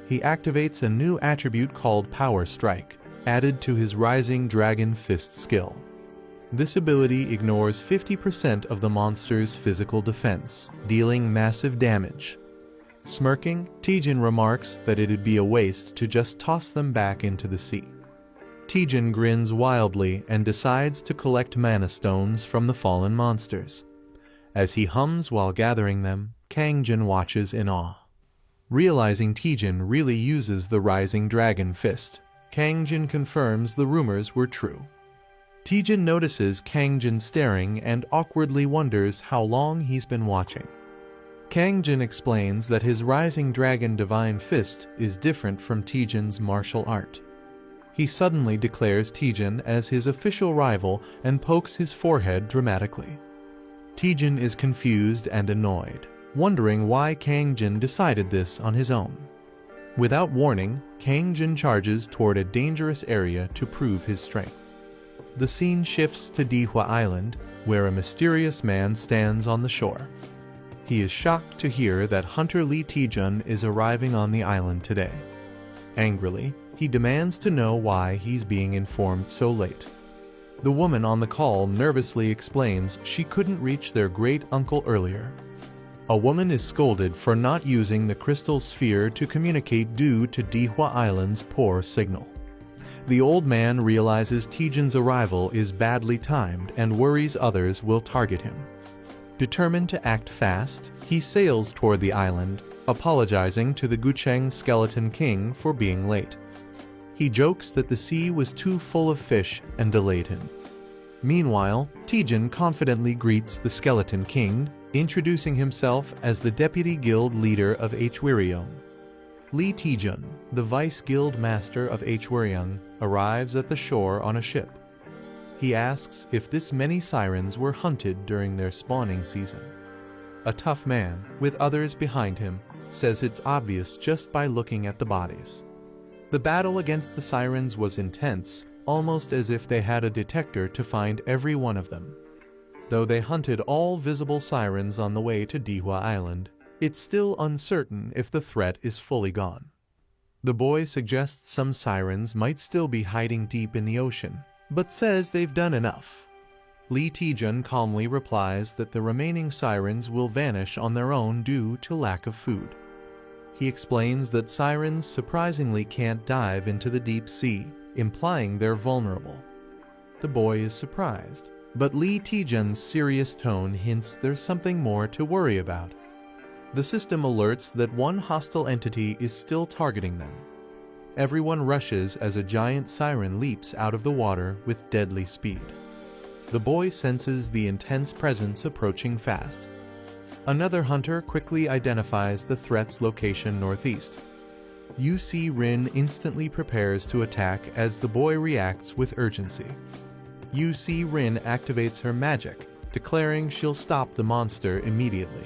He activates a new attribute called Power Strike, added to his Rising Dragon Fist skill. This ability ignores 50% of the monster's physical defense, dealing massive damage. Smirking, Taejun remarks that it'd be a waste to just toss them back into the sea. Taejun grins wildly and decides to collect mana stones from the fallen monsters. As he hums while gathering them, Kangjin watches in awe. Realizing Taejun really uses the Rising Dragon Fist, Kangjin confirms the rumors were true. Taejun notices Kangjin staring and awkwardly wonders how long he's been watching. Kangjin explains that his Rising Dragon Divine Fist is different from Taejun's martial art. He suddenly declares Taejun as his official rival and pokes his forehead dramatically. Taejun is confused and annoyed, wondering why Kangjin decided this on his own. Without warning, Kangjin charges toward a dangerous area to prove his strength. The scene shifts to Dihwa Island, where a mysterious man stands on the shore. He is shocked to hear that Hunter Lee Taejun is arriving on the island today. Angrily, he demands to know why he's being informed so late. The woman on the call nervously explains she couldn't reach their great-uncle earlier. A woman is scolded for not using the crystal sphere to communicate due to Dihwa Island's poor signal. The old man realizes Taejun's arrival is badly timed and worries others will target him. Determined to act fast, he sails toward the island, apologizing to the Gucheng Skeleton King for being late. He jokes that the sea was too full of fish and delayed him. Meanwhile, Taejun confidently greets the Skeleton King, introducing himself as the deputy guild leader of Hwryong. Lee Taejun, the vice guild master of Hwryong, arrives at the shore on a ship. He asks if this many sirens were hunted during their spawning season. A tough man, with others behind him, says it's obvious just by looking at the bodies. The battle against the sirens was intense, almost as if they had a detector to find every one of them. Though they hunted all visible sirens on the way to Dihwa Island, it's still uncertain if the threat is fully gone. The boy suggests some sirens might still be hiding deep in the ocean, but says they've done enough. Lee Taejun calmly replies that the remaining sirens will vanish on their own due to lack of food. He explains that sirens surprisingly can't dive into the deep sea, implying they're vulnerable. The boy is surprised, but Lee Taejun's serious tone hints there's something more to worry about. The system alerts that one hostile entity is still targeting them. Everyone rushes as a giant siren leaps out of the water with deadly speed. The boy senses the intense presence approaching fast. Another hunter quickly identifies the threat's location northeast. Rin instantly prepares to attack as the boy reacts with urgency. Rin activates her magic, declaring she'll stop the monster immediately.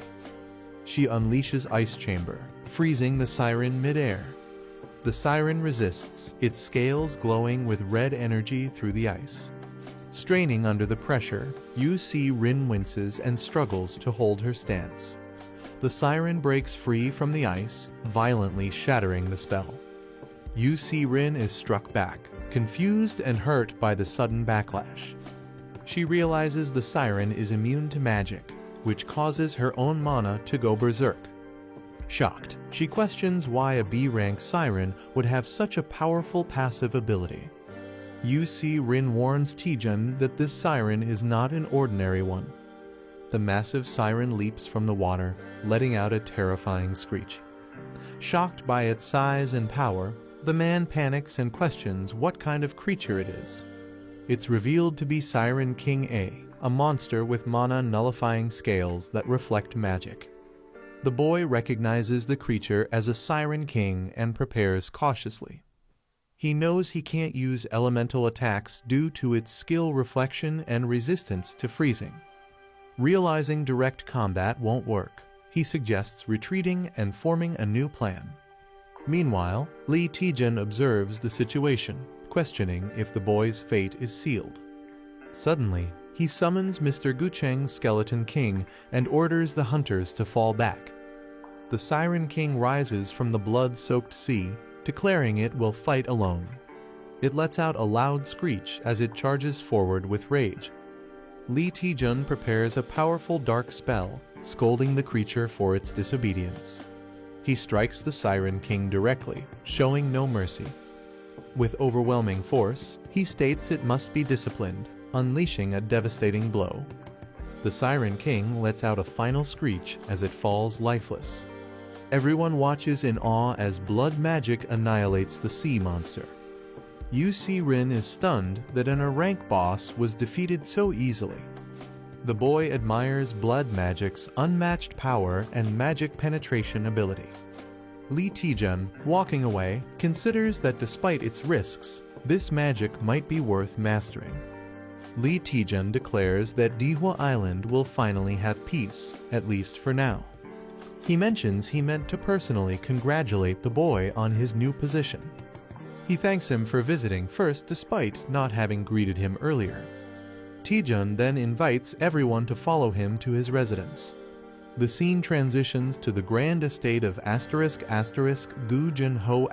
She unleashes Ice Chamber, freezing the siren midair. The siren resists, its scales glowing with red energy through the ice. Straining under the pressure, Rin winces and struggles to hold her stance. The siren breaks free from the ice, violently shattering the spell. Rin is struck back, confused and hurt by the sudden backlash. She realizes the siren is immune to magic, which causes her own mana to go berserk. Shocked, she questions why a B-rank siren would have such a powerful passive ability. Rin warns Taejun that this siren is not an ordinary one. The massive siren leaps from the water, letting out a terrifying screech. Shocked by its size and power, the man panics and questions what kind of creature it is. It's revealed to be Siren King a monster with mana-nullifying scales that reflect magic. The boy recognizes the creature as a Siren King and prepares cautiously. He knows he can't use elemental attacks due to its skill reflection and resistance to freezing. Realizing direct combat won't work, he suggests retreating and forming a new plan. Meanwhile, Lee Taejun observes the situation, questioning if the boy's fate is sealed. Suddenly, he summons Mr. Gucheng's Skeleton King and orders the hunters to fall back. The Siren King rises from the blood-soaked sea, declaring it will fight alone. It lets out a loud screech as it charges forward with rage. Lee Taejun prepares a powerful dark spell, scolding the creature for its disobedience. He strikes the Siren King directly, showing no mercy. With overwhelming force, he states it must be disciplined, unleashing a devastating blow. The Siren King lets out a final screech as it falls lifeless. Everyone watches in awe as blood magic annihilates the sea monster. Rin is stunned that a rank boss was defeated so easily. The boy admires blood magic's unmatched power and magic penetration ability. Lee Taejun, walking away, considers that despite its risks, this magic might be worth mastering. Lee Taejun declares that Dihwa Island will finally have peace, at least for now. He mentions he meant to personally congratulate the boy on his new position. He thanks him for visiting first despite not having greeted him earlier. Taejun then invites everyone to follow him to his residence. The scene transitions to the grand estate of Gu Jin-ho ***.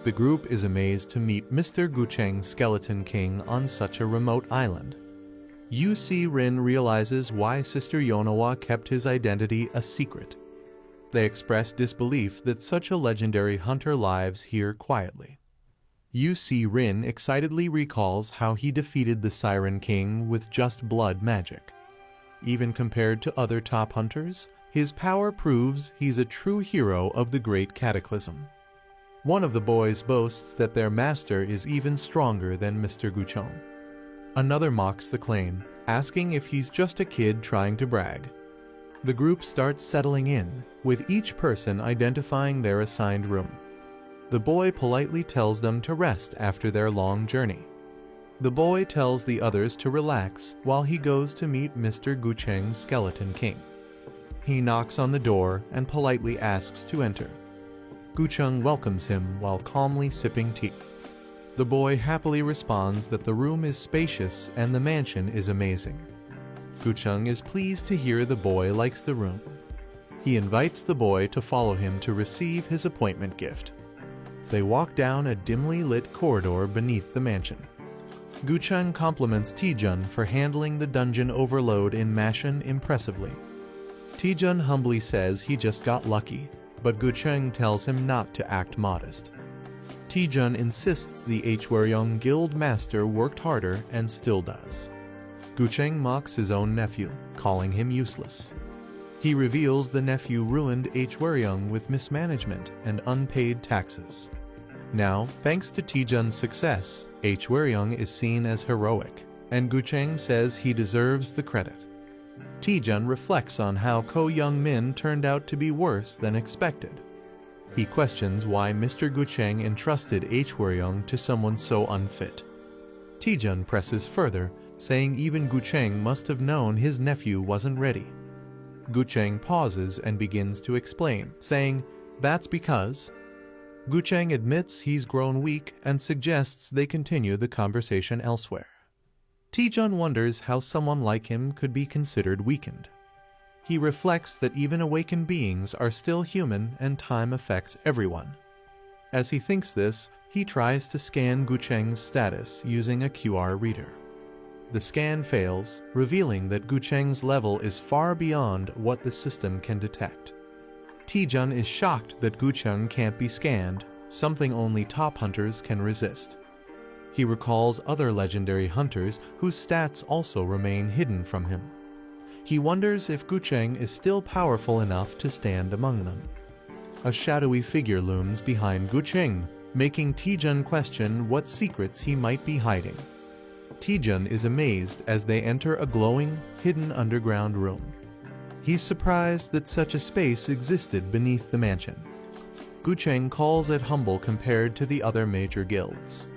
The group is amazed to meet Mr. Gucheng's Skeleton King on such a remote island. Rin realizes why Sister Yonawa kept his identity a secret. They express disbelief that such a legendary hunter lives here quietly. Rin excitedly recalls how he defeated the Siren King with just blood magic. Even compared to other top hunters, his power proves he's a true hero of the Great Cataclysm. One of the boys boasts that their master is even stronger than Mr. Gucheng. Another mocks the claim, asking if he's just a kid trying to brag. The group starts settling in, with each person identifying their assigned room. The boy politely tells them to rest after their long journey. The boy tells the others to relax while he goes to meet Mr. Gucheng's Skeleton King. He knocks on the door and politely asks to enter. Gucheng welcomes him while calmly sipping tea. The boy happily responds that the room is spacious and the mansion is amazing. Gucheng is pleased to hear the boy likes the room. He invites the boy to follow him to receive his appointment gift. They walk down a dimly lit corridor beneath the mansion. Gucheng compliments Taejun for handling the dungeon overload in mansion impressively. Taejun humbly says he just got lucky, but Gucheng tells him not to act modest. Taejun insists the Hwaryeong Guild master worked harder and still does. Gucheng mocks his own nephew, calling him useless. He reveals the nephew ruined Hwaryeong with mismanagement and unpaid taxes. Now, thanks to Taejun's success, Hwaryeong is seen as heroic, and Gucheng says he deserves the credit. Taejun reflects on how Ko Young-min turned out to be worse than expected. He questions why Mr. Gucheng entrusted Hwaryeong to someone so unfit. Taejun presses further, saying even Gucheng must have known his nephew wasn't ready. Gucheng pauses and begins to explain, saying, "That's because..." Gucheng admits he's grown weak and suggests they continue the conversation elsewhere. Taejun wonders how someone like him could be considered weakened. He reflects that even awakened beings are still human and time affects everyone. As he thinks this, he tries to scan Gucheng's status using a QR reader. The scan fails, revealing that Gucheng's level is far beyond what the system can detect. Taejun is shocked that Gucheng can't be scanned, something only top hunters can resist. He recalls other legendary hunters whose stats also remain hidden from him. He wonders if Gucheng is still powerful enough to stand among them. A shadowy figure looms behind Gucheng, making Taejun question what secrets he might be hiding. Taejun is amazed as they enter a glowing, hidden underground room. He's surprised that such a space existed beneath the mansion. Gucheng calls it humble compared to the other major guilds.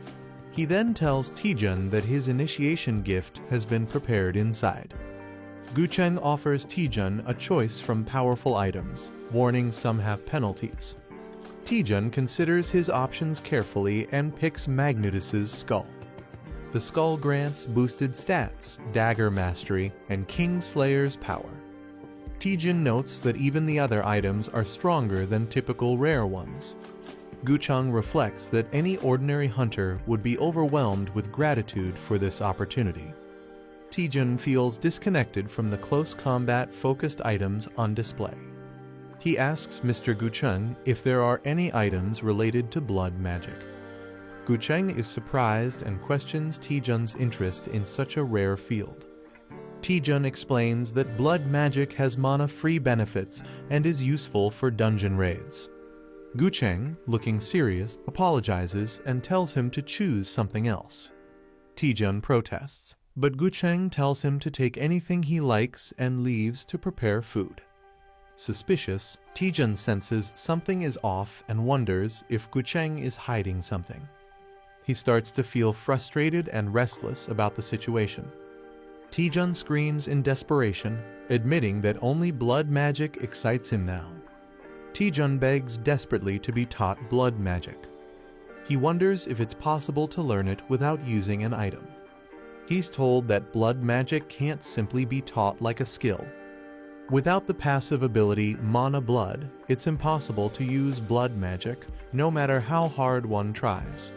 He then tells Taejun that his initiation gift has been prepared inside. Gucheng offers Taejun a choice from powerful items, warning some have penalties. Taejun considers his options carefully and picks Magnetus's skull. The skull grants boosted stats, dagger mastery, and King Slayer's power. Taejun notes that even the other items are stronger than typical rare ones. Gucheng reflects that any ordinary hunter would be overwhelmed with gratitude for this opportunity. Taejun feels disconnected from the close combat-focused items on display. He asks Mr. Gucheng if there are any items related to blood magic. Gucheng is surprised and questions Taejun's interest in such a rare field. Taejun explains that blood magic has mana-free benefits and is useful for dungeon raids. Gucheng, looking serious, apologizes and tells him to choose something else. Taejun protests, but Gucheng tells him to take anything he likes and leaves to prepare food. Suspicious, Taejun senses something is off and wonders if Gucheng is hiding something. He starts to feel frustrated and restless about the situation. Taejun screams in desperation, admitting that only blood magic excites him now. Taejun begs desperately to be taught blood magic. He wonders if it's possible to learn it without using an item. He's told that blood magic can't simply be taught like a skill. Without the passive ability Mana Blood, it's impossible to use blood magic, no matter how hard one tries.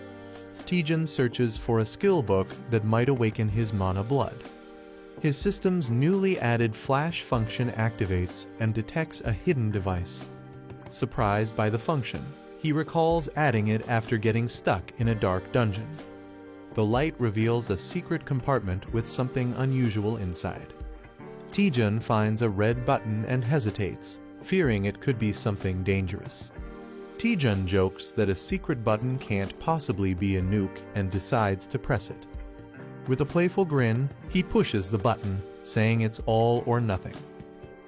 Taejun searches for a skill book that might awaken his Mana Blood. His system's newly added flash function activates and detects a hidden device. Surprised by the function, he recalls adding it after getting stuck in a dark dungeon. The light reveals a secret compartment with something unusual inside. Taejun finds a red button and hesitates, fearing it could be something dangerous. Taejun jokes that a secret button can't possibly be a nuke and decides to press it. With a playful grin, he pushes the button, saying it's all or nothing.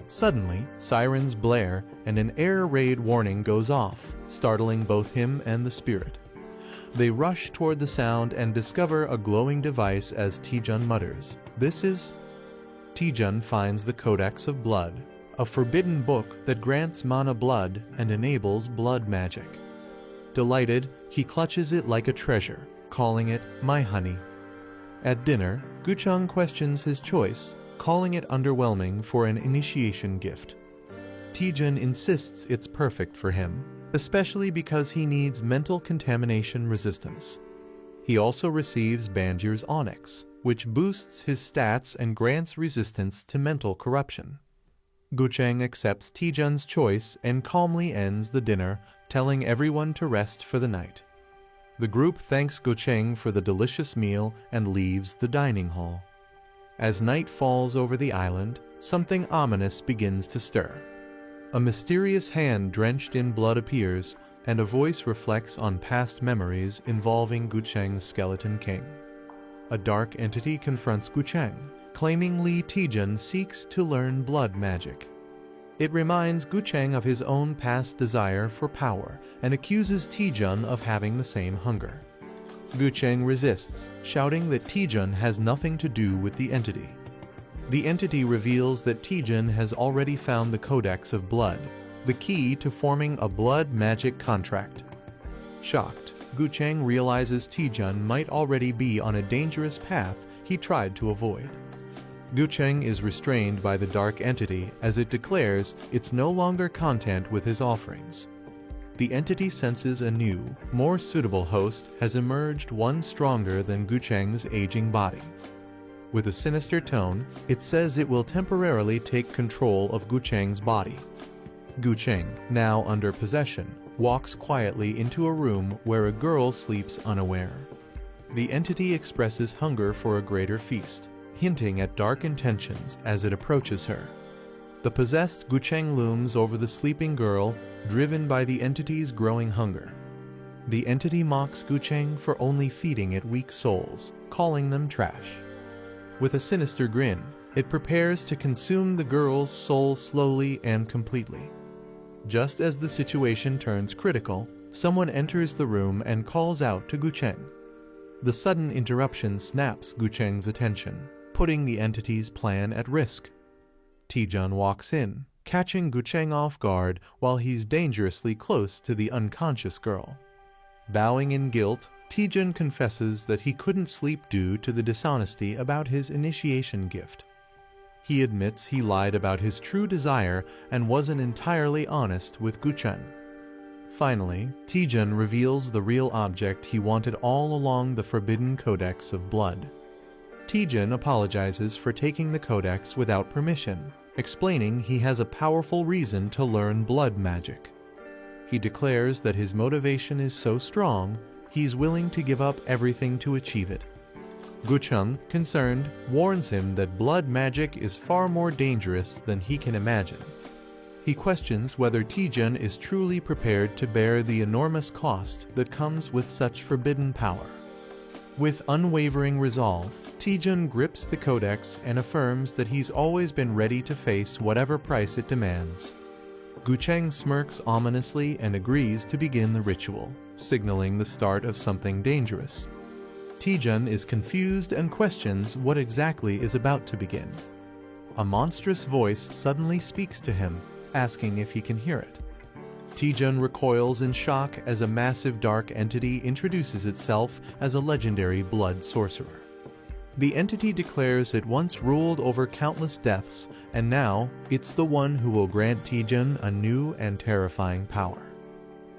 Suddenly, sirens blare and an air raid warning goes off, startling both him and the spirit. They rush toward the sound and discover a glowing device as Taejun mutters, "This is..." Taejun finds the Codex of Blood, a forbidden book that grants mana blood and enables blood magic. Delighted, he clutches it like a treasure, calling it "my honey." At dinner, Gucheng questions his choice, calling it underwhelming for an initiation gift. Taejun insists it's perfect for him, especially because he needs mental contamination resistance. He also receives Banjir's Onyx, which boosts his stats and grants resistance to mental corruption. Gucheng accepts Taejun's choice and calmly ends the dinner, telling everyone to rest for the night. The group thanks Gucheng for the delicious meal and leaves the dining hall. As night falls over the island, something ominous begins to stir. A mysterious hand drenched in blood appears, and a voice reflects on past memories involving Gucheng's Skeleton King. A dark entity confronts Gucheng, claiming Lee Taejun seeks to learn blood magic. It reminds Gucheng of his own past desire for power and accuses Taejun of having the same hunger. Gucheng resists, shouting that Taejun has nothing to do with the entity. The entity reveals that Taejun has already found the Codex of Blood, the key to forming a blood magic contract. Shocked, Gucheng realizes Taejun might already be on a dangerous path he tried to avoid. Gucheng is restrained by the dark entity as it declares it's no longer content with his offerings. The entity senses a new, more suitable host has emerged, one stronger than Gucheng's aging body. With a sinister tone, it says it will temporarily take control of Gucheng's body. Gucheng, now under possession, walks quietly into a room where a girl sleeps unaware. The entity expresses hunger for a greater feast, hinting at dark intentions as it approaches her. The possessed Gucheng looms over the sleeping girl, driven by the entity's growing hunger. The entity mocks Gucheng for only feeding it weak souls, calling them trash. With a sinister grin, it prepares to consume the girl's soul slowly and completely. Just as the situation turns critical, someone enters the room and calls out to Gucheng. The sudden interruption snaps Gucheng's attention, putting the entity's plan at risk. Taejun walks in, catching Gucheng off guard while he's dangerously close to the unconscious girl. Bowing in guilt, Taejun confesses that he couldn't sleep due to the dishonesty about his initiation gift. He admits he lied about his true desire and wasn't entirely honest with Gucheng. Finally, Taejun reveals the real object he wanted all along, the Forbidden Codex of Blood. Taejun apologizes for taking the codex without permission, explaining he has a powerful reason to learn blood magic. He declares that his motivation is so strong, he's willing to give up everything to achieve it. Gucheng, concerned, warns him that blood magic is far more dangerous than he can imagine. He questions whether Taejun is truly prepared to bear the enormous cost that comes with such forbidden power. With unwavering resolve, Taejun grips the codex and affirms that he's always been ready to face whatever price it demands. Gucheng smirks ominously and agrees to begin the ritual, signaling the start of something dangerous. Taejun is confused and questions what exactly is about to begin. A monstrous voice suddenly speaks to him, asking if he can hear it. Taejun recoils in shock as a massive dark entity introduces itself as a legendary blood sorcerer. The entity declares it once ruled over countless deaths, and now it's the one who will grant Taejun a new and terrifying power.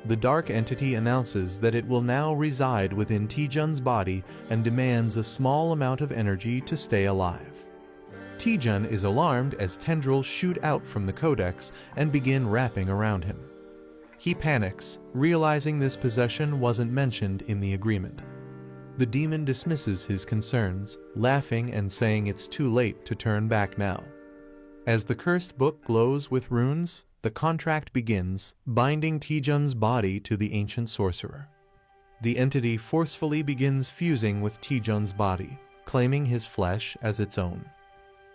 The dark entity announces that it will now reside within Taejun's body and demands a small amount of energy to stay alive. Taejun is alarmed as tendrils shoot out from the codex and begin wrapping around him. He panics, realizing this possession wasn't mentioned in the agreement. The demon dismisses his concerns, laughing and saying it's too late to turn back now. As the cursed book glows with runes, the contract begins, binding Taejun's body to the ancient sorcerer. The entity forcefully begins fusing with Taejun's body, claiming his flesh as its own.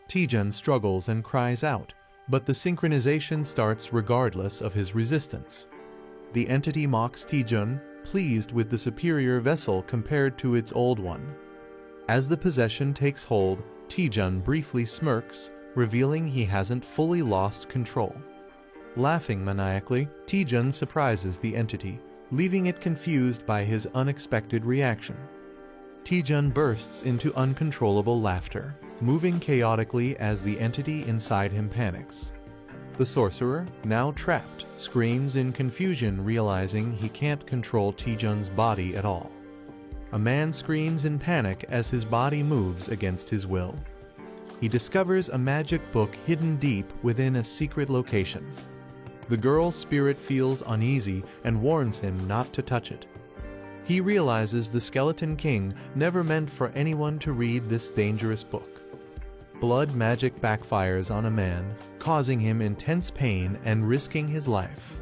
Taejun struggles and cries out, but the synchronization starts regardless of his resistance. The entity mocks Taejun, pleased with the superior vessel compared to its old one. As the possession takes hold, Taejun briefly smirks, revealing he hasn't fully lost control. Laughing maniacally, Taejun surprises the entity, leaving it confused by his unexpected reaction. Taejun bursts into uncontrollable laughter, moving chaotically as the entity inside him panics. The sorcerer, now trapped, screams in confusion, realizing he can't control Taejun's body at all. A man screams in panic as his body moves against his will. He discovers a magic book hidden deep within a secret location. The girl's spirit feels uneasy and warns him not to touch it. He realizes the Skeleton King never meant for anyone to read this dangerous book. Blood magic backfires on a man, causing him intense pain and risking his life.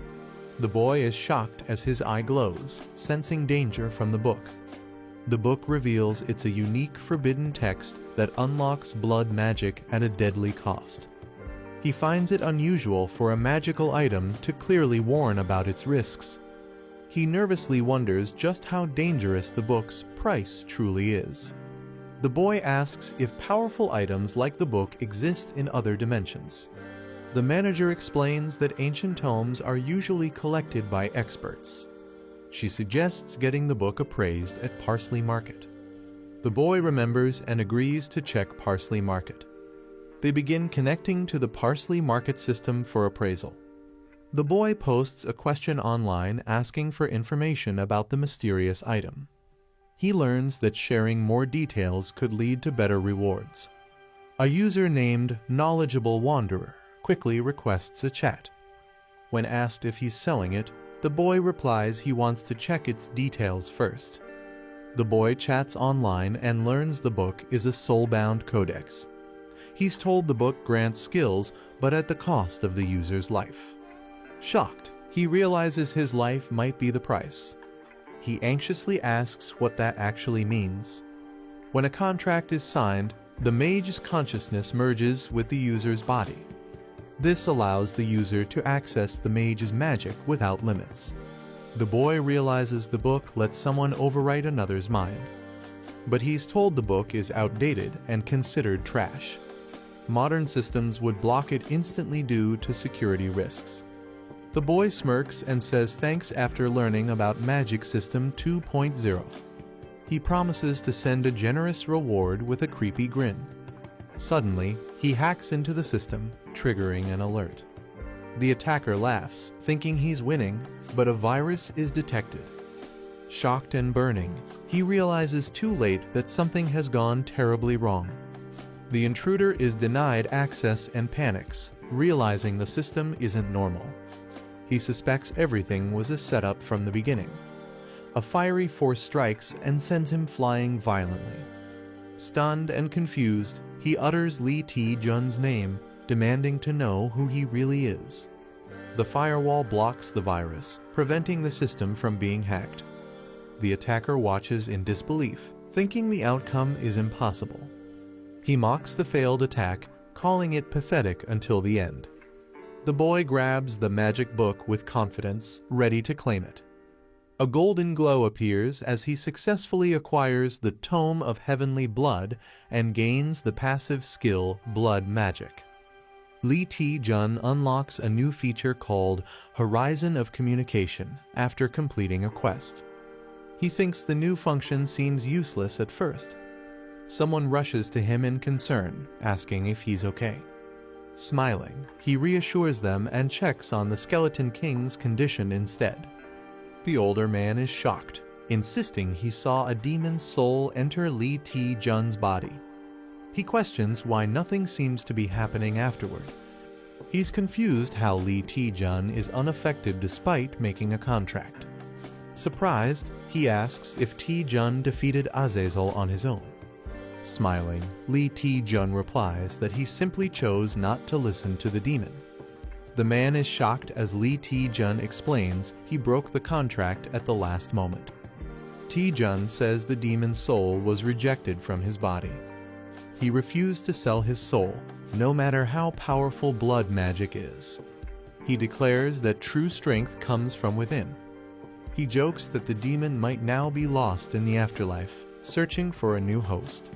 The boy is shocked as his eye glows, sensing danger from the book. The book reveals it's a unique forbidden text that unlocks blood magic at a deadly cost. He finds it unusual for a magical item to clearly warn about its risks. He nervously wonders just how dangerous the book's price truly is. The boy asks if powerful items like the book exist in other dimensions. The manager explains that ancient tomes are usually collected by experts. She suggests getting the book appraised at Parsley Market. The boy remembers and agrees to check Parsley Market. They begin connecting to the Parsley Market system for appraisal. The boy posts a question online asking for information about the mysterious item. He learns that sharing more details could lead to better rewards. A user named Knowledgeable Wanderer quickly requests a chat. When asked if he's selling it, the boy replies he wants to check its details first. The boy chats online and learns the book is a soul-bound codex. He's told the book grants skills, but at the cost of the user's life. Shocked, he realizes his life might be the price. He anxiously asks what that actually means. When a contract is signed, the mage's consciousness merges with the user's body. This allows the user to access the mage's magic without limits. The boy realizes the book lets someone overwrite another's mind. But he's told the book is outdated and considered trash. Modern systems would block it instantly due to security risks. The boy smirks and says thanks after learning about Magic System 2.0. He promises to send a generous reward with a creepy grin. Suddenly, he hacks into the system, triggering an alert. The attacker laughs, thinking he's winning, but a virus is detected. Shocked and burning, he realizes too late that something has gone terribly wrong. The intruder is denied access and panics, realizing the system isn't normal. He suspects everything was a setup from the beginning. A fiery force strikes and sends him flying violently. Stunned and confused, he utters Lee Taejun's name, demanding to know who he really is. The firewall blocks the virus, preventing the system from being hacked. The attacker watches in disbelief, thinking the outcome is impossible. He mocks the failed attack, calling it pathetic until the end. The boy grabs the magic book with confidence, ready to claim it. A golden glow appears as he successfully acquires the Tome of Heavenly Blood and gains the passive skill Blood Magic. Lee Taejun unlocks a new feature called Horizon of Communication after completing a quest. He thinks the new function seems useless at first. Someone rushes to him in concern, asking if he's okay. Smiling, he reassures them and checks on the Skeleton King's condition instead. The older man is shocked, insisting he saw a demon's soul enter Lee Taejun's body. He questions why nothing seems to be happening afterward. He's confused how Lee Taejun is unaffected despite making a contract. Surprised, he asks if Taejun defeated Azazel on his own. Smiling, Lee Taejun replies that he simply chose not to listen to the demon. The man is shocked as Lee Taejun explains he broke the contract at the last moment. Taejun says the demon's soul was rejected from his body. He refused to sell his soul, no matter how powerful blood magic is. He declares that true strength comes from within. He jokes that the demon might now be lost in the afterlife, searching for a new host.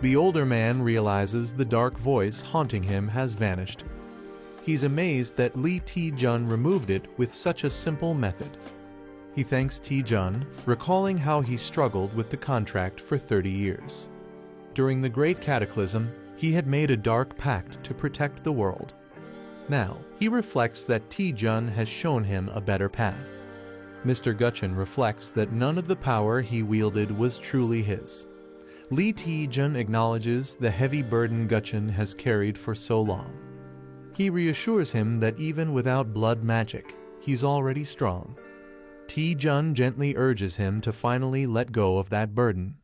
The older man realizes the dark voice haunting him has vanished. He's amazed that Lee Taejun removed it with such a simple method. He thanks Taejun, recalling how he struggled with the contract for 30 years. During the Great Cataclysm, he had made a dark pact to protect the world. Now, he reflects that Taejun has shown him a better path. Mr. Gutchen reflects that none of the power he wielded was truly his. Lee Taejun acknowledges the heavy burden Gutchen has carried for so long. He reassures him that even without blood magic, he's already strong. Taejun gently urges him to finally let go of that burden.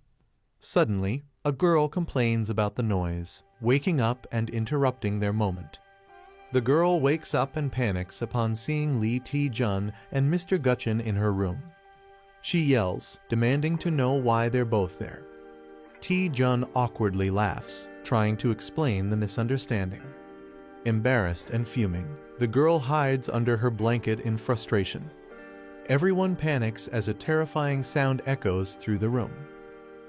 Suddenly, a girl complains about the noise, waking up and interrupting their moment. The girl wakes up and panics upon seeing Lee Taejun and Mr. Gutchen in her room. She yells, demanding to know why they're both there. Taejun awkwardly laughs, trying to explain the misunderstanding. Embarrassed and fuming, the girl hides under her blanket in frustration. Everyone panics as a terrifying sound echoes through the room.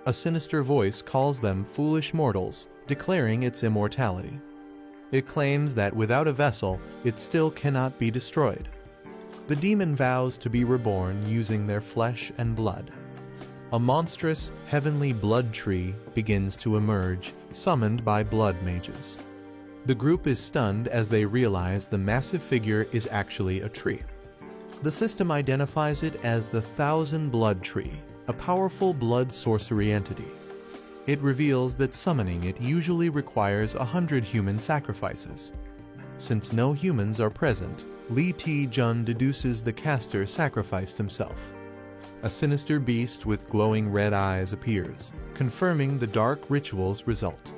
A sinister voice calls them foolish mortals, declaring its immortality. It claims that without a vessel, it still cannot be destroyed. The demon vows to be reborn using their flesh and blood. A monstrous, heavenly blood tree begins to emerge, summoned by blood mages. The group is stunned as they realize the massive figure is actually a tree. The system identifies it as the Thousand Blood Tree, a powerful blood sorcery entity. It reveals that summoning it usually requires 100 human sacrifices. Since no humans are present, Lee Taejun deduces the caster sacrificed himself. A sinister beast with glowing red eyes appears, confirming the dark ritual's result.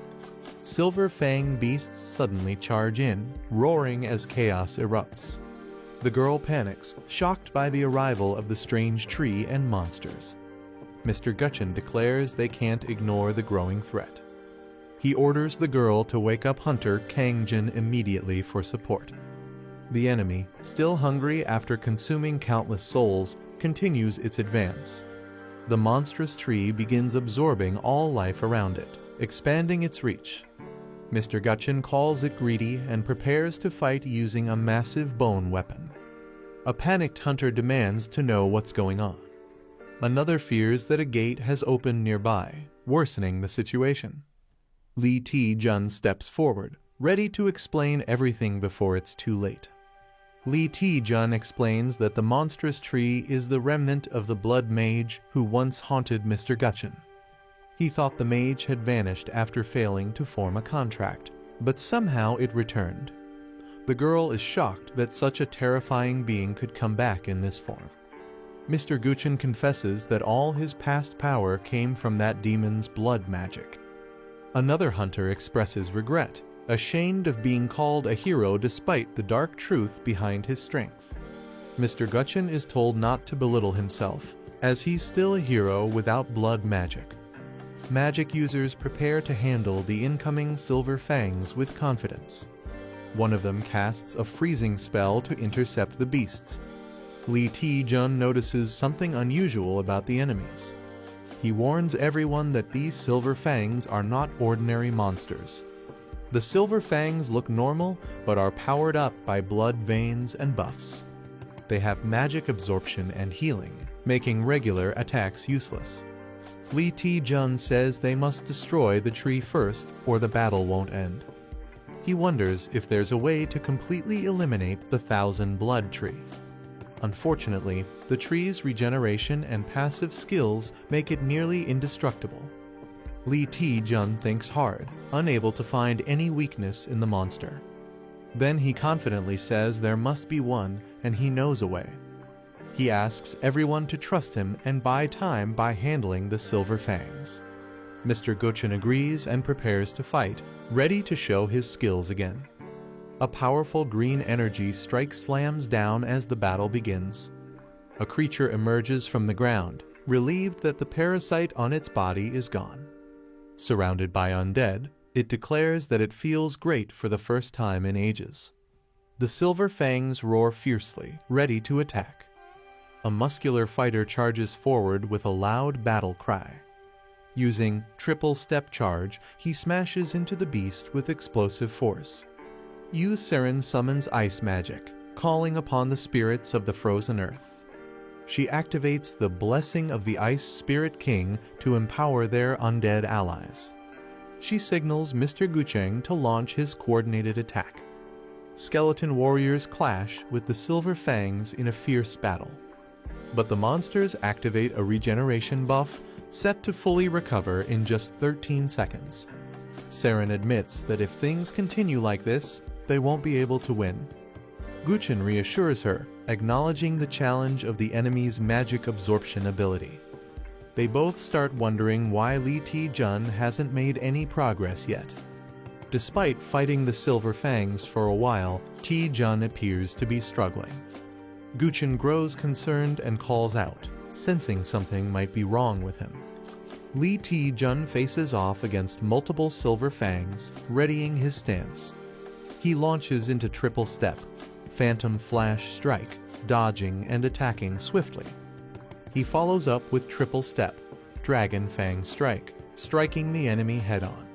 Silver Fang beasts suddenly charge in, roaring as chaos erupts. The girl panics, shocked by the arrival of the strange tree and monsters. Mr. Gutchen declares they can't ignore the growing threat. He orders the girl to wake up hunter Kangjin immediately for support. The enemy, still hungry after consuming countless souls, continues its advance. The monstrous tree begins absorbing all life around it, expanding its reach. Mr. Gutchen calls it greedy and prepares to fight using a massive bone weapon. A panicked hunter demands to know what's going on. Another fears that a gate has opened nearby, worsening the situation. Lee Taejun steps forward, ready to explain everything before it's too late. Lee Taejun explains that the monstrous tree is the remnant of the blood mage who once haunted Mr. Gutchen. He thought the mage had vanished after failing to form a contract, but somehow it returned. The girl is shocked that such a terrifying being could come back in this form. Mr. Gutchen confesses that all his past power came from that demon's blood magic. Another hunter expresses regret, ashamed of being called a hero despite the dark truth behind his strength. Mr. Gutchen is told not to belittle himself, as he's still a hero without blood magic. Magic users prepare to handle the incoming Silver Fangs with confidence. One of them casts a freezing spell to intercept the beasts. Lee Taejun notices something unusual about the enemies. He warns everyone that these Silver Fangs are not ordinary monsters. The Silver Fangs look normal, but are powered up by blood veins and buffs. They have magic absorption and healing, making regular attacks useless. Lee Taejun says they must destroy the tree first, or the battle won't end. He wonders if there's a way to completely eliminate the Thousand Blood Tree. Unfortunately, the tree's regeneration and passive skills make it nearly indestructible. Lee Taejun thinks hard, unable to find any weakness in the monster. Then he confidently says there must be one, and he knows a way. He asks everyone to trust him and buy time by handling the Silver Fangs. Mr. Gutchen agrees and prepares to fight, ready to show his skills again. A powerful green energy strike slams down as the battle begins. A creature emerges from the ground, relieved that the parasite on its body is gone. Surrounded by undead, it declares that it feels great for the first time in ages. The silver fangs roar fiercely, ready to attack. A muscular fighter charges forward with a loud battle cry. Using triple step charge, he smashes into the beast with explosive force. Seren summons ice magic, calling upon the spirits of the frozen earth. She activates the blessing of the Ice Spirit King to empower their undead allies. She signals Mr. Gucheng to launch his coordinated attack. Skeleton warriors clash with the Silver Fangs in a fierce battle. But the monsters activate a regeneration buff set to fully recover in just 13 seconds. Seren admits that if things continue like this, they won't be able to win. Guchen reassures her, acknowledging the challenge of the enemy's magic absorption ability. They both start wondering why Li Ti-jun hasn't made any progress yet. Despite fighting the Silver Fangs for a while, Ti-jun appears to be struggling. Guchen grows concerned and calls out, sensing something might be wrong with him. Li Ti-jun faces off against multiple Silver Fangs, readying his stance. He launches into triple step, Phantom Flash Strike, dodging and attacking swiftly. He follows up with triple step, Dragon Fang Strike, striking the enemy head-on.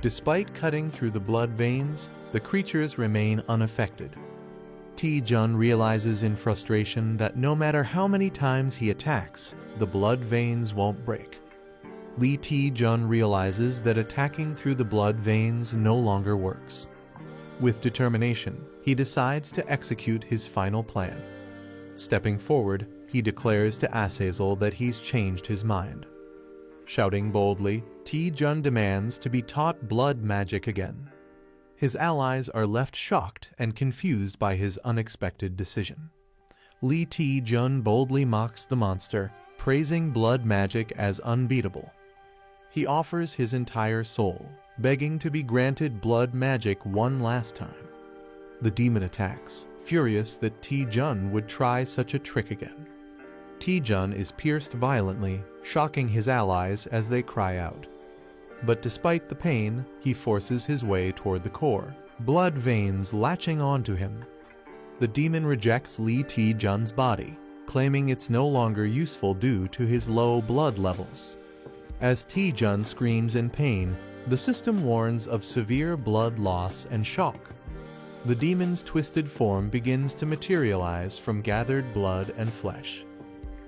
Despite cutting through the blood veins, the creatures remain unaffected. Ti-jun realizes in frustration that no matter how many times he attacks, the blood veins won't break. Li Ti-jun realizes that attacking through the blood veins no longer works. With determination, he decides to execute his final plan. Stepping forward, he declares to Azazel that he's changed his mind. Shouting boldly, Ti-jun demands to be taught blood magic again. His allies are left shocked and confused by his unexpected decision. Li Ti-jun boldly mocks the monster, praising blood magic as unbeatable. He offers his entire soul, begging to be granted blood magic one last time. The demon attacks, furious that Ti-jun would try such a trick again. Ti-jun is pierced violently, shocking his allies as they cry out. But despite the pain, he forces his way toward the core, blood veins latching onto him. The demon rejects Li Ti-jun's body, claiming it's no longer useful due to his low blood levels. As Ti-jun screams in pain, the system warns of severe blood loss and shock. The demon's twisted form begins to materialize from gathered blood and flesh.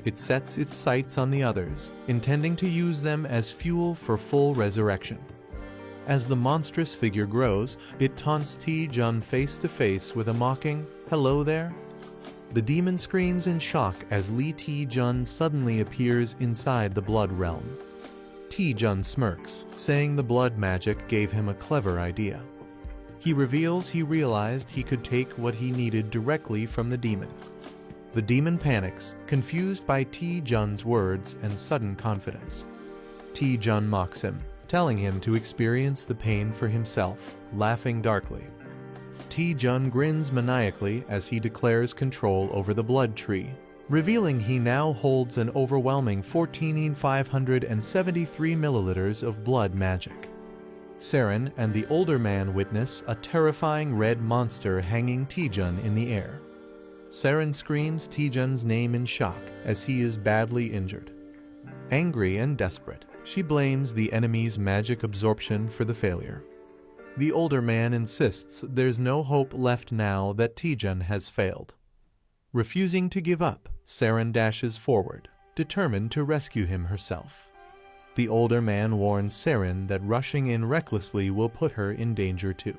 It sets its sights on the others, intending to use them as fuel for full resurrection. As the monstrous figure grows, it taunts Ti-jun face to face with a mocking, "Hello there?" The demon screams in shock as Li Ti-jun suddenly appears inside the blood realm. Ti-jun smirks, saying the blood magic gave him a clever idea. He reveals he realized he could take what he needed directly from the demon. The demon panics, confused by Ti-jun's words and sudden confidence. Ti-jun mocks him, telling him to experience the pain for himself, laughing darkly. Ti-jun grins maniacally as he declares control over the blood tree, revealing he now holds an overwhelming 14,573 milliliters of blood magic. Seren and the older man witness a terrifying red monster hanging Ti-jun in the air. Seren screams Ti-jun's name in shock as he is badly injured. Angry and desperate, she blames the enemy's magic absorption for the failure. The older man insists there's no hope left now that Ti-jun has failed. Refusing to give up, Seren dashes forward, determined to rescue him herself. The older man warns Seren that rushing in recklessly will put her in danger too.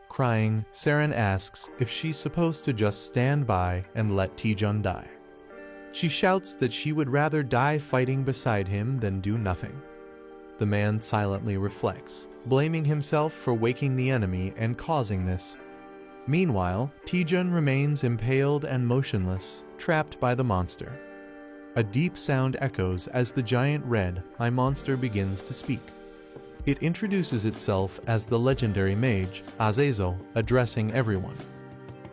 Crying, Seren asks if she's supposed to just stand by and let Ti-jun die. She shouts that she would rather die fighting beside him than do nothing. The man silently reflects, blaming himself for waking the enemy and causing this. Meanwhile, Ti-jun remains impaled and motionless, trapped by the monster. A deep sound echoes as the giant red eye monster begins to speak. It introduces itself as the legendary mage, Azazel, addressing everyone.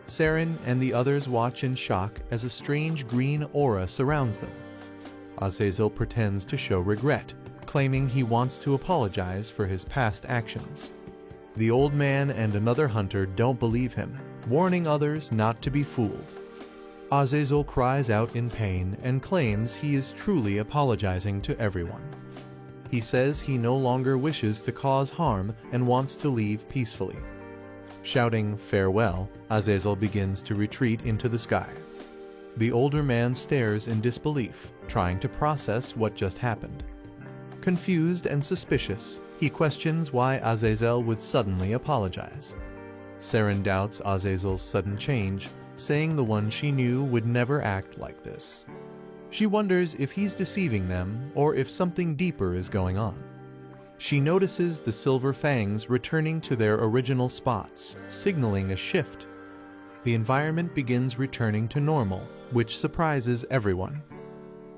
Seren and the others watch in shock as a strange green aura surrounds them. Azazel pretends to show regret, claiming he wants to apologize for his past actions. The old man and another hunter don't believe him, warning others not to be fooled. Azazel cries out in pain and claims he is truly apologizing to everyone. He says he no longer wishes to cause harm and wants to leave peacefully. Shouting farewell, Azazel begins to retreat into the sky. The older man stares in disbelief, trying to process what just happened. Confused and suspicious, he questions why Azazel would suddenly apologize. Seren doubts Azazel's sudden change, saying the one she knew would never act like this. She wonders if he's deceiving them or if something deeper is going on. She notices the silver fangs returning to their original spots, signaling a shift. The environment begins returning to normal, which surprises everyone.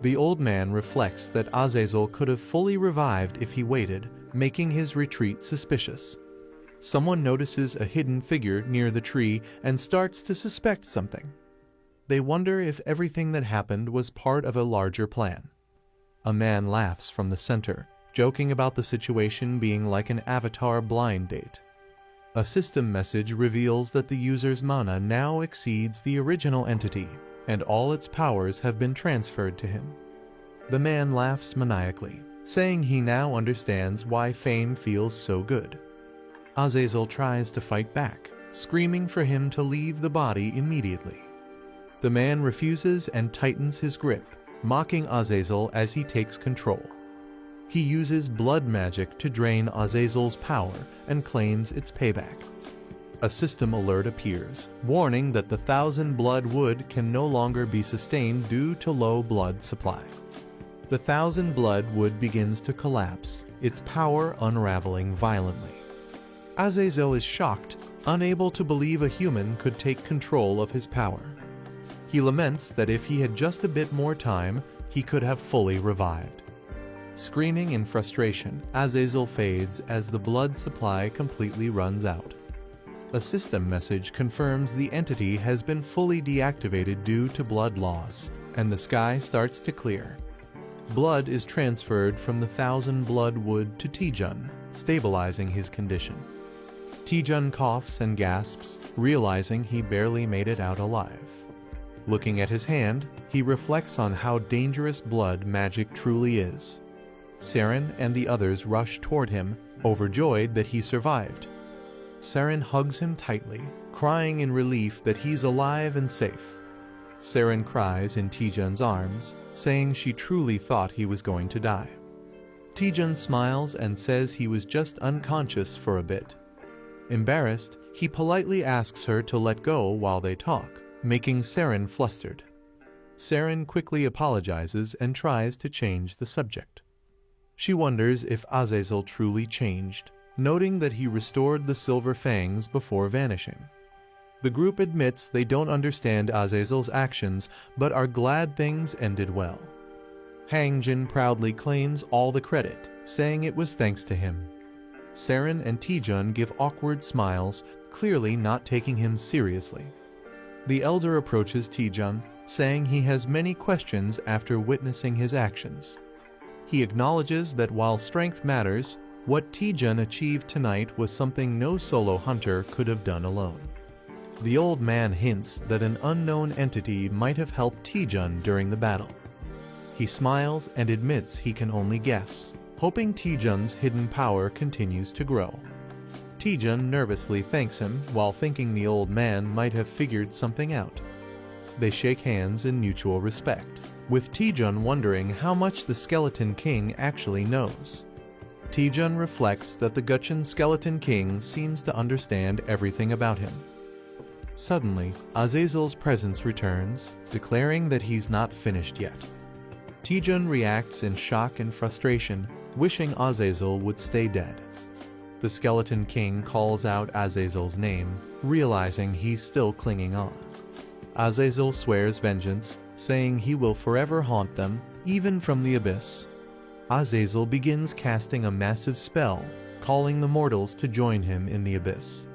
The old man reflects that Azazel could have fully revived if he waited, making his retreat suspicious. Someone notices a hidden figure near the tree and starts to suspect something. They wonder if everything that happened was part of a larger plan. A man laughs from the center, joking about the situation being like an avatar blind date. A system message reveals that the user's mana now exceeds the original entity, and all its powers have been transferred to him. The man laughs maniacally, saying he now understands why fame feels so good. Azazel tries to fight back, screaming for him to leave the body immediately. The man refuses and tightens his grip, mocking Azazel as he takes control. He uses blood magic to drain Azazel's power and claims its payback. A system alert appears, warning that the 1,000 blood wood can no longer be sustained due to low blood supply. The 1,000 blood wood begins to collapse, its power unraveling violently. Azazel is shocked, unable to believe a human could take control of his power. He laments that if he had just a bit more time, he could have fully revived. Screaming in frustration, Azazel fades as the blood supply completely runs out. A system message confirms the entity has been fully deactivated due to blood loss, and the sky starts to clear. Blood is transferred from the 1,000 blood wood to Taejun, stabilizing his condition. Taejun coughs and gasps, realizing he barely made it out alive. Looking at his hand, he reflects on how dangerous blood magic truly is. Seren and the others rush toward him, overjoyed that he survived. Seren hugs him tightly, crying in relief that he's alive and safe. Seren cries in Taejun's arms, saying she truly thought he was going to die. Taejun smiles and says he was just unconscious for a bit. Embarrassed, he politely asks her to let go while they talk, making Seren flustered. Seren quickly apologizes and tries to change the subject. She wonders if Azazel truly changed, noting that he restored the silver fangs before vanishing. The group admits they don't understand Azazel's actions, but are glad things ended well. Hangjin proudly claims all the credit, saying it was thanks to him. Seren and Taejun give awkward smiles, clearly not taking him seriously. The elder approaches Taejun, saying he has many questions after witnessing his actions. He acknowledges that while strength matters, what Taejun achieved tonight was something no solo hunter could have done alone. The old man hints that an unknown entity might have helped Taejun during the battle. He smiles and admits he can only guess, hoping Taejun's hidden power continues to grow. Taejun nervously thanks him while thinking the old man might have figured something out. They shake hands in mutual respect, with Taejun wondering how much the Skeleton King actually knows. Taejun reflects that the Gutchen Skeleton King seems to understand everything about him. Suddenly, Azazel's presence returns, declaring that he's not finished yet. Taejun reacts in shock and frustration, wishing Azazel would stay dead. The Skeleton King calls out Azazel's name, realizing he's still clinging on. Azazel swears vengeance, saying he will forever haunt them, even from the abyss. Azazel begins casting a massive spell, calling the mortals to join him in the abyss.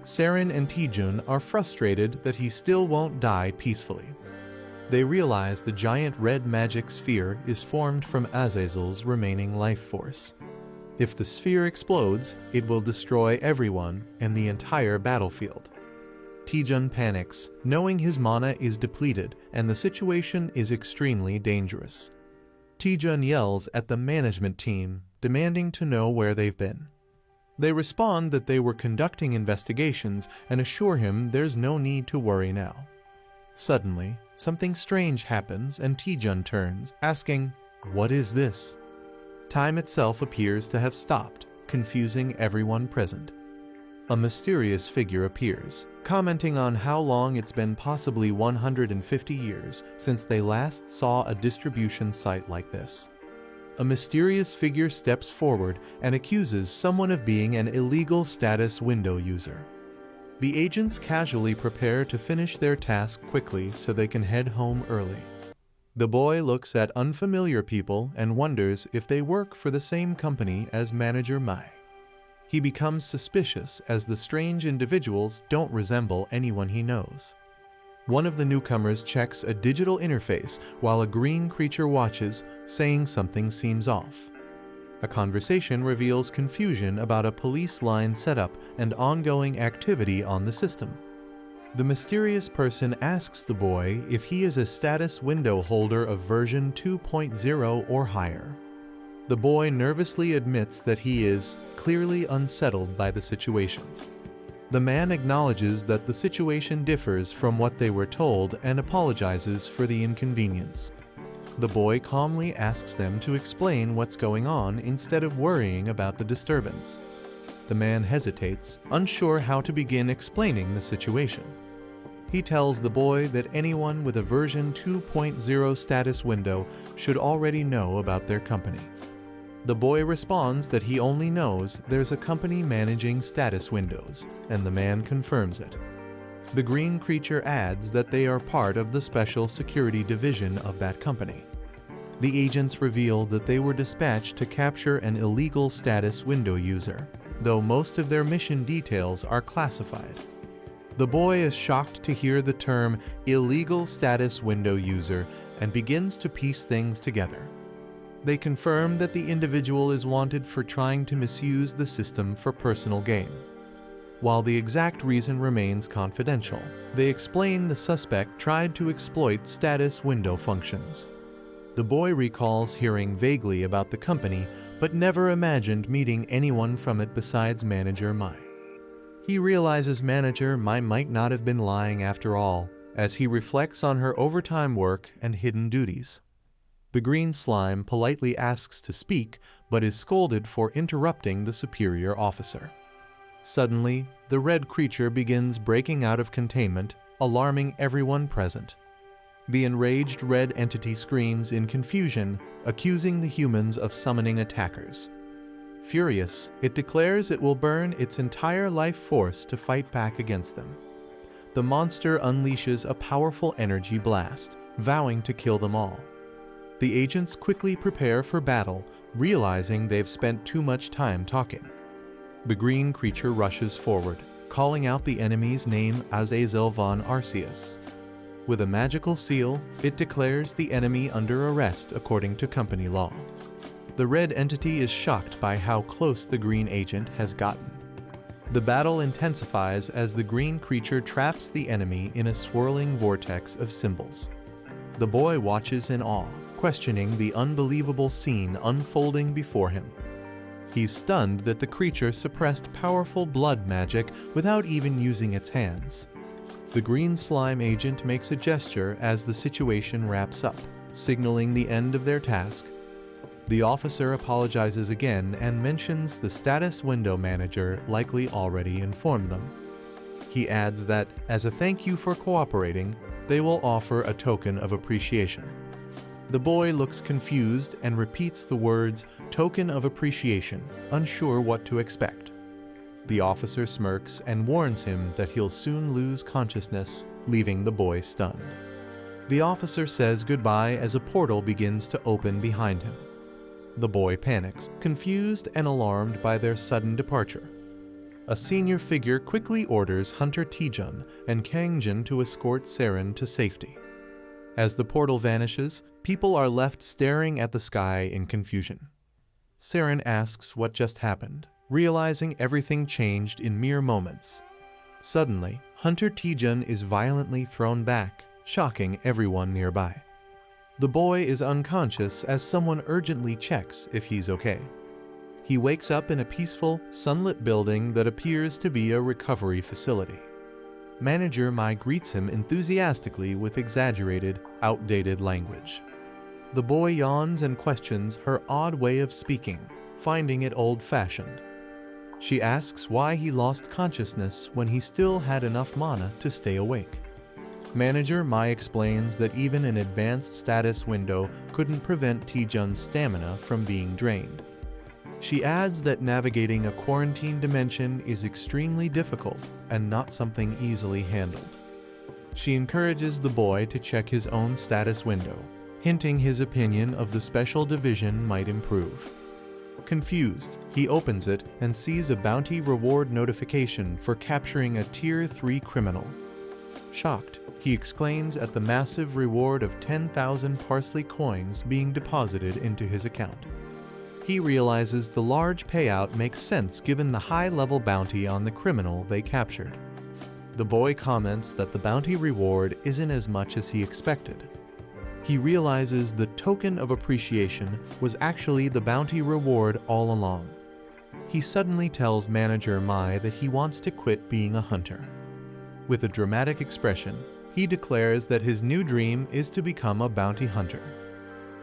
Seren and Taejun are frustrated that he still won't die peacefully. They realize the giant red magic sphere is formed from Azazel's remaining life force. If the sphere explodes, it will destroy everyone and the entire battlefield. Taejun panics, knowing his mana is depleted and the situation is extremely dangerous. Taejun yells at the management team, demanding to know where they've been. They respond that they were conducting investigations and assure him there's no need to worry now. Suddenly, something strange happens and Taejun turns, asking, "What is this?" Time itself appears to have stopped, confusing everyone present. A mysterious figure appears, commenting on how long it's been, possibly 150 years, since they last saw a distribution site like this. A mysterious figure steps forward and accuses someone of being an illegal status window user. The agents casually prepare to finish their task quickly so they can head home early. The boy looks at unfamiliar people and wonders if they work for the same company as Manager Mai. He becomes suspicious as the strange individuals don't resemble anyone he knows. One of the newcomers checks a digital interface while a green creature watches, saying something seems off. A conversation reveals confusion about a police line setup and ongoing activity on the system. The mysterious person asks the boy if he is a status window holder of version 2.0 or higher. The boy nervously admits that he is clearly unsettled by the situation. The man acknowledges that the situation differs from what they were told and apologizes for the inconvenience. The boy calmly asks them to explain what's going on instead of worrying about the disturbance. The man hesitates, unsure how to begin explaining the situation. He tells the boy that anyone with a version 2.0 status window should already know about their company. The boy responds that he only knows there's a company managing status windows, and the man confirms it. The green creature adds that they are part of the special security division of that company. The agents reveal that they were dispatched to capture an illegal status window user, though most of their mission details are classified. The boy is shocked to hear the term illegal status window user and begins to piece things together. They confirm that the individual is wanted for trying to misuse the system for personal gain. While the exact reason remains confidential, they explain the suspect tried to exploit status window functions. The boy recalls hearing vaguely about the company, but never imagined meeting anyone from it besides Manager Mai. He realizes Manager Mai might not have been lying after all, as he reflects on her overtime work and hidden duties. The green slime politely asks to speak, but is scolded for interrupting the superior officer. Suddenly, the red creature begins breaking out of containment, alarming everyone present. The enraged red entity screams in confusion, accusing the humans of summoning attackers. Furious, it declares it will burn its entire life force to fight back against them. The monster unleashes a powerful energy blast, vowing to kill them all. The agents quickly prepare for battle, realizing they've spent too much time talking. The green creature rushes forward, calling out the enemy's name Azazel von Arceus. With a magical seal, it declares the enemy under arrest according to company law. The red entity is shocked by how close the green agent has gotten. The battle intensifies as the green creature traps the enemy in a swirling vortex of symbols. The boy watches in awe, questioning the unbelievable scene unfolding before him. He's stunned that the creature suppressed powerful blood magic without even using its hands. The green slime agent makes a gesture as the situation wraps up, signaling the end of their task. The officer apologizes again and mentions the status window manager likely already informed them. He adds that, as a thank you for cooperating, they will offer a token of appreciation. The boy looks confused and repeats the words, "token of appreciation," unsure what to expect. The officer smirks and warns him that he'll soon lose consciousness, leaving the boy stunned. The officer says goodbye as a portal begins to open behind him. The boy panics, confused and alarmed by their sudden departure. A senior figure quickly orders Hunter Taejun and Kangjin to escort Seren to safety. As the portal vanishes, people are left staring at the sky in confusion. Saren asks what just happened, realizing everything changed in mere moments. Suddenly, Hunter Taejun is violently thrown back, shocking everyone nearby. The boy is unconscious as someone urgently checks if he's okay. He wakes up in a peaceful, sunlit building that appears to be a recovery facility. Manager Mai greets him enthusiastically with exaggerated, outdated language. The boy yawns and questions her odd way of speaking, finding it old-fashioned. She asks why he lost consciousness when he still had enough mana to stay awake. Manager Mai explains that even an advanced status window couldn't prevent Taejun's stamina from being drained. She adds that navigating a quarantine dimension is extremely difficult and not something easily handled. She encourages the boy to check his own status window, hinting his opinion of the special division might improve. Confused, he opens it and sees a bounty reward notification for capturing a Tier 3 criminal. Shocked, he exclaims at the massive reward of 10,000 parsley coins being deposited into his account. He realizes the large payout makes sense given the high-level bounty on the criminal they captured. The boy comments that the bounty reward isn't as much as he expected. He realizes the token of appreciation was actually the bounty reward all along. He suddenly tells Manager Mai that he wants to quit being a hunter. With a dramatic expression, he declares that his new dream is to become a bounty hunter.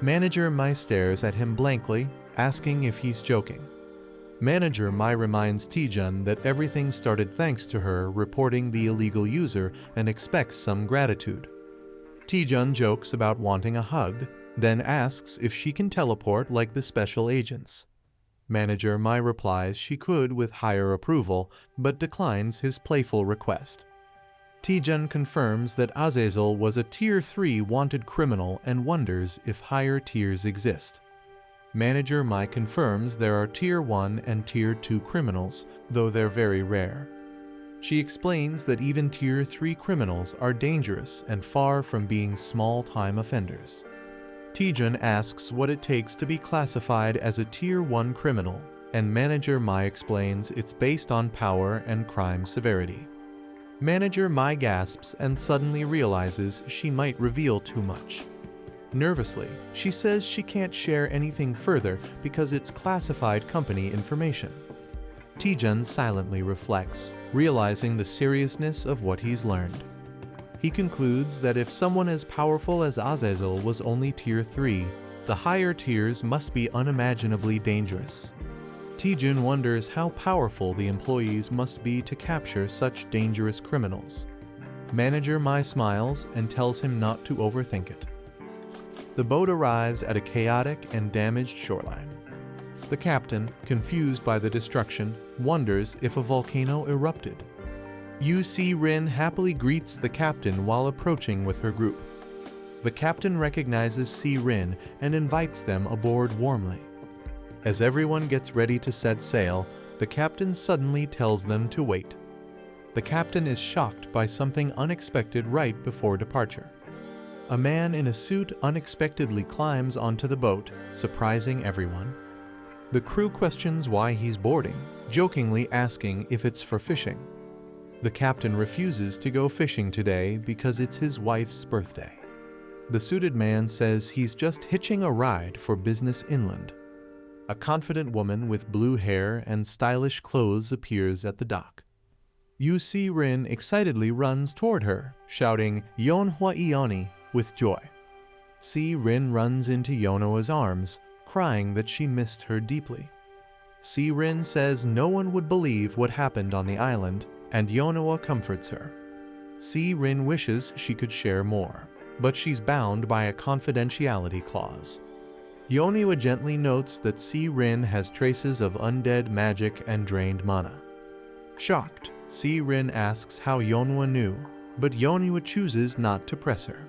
Manager Mai stares at him blankly, asking if he's joking. Manager Mai reminds Taejun that everything started thanks to her reporting the illegal user and expects some gratitude. Taejun jokes about wanting a hug, then asks if she can teleport like the special agents. Manager Mai replies she could with higher approval, but declines his playful request. Taejun confirms that Azazel was a Tier 3 wanted criminal and wonders if higher tiers exist. Manager Mai confirms there are Tier 1 and Tier 2 criminals, though they're very rare. She explains that even Tier 3 criminals are dangerous and far from being small-time offenders. Taejun asks what it takes to be classified as a Tier 1 criminal, and Manager Mai explains it's based on power and crime severity. Manager Mai gasps and suddenly realizes she might reveal too much. Nervously, she says she can't share anything further because it's classified company information. Taejun silently reflects, realizing the seriousness of what he's learned. He concludes that if someone as powerful as Azazel was only Tier 3, the higher tiers must be unimaginably dangerous. Taejun wonders how powerful the employees must be to capture such dangerous criminals. Manager Mai smiles and tells him not to overthink it. The boat arrives at a chaotic and damaged shoreline. The captain, confused by the destruction, wonders if a volcano erupted. Yu Si-rin happily greets the captain while approaching with her group. The captain recognizes Si-rin and invites them aboard warmly. As everyone gets ready to set sail, the captain suddenly tells them to wait. The captain is shocked by something unexpected right before departure. A man in a suit unexpectedly climbs onto the boat, surprising everyone. The crew questions why he's boarding, jokingly asking if it's for fishing. The captain refuses to go fishing today because it's his wife's birthday. The suited man says he's just hitching a ride for business inland. A confident woman with blue hair and stylish clothes appears at the dock. Yu Si-rin excitedly runs toward her, shouting "Yeonhwa Ioni" with joy. Si-rin runs into Yeonhwa's arms, crying that she missed her deeply. Si-rin says no one would believe what happened on the island, and Yeonhwa comforts her. Si-rin wishes she could share more, but she's bound by a confidentiality clause. Yeonhwa gently notes that Si-rin has traces of undead magic and drained mana. Shocked, Si-rin asks how Yeonhwa knew, but Yeonhwa chooses not to press her.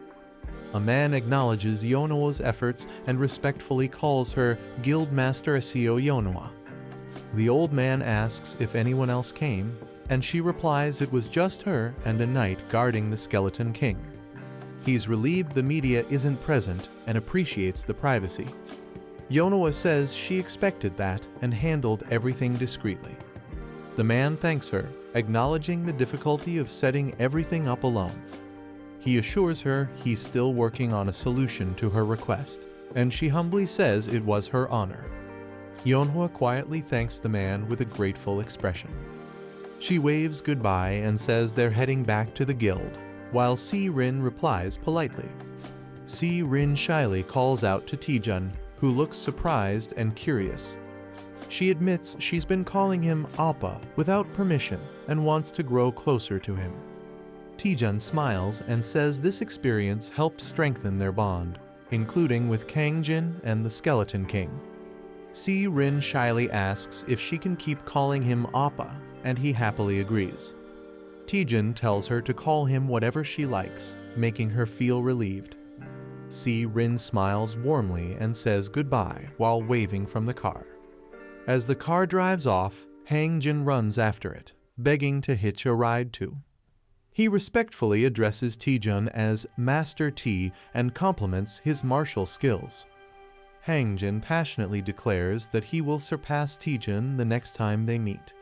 A man acknowledges Yeonhwa's efforts and respectfully calls her Guildmaster Asio Yeonhwa. The old man asks if anyone else came, and she replies it was just her and a knight guarding the Skeleton King. He's relieved the media isn't present and appreciates the privacy. Yeonhwa says she expected that and handled everything discreetly. The man thanks her, acknowledging the difficulty of setting everything up alone. He assures her he's still working on a solution to her request, and she humbly says it was her honor. Yeonhwa quietly thanks the man with a grateful expression. She waves goodbye and says they're heading back to the guild, while Si-rin replies politely. Si-rin shyly calls out to Taejun, who looks surprised and curious. She admits she's been calling him Appa without permission and wants to grow closer to him. Taejun smiles and says this experience helped strengthen their bond, including with Kangjin and the Skeleton King. Si-rin shyly asks if she can keep calling him Appa, and he happily agrees. Taejun tells her to call him whatever she likes, making her feel relieved. Si-rin smiles warmly and says goodbye while waving from the car. As the car drives off, Hangjin runs after it, begging to hitch a ride too. He respectfully addresses Taejun as Master T and compliments his martial skills. Hangjin passionately declares that he will surpass Taejun the next time they meet.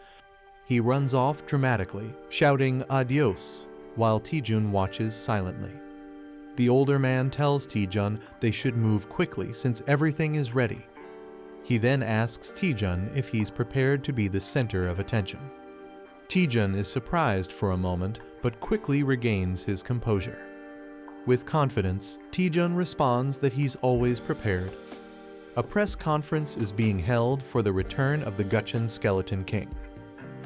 He runs off dramatically, shouting adios, while Taejun watches silently. The older man tells Taejun they should move quickly since everything is ready. He then asks Taejun if he's prepared to be the center of attention. Taejun is surprised for a moment, but quickly regains his composure. With confidence, Taejun responds that he's always prepared. A press conference is being held for the return of the Gutchen Skeleton King.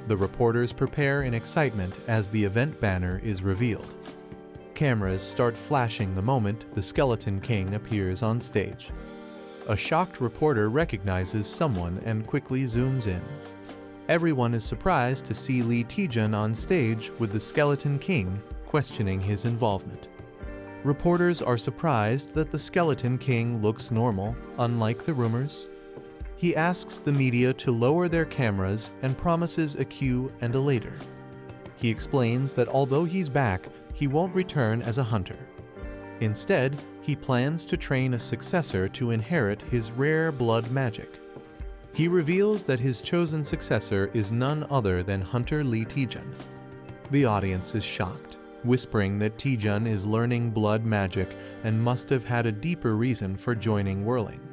The reporters prepare in excitement as the event banner is revealed. Cameras start flashing the moment the Skeleton King appears on stage. A shocked reporter recognizes someone and quickly zooms in. Everyone is surprised to see Lee Taejun on stage with the Skeleton King questioning his involvement. Reporters are surprised that the Skeleton King looks normal, unlike the rumors. He asks the media to lower their cameras and promises a cue and a later. He explains that although he's back, he won't return as a hunter. Instead, he plans to train a successor to inherit his rare blood magic. He reveals that his chosen successor is none other than Hunter Lee Taejun. The audience is shocked, whispering that Taejun is learning blood magic and must have had a deeper reason for joining Whirling.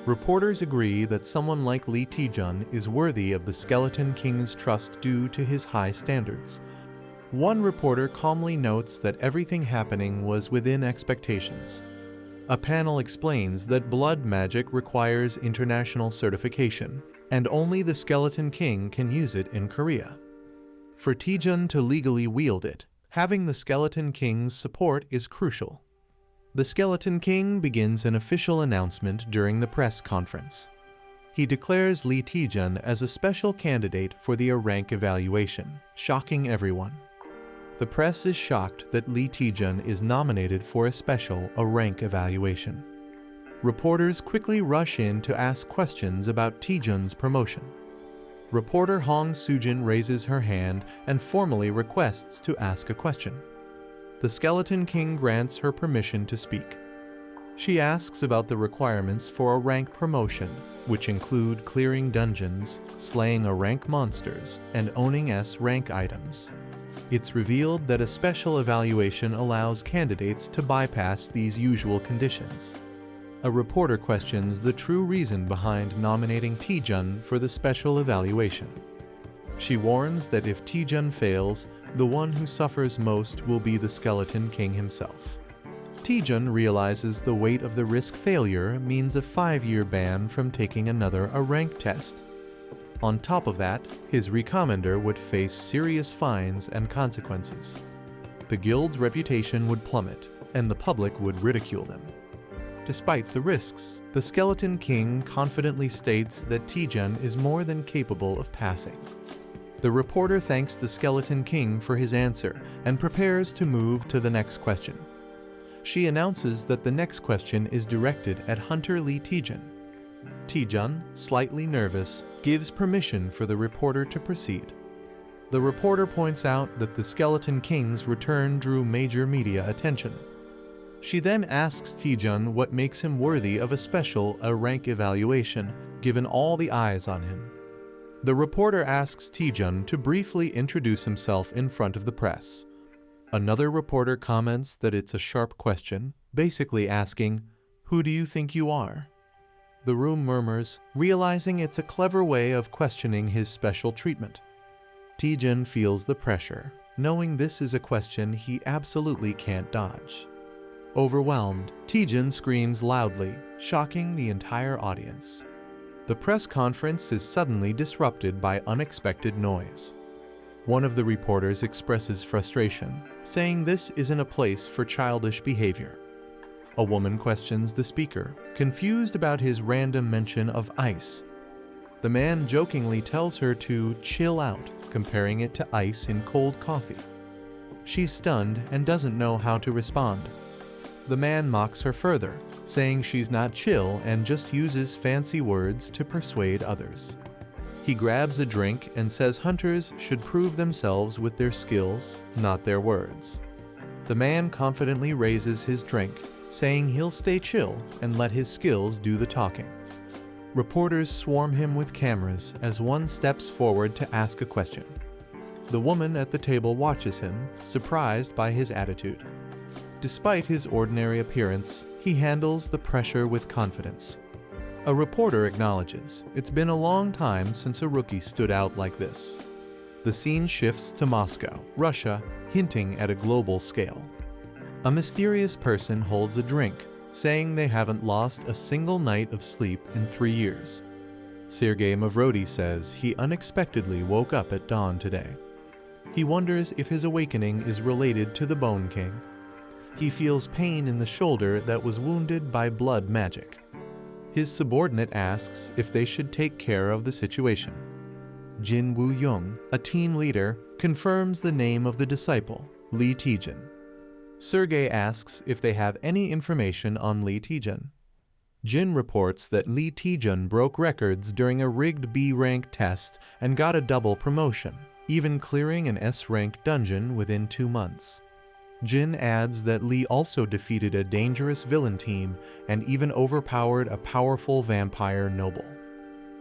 Reporters agree that someone like Lee Taejun is worthy of the Skeleton King's trust due to his high standards. One reporter calmly notes that everything happening was within expectations. A panel explains that blood magic requires international certification, and only the Skeleton King can use it in Korea. For Taejun to legally wield it, having the Skeleton King's support is crucial. The Skeleton King begins an official announcement during the press conference. He declares Lee Taejun as a special candidate for the rank evaluation, shocking everyone. The press is shocked that Lee Taejun is nominated for a special rank evaluation. Reporters quickly rush in to ask questions about Taejun's promotion. Reporter Hong Sujin raises her hand and formally requests to ask a question. The Skeleton King grants her permission to speak. She asks about the requirements for a rank promotion, which include clearing dungeons, slaying rank monsters, and owning S-rank items. It's revealed that a special evaluation allows candidates to bypass these usual conditions. A reporter questions the true reason behind nominating Taejun for the special evaluation. She warns that if Taejun fails, the one who suffers most will be the Skeleton King himself. Taejun realizes the weight of the risk failure means a 5-year ban from taking another rank test. On top of that, his recommender would face serious fines and consequences. The guild's reputation would plummet, and the public would ridicule them. Despite the risks, the Skeleton King confidently states that Taejun is more than capable of passing. The reporter thanks the Skeleton King for his answer and prepares to move to the next question. She announces that the next question is directed at Hunter Lee Taejun. Taejun, slightly nervous, gives permission for the reporter to proceed. The reporter points out that the Skeleton King's return drew major media attention. She then asks Taejun what makes him worthy of a rank evaluation, given all the eyes on him. The reporter asks Taejun to briefly introduce himself in front of the press. Another reporter comments that it's a sharp question, basically asking, "Who do you think you are?" The room murmurs, realizing it's a clever way of questioning his special treatment. Taejun feels the pressure, knowing this is a question he absolutely can't dodge. Overwhelmed, Taejun screams loudly, shocking the entire audience. The press conference is suddenly disrupted by unexpected noise. One of the reporters expresses frustration, saying this isn't a place for childish behavior. A woman questions the speaker, confused about his random mention of ice. The man jokingly tells her to chill out, comparing it to ice in cold coffee. She's stunned and doesn't know how to respond. The man mocks her further, saying she's not chill and just uses fancy words to persuade others. He grabs a drink and says hunters should prove themselves with their skills, not their words. The man confidently raises his drink, saying he'll stay chill and let his skills do the talking. Reporters swarm him with cameras as one steps forward to ask a question. The woman at the table watches him, surprised by his attitude. Despite his ordinary appearance, he handles the pressure with confidence. A reporter acknowledges, it's been a long time since a rookie stood out like this. The scene shifts to Moscow, Russia, hinting at a global scale. A mysterious person holds a drink, saying they haven't lost a single night of sleep in 3 years. Sergei Mavrodi says he unexpectedly woke up at dawn today. He wonders if his awakening is related to the Bone King. He feels pain in the shoulder that was wounded by blood magic. His subordinate asks if they should take care of the situation. Jin Woo-young, a team leader, confirms the name of the disciple, Lee Taejun. Sergei asks if they have any information on Lee Taejun. Jin reports that Lee Taejun broke records during a rigged B-rank test and got a double promotion, even clearing an S-rank dungeon within 2 months. Jin adds that Lee also defeated a dangerous villain team and even overpowered a powerful vampire noble.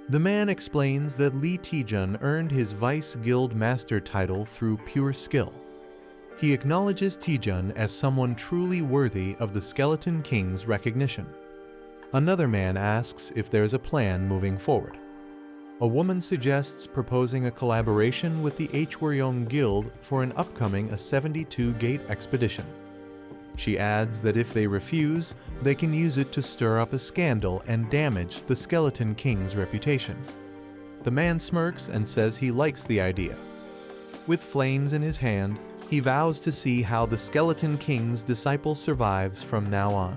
The man explains that Lee Taejun earned his Vice Guild Master title through pure skill. He acknowledges Taejun as someone truly worthy of the Skeleton King's recognition. Another man asks if there's a plan moving forward. A woman suggests proposing a collaboration with the Hwaryeong Guild for an upcoming 72-gate expedition. She adds that if they refuse, they can use it to stir up a scandal and damage the Skeleton King's reputation. The man smirks and says he likes the idea. With flames in his hand, he vows to see how the Skeleton King's disciple survives from now on.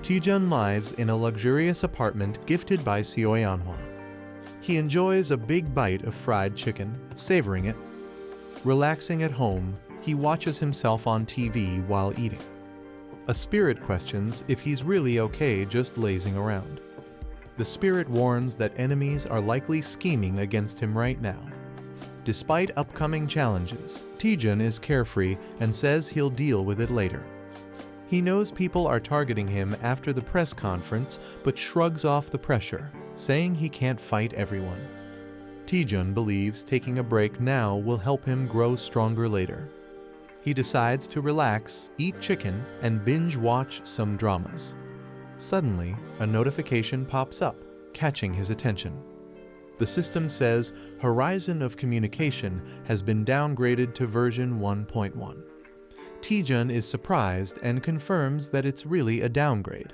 Taejun lives in a luxurious apartment gifted by Manhwa. He enjoys a big bite of fried chicken, savoring it. Relaxing at home, he watches himself on TV while eating. A spirit questions if he's really okay just lazing around. The spirit warns that enemies are likely scheming against him right now. Despite upcoming challenges, Taejun is carefree and says he'll deal with it later. He knows people are targeting him after the press conference, but shrugs off the pressure, saying he can't fight everyone. Taejun believes taking a break now will help him grow stronger later. He decides to relax, eat chicken, and binge-watch some dramas. Suddenly, a notification pops up, catching his attention. The system says Horizon of Communication has been downgraded to version 1.1. Taejun is surprised and confirms that it's really a downgrade.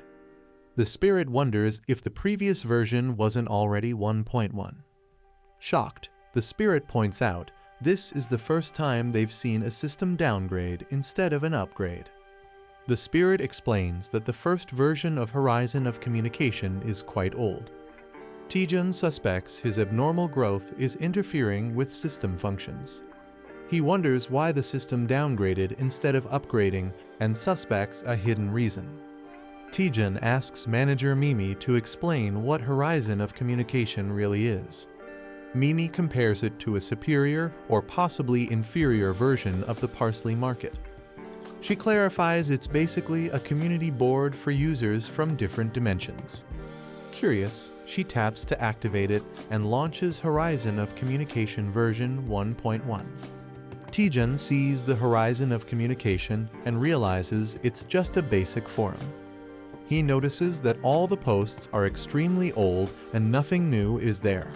The spirit wonders if the previous version wasn't already 1.1. Shocked, the spirit points out this is the first time they've seen a system downgrade instead of an upgrade. The spirit explains that the first version of Horizon of Communication is quite old. Taejun suspects his abnormal growth is interfering with system functions. He wonders why the system downgraded instead of upgrading and suspects a hidden reason. Taejun asks manager Mimi to explain what Horizon of Communication really is. Mimi compares it to a superior or possibly inferior version of the parsley market. She clarifies it's basically a community board for users from different dimensions. Curious, she taps to activate it and launches Horizon of Communication version 1.1. Taejun sees the Horizon of Communication and realizes it's just a basic forum. He notices that all the posts are extremely old and nothing new is there.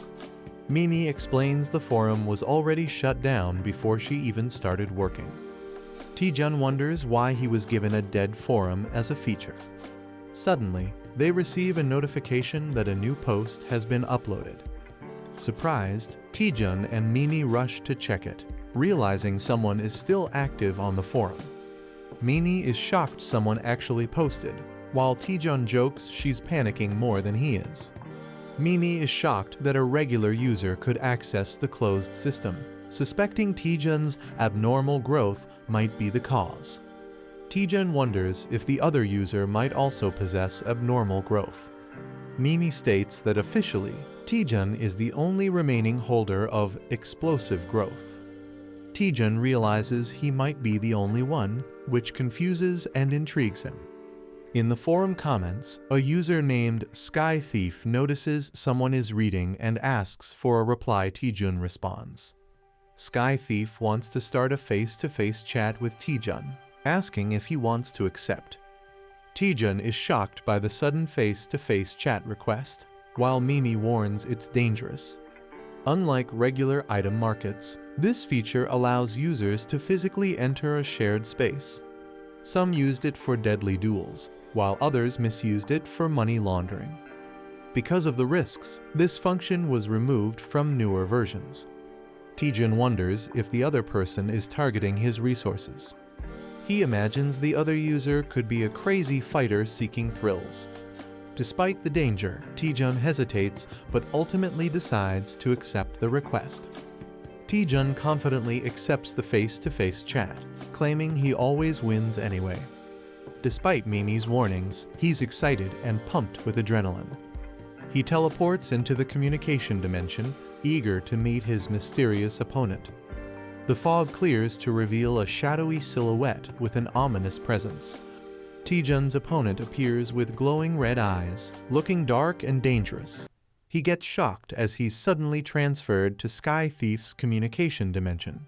Mimi explains the forum was already shut down before she even started working. Taejun wonders why he was given a dead forum as a feature. Suddenly, they receive a notification that a new post has been uploaded. Surprised, Taejun and Mimi rush to check it, realizing someone is still active on the forum. Mimi is shocked someone actually posted, while Taejun jokes she's panicking more than he is. Mimi is shocked that a regular user could access the closed system, suspecting Taejun's abnormal growth might be the cause. Taejun wonders if the other user might also possess abnormal growth. Mimi states that officially, Taejun is the only remaining holder of explosive growth. Taejun realizes he might be the only one, which confuses and intrigues him. In the forum comments, a user named Sky Thief notices someone is reading and asks for a reply. Taejun responds. Sky Thief wants to start a face-to-face chat with Taejun, asking if he wants to accept. Taejun is shocked by the sudden face-to-face chat request, while Mimi warns it's dangerous. Unlike regular item markets, this feature allows users to physically enter a shared space. Some used it for deadly duels, while others misused it for money laundering. Because of the risks, this function was removed from newer versions. Taejun wonders if the other person is targeting his resources. He imagines the other user could be a crazy fighter seeking thrills. Despite the danger, Taejun hesitates but ultimately decides to accept the request. Taejun confidently accepts the face-to-face chat, claiming he always wins anyway. Despite Mimi's warnings, he's excited and pumped with adrenaline. He teleports into the communication dimension, eager to meet his mysterious opponent. The fog clears to reveal a shadowy silhouette with an ominous presence. Taejun's opponent appears with glowing red eyes, looking dark and dangerous. He gets shocked as he's suddenly transferred to Sky Thief's communication dimension.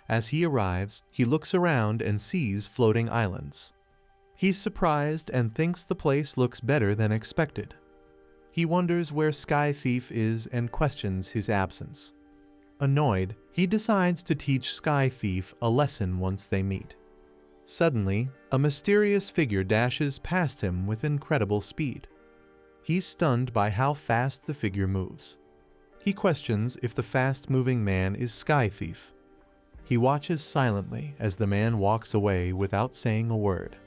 As he arrives, he looks around and sees floating islands. He's surprised and thinks the place looks better than expected. He wonders where Sky Thief is and questions his absence. Annoyed, he decides to teach Sky Thief a lesson once they meet. Suddenly, a mysterious figure dashes past him with incredible speed. He's stunned by how fast the figure moves. He questions if the fast-moving man is Sky Thief. He watches silently as the man walks away without saying a word.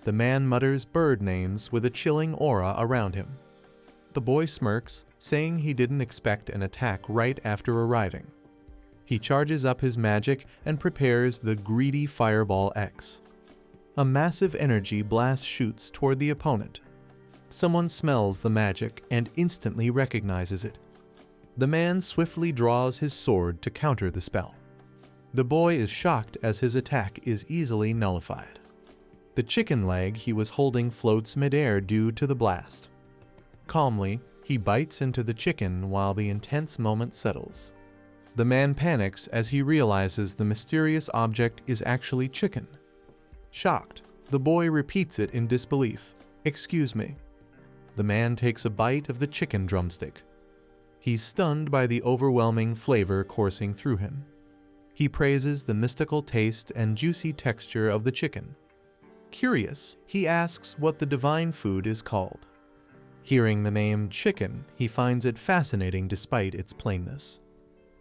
The man mutters bird names with a chilling aura around him. The boy smirks, saying he didn't expect an attack right after arriving. He charges up his magic and prepares the greedy Fireball X. A massive energy blast shoots toward the opponent. Someone smells the magic and instantly recognizes it. The man swiftly draws his sword to counter the spell. The boy is shocked as his attack is easily nullified. The chicken leg he was holding floats midair due to the blast. Calmly, he bites into the chicken while the intense moment settles. The man panics as he realizes the mysterious object is actually chicken. Shocked, the boy repeats it in disbelief. "Excuse me." The man takes a bite of the chicken drumstick. He's stunned by the overwhelming flavor coursing through him. He praises the mystical taste and juicy texture of the chicken. Curious, he asks what the divine food is called. Hearing the name chicken, he finds it fascinating despite its plainness.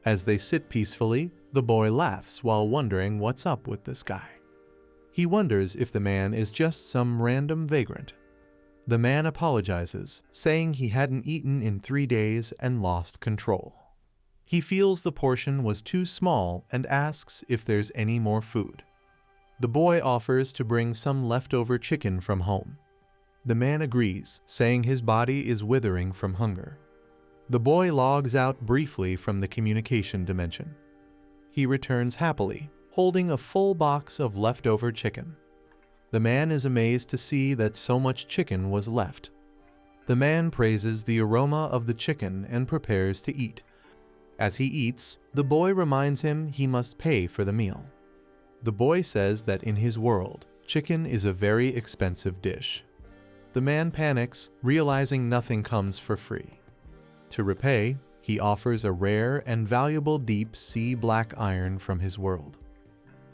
As they sit peacefully, the boy laughs while wondering what's up with this guy. He wonders if the man is just some random vagrant. The man apologizes, saying he hadn't eaten in 3 days and lost control. He feels the portion was too small and asks if there's any more food. The boy offers to bring some leftover chicken from home. The man agrees, saying his body is withering from hunger. The boy logs out briefly from the communication dimension. He returns happily, holding a full box of leftover chicken. The man is amazed to see that so much chicken was left. The man praises the aroma of the chicken and prepares to eat. As he eats, the boy reminds him he must pay for the meal. The boy says that in his world, chicken is a very expensive dish. The man panics, realizing nothing comes for free. To repay, he offers a rare and valuable deep sea black iron from his world.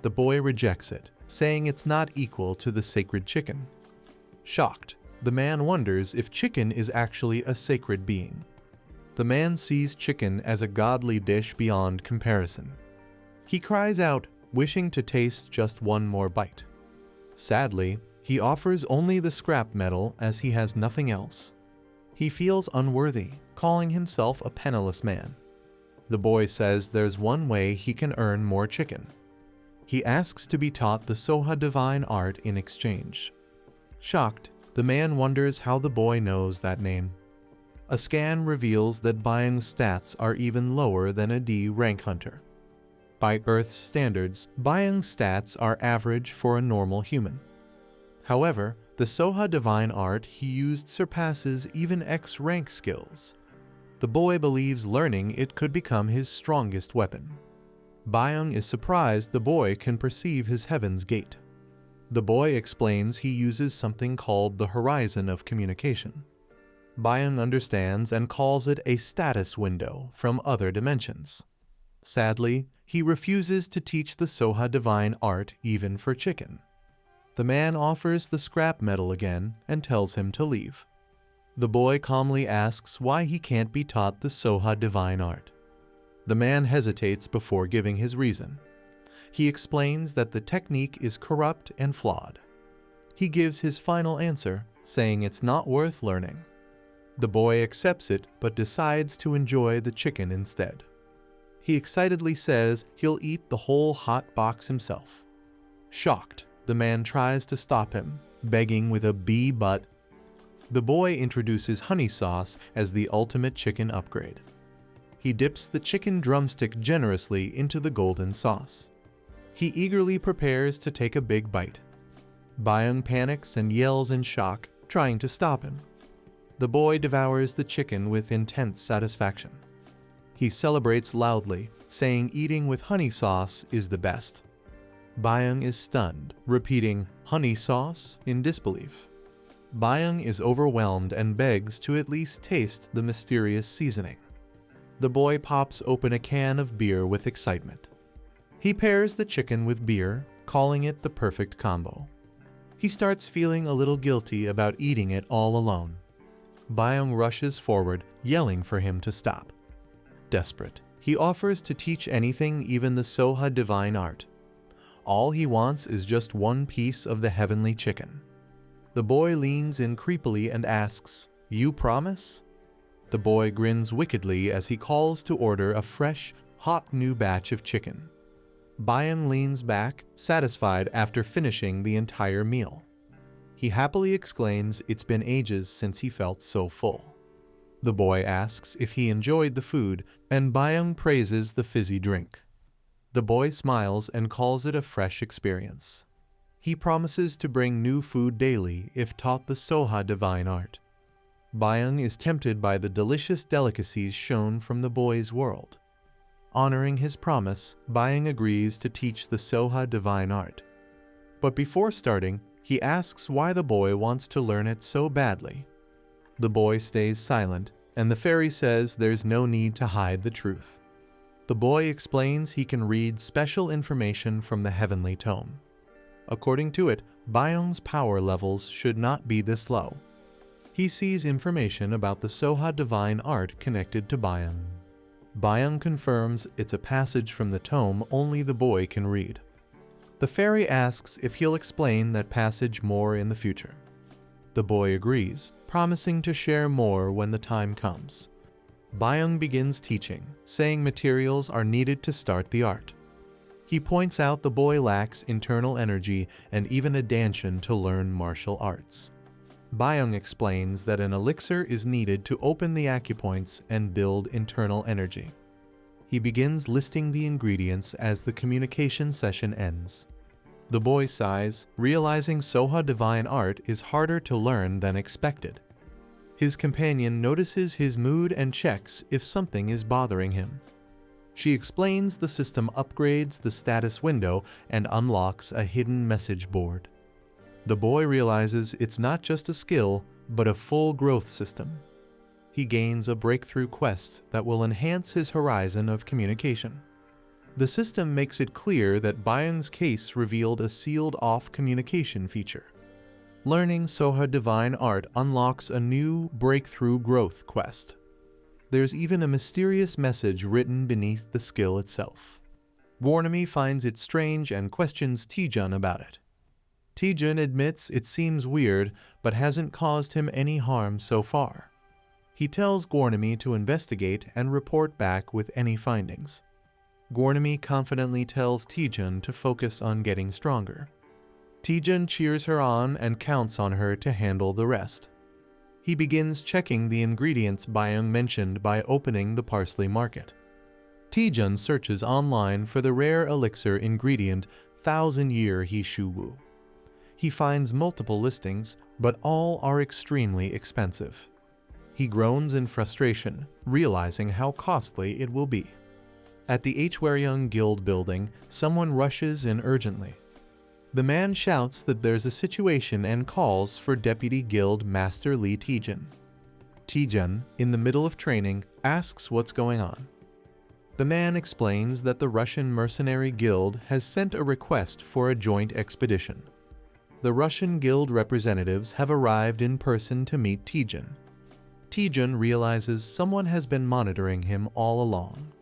The boy rejects it, saying it's not equal to the sacred chicken. Shocked, the man wonders if chicken is actually a sacred being. The man sees chicken as a godly dish beyond comparison. He cries out, wishing to taste just one more bite. Sadly, he offers only the scrap metal as he has nothing else. He feels unworthy, calling himself a penniless man. The boy says there's one way he can earn more chicken. He asks to be taught the Soha divine art in exchange. Shocked, the man wonders how the boy knows that name. A scan reveals that Byung's stats are even lower than a D rank hunter. By Earth's standards, Byung's stats are average for a normal human. However, the Soha divine art he used surpasses even X rank skills. The boy believes learning it could become his strongest weapon. Byung is surprised the boy can perceive his heaven's gate. The boy explains he uses something called the horizon of communication. Byung understands and calls it a status window from other dimensions. Sadly, he refuses to teach the Soha divine art even for chicken. The man offers the scrap metal again and tells him to leave. The boy calmly asks why he can't be taught the Soha divine art. The man hesitates before giving his reason. He explains that the technique is corrupt and flawed. He gives his final answer, saying it's not worth learning. The boy accepts it but decides to enjoy the chicken instead. He excitedly says he'll eat the whole hot box himself. Shocked, the man tries to stop him, begging with a B but. The boy introduces honey sauce as the ultimate chicken upgrade. He dips the chicken drumstick generously into the golden sauce. He eagerly prepares to take a big bite. Byung panics and yells in shock, trying to stop him. The boy devours the chicken with intense satisfaction. He celebrates loudly, saying eating with honey sauce is the best. Byung is stunned, repeating, "Honey sauce?" in disbelief. Byung is overwhelmed and begs to at least taste the mysterious seasoning. The boy pops open a can of beer with excitement. He pairs the chicken with beer, calling it the perfect combo. He starts feeling a little guilty about eating it all alone. Byung rushes forward, yelling for him to stop. Desperate, he offers to teach anything, even the Soha divine art. All he wants is just one piece of the heavenly chicken. The boy leans in creepily and asks, "You promise?" The boy grins wickedly as he calls to order a fresh, hot new batch of chicken. Byung leans back, satisfied after finishing the entire meal. He happily exclaims it's been ages since he felt so full. The boy asks if he enjoyed the food, and Byung praises the fizzy drink. The boy smiles and calls it a fresh experience. He promises to bring new food daily if taught the Soha divine art. Byung is tempted by the delicious delicacies shown from the boy's world. Honoring his promise, Byung agrees to teach the Soha divine art. But before starting, he asks why the boy wants to learn it so badly. The boy stays silent, and the fairy says there's no need to hide the truth. The boy explains he can read special information from the heavenly tome. According to it, Byung's power levels should not be this low. He sees information about the Soha divine art connected to Byung. Byung confirms it's a passage from the tome only the boy can read. The fairy asks if he'll explain that passage more in the future. The boy agrees, promising to share more when the time comes. Byung begins teaching, saying materials are needed to start the art. He points out the boy lacks internal energy and even a danshan to learn martial arts. Byung explains that an elixir is needed to open the acupoints and build internal energy. He begins listing the ingredients as the communication session ends. The boy sighs, realizing Soha divine art is harder to learn than expected. His companion notices his mood and checks if something is bothering him. She explains the system upgrades the status window and unlocks a hidden message board. The boy realizes it's not just a skill, but a full growth system. He gains a breakthrough quest that will enhance his horizon of communication. The system makes it clear that Byung's case revealed a sealed-off communication feature. Learning Soha divine art unlocks a new breakthrough growth quest. There's even a mysterious message written beneath the skill itself. Gwarnami finds it strange and questions Taejun about it. Taejun admits it seems weird, but hasn't caused him any harm so far. He tells Gwarnami to investigate and report back with any findings. Gwarnami confidently tells Taejun to focus on getting stronger. Taejun cheers her on and counts on her to handle the rest. He begins checking the ingredients Byung mentioned by opening the parsley market. Taejun searches online for the rare elixir ingredient 1000-year Hishuwu. He finds multiple listings, but all are extremely expensive. He groans in frustration, realizing how costly it will be. At the Hwaryong Guild building, someone rushes in urgently. The man shouts that there's a situation and calls for Deputy Guild Master Lee Taejun. Taejun, in the middle of training, asks what's going on. The man explains that the Russian Mercenary Guild has sent a request for a joint expedition. The Russian Guild representatives have arrived in person to meet Taejun. Taejun realizes someone has been monitoring him all along.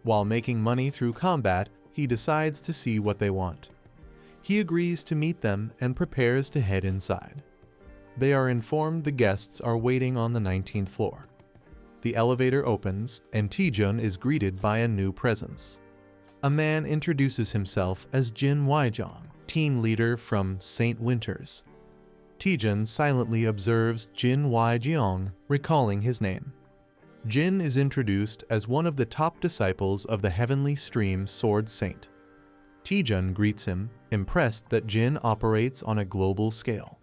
While making money through combat, he decides to see what they want. He agrees to meet them and prepares to head inside. They are informed the guests are waiting on the 19th floor. The elevator opens, and Taejun is greeted by a new presence. A man introduces himself as Jin Waijong, team leader from St. Winters. Taejun silently observes Jin Waijong, recalling his name. Jin is introduced as one of the top disciples of the Heavenly Stream Sword Saint. Taejun greets him, impressed that Jin operates on a global scale.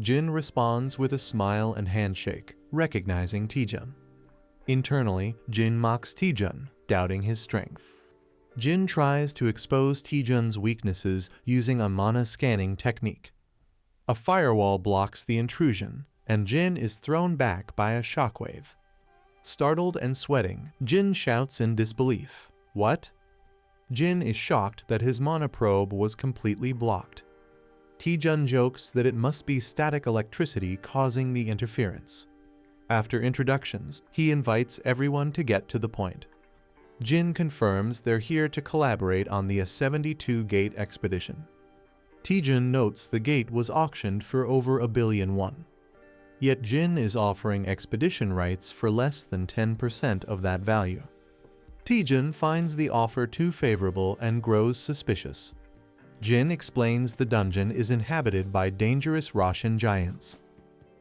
Jin responds with a smile and handshake, recognizing Taejun. Internally, Jin mocks Taejun, doubting his strength. Jin tries to expose Taejun's weaknesses using a mana scanning technique. A firewall blocks the intrusion, and Jin is thrown back by a shockwave. Startled and sweating, Jin shouts in disbelief, "What?" Jin is shocked that his mana probe was completely blocked. Taejun jokes that it must be static electricity causing the interference. After introductions, he invites everyone to get to the point. Jin confirms they're here to collaborate on the 72-gate expedition. Taejun notes the gate was auctioned for over 1 billion won. Yet Jin is offering expedition rights for less than 10% of that value. Taejun finds the offer too favorable and grows suspicious. Jin explains the dungeon is inhabited by dangerous Russian giants.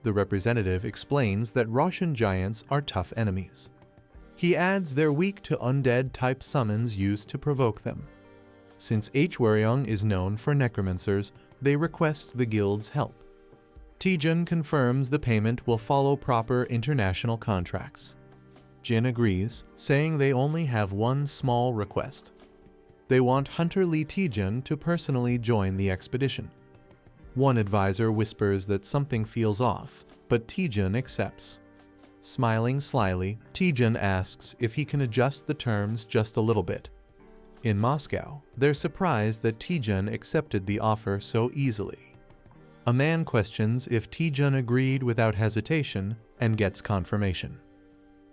The representative explains that Russian giants are tough enemies. He adds they're weak to undead-type summons used to provoke them. Since Hwaryong is known for necromancers, they request the guild's help. Taejun confirms the payment will follow proper international contracts. Jin agrees, saying they only have one small request. They want Hunter Lee Taejun to personally join the expedition. One advisor whispers that something feels off, but Taejun accepts. Smiling slyly, Taejun asks if he can adjust the terms just a little bit. In Moscow, they're surprised that Taejun accepted the offer so easily. A man questions if Taejun agreed without hesitation and gets confirmation.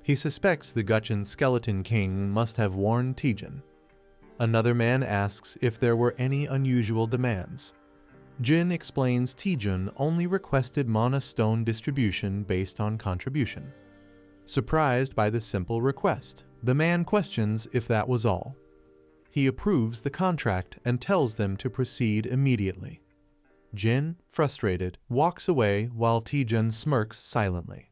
He suspects the Gutchin Skeleton King must have warned Taejun. Another man asks if there were any unusual demands. Jin explains Taejun only requested mana stone distribution based on contribution. Surprised by the simple request, the man questions if that was all. He approves the contract and tells them to proceed immediately. Jin, frustrated, walks away while Taejun smirks silently.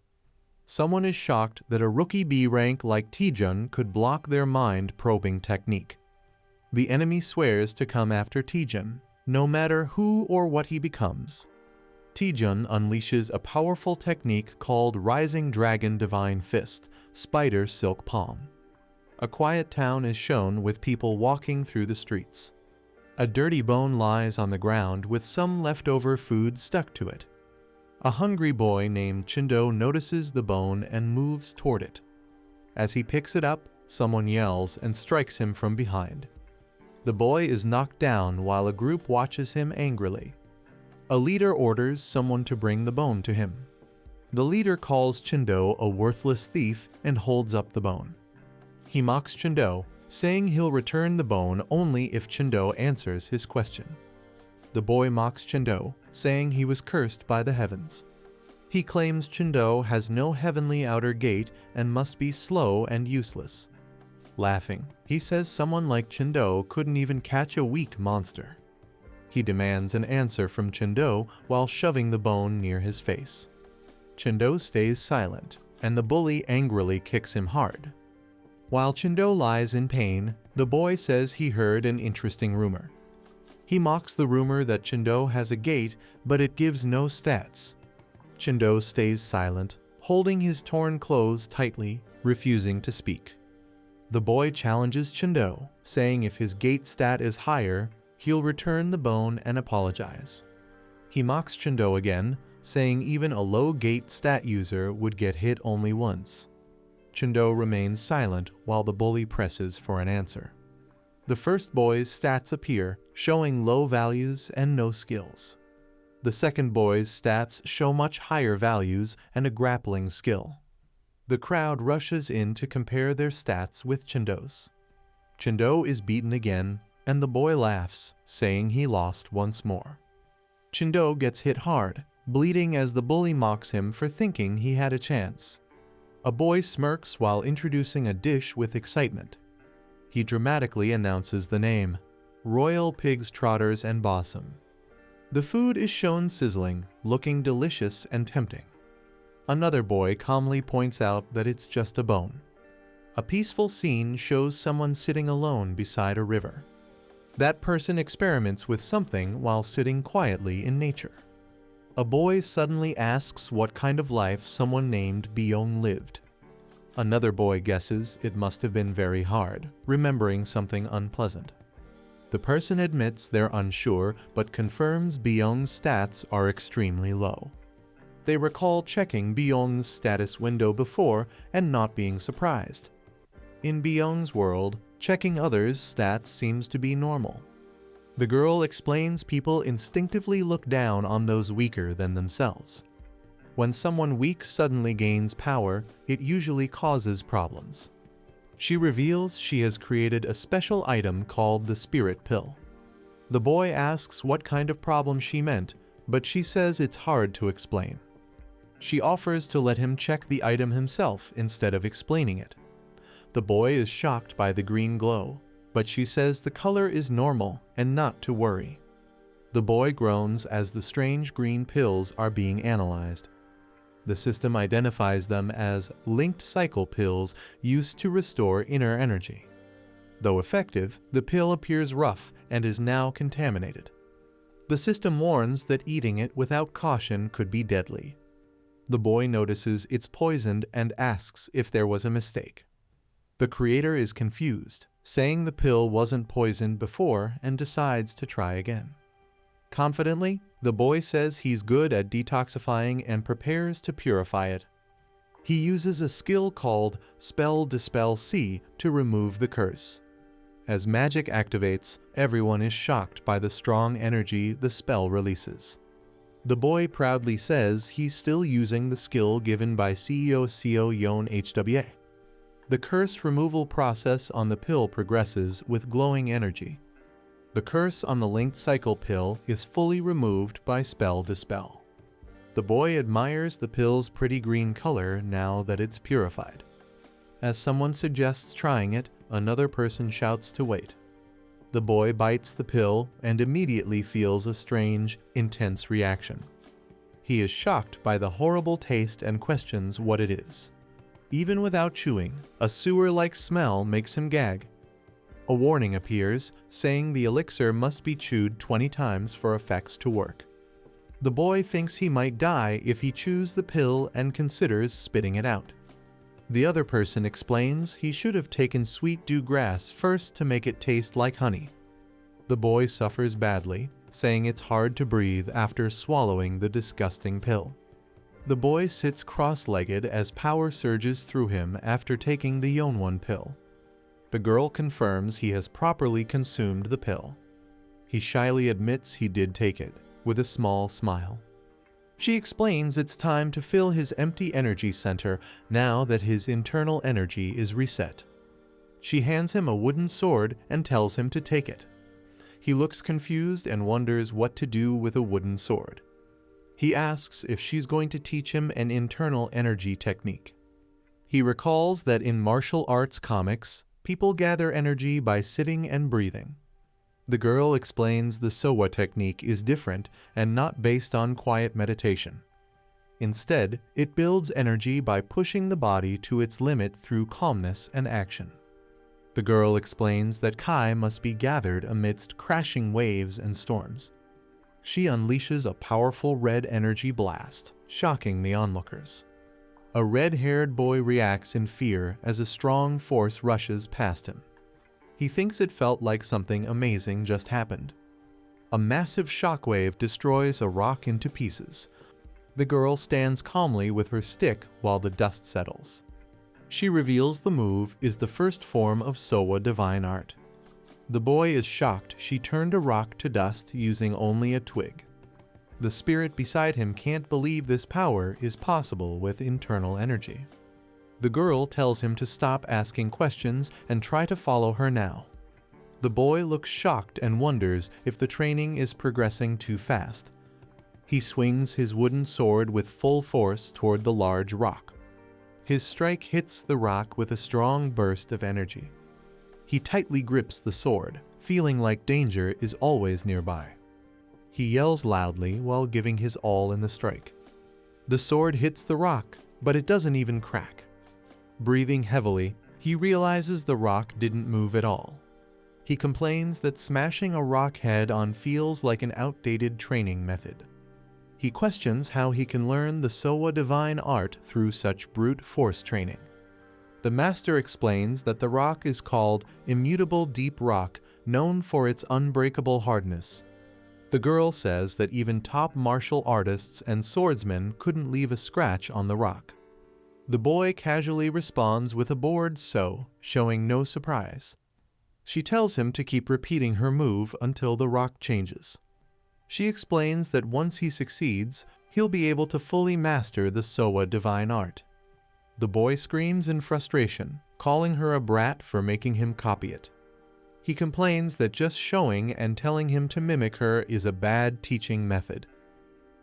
Someone is shocked that a rookie B rank like Taejun could block their mind-probing technique. The enemy swears to come after Taejun, no matter who or what he becomes. Taejun unleashes a powerful technique called Rising Dragon Divine Fist, Spider Silk Palm. A quiet town is shown with people walking through the streets. A dirty bone lies on the ground with some leftover food stuck to it. A hungry boy named Chindo notices the bone and moves toward it. As he picks it up, someone yells and strikes him from behind. The boy is knocked down while a group watches him angrily. A leader orders someone to bring the bone to him. The leader calls Chindo a worthless thief and holds up the bone. He mocks Chindo, saying he'll return the bone only if Chindo answers his question. The boy mocks Chindo, saying he was cursed by the heavens. He claims Chindo has no heavenly outer gate and must be slow and useless. Laughing, he says someone like Chindo couldn't even catch a weak monster. He demands an answer from Chindo while shoving the bone near his face. Chindo stays silent, and the bully angrily kicks him hard. While Chindo lies in pain, the boy says he heard an interesting rumor. He mocks the rumor that Chindo has a gate, but it gives no stats. Chindo stays silent, holding his torn clothes tightly, refusing to speak. The boy challenges Chindo, saying if his gate stat is higher, he'll return the bone and apologize. He mocks Chindo again, saying even a low gate stat user would get hit only once. Chindo remains silent while the bully presses for an answer. The first boy's stats appear, showing low values and no skills. The second boy's stats show much higher values and a grappling skill. The crowd rushes in to compare their stats with Chindo's. Chindo is beaten again, and the boy laughs, saying he lost once more. Chindo gets hit hard, bleeding as the bully mocks him for thinking he had a chance. A boy smirks while introducing a dish with excitement. He dramatically announces the name, Royal Pigs Trotters and Bossum. The food is shown sizzling, looking delicious and tempting. Another boy calmly points out that it's just a bone. A peaceful scene shows someone sitting alone beside a river. That person experiments with something while sitting quietly in nature. A boy suddenly asks what kind of life someone named Byung lived. Another boy guesses it must have been very hard, remembering something unpleasant. The person admits they're unsure but confirms Byung's stats are extremely low. They recall checking Byung's status window before and not being surprised. In Byung's world, checking others' stats seems to be normal. The girl explains people instinctively look down on those weaker than themselves. When someone weak suddenly gains power, it usually causes problems. She reveals she has created a special item called the Spirit Pill. The boy asks what kind of problem she meant, but she says it's hard to explain. She offers to let him check the item himself instead of explaining it. The boy is shocked by the green glow, but she says the color is normal and not to worry. The boy groans as the strange green pills are being analyzed. The system identifies them as linked cycle pills used to restore inner energy. Though effective, the pill appears rough and is now contaminated. The system warns that eating it without caution could be deadly. The boy notices it's poisoned and asks if there was a mistake. The creator is confused, saying the pill wasn't poisoned before and decides to try again. Confidently, the boy says he's good at detoxifying and prepares to purify it. He uses a skill called Spell Dispel C to remove the curse. As magic activates, everyone is shocked by the strong energy the spell releases. The boy proudly says he's still using the skill given by CEO Seo Yon HWA. The curse removal process on the pill progresses with glowing energy. The curse on the linked cycle pill is fully removed by Spell Dispel. The boy admires the pill's pretty green color now that it's purified. As someone suggests trying it, another person shouts to wait. The boy bites the pill and immediately feels a strange, intense reaction. He is shocked by the horrible taste and questions what it is. Even without chewing, a sewer-like smell makes him gag. A warning appears, saying the elixir must be chewed 20 times for effects to work. The boy thinks he might die if he chews the pill and considers spitting it out. The other person explains he should have taken sweet dew grass first to make it taste like honey. The boy suffers badly, saying it's hard to breathe after swallowing the disgusting pill. The boy sits cross-legged as power surges through him after taking the Yonwon pill. The girl confirms he has properly consumed the pill. He shyly admits he did take it, with a small smile. She explains it's time to fill his empty energy center now that his internal energy is reset. She hands him a wooden sword and tells him to take it. He looks confused and wonders what to do with a wooden sword. He asks if she's going to teach him an internal energy technique. He recalls that in martial arts comics, people gather energy by sitting and breathing. The girl explains the Sowa technique is different and not based on quiet meditation. Instead, it builds energy by pushing the body to its limit through calmness and action. The girl explains that Kai must be gathered amidst crashing waves and storms. She unleashes a powerful red energy blast, shocking the onlookers. A red-haired boy reacts in fear as a strong force rushes past him. He thinks it felt like something amazing just happened. A massive shockwave destroys a rock into pieces. The girl stands calmly with her stick while the dust settles. She reveals the move is the first form of Sowa divine art. The boy is shocked she turned a rock to dust using only a twig. The spirit beside him can't believe this power is possible with internal energy. The girl tells him to stop asking questions and try to follow her now. The boy looks shocked and wonders if the training is progressing too fast. He swings his wooden sword with full force toward the large rock. His strike hits the rock with a strong burst of energy. He tightly grips the sword, feeling like danger is always nearby. He yells loudly while giving his all in the strike. The sword hits the rock, but it doesn't even crack. Breathing heavily, he realizes the rock didn't move at all. He complains that smashing a rock head on feels like an outdated training method. He questions how he can learn the Sowa divine art through such brute force training. The master explains that the rock is called immutable deep rock, known for its unbreakable hardness. The girl says that even top martial artists and swordsmen couldn't leave a scratch on the rock. The boy casually responds with a bored so, showing no surprise. She tells him to keep repeating her move until the rock changes. She explains that once he succeeds, he'll be able to fully master the Sowa divine art. The boy screams in frustration, calling her a brat for making him copy it. He complains that just showing and telling him to mimic her is a bad teaching method.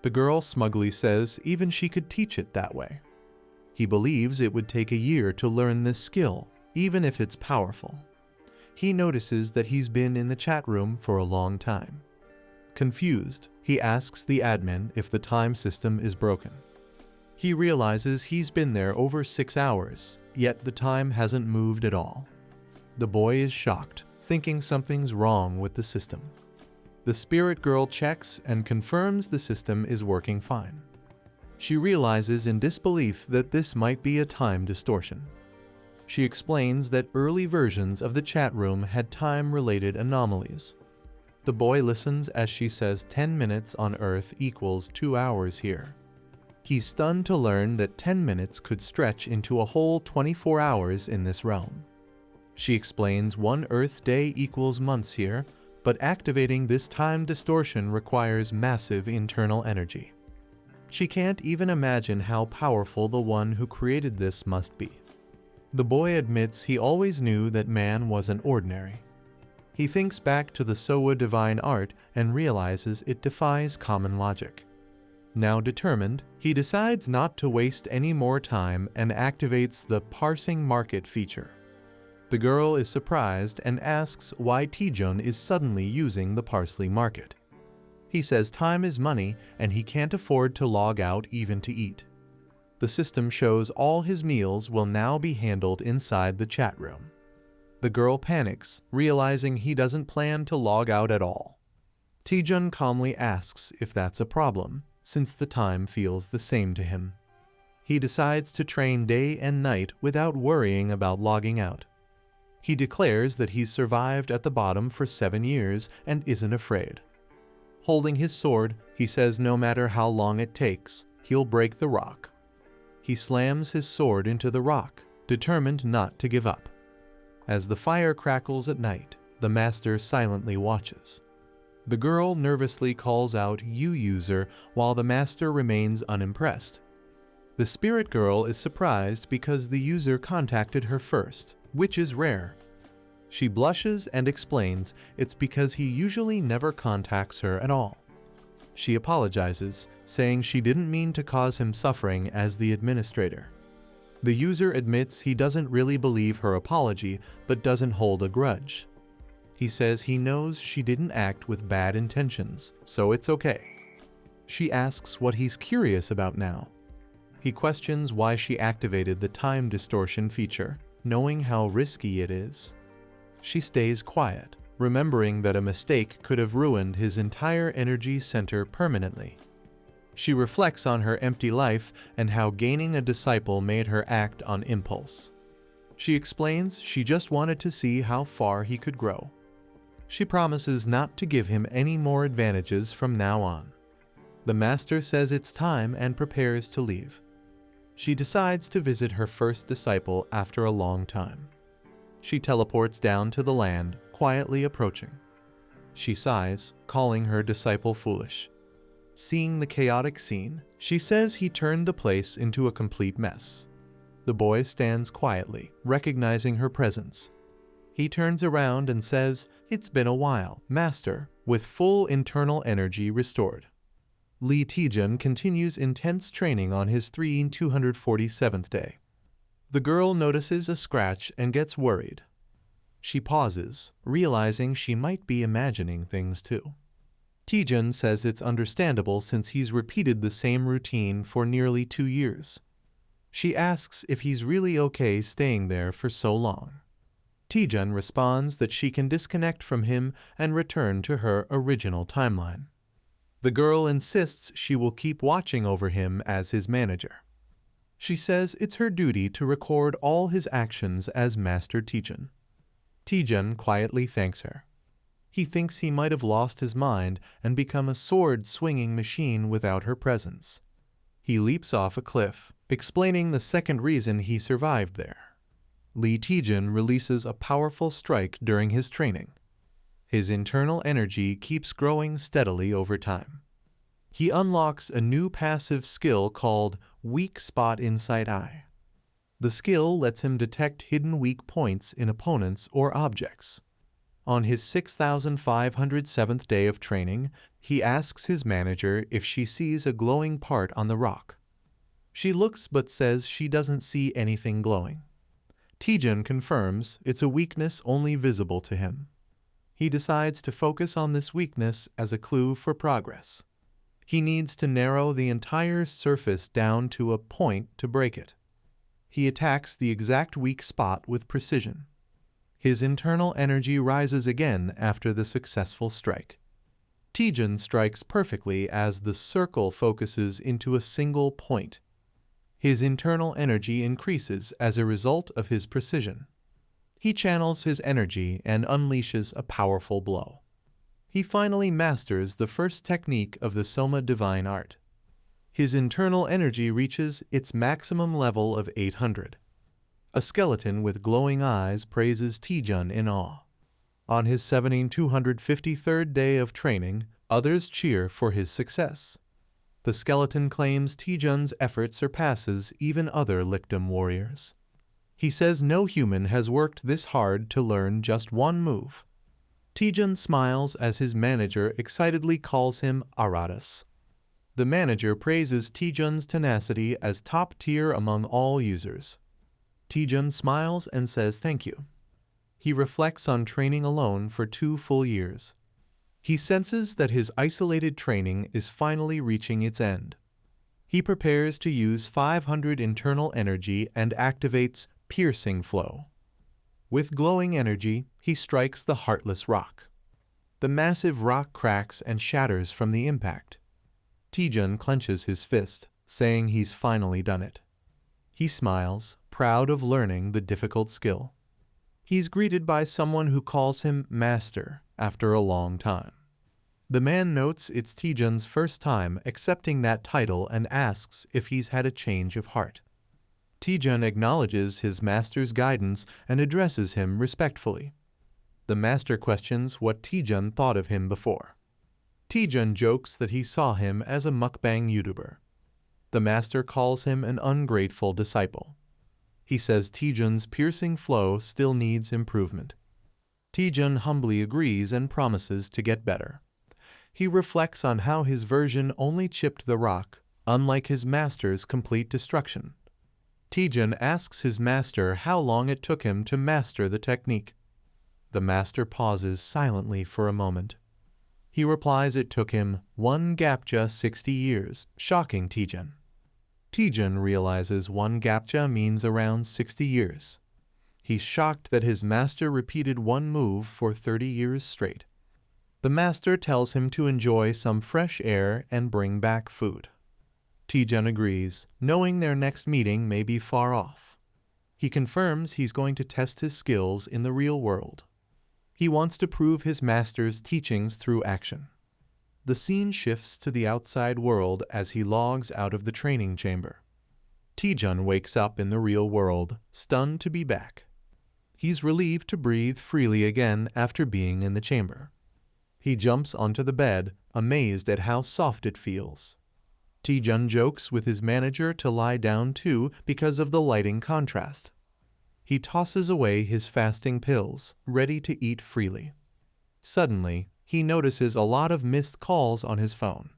The girl smugly says even she could teach it that way. He believes it would take a year to learn this skill, even if it's powerful. He notices that he's been in the chat room for a long time. Confused, he asks the admin if the time system is broken. He realizes he's been there over 6 hours, yet the time hasn't moved at all. The boy is shocked, thinking something's wrong with the system. The spirit girl checks and confirms the system is working fine. She realizes in disbelief that this might be a time distortion. She explains that early versions of the chat room had time-related anomalies. The boy listens as she says 10 minutes on Earth equals 2 hours here. He's stunned to learn that 10 minutes could stretch into a whole 24 hours in this realm. She explains 1 Earth day equals months here, but activating this time distortion requires massive internal energy. She can't even imagine how powerful the one who created this must be. The boy admits he always knew that man wasn't ordinary. He thinks back to the Sowa divine art and realizes it defies common logic. Now determined, he decides not to waste any more time and activates the parsing market feature. The girl is surprised and asks why Taejun is suddenly using the parsley market. He says time is money and he can't afford to log out even to eat. The system shows all his meals will now be handled inside the chat room. The girl panics, realizing he doesn't plan to log out at all. Taejun calmly asks if that's a problem, since the time feels the same to him. He decides to train day and night without worrying about logging out. He declares that he's survived at the bottom for 7 years and isn't afraid. Holding his sword, he says no matter how long it takes, he'll break the rock. He slams his sword into the rock, determined not to give up. As the fire crackles at night, the master silently watches. The girl nervously calls out "You user," while the master remains unimpressed. The spirit girl is surprised because the user contacted her first, which is rare. She blushes and explains it's because he usually never contacts her at all. She apologizes, saying she didn't mean to cause him suffering as the administrator. The user admits he doesn't really believe her apology, but doesn't hold a grudge. He says he knows she didn't act with bad intentions, so it's okay. She asks what he's curious about now. He questions why she activated the time distortion feature, knowing how risky it is. She stays quiet, remembering that a mistake could have ruined his entire energy center permanently. She reflects on her empty life and how gaining a disciple made her act on impulse. She explains she just wanted to see how far he could grow. She promises not to give him any more advantages from now on. The master says it's time and prepares to leave. She decides to visit her first disciple after a long time. She teleports down to the land, quietly approaching. She sighs, calling her disciple foolish. Seeing the chaotic scene, she says he turned the place into a complete mess. The boy stands quietly, recognizing her presence. He turns around and says, "It's been a while, master," with full internal energy restored. Lee Taejun continues intense training on his 247th day. The girl notices a scratch and gets worried. She pauses, realizing she might be imagining things too. Taejun says it's understandable since he's repeated the same routine for nearly 2 years. She asks if he's really okay staying there for so long. Taejun responds that she can disconnect from him and return to her original timeline. The girl insists she will keep watching over him as his manager. She says it's her duty to record all his actions as Master Taejun. Taejun quietly thanks her. He thinks he might have lost his mind and become a sword-swinging machine without her presence. He leaps off a cliff, explaining the second reason he survived there. Lee Taejun releases a powerful strike during his training. His internal energy keeps growing steadily over time. He unlocks a new passive skill called Weak Spot Inside Eye. The skill lets him detect hidden weak points in opponents or objects. On his 6,507th day of training, he asks his manager if she sees a glowing part on the rock. She looks but says she doesn't see anything glowing. Taejun confirms it's a weakness only visible to him. He decides to focus on this weakness as a clue for progress. He needs to narrow the entire surface down to a point to break it. He attacks the exact weak spot with precision. His internal energy rises again after the successful strike. Taejun strikes perfectly as the circle focuses into a single point. His internal energy increases as a result of his precision. He channels his energy and unleashes a powerful blow. He finally masters the first technique of the Soma divine art. His internal energy reaches its maximum level of 800. A skeleton with glowing eyes praises Taejun in awe. On his 7,253rd day of training, others cheer for his success. The skeleton claims Taejun's effort surpasses even other Lichdom warriors. He says no human has worked this hard to learn just one move. Taejun smiles as his manager excitedly calls him Aratus. The manager praises Taejun's tenacity as top tier among all users. Taejun smiles and says thank you. He reflects on training alone for 2 full years. He senses that his isolated training is finally reaching its end. He prepares to use 500 internal energy and activates Piercing Flow. With glowing energy, he strikes the heartless rock. The massive rock cracks and shatters from the impact. Taejun clenches his fist, saying he's finally done it. He smiles, proud of learning the difficult skill. He's greeted by someone who calls him Master after a long time. The man notes it's Taejun's first time accepting that title and asks if he's had a change of heart. Taejun acknowledges his master's guidance and addresses him respectfully. The master questions what Taejun thought of him before. Taejun jokes that he saw him as a mukbang YouTuber. The master calls him an ungrateful disciple. He says Taejun's piercing flow still needs improvement. Taejun humbly agrees and promises to get better. He reflects on how his version only chipped the rock, unlike his master's complete destruction. Taejun asks his master how long it took him to master the technique. The master pauses silently for a moment. He replies it took him 1 gapja 60 years, shocking Taejun. Taejun realizes 1 gapja means around 60 years. He's shocked that his master repeated one move for 30 years straight. The master tells him to enjoy some fresh air and bring back food. Taejun agrees, knowing their next meeting may be far off. He confirms he's going to test his skills in the real world. He wants to prove his master's teachings through action. The scene shifts to the outside world as he logs out of the training chamber. Taejun wakes up in the real world, stunned to be back. He's relieved to breathe freely again after being in the chamber. He jumps onto the bed, amazed at how soft it feels. Taejun jokes with his manager to lie down too because of the lighting contrast. He tosses away his fasting pills, ready to eat freely. Suddenly, he notices a lot of missed calls on his phone.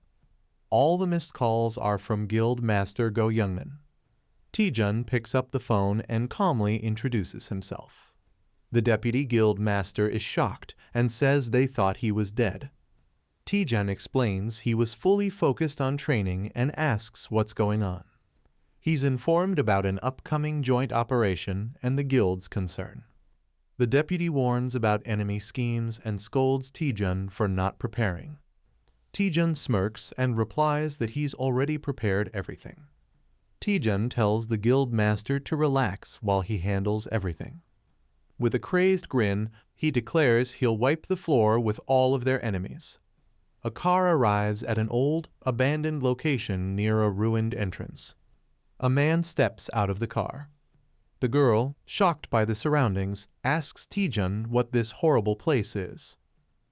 All the missed calls are from Guild Master Go Youngman. Taejun picks up the phone and calmly introduces himself. The deputy guild master is shocked and says they thought he was dead. Taejun explains he was fully focused on training and asks what's going on. He's informed about an upcoming joint operation and the guild's concern. The deputy warns about enemy schemes and scolds Taejun for not preparing. Taejun smirks and replies that he's already prepared everything. Taejun tells the guild master to relax while he handles everything. With a crazed grin, he declares he'll wipe the floor with all of their enemies. A car arrives at an old, abandoned location near a ruined entrance. A man steps out of the car. The girl, shocked by the surroundings, asks Taejun what this horrible place is.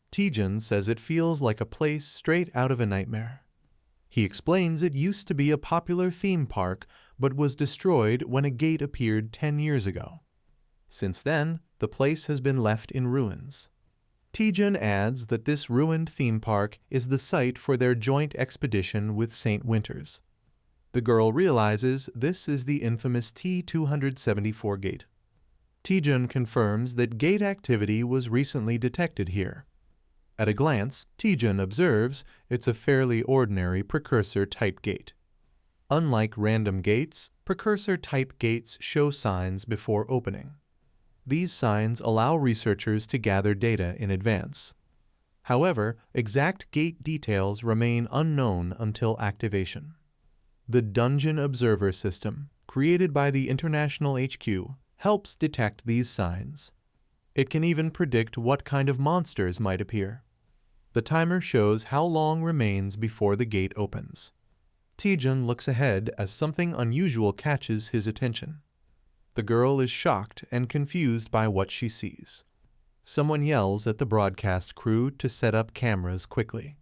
Taejun says it feels like a place straight out of a nightmare. He explains it used to be a popular theme park, but was destroyed when a gate appeared 10 years ago. Since then, the place has been left in ruins. Taejun adds that this ruined theme park is the site for their joint expedition with St. Winters. The girl realizes this is the infamous T-274 gate. Taejun confirms that gate activity was recently detected here. At a glance, Taejun observes it's a fairly ordinary precursor-type gate. Unlike random gates, precursor-type gates show signs before opening. These signs allow researchers to gather data in advance. However, exact gate details remain unknown until activation. The Dungeon Observer System, created by the International HQ, helps detect these signs. It can even predict what kind of monsters might appear. The timer shows how long remains before the gate opens. Taejun looks ahead as something unusual catches his attention. The girl is shocked and confused by what she sees. Someone yells at the broadcast crew to set up cameras quickly.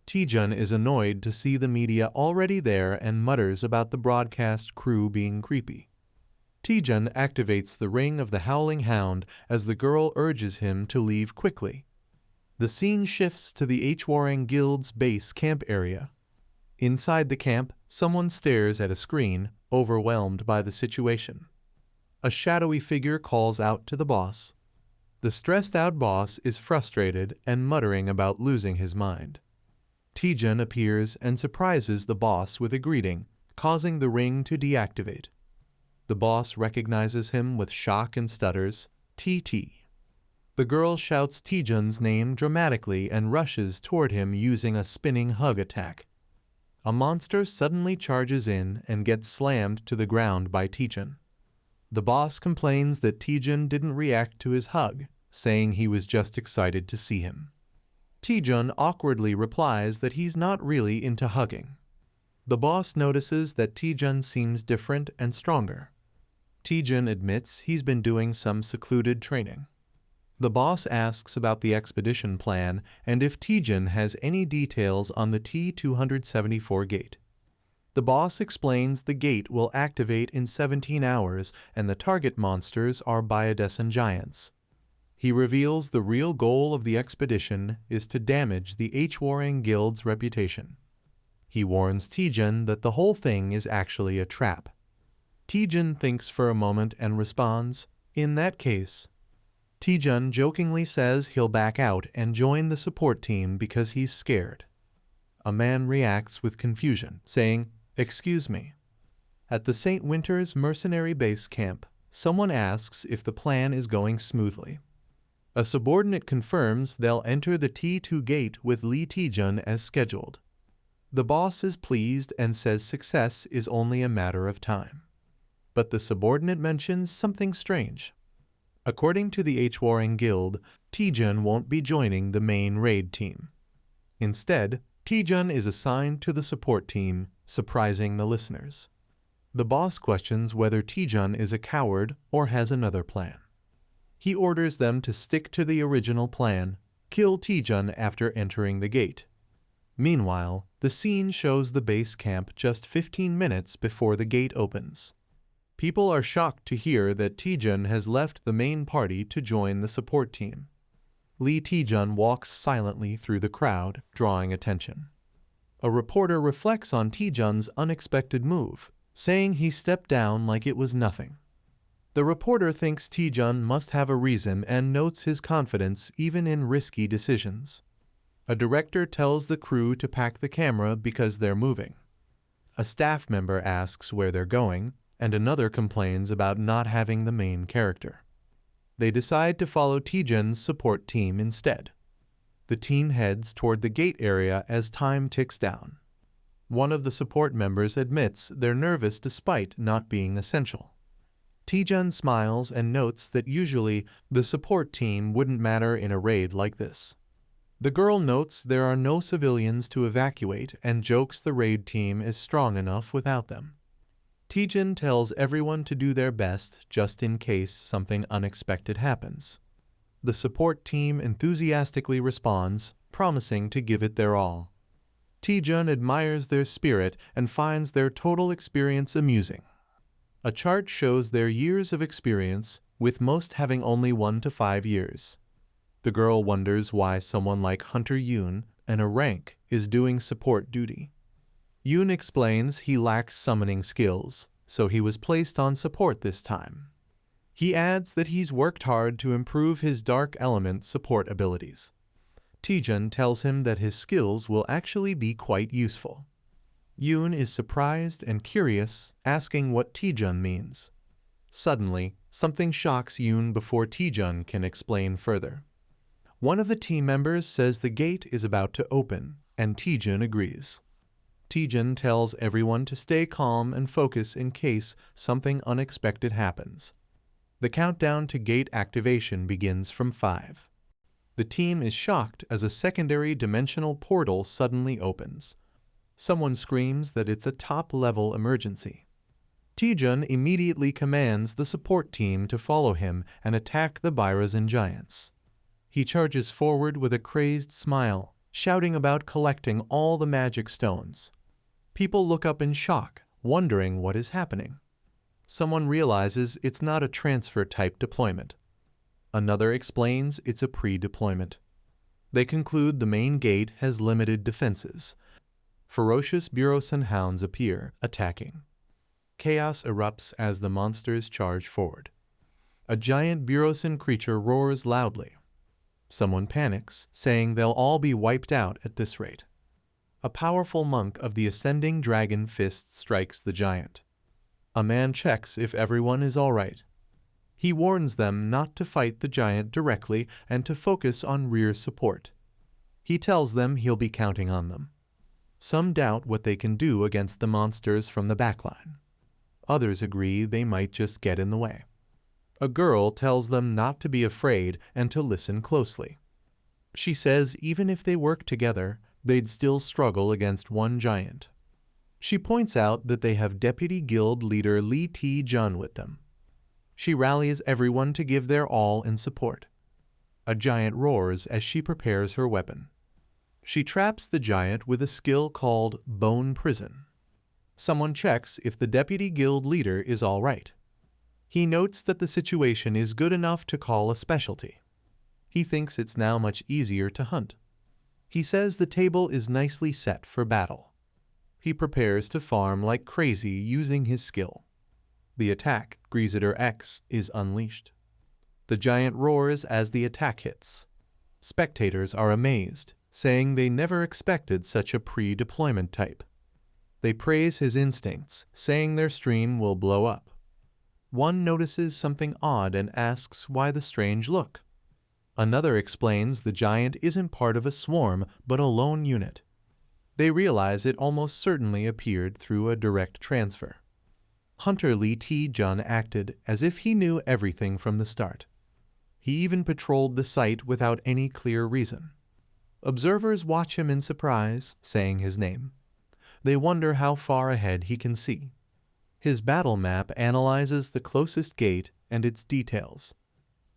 Taejun is annoyed to see the media already there and mutters about the broadcast crew being creepy. Taejun activates the ring of the Howling Hound as the girl urges him to leave quickly. The scene shifts to the Hwarang Guild's base camp area. Inside the camp, someone stares at a screen, overwhelmed by the situation. A shadowy figure calls out to the boss. The stressed-out boss is frustrated and muttering about losing his mind. Taejun appears and surprises the boss with a greeting, causing the ring to deactivate. The boss recognizes him with shock and stutters, "TT." The girl shouts Taejun's name dramatically and rushes toward him using a spinning hug attack. A monster suddenly charges in and gets slammed to the ground by Taejun. The boss complains that Taejun didn't react to his hug, saying he was just excited to see him. Taejun awkwardly replies that he's not really into hugging. The boss notices that Taejun seems different and stronger. Taejun admits he's been doing some secluded training. The boss asks about the expedition plan and if Taejun has any details on the T-274 gate. The boss explains the gate will activate in 17 hours and the target monsters are biodescent giants. He reveals the real goal of the expedition is to damage the H-Warring Guild's reputation. He warns Taejun that the whole thing is actually a trap. Taejun thinks for a moment and responds, "In that case." Taejun jokingly says he'll back out and join the support team because he's scared. A man reacts with confusion, saying, "Excuse me." At the St. Winter's mercenary base camp, someone asks if the plan is going smoothly. A subordinate confirms they'll enter the T2 gate with Lee Taejun as scheduled. The boss is pleased and says success is only a matter of time. But the subordinate mentions something strange. According to the H-Warring Guild, Taejun won't be joining the main raid team. Instead, Taejun is assigned to the support team, surprising the listeners. The boss questions whether Taejun is a coward or has another plan. He orders them to stick to the original plan, kill Taejun after entering the gate. Meanwhile, the scene shows the base camp just 15 minutes before the gate opens. People are shocked to hear that Taejun has left the main party to join the support team. Lee Taejun walks silently through the crowd, drawing attention. A reporter reflects on Taejun's unexpected move, saying he stepped down like it was nothing. The reporter thinks Taejun must have a reason and notes his confidence even in risky decisions. A director tells the crew to pack the camera because they're moving. A staff member asks where they're going, and another complains about not having the main character. They decide to follow Taejun's support team instead. The team heads toward the gate area as time ticks down. One of the support members admits they're nervous despite not being essential. Taejun smiles and notes that usually the support team wouldn't matter in a raid like this. The girl notes there are no civilians to evacuate and jokes the raid team is strong enough without them. Taejun tells everyone to do their best just in case something unexpected happens. The support team enthusiastically responds, promising to give it their all. Taejun admires their spirit and finds their total experience amusing. A chart shows their years of experience, with most having only 1 to 5 years. The girl wonders why someone like Hunter Yoon, and a rank, is doing support duty. Yoon explains he lacks summoning skills, so he was placed on support this time. He adds that he's worked hard to improve his dark element support abilities. Taejun tells him that his skills will actually be quite useful. Yoon is surprised and curious, asking what Taejun means. Suddenly, something shocks Yoon before Taejun can explain further. One of the team members says the gate is about to open, and Taejun agrees. Taejun tells everyone to stay calm and focus in case something unexpected happens. The countdown to gate activation begins from 5. The team is shocked as a secondary dimensional portal suddenly opens. Someone screams that it's a top-level emergency. Taejun immediately commands the support team to follow him and attack the Birazin giants. He charges forward with a crazed smile, shouting about collecting all the magic stones. People look up in shock, wondering what is happening. Someone realizes it's not a transfer-type deployment. Another explains it's a pre-deployment. They conclude the main gate has limited defenses. Ferocious Burosan hounds appear, attacking. Chaos erupts as the monsters charge forward. A giant Burosan creature roars loudly. Someone panics, saying they'll all be wiped out at this rate. A powerful monk of the ascending dragon fist strikes the giant. A man checks if everyone is all right. He warns them not to fight the giant directly and to focus on rear support. He tells them he'll be counting on them. Some doubt what they can do against the monsters from the backline. Others agree they might just get in the way. A girl tells them not to be afraid and to listen closely. She says even if they work together, they'd still struggle against one giant. She points out that they have Deputy Guild Leader Lee Taejun with them. She rallies everyone to give their all in support. A giant roars as she prepares her weapon. She traps the giant with a skill called Bone Prison. Someone checks if the Deputy Guild Leader is all right. He notes that the situation is good enough to call a specialty. He thinks it's now much easier to hunt. He says the table is nicely set for battle. He prepares to farm like crazy using his skill. The attack, Greaseter X, is unleashed. The giant roars as the attack hits. Spectators are amazed, saying they never expected such a pre-deployment type. They praise his instincts, saying their stream will blow up. One notices something odd and asks why the strange look. Another explains the giant isn't part of a swarm but a lone unit. They realize it almost certainly appeared through a direct transfer. Hunter Lee Taejun acted as if he knew everything from the start. He even patrolled the site without any clear reason. Observers watch him in surprise, saying his name. They wonder how far ahead he can see. His battle map analyzes the closest gate and its details.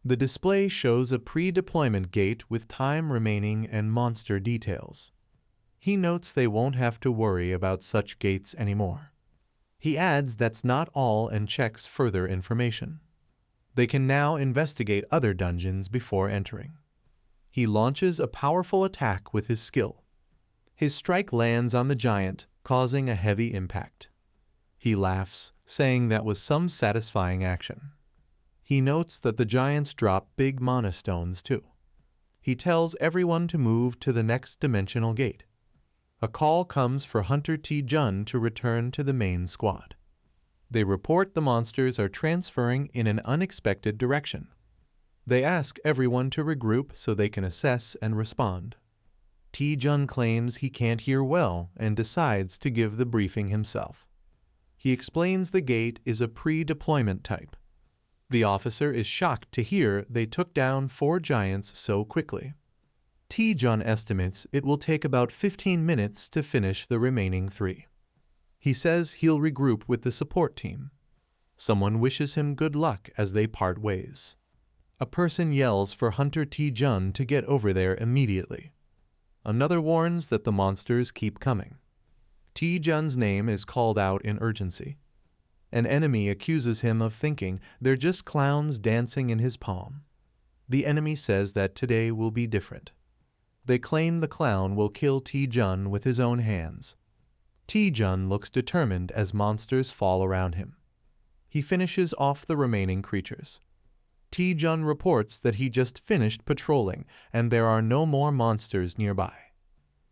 The display shows a pre-deployment gate with time remaining and monster details. He notes they won't have to worry about such gates anymore. He adds that's not all and checks further information. They can now investigate other dungeons before entering. He launches a powerful attack with his skill. His strike lands on the giant, causing a heavy impact. He laughs, saying that was some satisfying action. He notes that the giants drop big mana stones too. He tells everyone to move to the next dimensional gate. A call comes for Hunter Taejun to return to the main squad. They report the monsters are transferring in an unexpected direction. They ask everyone to regroup so they can assess and respond. Taejun claims he can't hear well and decides to give the briefing himself. He explains the gate is a pre-deployment type. The officer is shocked to hear they took down 4 giants so quickly. Taejun estimates it will take about 15 minutes to finish the remaining 3. He says he'll regroup with the support team. Someone wishes him good luck as they part ways. A person yells for Hunter Taejun to get over there immediately. Another warns that the monsters keep coming. Taejun's name is called out in urgency. An enemy accuses him of thinking they're just clowns dancing in his palm. The enemy says that today will be different. They claim the clown will kill Taejun with his own hands. Taejun looks determined as monsters fall around him. He finishes off the remaining creatures. Taejun reports that he just finished patrolling and there are no more monsters nearby.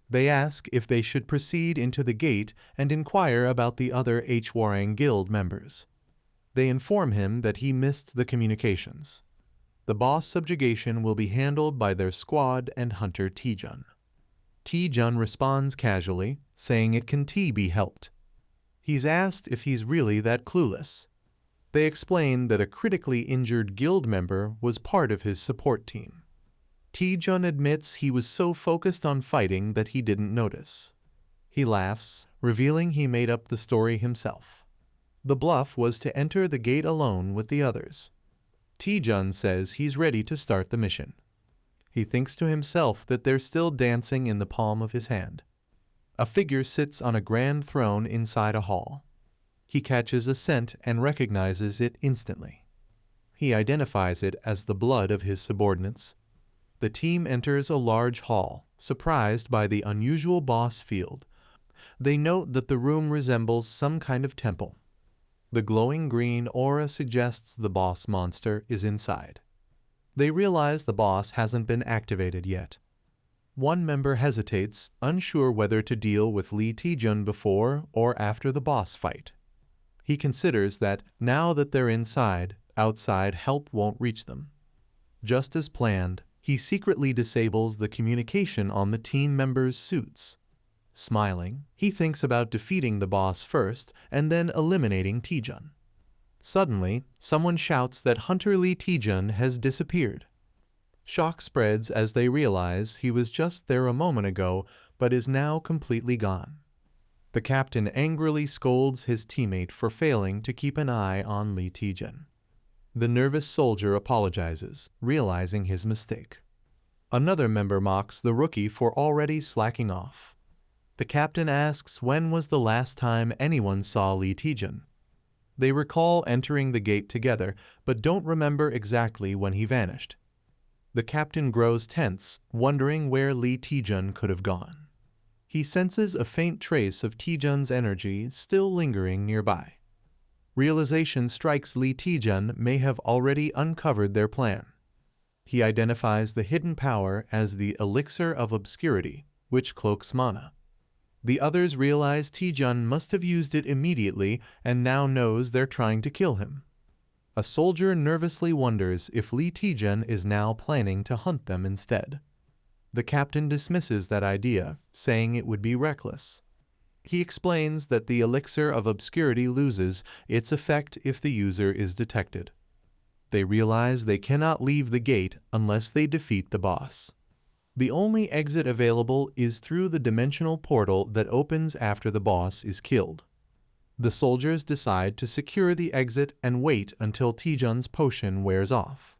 They ask if they should proceed into the gate and inquire about the other Hwarang Guild members. They inform him that he missed the communications. The boss subjugation will be handled by their squad and Hunter Taejun. Taejun responds casually, saying it can be helped. He's asked if he's really that clueless. They explain that a critically injured guild member was part of his support team. Taejun admits he was so focused on fighting that he didn't notice. He laughs, revealing he made up the story himself. The bluff was to enter the gate alone with the others. Taejun says he's ready to start the mission. He thinks to himself that they're still dancing in the palm of his hand. A figure sits on a grand throne inside a hall. He catches a scent and recognizes it instantly. He identifies it as the blood of his subordinates. The team enters a large hall, surprised by the unusual boss field. They note that the room resembles some kind of temple. The glowing green aura suggests the boss monster is inside. They realize the boss hasn't been activated yet. One member hesitates, unsure whether to deal with Lee Taejun before or after the boss fight. He considers that, now that they're inside, outside help won't reach them. Just as planned, he secretly disables the communication on the team members' suits. Smiling, he thinks about defeating the boss first and then eliminating Taejun. Suddenly, someone shouts that Hunter Lee Taejun has disappeared. Shock spreads as they realize he was just there a moment ago but is now completely gone. The captain angrily scolds his teammate for failing to keep an eye on Lee Taejun. The nervous soldier apologizes, realizing his mistake. Another member mocks the rookie for already slacking off. The captain asks when was the last time anyone saw Lee Taejun. They recall entering the gate together, but don't remember exactly when he vanished. The captain grows tense, wondering where Lee Taejun could have gone. He senses a faint trace of Taejun's energy still lingering nearby. Realization strikes Lee Taejun may have already uncovered their plan. He identifies the hidden power as the Elixir of Obscurity, which cloaks mana. The others realize Taejun must have used it immediately and now knows they're trying to kill him. A soldier nervously wonders if Lee Taejun is now planning to hunt them instead. The captain dismisses that idea, saying it would be reckless. He explains that the Elixir of Obscurity loses its effect if the user is detected. They realize they cannot leave the gate unless they defeat the boss. The only exit available is through the dimensional portal that opens after the boss is killed. The soldiers decide to secure the exit and wait until Taejun's potion wears off.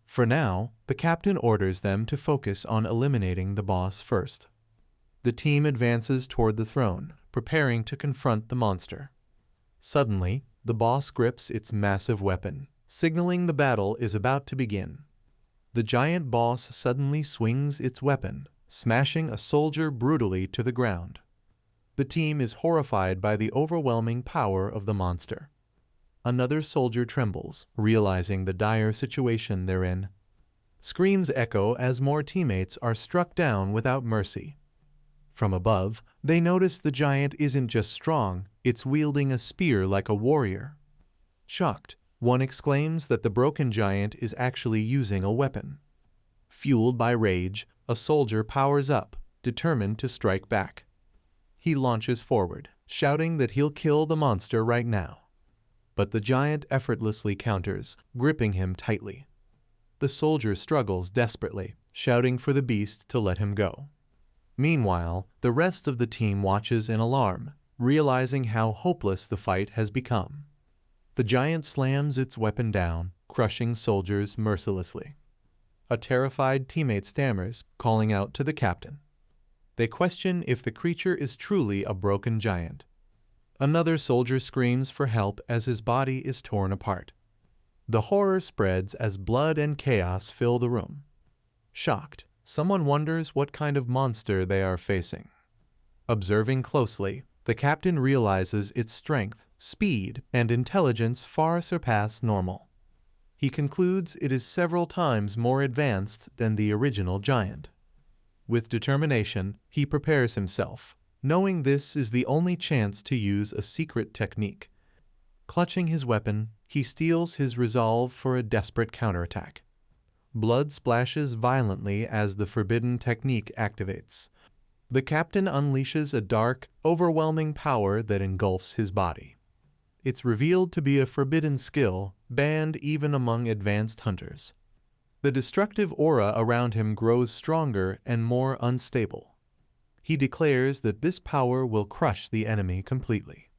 For now, the captain orders them to focus on eliminating the boss first. The team advances toward the throne, preparing to confront the monster. Suddenly, the boss grips its massive weapon, signaling the battle is about to begin. The giant boss suddenly swings its weapon, smashing a soldier brutally to the ground. The team is horrified by the overwhelming power of the monster. Another soldier trembles, realizing the dire situation they're in. Screams echo as more teammates are struck down without mercy. From above, they notice the giant isn't just strong, it's wielding a spear like a warrior. Shocked, one exclaims that the broken giant is actually using a weapon. Fueled by rage, a soldier powers up, determined to strike back. He launches forward, shouting that he'll kill the monster right now. But the giant effortlessly counters, gripping him tightly. The soldier struggles desperately, shouting for the beast to let him go. Meanwhile, the rest of the team watches in alarm, realizing how hopeless the fight has become. The giant slams its weapon down, crushing soldiers mercilessly. A terrified teammate stammers, calling out to the captain. They question if the creature is truly a broken giant. Another soldier screams for help as his body is torn apart. The horror spreads as blood and chaos fill the room. Shocked, someone wonders what kind of monster they are facing. Observing closely, the captain realizes its strength, speed, and intelligence far surpass normal. He concludes it is several times more advanced than the original giant. With determination, he prepares himself, knowing this is the only chance to use a secret technique. Clutching his weapon, he steels his resolve for a desperate counterattack. Blood splashes violently as the forbidden technique activates. The captain unleashes a dark, overwhelming power that engulfs his body. It's revealed to be a forbidden skill, banned even among advanced hunters. The destructive aura around him grows stronger and more unstable. He declares that this power will crush the enemy completely.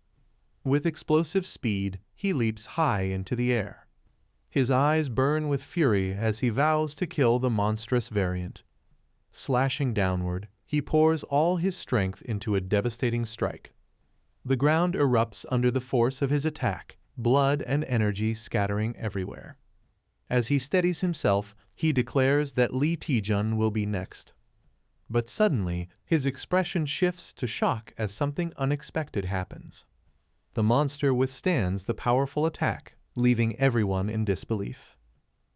With explosive speed, he leaps high into the air. His eyes burn with fury as he vows to kill the monstrous variant. Slashing downward, he pours all his strength into a devastating strike. The ground erupts under the force of his attack, blood and energy scattering everywhere. As he steadies himself, he declares that Lee Taejun will be next. But suddenly, his expression shifts to shock as something unexpected happens. The monster withstands the powerful attack, leaving everyone in disbelief.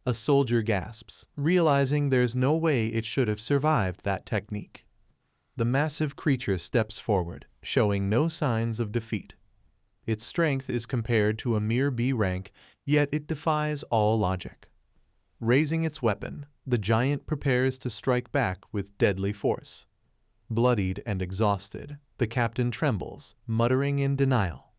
A soldier gasps, realizing there's no way it should have survived that technique. The massive creature steps forward, showing no signs of defeat. Its strength is compared to a mere B rank, yet it defies all logic. Raising its weapon, the giant prepares to strike back with deadly force. Bloodied and exhausted, the captain trembles, muttering in denial.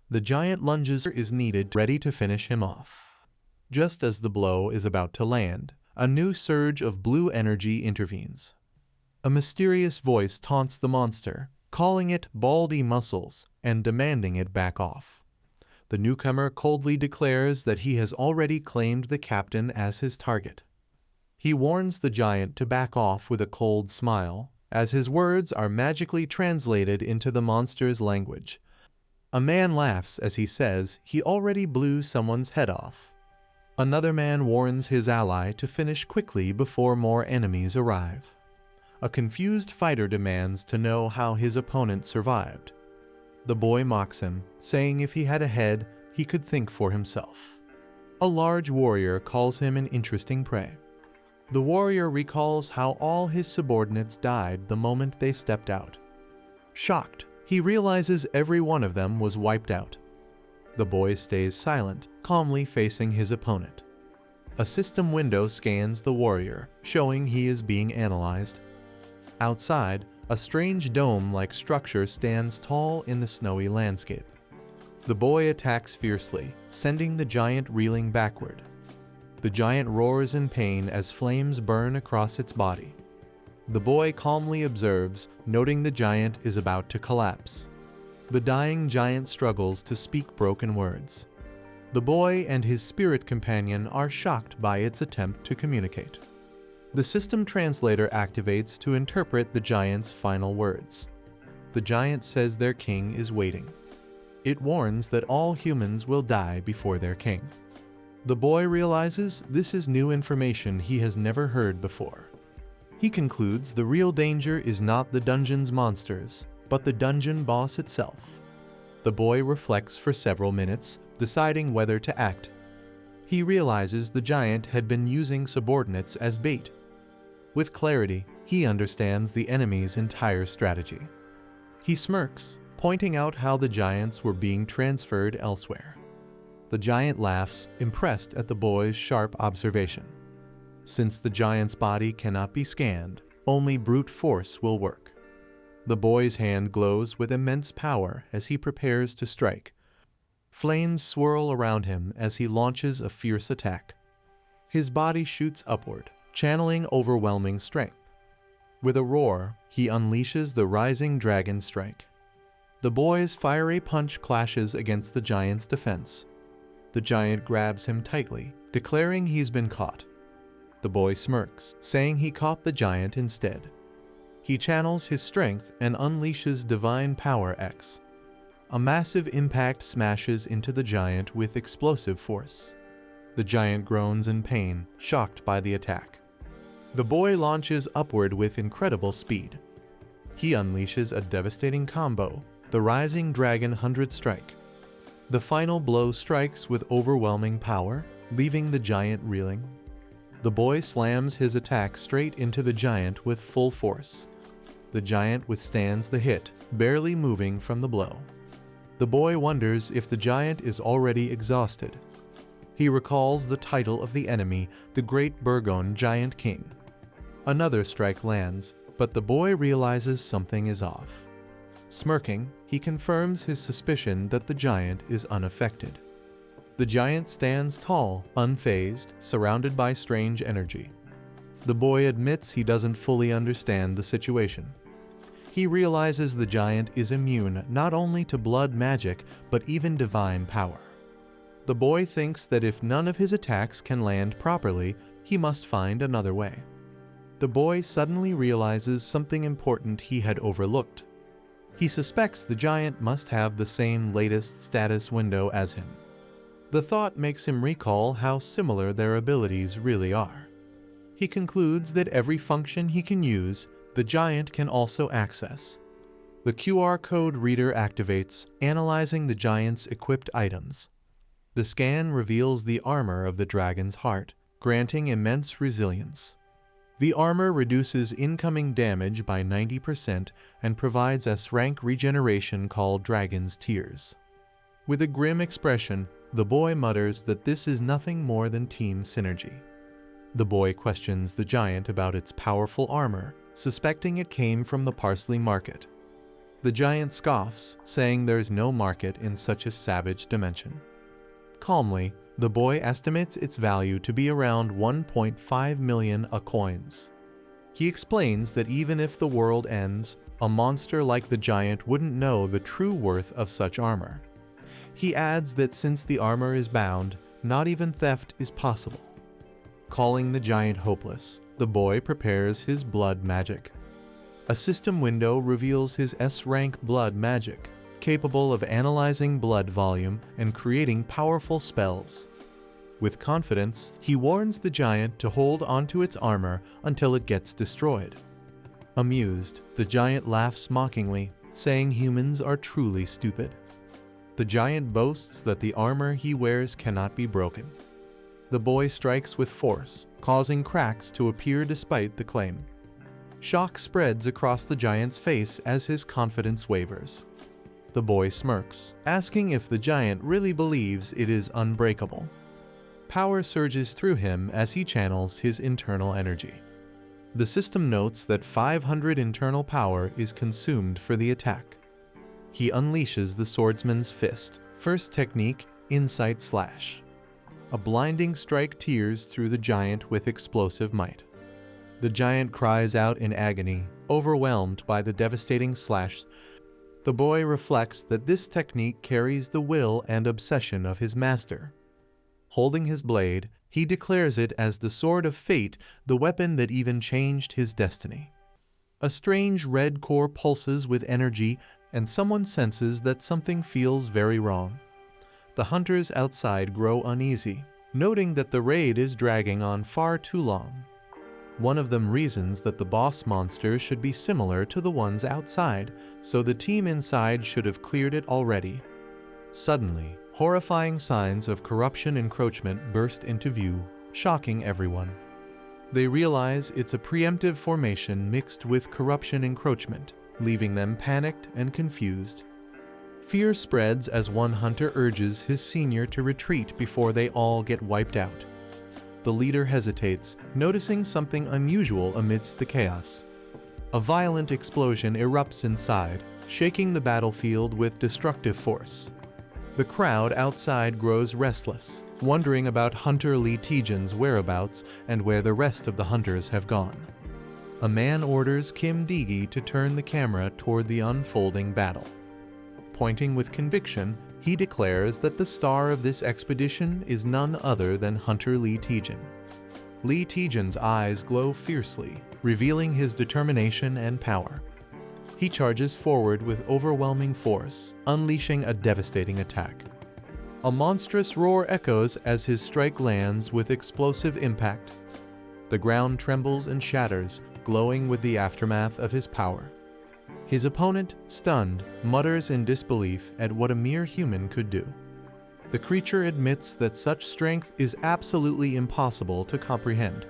The giant lunges is needed, ready to finish him off. Just as the blow is about to land, a new surge of blue energy intervenes. A mysterious voice taunts the monster, calling it baldy muscles and demanding it back off. The newcomer coldly declares that he has already claimed the captain as his target. He warns the giant to back off with a cold smile, as his words are magically translated into the monster's language. A man laughs as he says he already blew someone's head off. Another man warns his ally to finish quickly before more enemies arrive. A confused fighter demands to know how his opponent survived. The boy mocks him, saying if he had a head, he could think for himself. A large warrior calls him an interesting prey. The warrior recalls how all his subordinates died the moment they stepped out. Shocked, he realizes every one of them was wiped out. The boy stays silent, calmly facing his opponent. A system window scans the warrior, showing he is being analyzed. Outside, a strange dome-like structure stands tall in the snowy landscape. The boy attacks fiercely, sending the giant reeling backward. The giant roars in pain as flames burn across its body. The boy calmly observes, noting the giant is about to collapse. The dying giant struggles to speak broken words. The boy and his spirit companion are shocked by its attempt to communicate. The system translator activates to interpret the giant's final words. The giant says their king is waiting. It warns that all humans will die before their king. The boy realizes this is new information he has never heard before. He concludes the real danger is not the dungeon's monsters, but the dungeon boss itself. The boy reflects for several minutes, deciding whether to act. He realizes the giant had been using subordinates as bait. With clarity, he understands the enemy's entire strategy. He smirks, pointing out how the giants were being transferred elsewhere. The giant laughs, impressed at the boy's sharp observation. Since the giant's body cannot be scanned, only brute force will work. The boy's hand glows with immense power as he prepares to strike. Flames swirl around him as he launches a fierce attack. His body shoots upward, channeling overwhelming strength. With a roar, he unleashes the rising dragon strike. The boy's fiery punch clashes against the giant's defense. The giant grabs him tightly, declaring he's been caught. The boy smirks, saying he caught the giant instead. He channels his strength and unleashes Divine Power X. A massive impact smashes into the giant with explosive force. The giant groans in pain, shocked by the attack. The boy launches upward with incredible speed. He unleashes a devastating combo, the Rising Dragon 100 Strike. The final blow strikes with overwhelming power, leaving the giant reeling. The boy slams his attack straight into the giant with full force. The giant withstands the hit, barely moving from the blow. The boy wonders if the giant is already exhausted. He recalls the title of the enemy, the Great Burgon Giant King. Another strike lands, but the boy realizes something is off. Smirking, he confirms his suspicion that the giant is unaffected. The giant stands tall, unfazed, surrounded by strange energy. The boy admits he doesn't fully understand the situation. He realizes the giant is immune not only to blood magic, but even divine power. The boy thinks that if none of his attacks can land properly, he must find another way. The boy suddenly realizes something important he had overlooked. He suspects the giant must have the same latest status window as him. The thought makes him recall how similar their abilities really are. He concludes that every function he can use, the giant can also access. The QR code reader activates, analyzing the giant's equipped items. The scan reveals the armor of the dragon's heart, granting immense resilience. The armor reduces incoming damage by 90% and provides S-rank regeneration called Dragon's Tears. With a grim expression, the boy mutters that this is nothing more than team synergy. The boy questions the giant about its powerful armor, suspecting it came from the parsley market. The giant scoffs, saying there's no market in such a savage dimension. Calmly, the boy estimates its value to be around 1.5 million coins. He explains that even if the world ends, a monster like the giant wouldn't know the true worth of such armor. He adds that since the armor is bound, not even theft is possible. Calling the giant hopeless, the boy prepares his blood magic. A system window reveals his S-rank blood magic, capable of analyzing blood volume and creating powerful spells. With confidence, he warns the giant to hold onto its armor until it gets destroyed. Amused, the giant laughs mockingly, saying humans are truly stupid. The giant boasts that the armor he wears cannot be broken. The boy strikes with force, causing cracks to appear despite the claim. Shock spreads across the giant's face as his confidence wavers. The boy smirks, asking if the giant really believes it is unbreakable. Power surges through him as he channels his internal energy. The system notes that 500 internal power is consumed for the attack. He unleashes the swordsman's fist, first technique, Insight Slash. A blinding strike tears through the giant with explosive might. The giant cries out in agony, overwhelmed by the devastating slash. The boy reflects that this technique carries the will and obsession of his master. Holding his blade, he declares it as the sword of fate, the weapon that even changed his destiny. A strange red core pulses with energy, and someone senses that something feels very wrong. The hunters outside grow uneasy, noting that the raid is dragging on far too long. One of them reasons that the boss monster should be similar to the ones outside, so the team inside should have cleared it already. Suddenly, horrifying signs of corruption encroachment burst into view, shocking everyone. They realize it's a preemptive formation mixed with corruption encroachment, leaving them panicked and confused. Fear spreads as one hunter urges his senior to retreat before they all get wiped out. The leader hesitates, noticing something unusual amidst the chaos. A violent explosion erupts inside, shaking the battlefield with destructive force. The crowd outside grows restless, wondering about Hunter Lee Taejun's whereabouts and where the rest of the hunters have gone. A man orders Kim Digi to turn the camera toward the unfolding battle. Pointing with conviction, he declares that the star of this expedition is none other than Hunter Lee Taejun. Lee Taejun's eyes glow fiercely, revealing his determination and power. He charges forward with overwhelming force, unleashing a devastating attack. A monstrous roar echoes as his strike lands with explosive impact. The ground trembles and shatters, glowing with the aftermath of his power. His opponent, stunned, mutters in disbelief at what a mere human could do. The creature admits that such strength is absolutely impossible to comprehend.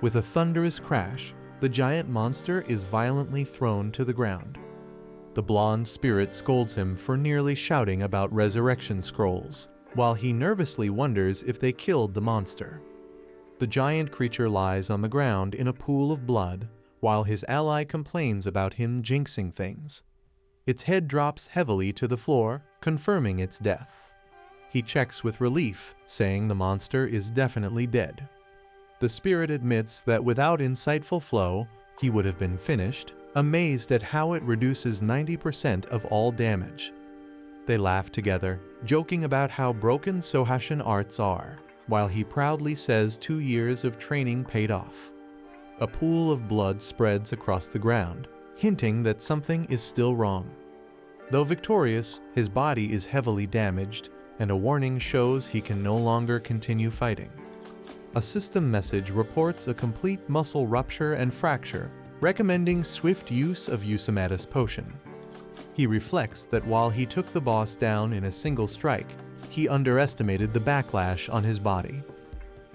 With a thunderous crash, the giant monster is violently thrown to the ground. The blonde spirit scolds him for nearly shouting about resurrection scrolls, while he nervously wonders if they killed the monster. The giant creature lies on the ground in a pool of blood, while his ally complains about him jinxing things. Its head drops heavily to the floor, confirming its death. He checks with relief, saying the monster is definitely dead. The spirit admits that without insightful flow, he would have been finished, amazed at how it reduces 90% of all damage. They laugh together, joking about how broken Sohashin arts are, while he proudly says 2 years of training paid off. A pool of blood spreads across the ground, hinting that something is still wrong. Though victorious, his body is heavily damaged, and a warning shows he can no longer continue fighting. A system message reports a complete muscle rupture and fracture, recommending swift use of Usamata's potion. He reflects that while he took the boss down in a single strike, he underestimated the backlash on his body.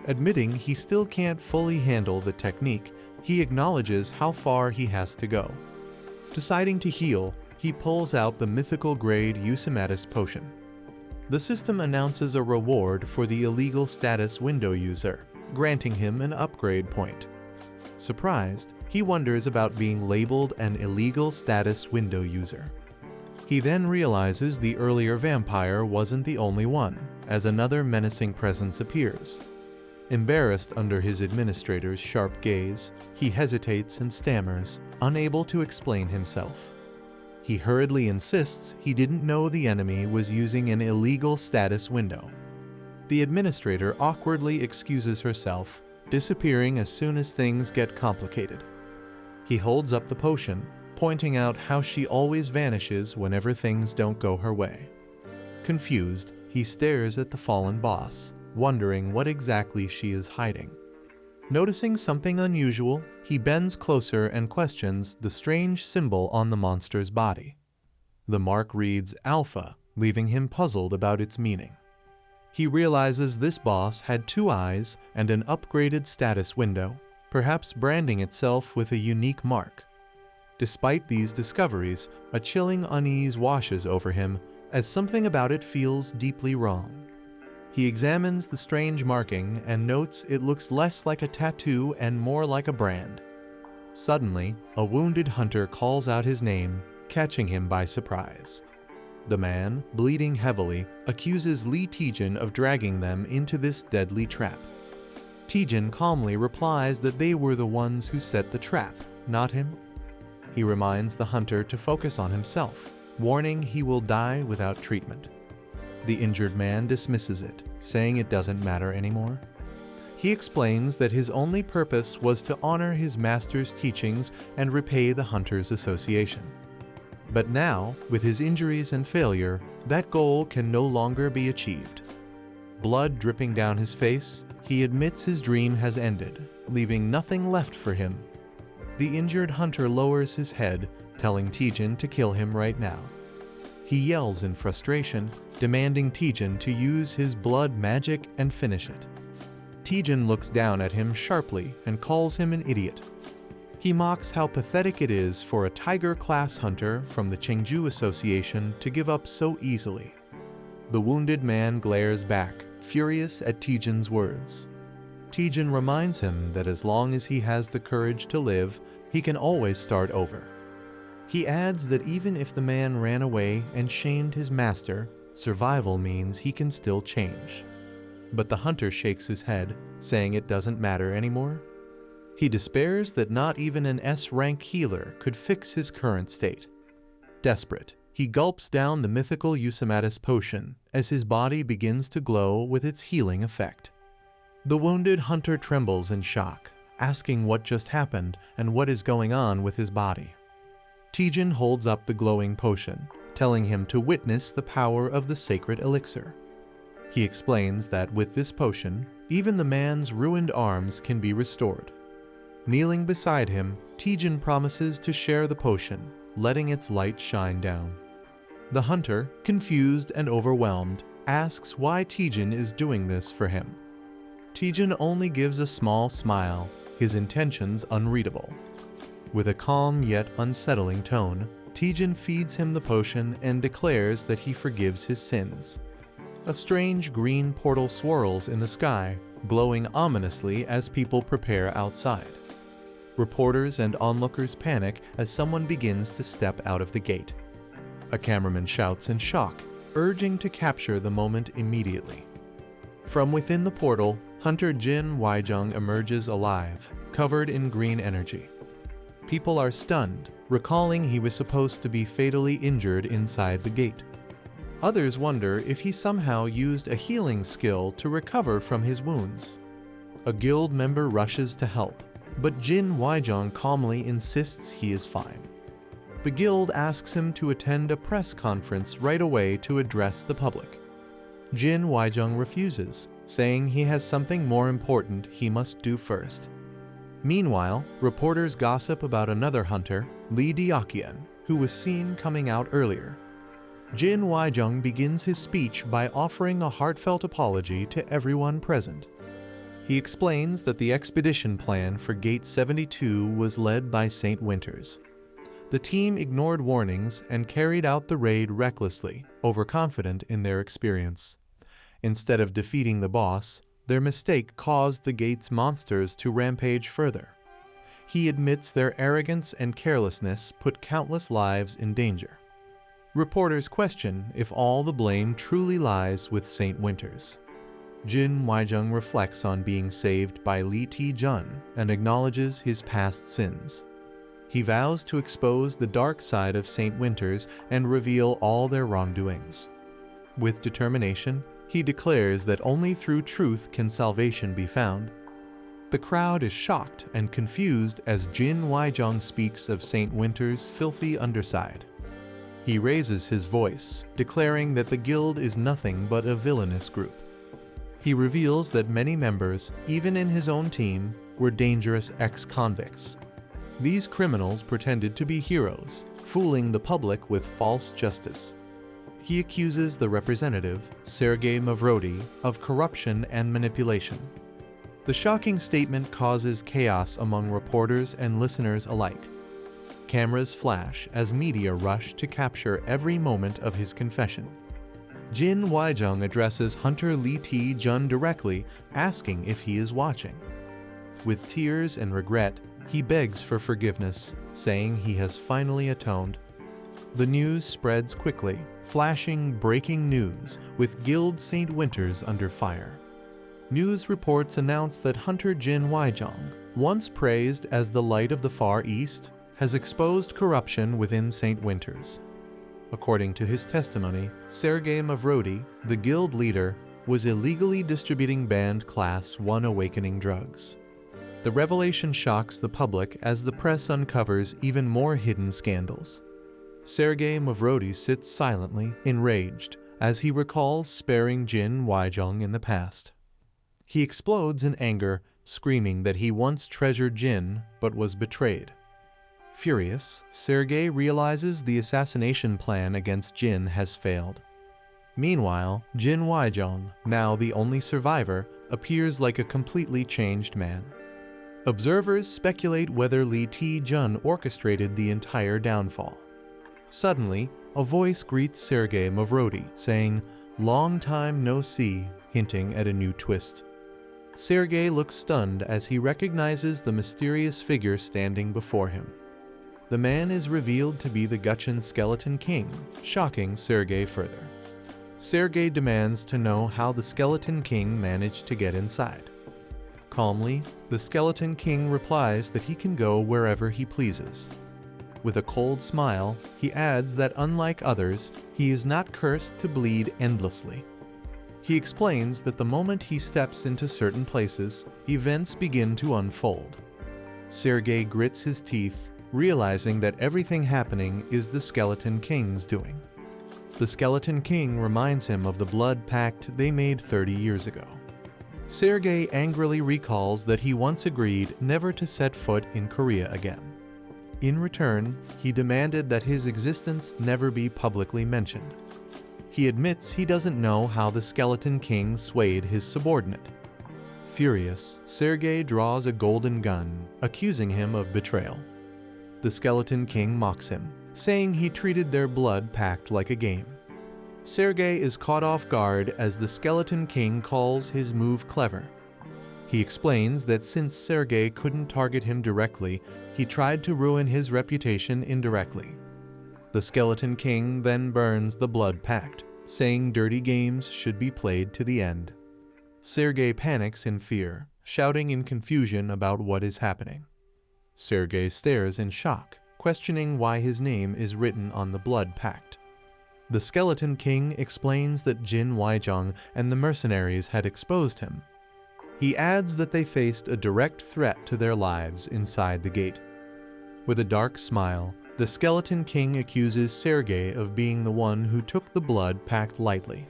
Admitting he still can't fully handle the technique, he acknowledges how far he has to go. Deciding to heal, he pulls out the mythical grade Eusimatus potion. The system announces a reward for the illegal status window user, granting him an upgrade point. Surprised, he wonders about being labeled an illegal status window user. He then realizes the earlier vampire wasn't the only one, as another menacing presence appears. Embarrassed under his administrator's sharp gaze, he hesitates and stammers, unable to explain himself. He hurriedly insists he didn't know the enemy was using an illegal status window. The administrator awkwardly excuses herself, disappearing as soon as things get complicated. He holds up the potion, pointing out how she always vanishes whenever things don't go her way. Confused, he stares at the fallen boss, wondering what exactly she is hiding. Noticing something unusual, he bends closer and questions the strange symbol on the monster's body. The mark reads Alpha, leaving him puzzled about its meaning. He realizes this boss had 2 eyes and an upgraded status window, perhaps branding itself with a unique mark. Despite these discoveries, a chilling unease washes over him, as something about it feels deeply wrong. He examines the strange marking and notes it looks less like a tattoo and more like a brand. Suddenly, a wounded hunter calls out his name, catching him by surprise. The man, bleeding heavily, accuses Lee Taejun of dragging them into this deadly trap. Taejun calmly replies that they were the ones who set the trap, not him. He reminds the hunter to focus on himself, warning he will die without treatment. The injured man dismisses it, saying it doesn't matter anymore. He explains that his only purpose was to honor his master's teachings and repay the Hunters Association. But now, with his injuries and failure, that goal can no longer be achieved. Blood dripping down his face, he admits his dream has ended, leaving nothing left for him. The injured hunter lowers his head, telling Taejun to kill him right now. He yells in frustration, demanding Taejun to use his blood magic and finish it. Taejun looks down at him sharply and calls him an idiot. He mocks how pathetic it is for a tiger-class hunter from the Chengju Association to give up so easily. The wounded man glares back, furious at Taejun's words. Taejun reminds him that as long as he has the courage to live, he can always start over. He adds that even if the man ran away and shamed his master, survival means he can still change. But the hunter shakes his head, saying it doesn't matter anymore. He despairs that not even an S-rank healer could fix his current state. Desperate, he gulps down the mythical Eusimatus potion as his body begins to glow with its healing effect. The wounded hunter trembles in shock, asking what just happened and what is going on with his body. Taejun holds up the glowing potion, telling him to witness the power of the sacred elixir. He explains that with this potion, even the man's ruined arms can be restored. Kneeling beside him, Taejun promises to share the potion, letting its light shine down. The hunter, confused and overwhelmed, asks why Taejun is doing this for him. Taejun only gives a small smile, his intentions unreadable. With a calm yet unsettling tone, Taejun feeds him the potion and declares that he forgives his sins. A strange green portal swirls in the sky, glowing ominously as people prepare outside. Reporters and onlookers panic as someone begins to step out of the gate. A cameraman shouts in shock, urging to capture the moment immediately. From within the portal, Hunter Jin Waijung emerges alive, covered in green energy. People are stunned, recalling he was supposed to be fatally injured inside the gate. Others wonder if he somehow used a healing skill to recover from his wounds. A guild member rushes to help, but Jin Waijung calmly insists he is fine. The guild asks him to attend a press conference right away to address the public. Jin Waijung refuses, saying he has something more important he must do first. Meanwhile, reporters gossip about another hunter, Lee Deokian, who was seen coming out earlier. Jin Waijung begins his speech by offering a heartfelt apology to everyone present. He explains that the expedition plan for Gate 72 was led by St. Winters. The team ignored warnings and carried out the raid recklessly, overconfident in their experience. Instead of defeating the boss, their mistake caused the gate's monsters to rampage further. He admits their arrogance and carelessness put countless lives in danger. Reporters question if all the blame truly lies with St. Winters. Jin Waijung reflects on being saved by Lee Taejun and acknowledges his past sins. He vows to expose the dark side of St. Winters and reveal all their wrongdoings. With determination, he declares that only through truth can salvation be found. The crowd is shocked and confused as Jin Waijung speaks of St. Winters' filthy underside. He raises his voice, declaring that the guild is nothing but a villainous group. He reveals that many members, even in his own team, were dangerous ex-convicts. These criminals pretended to be heroes, fooling the public with false justice. He accuses the representative, Sergei Mavrodi, of corruption and manipulation. The shocking statement causes chaos among reporters and listeners alike. Cameras flash as media rush to capture every moment of his confession. Jin Waijung addresses Hunter Lee Taejun directly, asking if he is watching. With tears and regret, he begs for forgiveness, saying he has finally atoned. The news spreads quickly, flashing breaking news with Guild St. Winters under fire. News reports announce that Hunter Jin Waijung, once praised as the light of the Far East, has exposed corruption within St. Winters. According to his testimony, Sergei Mavrodi, the guild leader, was illegally distributing banned Class 1 awakening drugs. The revelation shocks the public as the press uncovers even more hidden scandals. Sergei Mavrodi sits silently, enraged, as he recalls sparing Jin Waijung in the past. He explodes in anger, screaming that he once treasured Jin but was betrayed. Furious, Sergei realizes the assassination plan against Jin has failed. Meanwhile, Jin Waijung, now the only survivor, appears like a completely changed man. Observers speculate whether Lee Taejun orchestrated the entire downfall. Suddenly, a voice greets Sergei Mavrodi, saying, "Long time no see," hinting at a new twist. Sergei looks stunned as he recognizes the mysterious figure standing before him. The man is revealed to be the Gutchen Skeleton King, shocking Sergei further. Sergei demands to know how the Skeleton King managed to get inside. Calmly, the Skeleton King replies that he can go wherever he pleases. With a cold smile, he adds that unlike others, he is not cursed to bleed endlessly. He explains that the moment he steps into certain places, events begin to unfold. Sergei grits his teeth, realizing that everything happening is the Skeleton King's doing. The Skeleton King reminds him of the blood pact they made 30 years ago. Sergei angrily recalls that he once agreed never to set foot in Korea again. In return, he demanded that his existence never be publicly mentioned. He admits he doesn't know how the Skeleton King swayed his subordinate. Furious, Sergei draws a golden gun, accusing him of betrayal. The Skeleton King mocks him, saying he treated their blood pact like a game. Sergei is caught off guard as the Skeleton King calls his move clever. He explains that since Sergei couldn't target him directly, he tried to ruin his reputation indirectly. The Skeleton King then burns the blood pact, saying dirty games should be played to the end. Sergei panics in fear, shouting in confusion about what is happening. Sergei stares in shock, questioning why his name is written on the blood pact. The Skeleton King explains that Jin Waijung and the mercenaries had exposed him. He adds that they faced a direct threat to their lives inside the gate. With a dark smile, the Skeleton King accuses Sergei of being the one who took the blood pact lightly.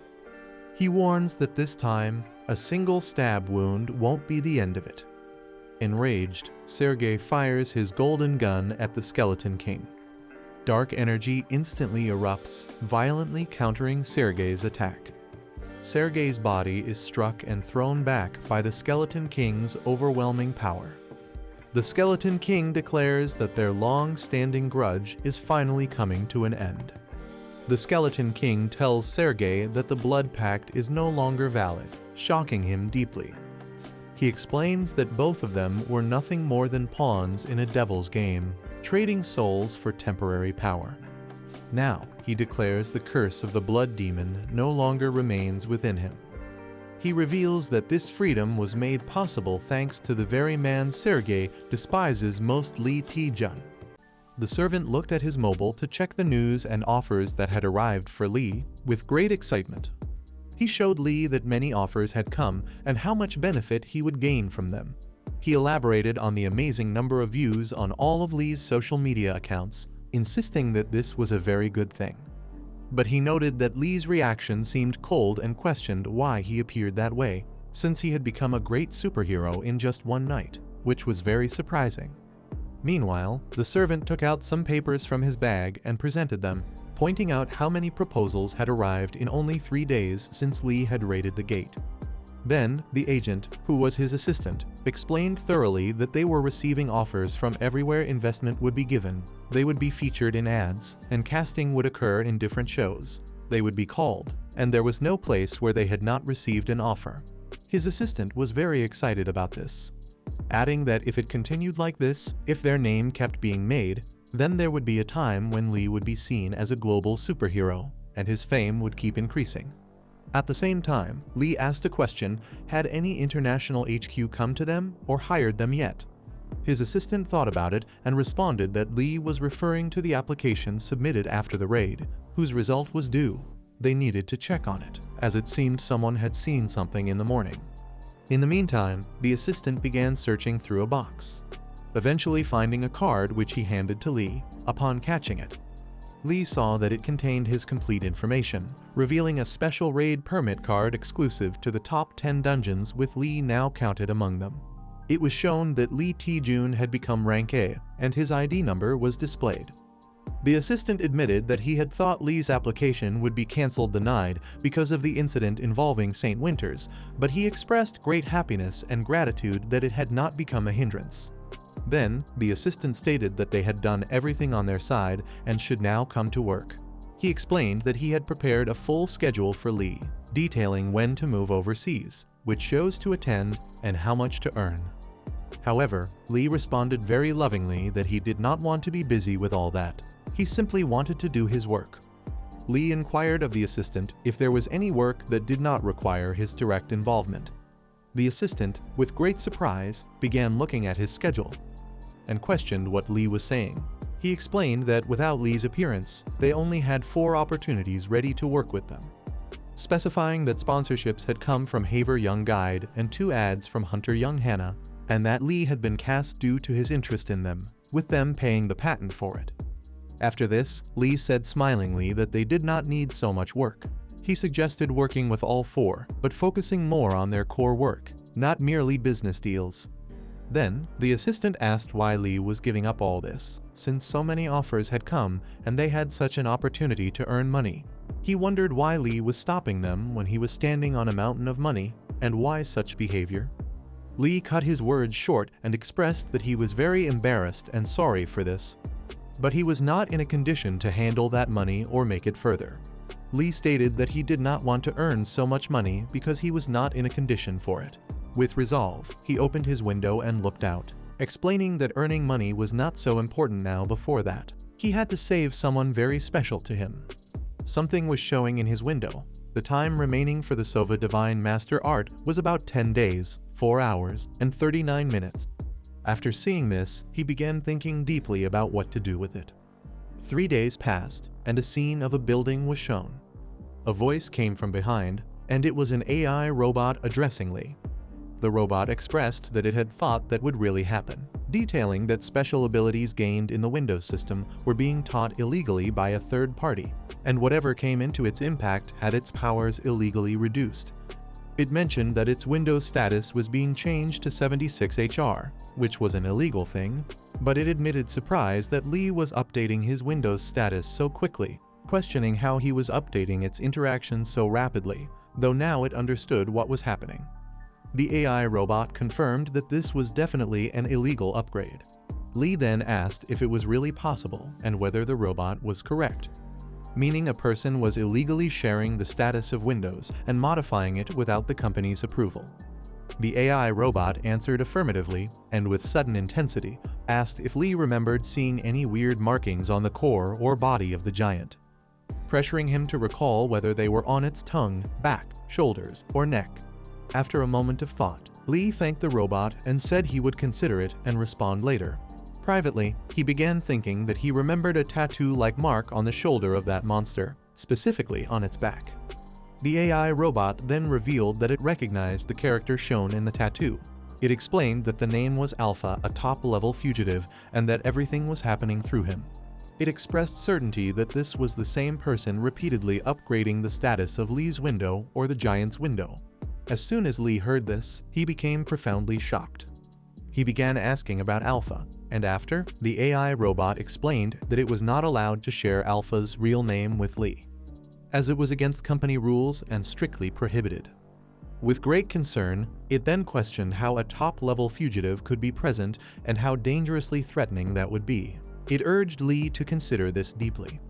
He warns that this time, a single stab wound won't be the end of it. Enraged, Sergei fires his golden gun at the Skeleton King. Dark energy instantly erupts, violently countering Sergei's attack. Sergei's body is struck and thrown back by the Skeleton King's overwhelming power. The Skeleton King declares that their long-standing grudge is finally coming to an end. The Skeleton King tells Sergei that the blood pact is no longer valid, shocking him deeply. He explains that both of them were nothing more than pawns in a devil's game, trading souls for temporary power. Now, he declares the curse of the blood demon no longer remains within him. He reveals that this freedom was made possible thanks to the very man Sergei despises most, Lee Taejun. The servant looked at his mobile to check the news and offers that had arrived for Lee with great excitement. He showed Lee that many offers had come and how much benefit he would gain from them. He elaborated on the amazing number of views on all of Lee's social media accounts, insisting that this was a very good thing. But he noted that Lee's reaction seemed cold and questioned why he appeared that way, since he had become a great superhero in just one night, which was very surprising. Meanwhile, the servant took out some papers from his bag and presented them, pointing out how many proposals had arrived in only 3 days since Lee had raided the gate. Then, the agent, who was his assistant, explained thoroughly that they were receiving offers from everywhere investment would be given. They would be featured in ads, and casting would occur in different shows. They would be called, and there was no place where they had not received an offer. His assistant was very excited about this, adding that if it continued like this, if their name kept being made, then there would be a time when Lee would be seen as a global superhero, and his fame would keep increasing. At the same time, Lee asked a question: had any international HQ come to them or hired them yet? His assistant thought about it and responded that Lee was referring to the application submitted after the raid, whose result was due. They needed to check on it, as it seemed someone had seen something in the morning. In the meantime, the assistant began searching through a box, eventually finding a card which he handed to Lee. Upon catching it, Lee saw that it contained his complete information, revealing a special raid permit card exclusive to the top 10 dungeons, with Lee now counted among them. It was shown that Lee Taejun had become rank A, and his ID number was displayed. The assistant admitted that he had thought Lee's application would be cancelled denied because of the incident involving St. Winters, but he expressed great happiness and gratitude that it had not become a hindrance. Then, the assistant stated that they had done everything on their side and should now come to work. He explained that he had prepared a full schedule for Lee, detailing when to move overseas, which shows to attend, and how much to earn. However, Lee responded very lovingly that he did not want to be busy with all that. He simply wanted to do his work. Lee inquired of the assistant if there was any work that did not require his direct involvement. The assistant, with great surprise, began looking at his schedule and questioned what Lee was saying. He explained that without Lee's appearance, they only had 4 opportunities ready to work with them, specifying that sponsorships had come from Haver Young Guide and 2 ads from Hunter Young Hannah, and that Lee had been cast due to his interest in them, with them paying the patent for it. After this, Lee said smilingly that they did not need so much work. He suggested working with all 4, but focusing more on their core work, not merely business deals. Then, the assistant asked why Lee was giving up all this, since so many offers had come and they had such an opportunity to earn money. He wondered why Lee was stopping them when he was standing on a mountain of money, and why such behavior. Lee cut his words short and expressed that he was very embarrassed and sorry for this, but he was not in a condition to handle that money or make it further. Lee stated that he did not want to earn so much money because he was not in a condition for it. With resolve, he opened his window and looked out, explaining that earning money was not so important now. Before that, he had to save someone very special to him. Something was showing in his window. The time remaining for the Sova Divine Master Art was about 10 days, 4 hours, and 39 minutes. After seeing this, he began thinking deeply about what to do with it. 3 days passed, and a scene of a building was shown. A voice came from behind, and it was an AI robot addressing Lee. The robot expressed that it had thought that would really happen, detailing that special abilities gained in the Windows system were being taught illegally by a third party, and whatever came into its impact had its powers illegally reduced. It mentioned that its Windows status was being changed to 76HR, which was an illegal thing, but it admitted surprise that Lee was updating his Windows status so quickly, questioning how he was updating its interactions so rapidly, though now it understood what was happening. The AI robot confirmed that this was definitely an illegal upgrade. Lee then asked if it was really possible and whether the robot was correct, meaning a person was illegally sharing the status of Windows and modifying it without the company's approval. The AI robot answered affirmatively and with sudden intensity asked if Lee remembered seeing any weird markings on the core or body of the giant, pressuring him to recall whether they were on its tongue, back, shoulders, or neck. After a moment of thought, Lee thanked the robot and said he would consider it and respond later. Privately, he began thinking that he remembered a tattoo-like mark on the shoulder of that monster, specifically on its back. The AI robot then revealed that it recognized the character shown in the tattoo. It explained that the name was Alpha, a top-level fugitive, and that everything was happening through him. It expressed certainty that this was the same person repeatedly upgrading the status of Lee's window or the giant's window. As soon as Lee heard this, he became profoundly shocked. He began asking about Alpha, and after, the AI robot explained that it was not allowed to share Alpha's real name with Lee, as it was against company rules and strictly prohibited. With great concern, it then questioned how a top-level fugitive could be present and how dangerously threatening that would be. It urged Lee to consider this deeply.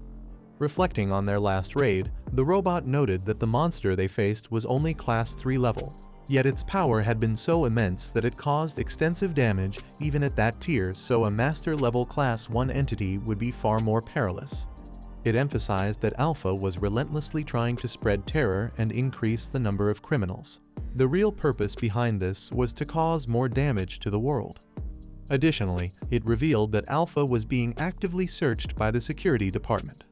Reflecting on their last raid, the robot noted that the monster they faced was only Class 3 level, yet its power had been so immense that it caused extensive damage even at that tier, so a master-level Class 1 entity would be far more perilous. It emphasized that Alpha was relentlessly trying to spread terror and increase the number of criminals. The real purpose behind this was to cause more damage to the world. Additionally, it revealed that Alpha was being actively searched by the security department.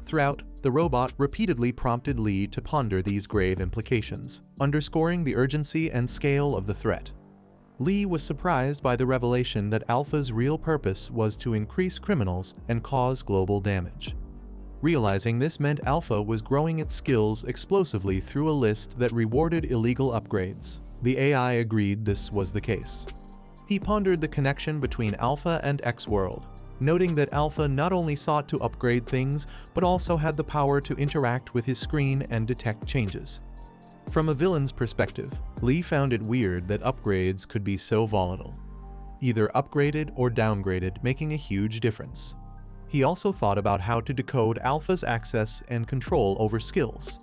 Throughout, the robot repeatedly prompted Lee to ponder these grave implications, underscoring the urgency and scale of the threat. Lee was surprised by the revelation that Alpha's real purpose was to increase criminals and cause global damage. Realizing this meant Alpha was growing its skills explosively through a list that rewarded illegal upgrades. The AI agreed this was the case. He pondered the connection between Alpha and X-World, noting that Alpha not only sought to upgrade things, but also had the power to interact with his screen and detect changes. From a villain's perspective, Lee found it weird that upgrades could be so volatile, either upgraded or downgraded, making a huge difference. He also thought about how to decode Alpha's access and control over skills,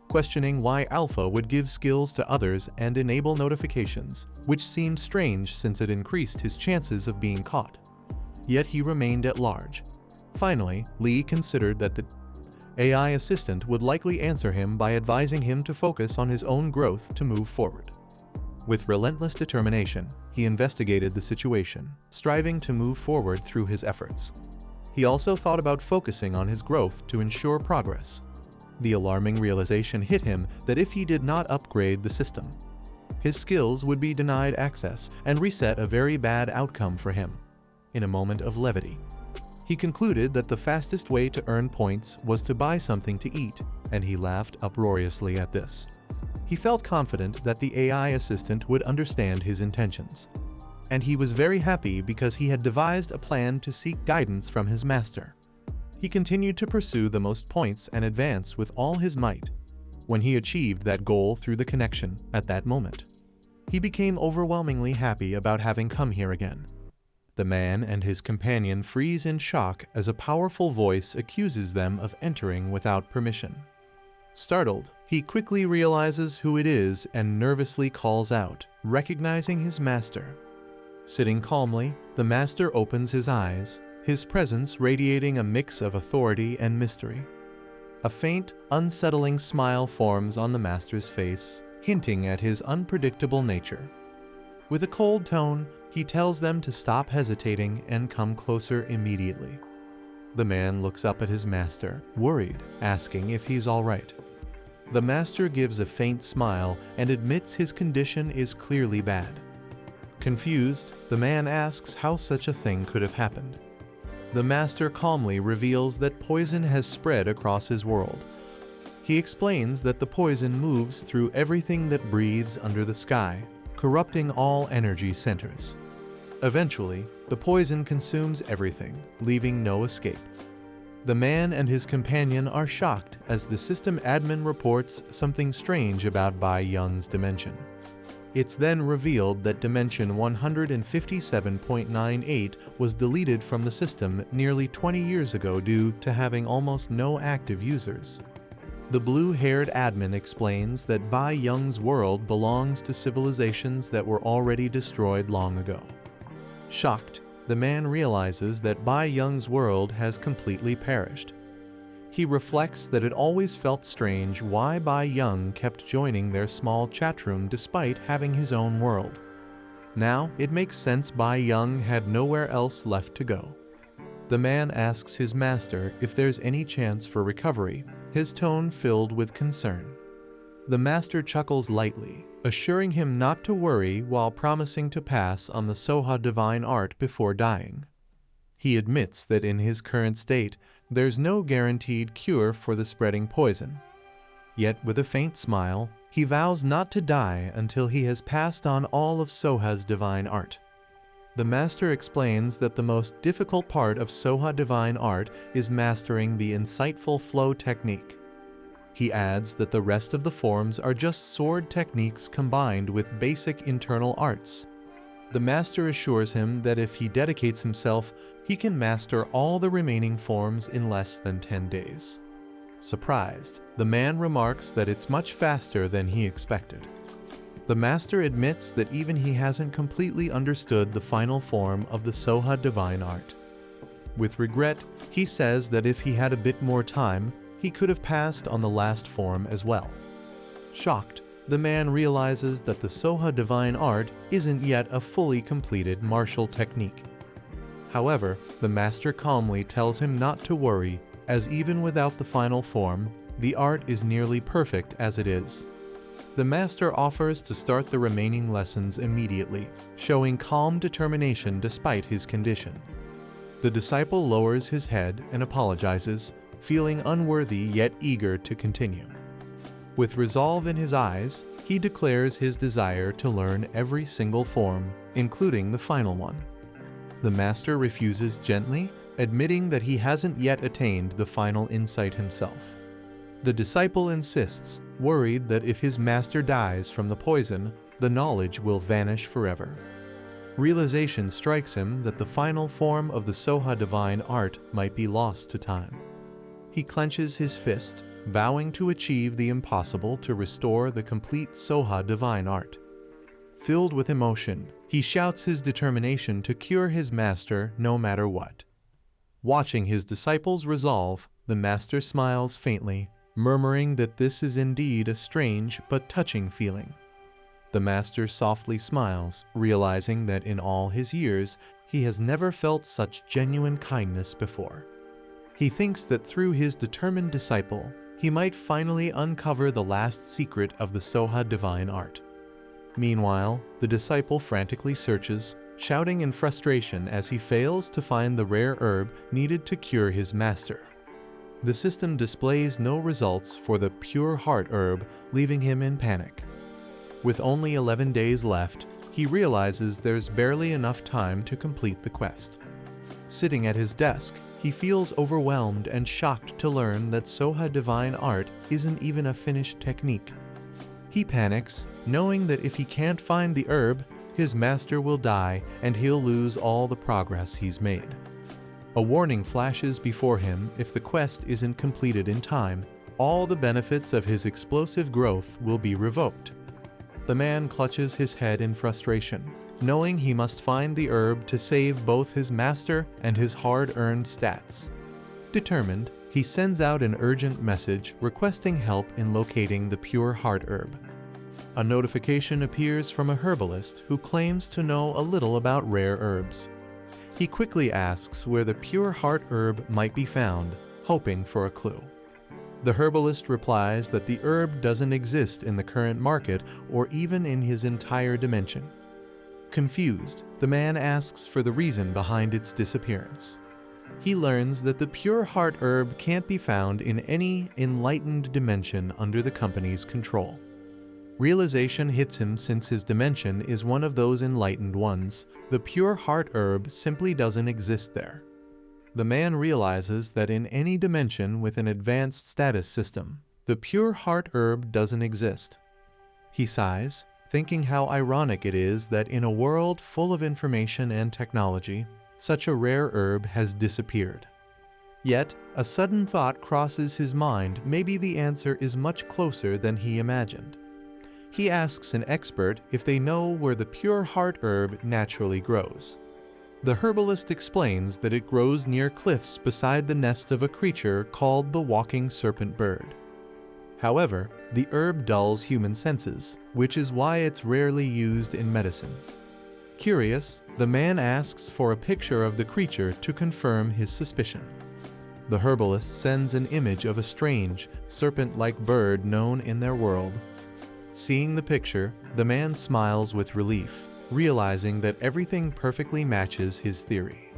questioning why Alpha would give skills to others and enable notifications, which seemed strange since it increased his chances of being caught. Yet he remained at large. Finally, Lee considered that the AI assistant would likely answer him by advising him to focus on his own growth to move forward. With relentless determination, he investigated the situation, striving to move forward through his efforts. He also thought about focusing on his growth to ensure progress. The alarming realization hit him that if he did not upgrade the system, his skills would be denied access and reset a very bad outcome for him. In a moment of levity, he concluded that the fastest way to earn points was to buy something to eat, and he laughed uproariously at this. He felt confident that the AI assistant would understand his intentions, and he was very happy because he had devised a plan to seek guidance from his master. He continued to pursue the most points and advance with all his might. When he achieved that goal through the connection at that moment, he became overwhelmingly happy about having come here again. The man and his companion freeze in shock as a powerful voice accuses them of entering without permission. Startled, he quickly realizes who it is and nervously calls out, recognizing his master. Sitting calmly, the master opens his eyes, his presence radiating a mix of authority and mystery. A faint, unsettling smile forms on the master's face, hinting at his unpredictable nature. With a cold tone, he tells them to stop hesitating and come closer immediately. The man looks up at his master, worried, asking if he's all right. The master gives a faint smile and admits his condition is clearly bad. Confused, the man asks how such a thing could have happened. The master calmly reveals that poison has spread across his world. He explains that the poison moves through everything that breathes under the sky, corrupting all energy centers. Eventually, The poison consumes everything, leaving no escape. The man and his companion are shocked as the system admin reports something strange about Bai Young's dimension. It's then revealed that dimension 157.98 was deleted from the system nearly 20 years ago due to having almost no active users. The blue-haired admin explains that Bai Young's world belongs to civilizations that were already destroyed long ago. Shocked, the man realizes that Bai Young's world has completely perished. He reflects that it always felt strange why Bai Young kept joining their small chat room despite having his own world. Now, it makes sense Bai Young had nowhere else left to go. The man asks his master if there's any chance for recovery, his tone filled with concern. The master chuckles lightly, assuring him not to worry while promising to pass on the Soha divine art before dying. He admits that in his current state, there's no guaranteed cure for the spreading poison. Yet with a faint smile, he vows not to die until he has passed on all of Soha's divine art. The master explains that the most difficult part of Soha divine art is mastering the insightful flow technique. He adds that the rest of the forms are just sword techniques combined with basic internal arts. The master assures him that if he dedicates himself, he can master all the remaining forms in less than 10 days. Surprised, the man remarks that it's much faster than he expected. The master admits that even he hasn't completely understood the final form of the Soha divine art. With regret, he says that if he had a bit more time, he could have passed on the last form as well. Shocked, the man realizes that the Soha divine art isn't yet a fully completed martial technique. However, the master calmly tells him not to worry, as even without the final form, the art is nearly perfect as it is. The master offers to start the remaining lessons immediately, showing calm determination despite his condition. The disciple lowers his head and apologizes, feeling unworthy yet eager to continue. With resolve in his eyes, he declares his desire to learn every single form, including the final one. The master refuses gently, admitting that he hasn't yet attained the final insight himself. The disciple insists, worried that if his master dies from the poison, the knowledge will vanish forever. Realization strikes him that the final form of the Soha divine art might be lost to time. He clenches his fist, vowing to achieve the impossible to restore the complete Soha divine art. Filled with emotion, he shouts his determination to cure his master no matter what. Watching his disciples resolve, the master smiles faintly, murmuring that this is indeed a strange but touching feeling. The master softly smiles, realizing that in all his years, he has never felt such genuine kindness before. He thinks that through his determined disciple, he might finally uncover the last secret of the Soha divine art. Meanwhile, the disciple frantically searches, shouting in frustration as he fails to find the rare herb needed to cure his master. The system displays no results for the pure heart herb, leaving him in panic. With only 11 days left, he realizes there's barely enough time to complete the quest. Sitting at his desk, he feels overwhelmed and shocked to learn that Soha divine art isn't even a finished technique. He panics, knowing that if he can't find the herb, his master will die and he'll lose all the progress he's made. A warning flashes before him if the quest isn't completed in time, all the benefits of his explosive growth will be revoked. The man clutches his head in frustration, knowing he must find the herb to save both his master and his hard-earned stats. Determined, he sends out an urgent message requesting help in locating the pure heart herb. A notification appears from a herbalist who claims to know a little about rare herbs. He quickly asks where the pure heart herb might be found, hoping for a clue. The herbalist replies that the herb doesn't exist in the current market or even in his entire dimension. Confused, the man asks for the reason behind its disappearance. He learns that the pure heart herb can't be found in any enlightened dimension under the company's control. Realization hits him since his dimension is one of those enlightened ones. The pure heart herb simply doesn't exist there. The man realizes that in any dimension with an advanced status system, the pure heart herb doesn't exist. He sighs, thinking how ironic it is that in a world full of information and technology, such a rare herb has disappeared. Yet, a sudden thought crosses his mind. Maybe the answer is much closer than he imagined. He asks an expert if they know where the pure heart herb naturally grows. The herbalist explains that it grows near cliffs beside the nest of a creature called the walking serpent bird. However, the herb dulls human senses, which is why it's rarely used in medicine. Curious, the man asks for a picture of the creature to confirm his suspicion. The herbalist sends an image of a strange, serpent-like bird known in their world. Seeing the picture, the man smiles with relief, realizing that everything perfectly matches his theory.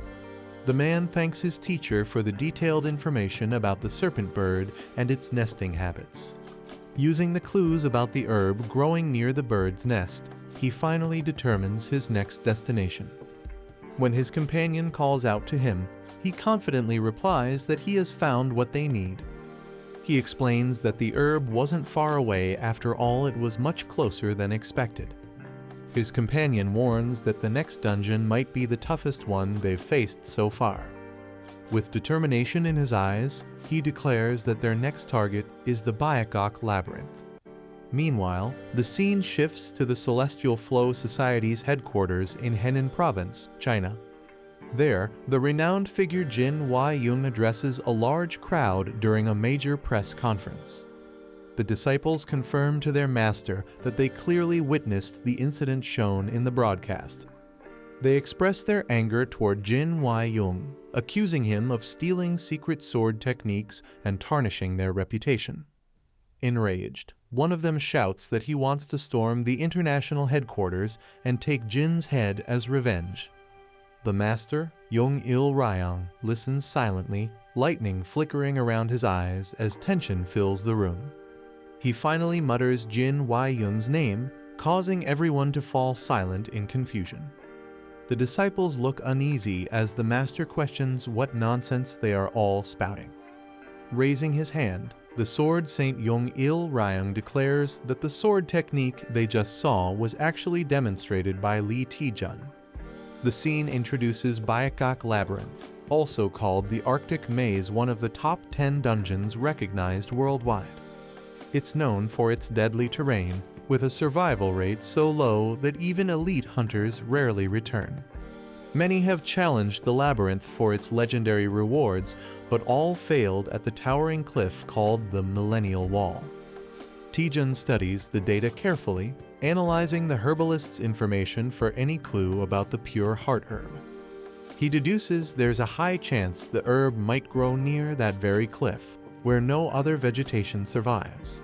The man thanks his teacher for the detailed information about the serpent bird and its nesting habits. Using the clues about the herb growing near the bird's nest, he finally determines his next destination. When his companion calls out to him, he confidently replies that he has found what they need. He explains that the herb wasn't far away. After all, it was much closer than expected. His companion warns that the next dungeon might be the toughest one they've faced so far. With determination in his eyes, he declares that their next target is the Byakuok Labyrinth. Meanwhile, the scene shifts to the Celestial Flow Society's headquarters in Henan Province, China. There, the renowned figure Jin Wai-Yung addresses a large crowd during a major press conference. The disciples confirm to their master that they clearly witnessed the incident shown in the broadcast. They express their anger toward Jin Wai-Yung, accusing him of stealing secret sword techniques and tarnishing their reputation. Enraged, one of them shouts that he wants to storm the international headquarters and take Jin's head as revenge. The master, Yong-il Ryang, listens silently, lightning flickering around his eyes as tension fills the room. He finally mutters Jin Wai-Yung's name, causing everyone to fall silent in confusion. The disciples look uneasy as the master questions what nonsense they are all spouting. Raising his hand, the sword Saint Yong-il Ryang declares that the sword technique they just saw was actually demonstrated by Lee Taejun. The scene introduces Byakuok Labyrinth, also called the Arctic Maze, one of the top 10 dungeons recognized worldwide. It's known for its deadly terrain, with a survival rate so low that even elite hunters rarely return. Many have challenged the labyrinth for its legendary rewards, but all failed at the towering cliff called the Millennial Wall. Taejun studies the data carefully, analyzing the herbalist's information for any clue about the pure heart herb. He deduces there's a high chance the herb might grow near that very cliff, where no other vegetation survives.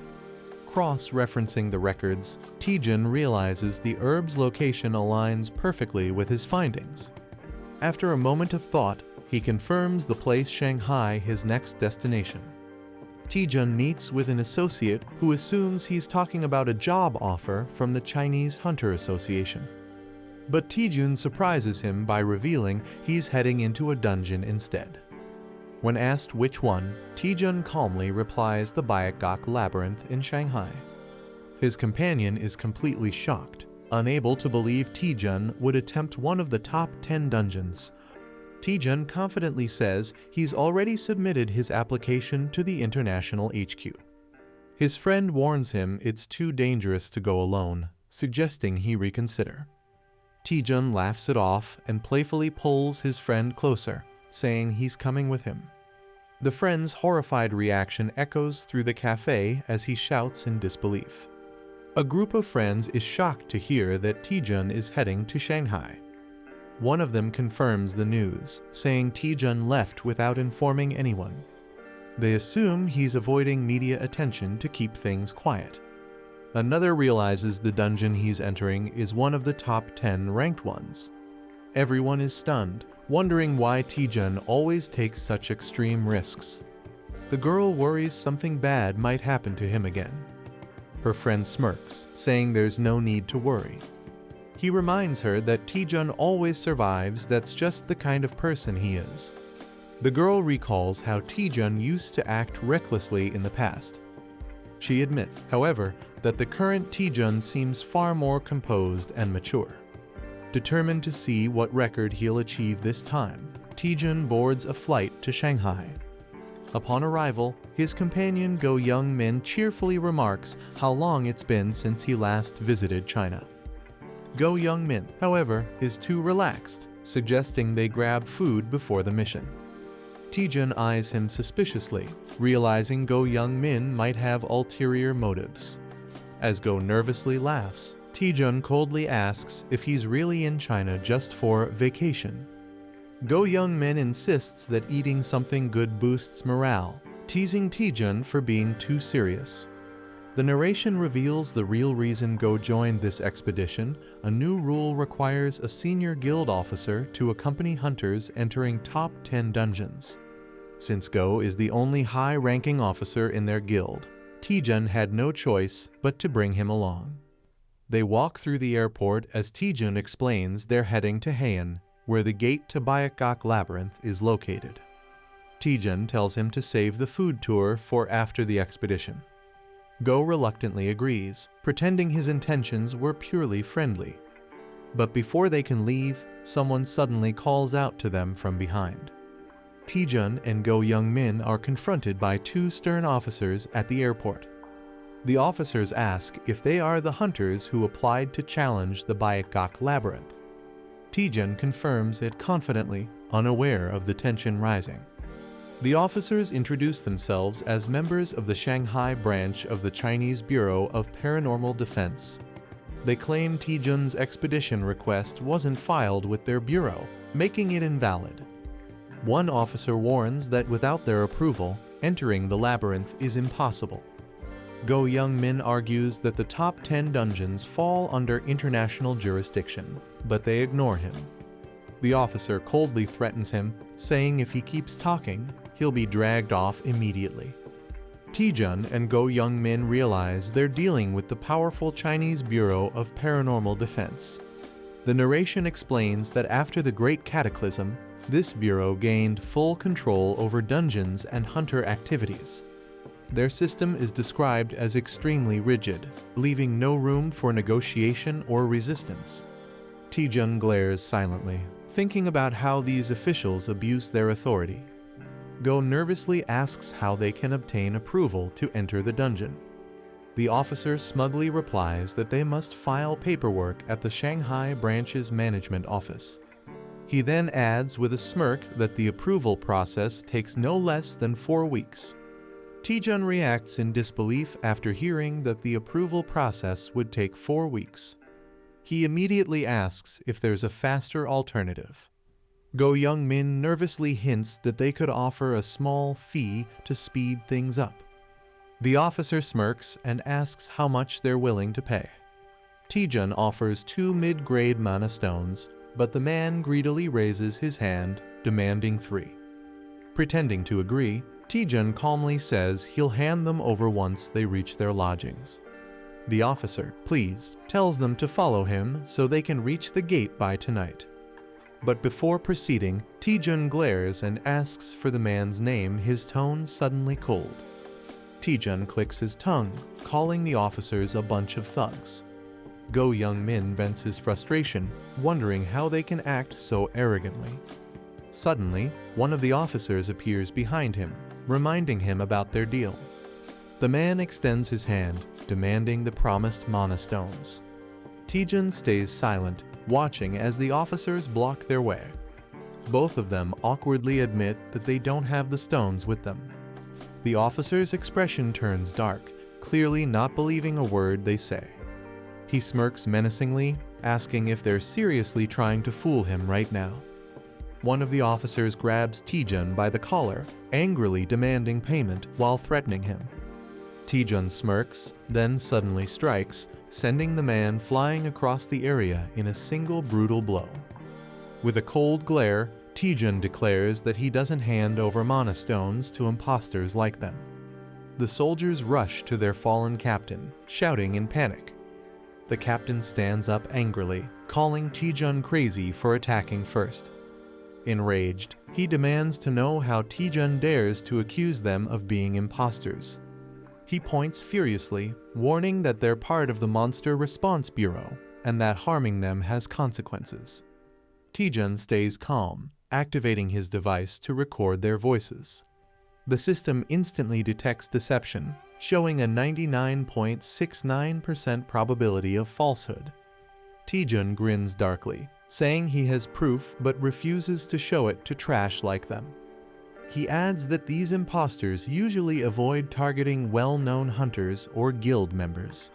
Cross-referencing the records, Taejun realizes the herb's location aligns perfectly with his findings. After a moment of thought, he confirms the place Shanghai his next destination. Taejun meets with an associate who assumes he's talking about a job offer from the Chinese Hunter Association. But Taejun surprises him by revealing he's heading into a dungeon instead. When asked which one, Taejun calmly replies the Byakuok Labyrinth in Shanghai. His companion is completely shocked, unable to believe Taejun would attempt one of the top 10 dungeons. Taejun confidently says he's already submitted his application to the international HQ. His friend warns him it's too dangerous to go alone, suggesting he reconsider. Taejun laughs it off and playfully pulls his friend closer, saying he's coming with him. The friend's horrified reaction echoes through the cafe as he shouts in disbelief. A group of friends is shocked to hear that Taejun is heading to Shanghai. One of them confirms the news, saying Taejun left without informing anyone. They assume he's avoiding media attention to keep things quiet. Another realizes the dungeon he's entering is one of the top 10 ranked ones. Everyone is stunned, wondering why Taejun always takes such extreme risks. The girl worries something bad might happen to him again. Her friend smirks, saying there's no need to worry. He reminds her that Taejun always survives, that's just the kind of person he is. The girl recalls how Taejun used to act recklessly in the past. She admits, however, that the current Taejun seems far more composed and mature. Determined to see what record he'll achieve this time, Taejun boards a flight to Shanghai. Upon arrival, his companion Go Young-min cheerfully remarks how long it's been since he last visited China. Go Young-min, however, is too relaxed, suggesting they grab food before the mission. Taejun eyes him suspiciously, realizing Go Young-min might have ulterior motives. As Go nervously laughs, Taejun coldly asks if he's really in China just for vacation. Go Young-min insists that eating something good boosts morale, teasing Taejun for being too serious. The narration reveals the real reason Go joined this expedition. A new rule requires a senior guild officer to accompany hunters entering top 10 dungeons. Since Go is the only high-ranking officer in their guild, Taejun had no choice but to bring him along. They walk through the airport as Taejun explains they're heading to Heian, where the gate to Baekgak Labyrinth is located. Taejun tells him to save the food tour for after the expedition. Go reluctantly agrees, pretending his intentions were purely friendly. But before they can leave, someone suddenly calls out to them from behind. Taejun and Go Young-min are confronted by two stern officers at the airport. The officers ask if they are the hunters who applied to challenge the Baekgak Labyrinth. Taejun confirms it confidently, unaware of the tension rising. The officers introduce themselves as members of the Shanghai branch of the Chinese Bureau of Paranormal Defense. They claim Taejun's expedition request wasn't filed with their bureau, making it invalid. One officer warns that without their approval, entering the labyrinth is impossible. Go Young-min argues that the top 10 dungeons fall under international jurisdiction, but they ignore him. The officer coldly threatens him, saying if he keeps talking, he'll be dragged off immediately. Taejun and Go Young-min realize they're dealing with the powerful Chinese Bureau of Paranormal Defense. The narration explains that after the Great Cataclysm, this bureau gained full control over dungeons and hunter activities. Their system is described as extremely rigid, leaving no room for negotiation or resistance. Taejun glares silently, thinking about how these officials abuse their authority. Go nervously asks how they can obtain approval to enter the dungeon. The officer smugly replies that they must file paperwork at the Shanghai branch's management office. He then adds with a smirk that the approval process takes no less than 4 weeks. Taejun reacts in disbelief after hearing that the approval process would take 4 weeks. He immediately asks if there's a faster alternative. Go Young-min nervously hints that they could offer a small fee to speed things up. The officer smirks and asks how much they're willing to pay. Taejun offers 2 mid-grade mana stones, but the man greedily raises his hand, demanding 3. Pretending to agree, Taejun calmly says he'll hand them over once they reach their lodgings. The officer, pleased, tells them to follow him so they can reach the gate by tonight. But before proceeding, Taejun glares and asks for the man's name, his tone suddenly cold. Taejun clicks his tongue, calling the officers a bunch of thugs. Go Young-min vents his frustration, wondering how they can act so arrogantly. Suddenly, one of the officers appears behind him, reminding him about their deal. The man extends his hand, demanding the promised mana stones. Taejun stays silent, watching as the officers block their way. Both of them awkwardly admit that they don't have the stones with them. The officer's expression turns dark, clearly not believing a word they say. He smirks menacingly, asking if they're seriously trying to fool him right now. One of the officers grabs Taejun by the collar, angrily demanding payment while threatening him. Taejun smirks, then suddenly strikes, sending the man flying across the area in a single brutal blow. With a cold glare, Taejun declares that he doesn't hand over mana stones to imposters like them. The soldiers rush to their fallen captain, shouting in panic. The captain stands up angrily, calling Taejun crazy for attacking first. Enraged, he demands to know how Taejun dares to accuse them of being imposters. He points furiously, warning that they're part of the Monster Response Bureau and that harming them has consequences. Taejun stays calm, activating his device to record their voices. The system instantly detects deception, showing a 99.69% probability of falsehood. Taejun grins darkly, saying he has proof but refuses to show it to trash like them. He adds that these imposters usually avoid targeting well-known hunters or guild members.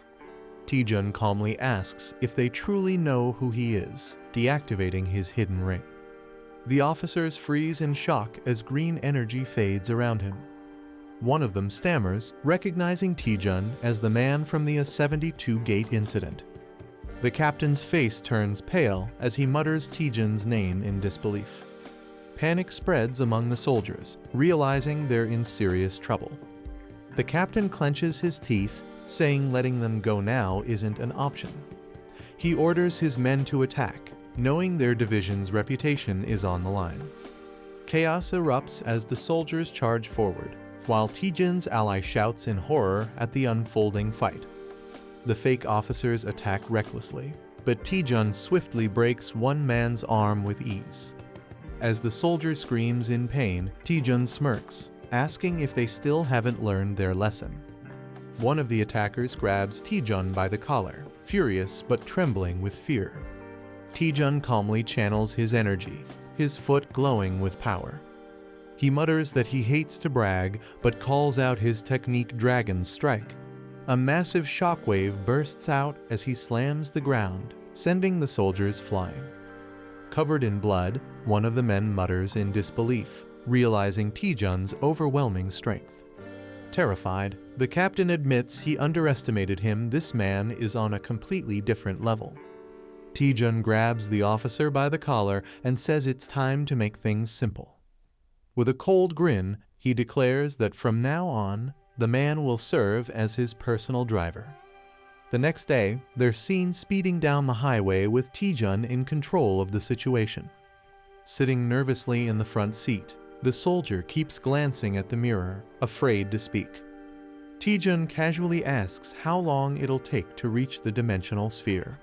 Taejun calmly asks if they truly know who he is, deactivating his hidden ring. The officers freeze in shock as green energy fades around him. One of them stammers, recognizing Taejun as the man from the A-72 gate incident. The captain's face turns pale as he mutters Taejun's name in disbelief. Panic spreads among the soldiers, realizing they're in serious trouble. The captain clenches his teeth, saying letting them go now isn't an option. He orders his men to attack, knowing their division's reputation is on the line. Chaos erupts as the soldiers charge forward, while Taejun's ally shouts in horror at the unfolding fight. The fake officers attack recklessly, but Taejun swiftly breaks one man's arm with ease. As the soldier screams in pain, Taejun smirks, asking if they still haven't learned their lesson. One of the attackers grabs Taejun by the collar, furious but trembling with fear. Taejun calmly channels his energy, his foot glowing with power. He mutters that he hates to brag, but calls out his technique Dragon Strike. A massive shockwave bursts out as he slams the ground, sending the soldiers flying. Covered in blood, one of the men mutters in disbelief, realizing Taejun's overwhelming strength. Terrified, the captain admits he underestimated him. This man is on a completely different level. Taejun grabs the officer by the collar and says it's time to make things simple. With a cold grin, he declares that from now on, the man will serve as his personal driver. The next day, they're seen speeding down the highway with Taejun in control of the situation. Sitting nervously in the front seat, the soldier keeps glancing at the mirror, afraid to speak. Taejun casually asks how long it'll take to reach the dimensional sphere.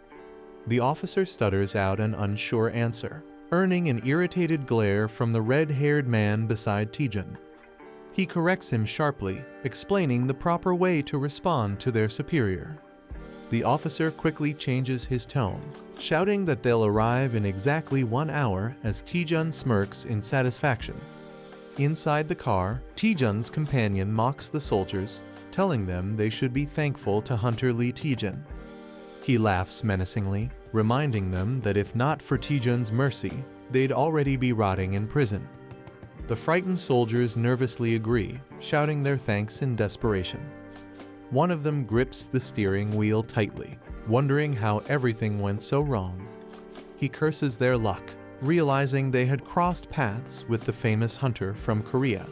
The officer stutters out an unsure answer, earning an irritated glare from the red-haired man beside Taejun. He corrects him sharply, explaining the proper way to respond to their superior. The officer quickly changes his tone, shouting that they'll arrive in exactly 1 hour as Taejun smirks in satisfaction. Inside the car, Taejun's companion mocks the soldiers, telling them they should be thankful to Hunter Lee Taejun. He laughs menacingly, reminding them that if not for Taejun's mercy, they'd already be rotting in prison. The frightened soldiers nervously agree, shouting their thanks in desperation. One of them grips the steering wheel tightly, wondering how everything went so wrong. He curses their luck, realizing they had crossed paths with the famous hunter from Korea.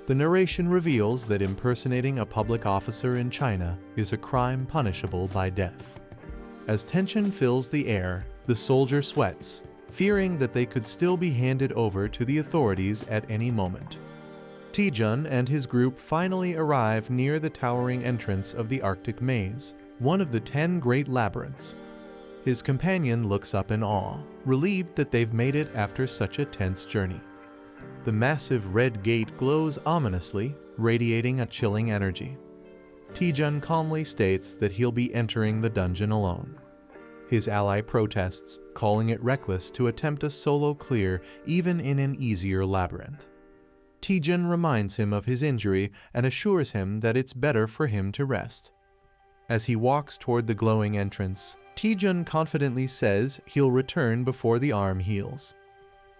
The narration reveals that impersonating a public officer in China is a crime punishable by death. As tension fills the air, the soldier sweats, fearing that they could still be handed over to the authorities at any moment. Taejun and his group finally arrive near the towering entrance of the Arctic Maze, one of the 10 great labyrinths. His companion looks up in awe, relieved that they've made it after such a tense journey. The massive red gate glows ominously, radiating a chilling energy. Taejun calmly states that he'll be entering the dungeon alone. His ally protests, calling it reckless to attempt a solo clear even in an easier labyrinth. Taejun reminds him of his injury and assures him that it's better for him to rest. As he walks toward the glowing entrance, Taejun confidently says he'll return before the arm heals.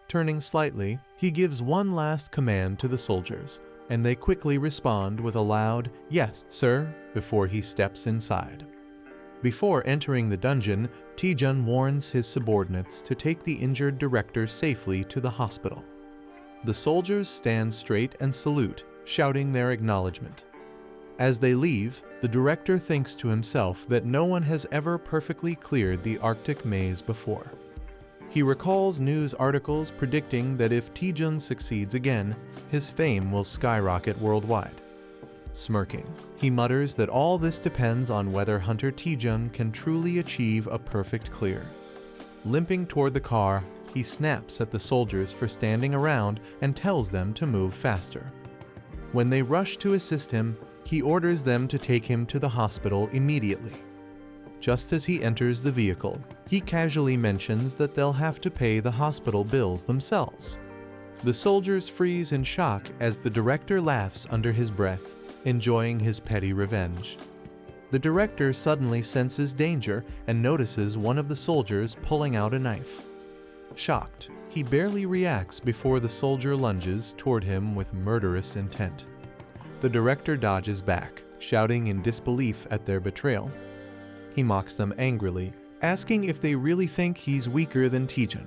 Turning slightly, he gives one last command to the soldiers, and they quickly respond with a loud, "Yes, sir," before he steps inside. Before entering the dungeon, Taejun warns his subordinates to take the injured director safely to the hospital. The soldiers stand straight and salute, shouting their acknowledgement. As they leave, the director thinks to himself that no one has ever perfectly cleared the Arctic maze before. He recalls news articles predicting that if Taejun succeeds again, his fame will skyrocket worldwide. Smirking, he mutters that all this depends on whether Hunter Taejun can truly achieve a perfect clear. Limping toward the car, he snaps at the soldiers for standing around and tells them to move faster. When they rush to assist him, he orders them to take him to the hospital immediately. Just as he enters the vehicle, he casually mentions that they'll have to pay the hospital bills themselves. The soldiers freeze in shock as the director laughs under his breath, enjoying his petty revenge. The director suddenly senses danger and notices one of the soldiers pulling out a knife. Shocked, he barely reacts before the soldier lunges toward him with murderous intent. The director dodges back, shouting in disbelief at their betrayal. He mocks them angrily, asking if they really think he's weaker than Taejun.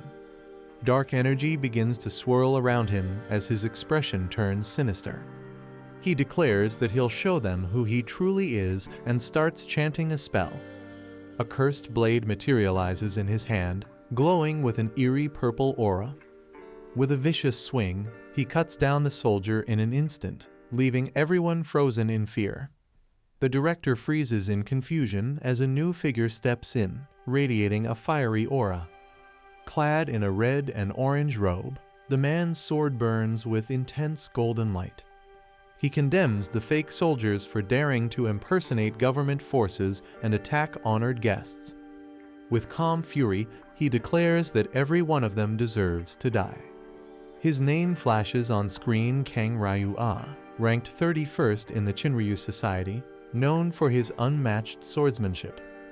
Dark energy begins to swirl around him as his expression turns sinister. He declares that he'll show them who he truly is and starts chanting a spell. A cursed blade materializes in his hand, glowing with an eerie purple aura. With a vicious swing, he cuts down the soldier in an instant, leaving everyone frozen in fear. The director freezes in confusion as a new figure steps in, radiating a fiery aura. Clad in a red and orange robe, the man's sword burns with intense golden light. He condemns the fake soldiers for daring to impersonate government forces and attack honored guests. With calm fury, he declares that every one of them deserves to die. His name flashes on screen: Kang Ryu-ah, ranked 31st in the Chinryu Society, known for his unmatched swordsmanship.